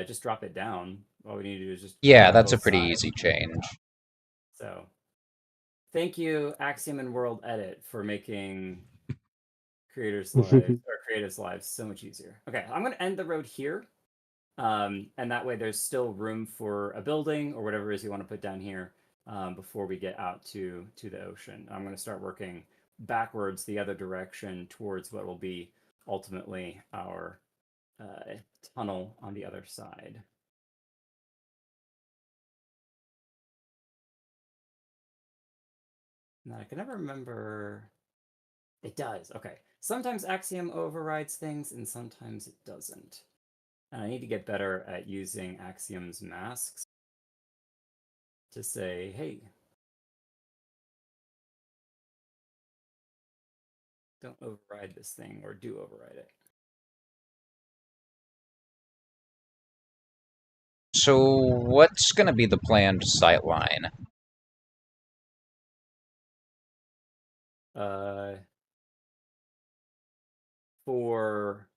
just drop it down. All we need to do is just Yeah, grab that's a both pretty sides. easy change. So thank you, Axiom and World Edit, for making creatives' lives so much easier. Okay, I'm going to end the road here. And that way there's still room for a building or whatever it is you want to put down here before we get out to the ocean. I'm going to start working backwards the other direction towards what will be ultimately our tunnel on the other side. Now I can never remember. It does. Okay. Sometimes Axiom overrides things and sometimes it doesn't. And I need to get better at using Axiom's masks to say, hey, don't override this thing, or do override it. So, what's going to be the planned sightline? For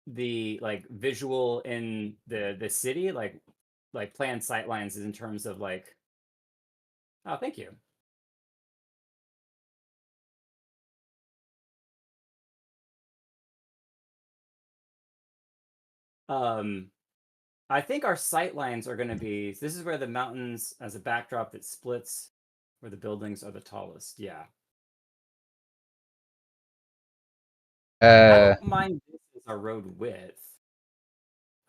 the like visual in the city, like planned sightlines is in terms of like. Oh, thank you. I think our sightlines are going to be. This is where the mountains as a backdrop that splits, where the buildings are the tallest. Yeah. I don't mind this as our road width.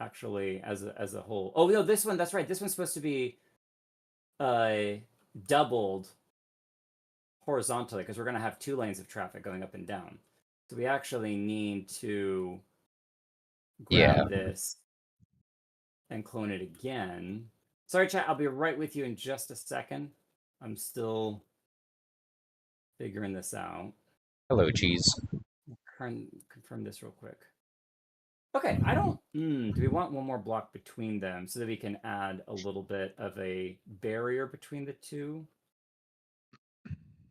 Actually, as a whole. Oh no, this one. That's right. This one's supposed to be doubled horizontally because we're going to have 2 lanes of traffic going up and down. So we actually need to grab this and clone it again. Sorry, chat. I'll be right with you in just a second. I'm still figuring this out. Hello, cheese. Confirm this real quick. Okay, I don't. Do we want one more block between them so that we can add a little bit of a barrier between the two?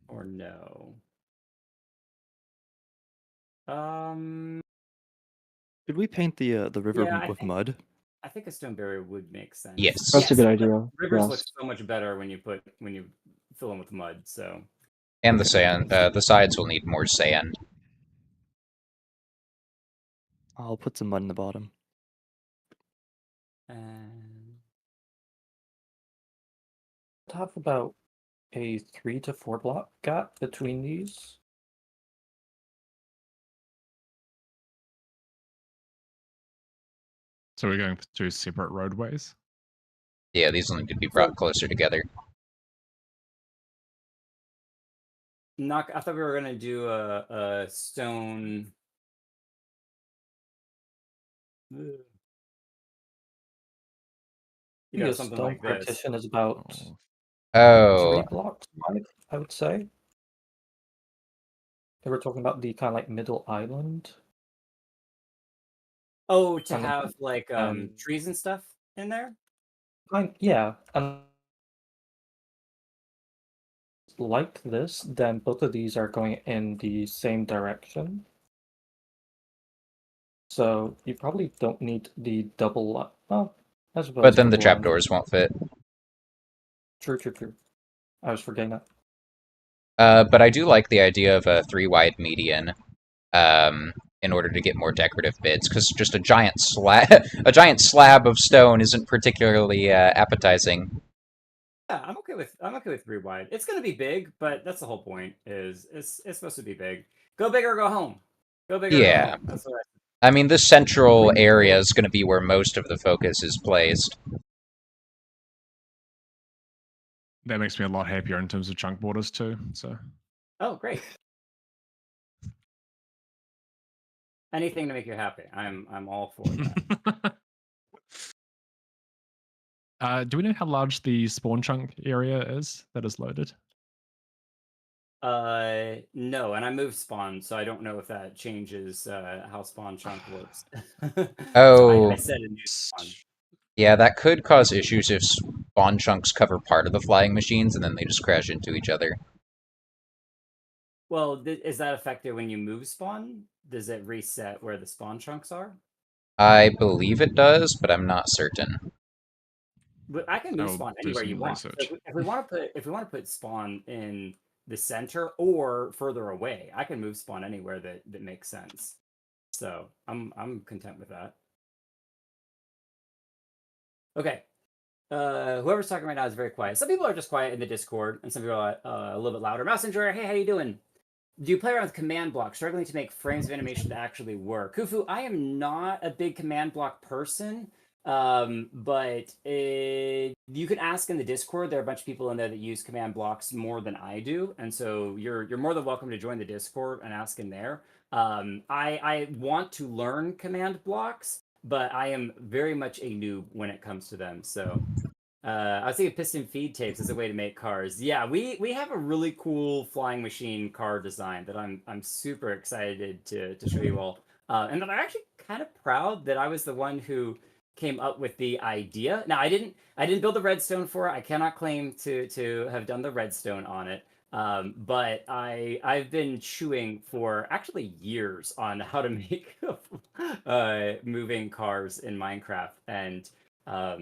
Or no? Should we paint the river Yeah, with mud? I think a stone barrier would make sense. Yes. That's a good idea. Rivers Yes. look so much better when you fill them with mud. So. And the sand. The sides will need more sand. I'll put some mud in the bottom. And Have about a 3 to 4 block gap between these. So we're going for 2 separate roadways. Yeah, these will need to be brought closer together. I thought we were gonna do a stone. You know, The something stone like this. partition is about Oh, 3 blocks wide, I would say. If we're talking about the kind of like middle island. Oh, to And then- have like and- trees and stuff in there. Yeah, and like this, then both of these are going in the same direction. So you probably don't need the double. Well, I suppose. but then the double line. trapdoors won't fit. True. I was forgetting that. But I do like the idea of a 3 wide median, in order to get more decorative bits, because just a giant slab of stone isn't particularly appetizing. Yeah, I'm okay with 3 wide. It's gonna be big, but that's the whole point. Is it's supposed to be big. Go big or go home. Go big or go Yeah. home. That's what I mean, this central area is going to be where most of the focus is placed. That makes me a lot happier in terms of chunk borders too. So. Oh, great. Anything to make you happy. I'm all for that. Do we know how large the spawn chunk area is that is loaded? No, and I moved spawn, so I don't know if that changes how spawn chunk works. Oh. I said a new spawn. Yeah, that could cause issues if spawn chunks cover part of the flying machines and then they just crash into each other. Well, is that affected when you move spawn? Does it reset where the spawn chunks are? I believe it does, but I'm not certain. But I can move I'll spawn do anywhere you some want. So research. if we want to put spawn in the center or further away, I can move spawn anywhere that makes sense. So I'm content with that. Okay. Whoever's talking right now is very quiet. Some people are just quiet in the Discord, and some people are a little bit louder. Mouse Enjoyer, hey, how you doing? Do you play around with command block, struggling to make frames of animation to actually work? Kufu, I am not a big command block person, but you can ask in the Discord. There are a bunch of people in there that use command blocks more than I do, and so you're more than welcome to join the Discord and ask in there. I want to learn command blocks, but I am very much a noob when it comes to them. So I was thinking piston feed tapes as a way to make cars. Yeah, we have a really cool flying machine car design that I'm super excited to show you all, and that I'm actually kind of proud that I was the one who came up with the idea. Now I didn't build the redstone for it. I cannot claim to have done the redstone on it. But I've been chewing for actually years on how to make moving cars in Minecraft, and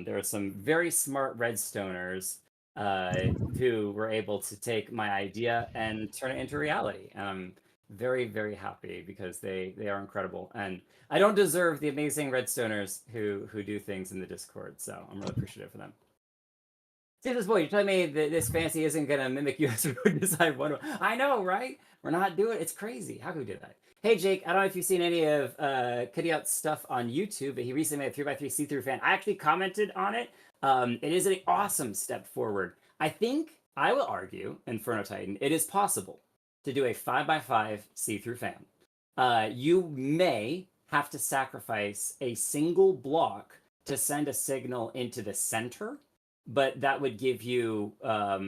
there are some very smart redstoners who were able to take my idea and turn it into reality. And I'm very, very happy because they are incredible. And I don't deserve the amazing redstoners who do things in the Discord. So I'm really appreciative for them. See this boy, you're telling me that this fancy isn't gonna mimic US road design one. I know, right? We're not doing it. It's crazy. How can we do that? Hey Jake, I don't know if you've seen any of Kudiout's stuff on YouTube, but he recently made a 3x3 see-through fan. I actually commented on it. It is an awesome step forward. I think I will argue, Inferno Titan, it is possible to do a 5x5 see-through fan. You may have to sacrifice a single block to send a signal into the center, but that would give you let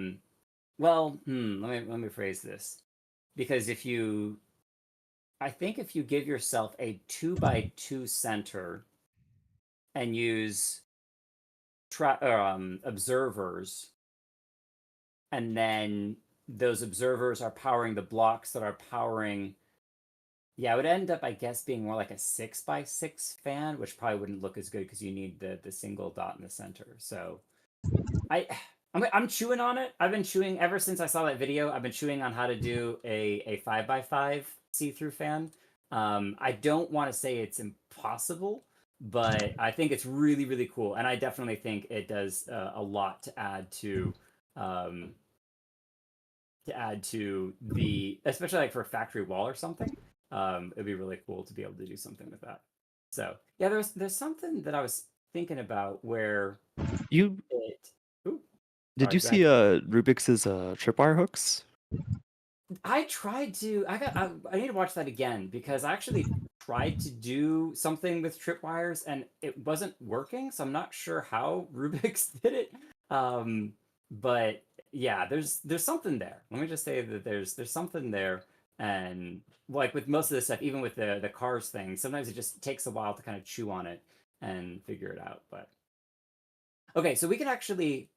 me phrase this, because I think if you give yourself a 2x2 center and use observers, and then those observers are powering the blocks that are powering, yeah, it would end up, I guess, being more like a 6x6 fan, which probably wouldn't look as good because you need the single dot in the center. So I'm chewing on it. I've been chewing ever since I saw that video. I've been chewing on how to do a 5x5 see-through fan. I don't want to say it's impossible, but I think it's really, really cool. And I definitely think it does a lot to add to the, especially like for a factory wall or something. It'd be really cool to be able to do something with that. So yeah, there's something that I was thinking about where You it. Ooh, did sorry, you go see ahead. Rubik's tripwire hooks? I tried to. I need to watch that again because I actually tried to do something with tripwires and it wasn't working. So I'm not sure how Rubik's did it. Um, but yeah, there's something there. Let me just say that there's something there. And like with most of this stuff, even with the cars thing, sometimes it just takes a while to kind of chew on it and figure it out. But okay, so we can actually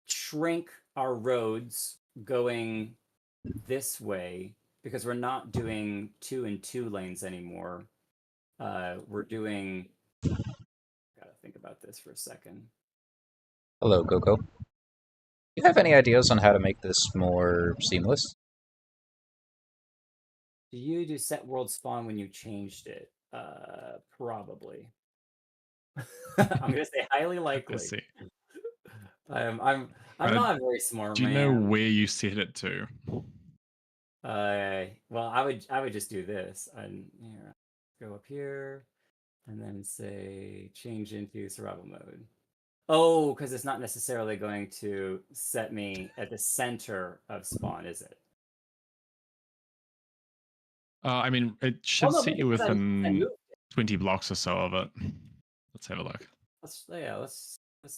shrink our roads going this way because we're not doing 2 and 2 lanes anymore. We're doing. Gotta think about this for a second. Hello, Coco. Do you have any ideas on how to make this more seamless? Do you do set world spawn when you changed it? Probably. I'm gonna say highly I likely. see. I'm Uh, not a very smart Do you know man. where you set it to? Well, I would just do this. And here, go up here, and then say change into survival mode. Oh, because it's not necessarily going to set me at the center of spawn, is it? I mean, it Well, should no, set maybe you because I within moved. 20 blocks or so of it. Let's have a look. Let's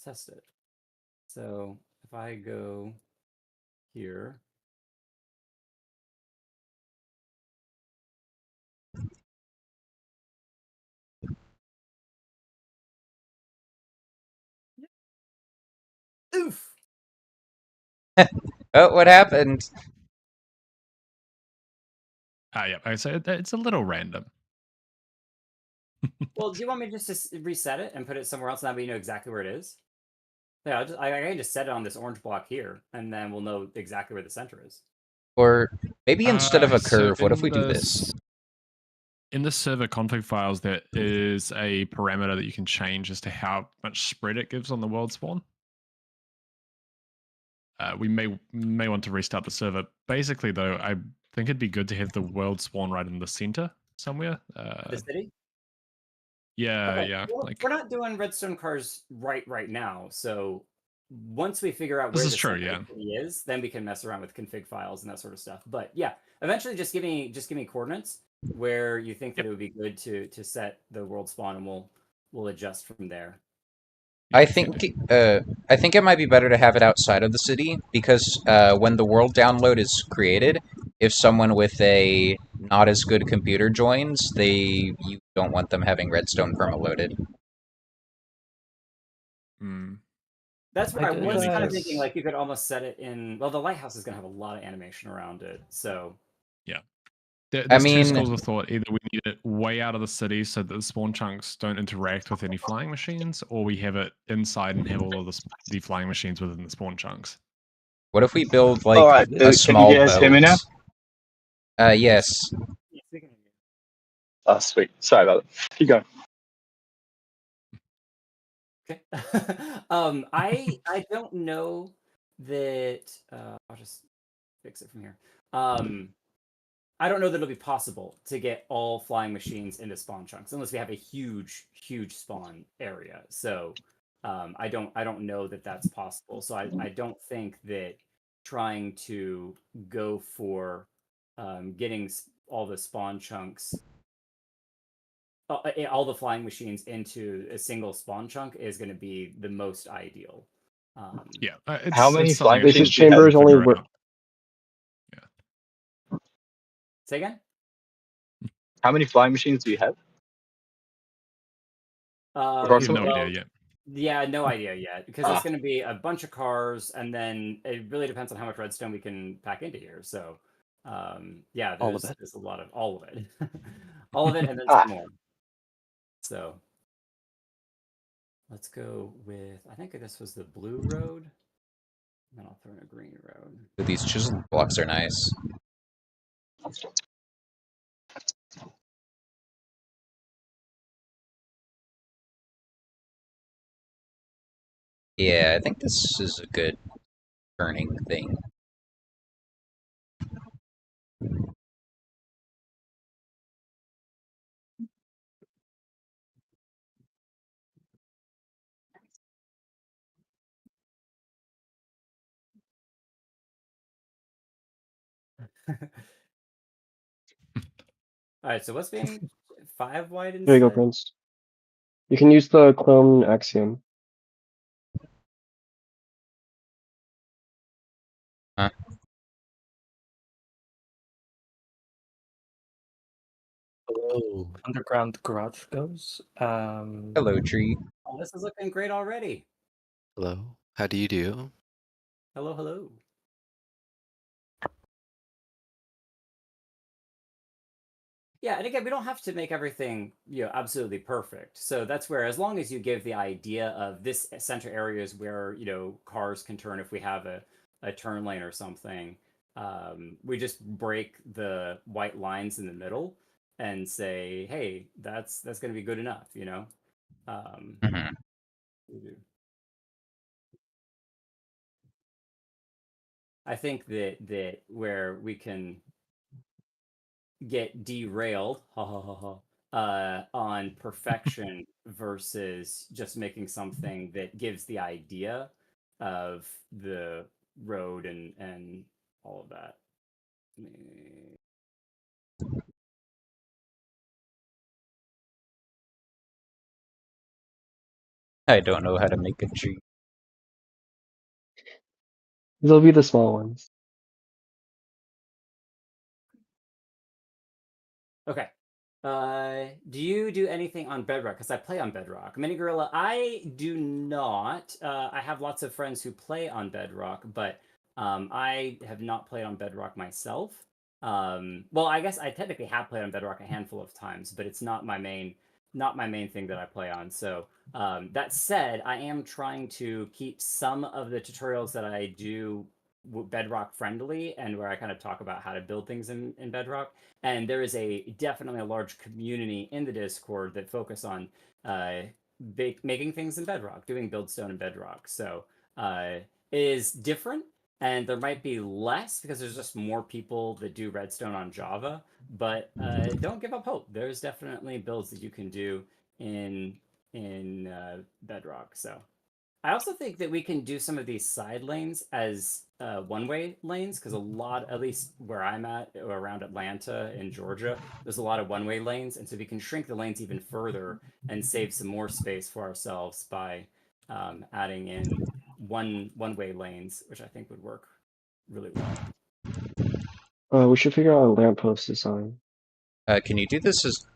test it. So if I go here, oof. Oh, what happened? Yeah, I say it's a little random. Well, do you want me just to reset it and put it somewhere else, and that way you know exactly where it is? Yeah, I can just set it on this orange block here, and then we'll know exactly where the center is. Or maybe instead of a So curve, what if we do this? in the server config files, there is a parameter that you can change as to how much spread it gives on the world spawn. We may want to restart the server. Basically, though, I think it'd be good to have the world spawn right in the center somewhere. The city? Yeah, Okay. yeah. Well, Like we're not doing redstone cars right now, so once we figure out this where is the true. center Yeah. of the city is, then we can mess around with config files and that sort of stuff. But yeah, eventually just give me coordinates where you think that Yep. it would be good to set the world spawn, and we'll adjust from there. I Yeah, think fair dude. I think it might be better to have it outside of the city because when the world download is created, if someone with a not as good computer joins, you don't want them having redstone perma-loaded. Mm. That's what I I did was Only kind of thinking. because Like you could almost set it in. Well, the lighthouse is going to have a lot of animation around it, so yeah, I there's two mean, schools of thought. Either we need it way out of the city so that the spawn chunks don't interact with any flying machines, or we have it inside and have all of the flying machines within the spawn chunks. what if we build like Alright, a can you small guys hear me boat? now? Yes. yes, we can hear you. Oh, sweet. Sorry about that. Keep going. Okay. I don't know that. I'll just fix it from here. I don't know that it'll be possible to get all flying machines into spawn chunks unless we have a huge spawn area. So I don't know that that's possible. So I don't think that trying to go for getting all the spawn chunks, all the flying machines into a single spawn chunk is going to be the most ideal. Yeah, How it's many something flying I This is machines can do you have? chambers only figure work. out. Say again. How many flying machines do you have? You have no Approximately? idea Well, yet. yeah, no idea yet because it's Ah, going to be a bunch of cars, and then it really depends on how much redstone we can pack into here. So, yeah, All of there's it. there's a lot of all of it, all of it, and then ah. some more. So let's go with. I think this was the blue road. And then I'll throw in a green road. These chisel blocks are nice. Yeah, I think this is a good turning thing. All right, so what's being 5 wide There you go, instead? Prince. You can use the clone axiom. Huh? Oh. Underground garage goes. Hello, tree. Oh, this is looking great already. Hello. How do you do? Hello, hello. Yeah, and again, we don't have to make everything, absolutely perfect. So that's where, as long as you give the idea of this center area is where, cars can turn if we have a turn lane or something, we just break the white lines in the middle and say, hey, that's going to be good enough, Um, Mhm. I think that where we can get derailed on perfection versus just making something that gives the idea of the road and all of that. I don't know how to make a tree. They'll be the small ones. Okay. Do you do anything on Bedrock? Because I play on Bedrock. Mini Gorilla, I do not. I have lots of friends who play on Bedrock, but I have not played on Bedrock myself. Well, I guess I technically have played on Bedrock a handful of times, but it's not my main thing that I play on. So that said, I am trying to keep some of the tutorials that I do Bedrock friendly, and where I kind of talk about how to build things in Bedrock. And there is definitely a large community in the Discord that focus on uh, making things in Bedrock, doing buildstone in Bedrock. So it is different, and there might be less because there's just more people that do redstone on Java. But don't give up hope. There's definitely builds that you can do in Bedrock. So I also think that we can do some of these side lanes as one-way lanes, because a lot, at least where I'm at, or around Atlanta in Georgia, there's a lot of one-way lanes, and so we can shrink the lanes even further and save some more space for ourselves by adding in one-way lanes, which I think would work really well. We should figure out a lamppost design. Can you do this as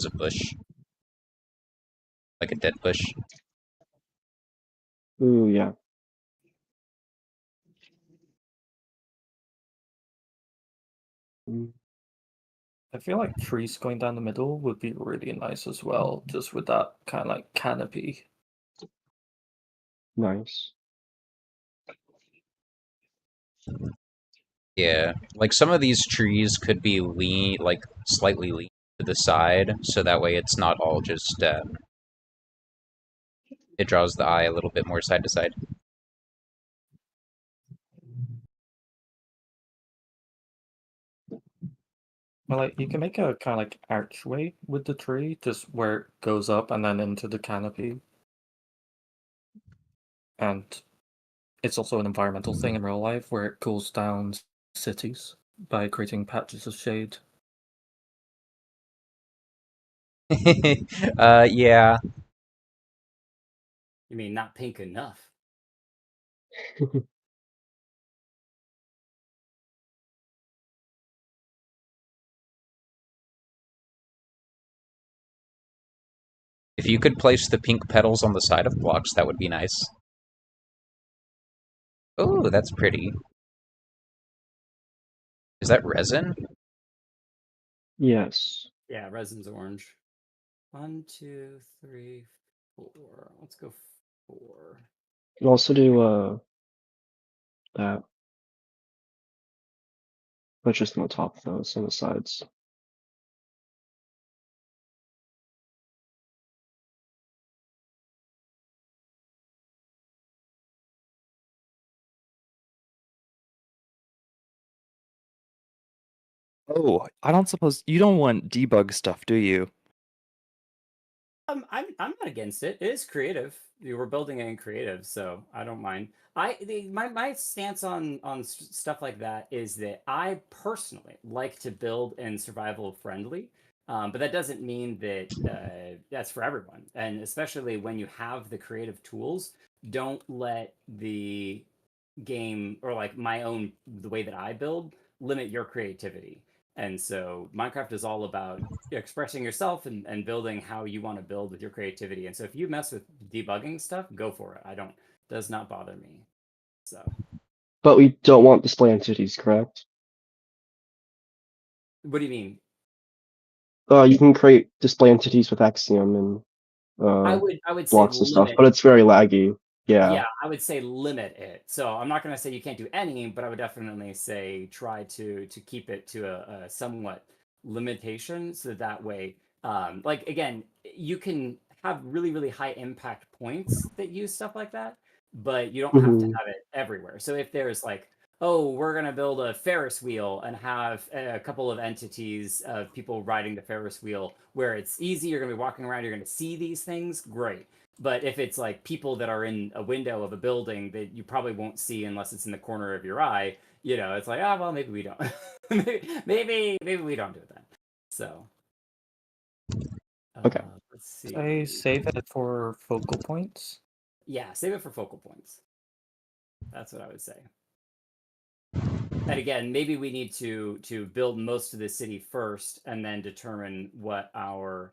a bush, like a dead bush? Ooh, yeah. Mm, I feel like trees going down the middle would be really nice as well, just with that kind of like canopy. nice. Yeah, like some of these trees could be like slightly lean to the side, so that way it's not all just. It draws the eye a little bit more side to side. Well, like you can make a kind of like archway with the tree, just where it goes up and then into the canopy. And it's also an environmental thing in real life where it cools down cities by creating patches of shade. Yeah. You mean not pink enough? If you could place the pink petals on the side of blocks, that would be nice. Oh, that's pretty. Is that resin? Yes. Yeah, resin's orange. 1, 2, 3, 4. Let's go 4. You can also do that, but just on the top of those on the sides. Oh, I don't suppose you don't want debug stuff, do you? I'm not against it. It is creative. You were building it in creative, so I don't mind. My stance on stuff like that is that I personally like to build in survival friendly, but that doesn't mean that that's for everyone. And especially when you have the creative tools, don't let the game or like my own the way that I build limit your creativity. And so Minecraft is all about expressing yourself and building how you want to build with your creativity. And so if you mess with debugging stuff, go for it. I don't does not bother me. So But we don't want display entities, correct? what do you mean? You can create display entities with Axiom and I would say blocks and stuff, limit. but it's very laggy. Yeah. Yeah, I would say limit it. So I'm not going to say you can't do any, but I would definitely say try to keep it to a somewhat limitation, so that way, like again, you can have really high impact points that use stuff like that, but you don't have to Hmm. have it everywhere. So if there's like, oh, we're going to build a Ferris wheel and have a couple of entities of people riding the Ferris wheel where it's easy, you're going to be walking around, you're going to see these things, great. But if it's like people that are in a window of a building that you probably won't see unless it's in the corner of your eye, it's like, oh well, maybe we don't. maybe we don't do that. So Okay. let's see. I save it for focal points. Yeah, save it for focal points. That's what I would say. And again, maybe we need to build most of the city first and then determine what our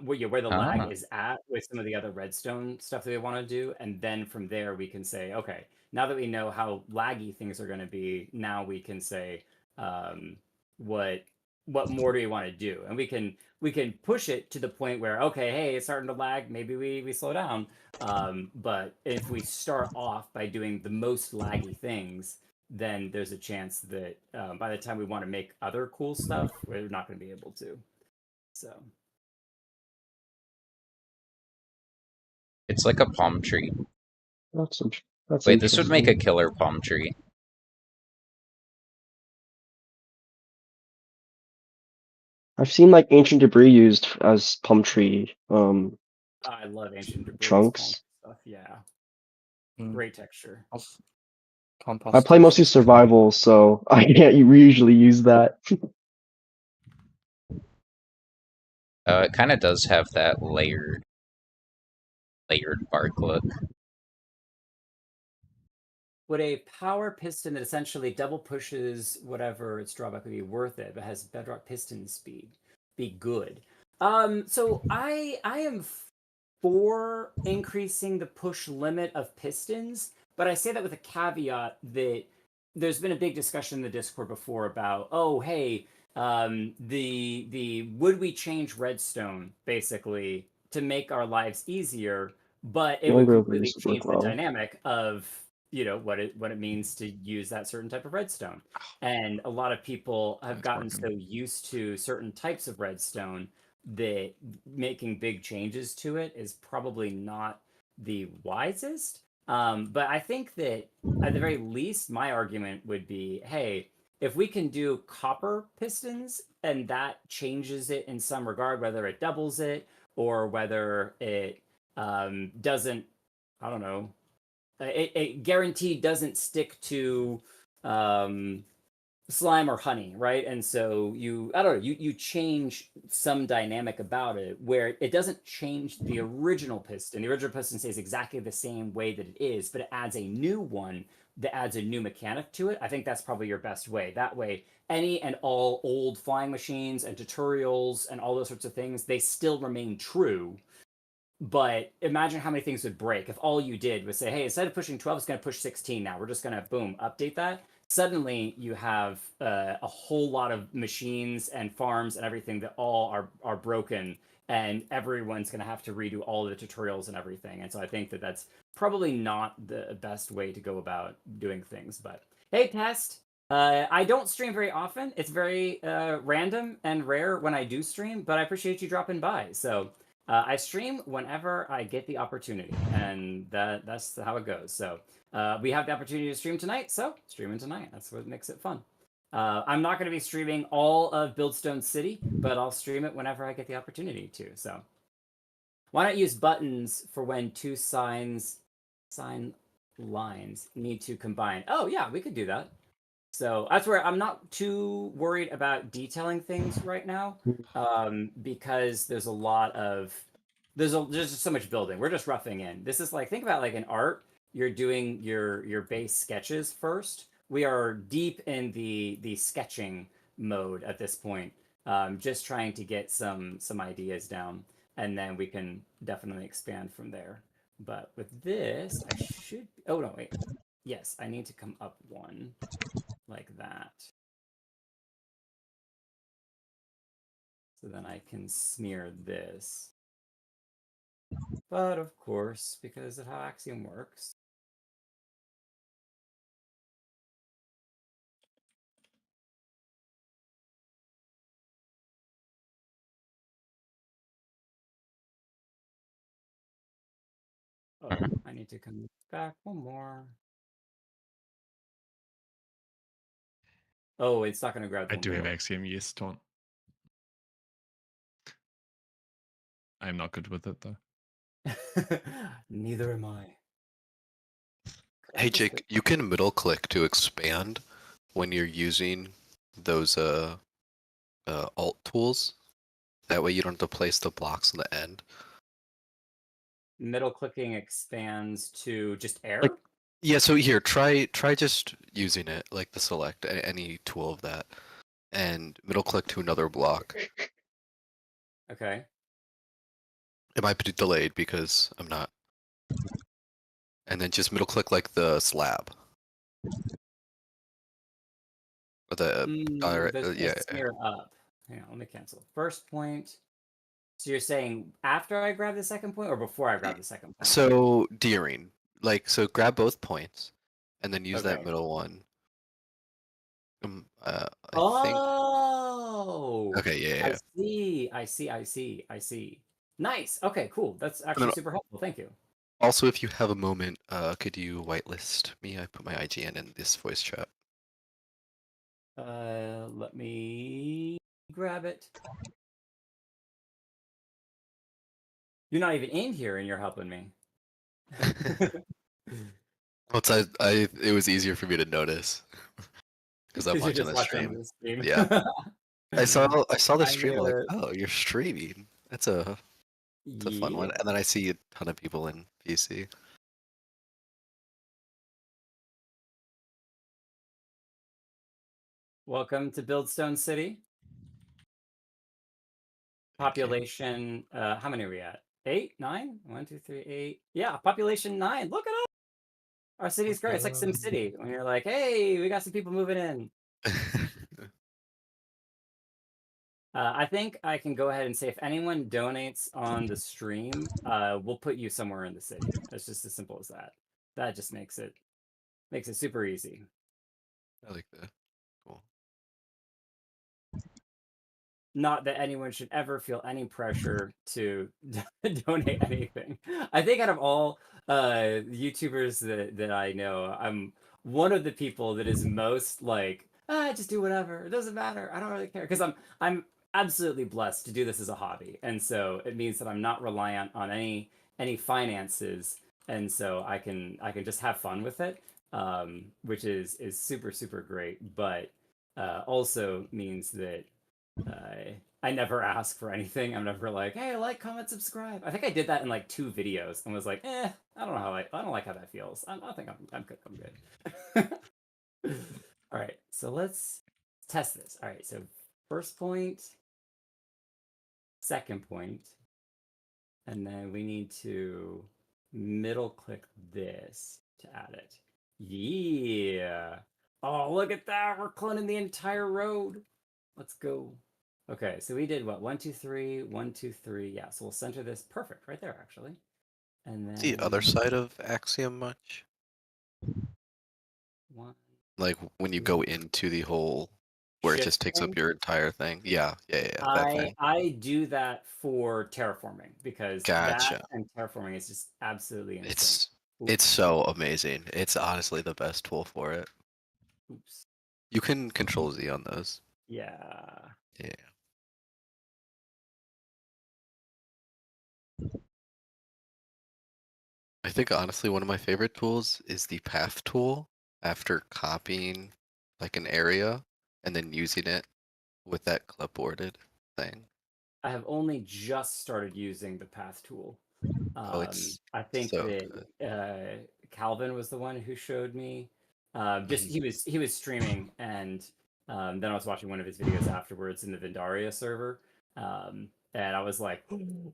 where the lag Ah. is at with some of the other redstone stuff that we want to do, and then from there we can say, okay, now that we know how laggy things are going to be, now we can say, um, what what more do we want to do, and we can push it to the point where, okay, hey, it's starting to lag, maybe we slow down. But if we start off by doing the most laggy things, then there's a chance that by the time we want to make other cool stuff, we're not going to be able to. So. It's like a palm tree. That's that's Wait, this would make a interesting. killer palm tree. I've seen like ancient debris used as palm tree I love ancient debris as palm chunks. stuff. Yeah, Mm, great texture. also I play mostly composters. survival, so I can't usually use that. It kind of does have that layered bark look. Would a power piston that essentially double pushes whatever its drawback would be worth it, but has bedrock piston speed, be good? So I am for increasing the push limit of pistons, but I say that with a caveat that there's been a big discussion in the Discord before about, oh hey, the would we change redstone basically to make our lives easier, but it would Longer completely release would change work the well. dynamic of what it means to use that certain type of redstone. And a lot of people have It's gotten so broken. used to certain types of redstone that making big changes to it is probably not the wisest. But I think that at the very least, my argument would be, hey, if we can do copper pistons and that changes it in some regard, whether it doubles it or whether it doesn't, I don't know, it guaranteed doesn't stick to um, slime or honey, right? And so I don't know, you change some dynamic about it where it doesn't change the original piston. The original piston stays exactly the same way that it is, but it adds a new one that adds a new mechanic to it. I think that's probably your best way. That way, any and all old flying machines and tutorials and all those sorts of things, they still remain true, but imagine how many things would break if all you did was say, hey, instead of pushing 12, it's going to push 16 now. We're just going to, boom, update that. Suddenly you have a whole lot of machines and farms and everything that all are broken, and everyone's going to have to redo all the tutorials and everything. And so I think that that's probably not the best way to go about doing things. But hey, Test, I don't stream very often. It's very random and rare when I do stream, but I appreciate you dropping by. So I stream whenever I get the opportunity, and that's how it goes. So we have the opportunity to stream tonight, so streaming tonight. That's what makes it fun. I'm not going to be streaming all of Buildstone City, but I'll stream it whenever I get the opportunity to. So why not use buttons for when two sign lines need to combine? Oh yeah, we could do that. So that's where I'm not too worried about detailing things right now, because there's a lot of there's just so much building. We're just roughing in. This is like, think about like in art, you're doing your base sketches first. We are deep in the sketching mode at this point, just trying to get some ideas down, and then we can definitely expand from there. But with this, I should. Oh no, wait. Yes, I need to come up one like that. So then I can smear this. But of course, because of how Axiom works, oh, I need to come back one more. Oh, it's not going to grab the I one do have below. Axiom, yes, Taunt. I'm not good with it though. Neither am I. Could I Hey just Jake, you can middle click to expand when you're using those alt tools. That way you don't have to place the blocks on the end. middle clicking expands to just air? Like, yeah, so here, try just using it, like the select, any tool of that, and middle click to another block. Okay. It might be delayed because I'm not. And then just middle click like the slab. Or the The smear up. Hang on, let me cancel. First point. So you're saying after I grab the second point or before I grab the second point? So during, like, so grab both points, and then use that Okay. middle one. I think. Oh, Okay, yeah, yeah. I see. Nice. Okay, cool. That's And actually then super helpful. Thank you. also, if you have a moment, could you whitelist me? I put my IGN in this voice chat. Let me grab it. You're not even in here and you're helping me. Well, it was easier for me to notice because I'm Because you're watching just the watching stream. the stream. Yeah, I saw the I stream. knew Like, it. oh, you're streaming. It's a fun Yeah. one. And then I see a ton of people in PC. Welcome to Buildstone City. Thank you. Population, how many are we at? 8, 9? 1, 2, 3, 8. Yeah, population 9. Look at us. Our city's great. It's like Sim City when you're like, hey, we got some people moving in. I think I can go ahead and say if anyone donates on the stream, we'll put you somewhere in the city. It's just as simple as that. That just makes it super easy. I like that. Cool. Not that anyone should ever feel any pressure to donate anything. I think out of all YouTubers that I know, I'm one of the people that is most like, just do whatever. It doesn't matter. I don't really care because I'm absolutely blessed to do this as a hobby, and so it means that I'm not reliant on any finances, and so I can just have fun with it, which is super great. But also means that I never ask for anything. I'm never like, hey, like, comment, subscribe. I think I did that in like 2 videos and was like, I don't know how I don't like how that feels. I think I'm good. I'm good. All right, so let's test this. All right, so first point, second point, and then we need to middle click this to add it. Yeah. Oh, look at that. We're cloning the entire road. Let's go. Okay, so we did what? 1, 2, 3, 1, 2, 3. Yeah, so we'll center this perfect right there, actually. And then The other side of Axiom much? 1 Like when you go into the whole where it just takes up shifting. your entire thing. Yeah, that thing. I do that for terraforming because that Gotcha. and terraforming is just absolutely insane. It's Oops. it's so amazing. It's honestly the best tool for it. Oops. You can control Z on those. Yeah. Yeah. I think honestly one of my favorite tools is the path tool after copying like an area and then using it with that clipboarded thing. I have only just started using the path tool. Oh, it's I think so that good. Calvin was the one who showed me. Just Mhm. he was streaming, and then I was watching one of his videos afterwards in the Vindaria server, and I was like,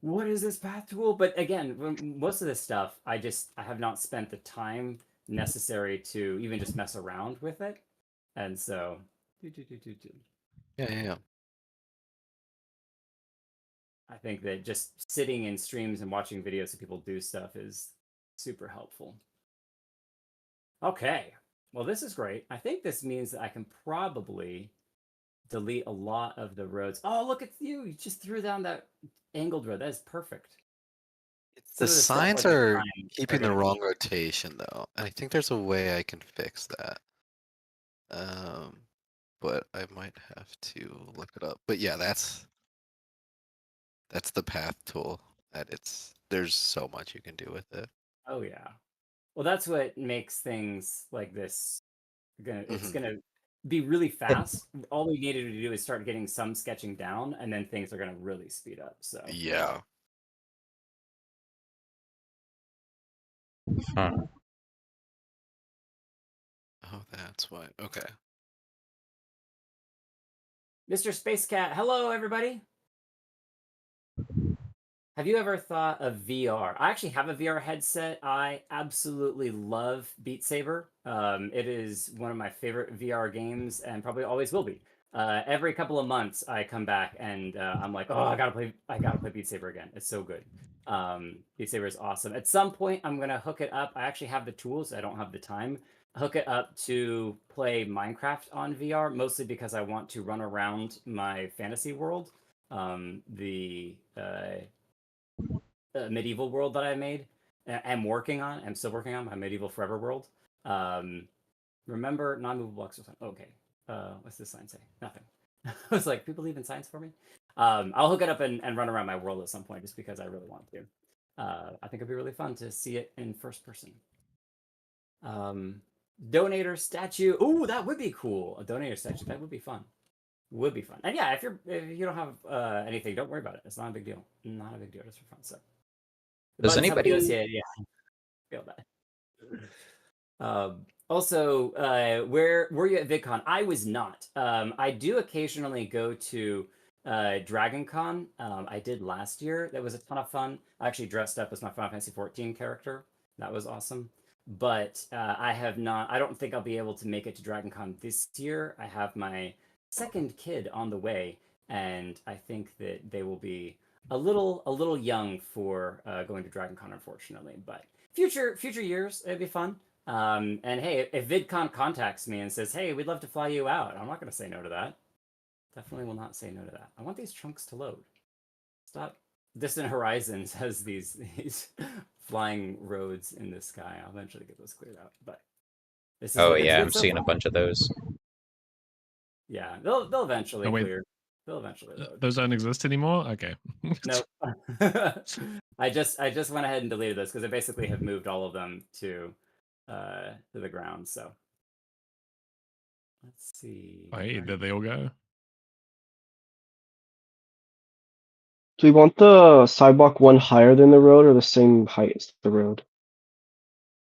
"What is this path tool?" But again, most of this stuff, I have not spent the time necessary to even just mess around with it, and so. Yeah. I think that just sitting in streams and watching videos of people do stuff is super helpful. Okay, well, this is great. I think this means that I can probably delete a lot of the roads. Oh, look at you! You just threw down that angled road. That is perfect. The Some of the stuff signs like the are signs are keeping the gonna wrong be. rotation though. And I think there's a way I can fix that. But I might have to look it up. But yeah, that's the path tool. There's so much you can do with it. Oh yeah. Well, that's what makes things like this it's Mhm. gonna be really fast. All we needed to do is start getting some sketching down, and then things are gonna really speed up. So Yeah. Huh. Oh, that's why. Okay. Mr. Space Cat, hello everybody. Have you ever thought of VR? I actually have a VR headset. I absolutely love Beat Saber. It is one of my favorite VR games, and probably always will be. Every couple of months, I come back and I'm like, oh, I gotta play Beat Saber again. It's so good. Beat Saber is awesome. At some point, I'm gonna hook it up. I actually have the tools. I don't have the time. Hook it up to play Minecraft on VR, mostly because I want to run around my fantasy world. The medieval world that I made. I'm working on. I'm still working on my medieval forever world. Remember non-movable blocks or something. Okay. What's this sign say? Nothing. I was like, people believe in science for me. I'll hook it up and run around my world at some point, just because I really want to. I think it'd be really fun to see it in first person. Donator statue. Ooh, that would be cool. A donator statue. That would be fun. Would be fun. And yeah, if you don't have anything, don't worry about it. It's not a big deal. Not a big deal. Just for fun. So. Does Buttons help us, anybody? yeah, feel that. Also, where were you at VidCon? I was not. I do occasionally go to DragonCon. I did last year. That was a ton of fun. I actually dressed up as my Final Fantasy 14 character. That was awesome. But I have not. I don't think I'll be able to make it to DragonCon this year. I have my second kid on the way, and I think that they will be a little young for going to DragonCon, unfortunately. But future years, it'd be fun. And hey, if VidCon contacts me and says, "Hey, we'd love to fly you out," I'm not going to say no to that. Definitely will not say no to that. I want these chunks to load. Stop. Distant Horizons has these flying roads in the sky. I'll eventually get those cleared out, but this is Oh looking yeah, good I'm so seeing a far. bunch of those. Yeah, they'll eventually Oh, wait. clear. They'll eventually load. Those don't exist anymore? Okay. Nope. I just went ahead and deleted those because I basically have moved all of them to the ground. So let's see. Oh, hey, there they all go. Do we want the sidewalk one higher than the road or the same height as the road?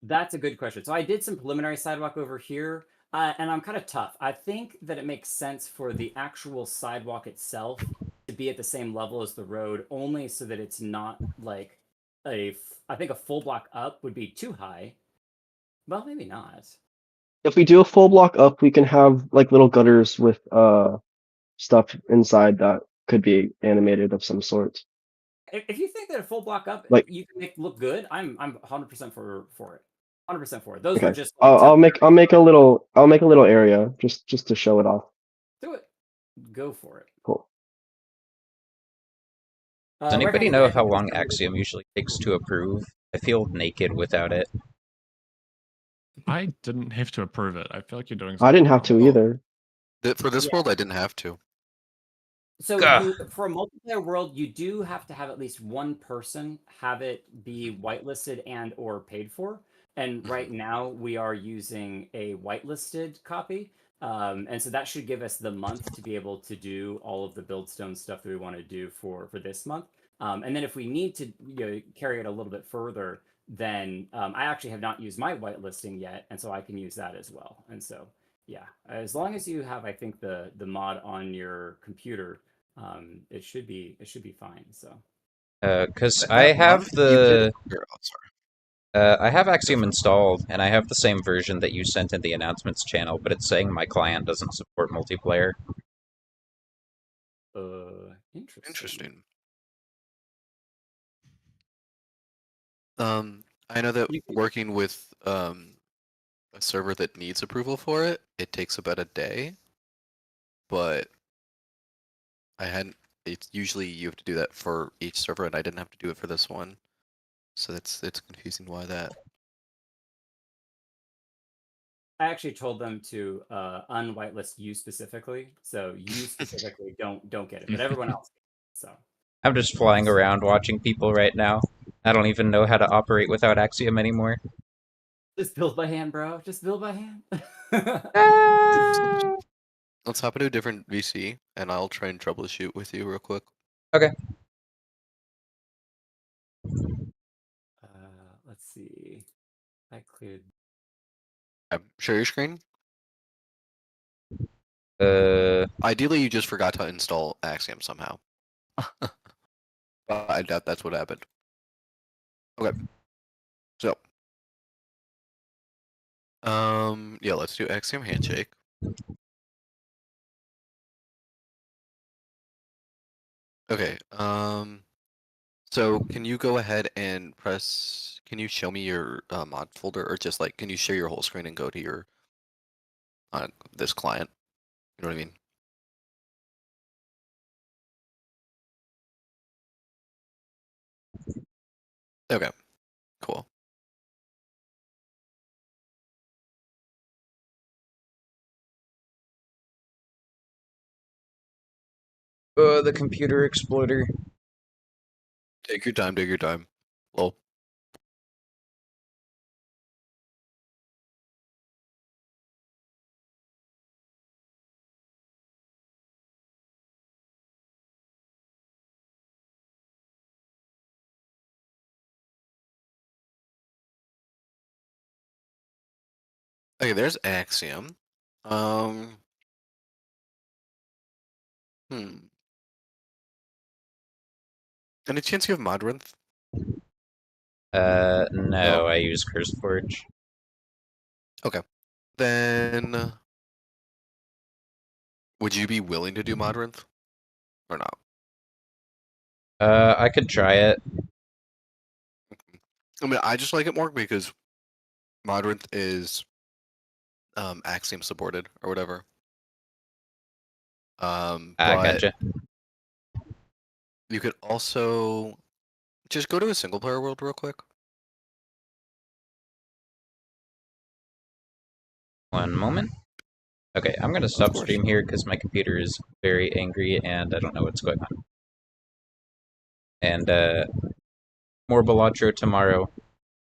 That's a good question. So I did some preliminary sidewalk over here, and I'm kind of tough. I think that it makes sense for the actual sidewalk itself to be at the same level as the road, only so that it's not like I think a full block up would be too high. Well, maybe not. If we do a full block up, we can have like little gutters with stuff inside that could be animated of some sort. If you think that a full block up Like, you can make look good, I'm 100% for it. 100% for it. Those were okay, just like I'll make a little area just to show it off. do it. Go for it. Cool. Does anybody know how long Axiom usually takes to approve? I feel naked without it. I didn't have to approve it. I feel like you're doing I something didn't have wrong. to either. For this world, I didn't have to. So Gah. for a multiplayer world, you do have to have at least one person have it be whitelisted and or paid for. And right now we are using a whitelisted copy. And so that should give us the month to be able to do all of the buildstone stuff that we want to do for this month. And then if we need to carry it a little bit further, then I actually have not used my whitelisting yet, and so I can use that as well. And so yeah, as long as you have, I think the mod on your computer, it should be fine. So Because That I have mod you did. the Oh, sorry. I have Axiom installed, and I have the same version that you sent in the announcements channel, but it's saying my client doesn't support multiplayer. interesting. Interesting. I know that working with a server that needs approval for it, it takes about a day. But I hadn't. It's usually you have to do that for each server, and I didn't have to do it for this one. So it's confusing why that. I actually told them to unwhitelist you specifically, so you specifically don't get it, but everyone else. So I'm just flying around watching people right now. I don't even know how to operate without Axiom anymore. just build by hand, bro. Just build by hand. Let's hop into a different VC, and I'll try and troubleshoot with you real quick. Okay. Let's see. I cleared. Share your screen. Uh, Ideally, you just forgot to install Axiom somehow. But I doubt that's what happened. Okay. So, yeah, let's do Axiom handshake. Okay. So can you go ahead and press? Can you show me your mod folder, or just like, can you share your whole screen and go to your this client? You know what I mean? Okay. Cool. the computer exploder. Take your time. Take your time. Lol. Okay, there's Axiom. Hmm. Any chance you have Modrinth? No, I use CurseForge. Okay. Then would you be willing to do Modrinth? Or not? I could try it. I mean, I just like it more because Modrinth is Axiom supported or whatever. I But gotcha. you could also just go to a single player world real quick. One moment. Okay, I'm gonna stop course. stream here because my computer is very angry and I don't know what's going on. And more Balatro tomorrow.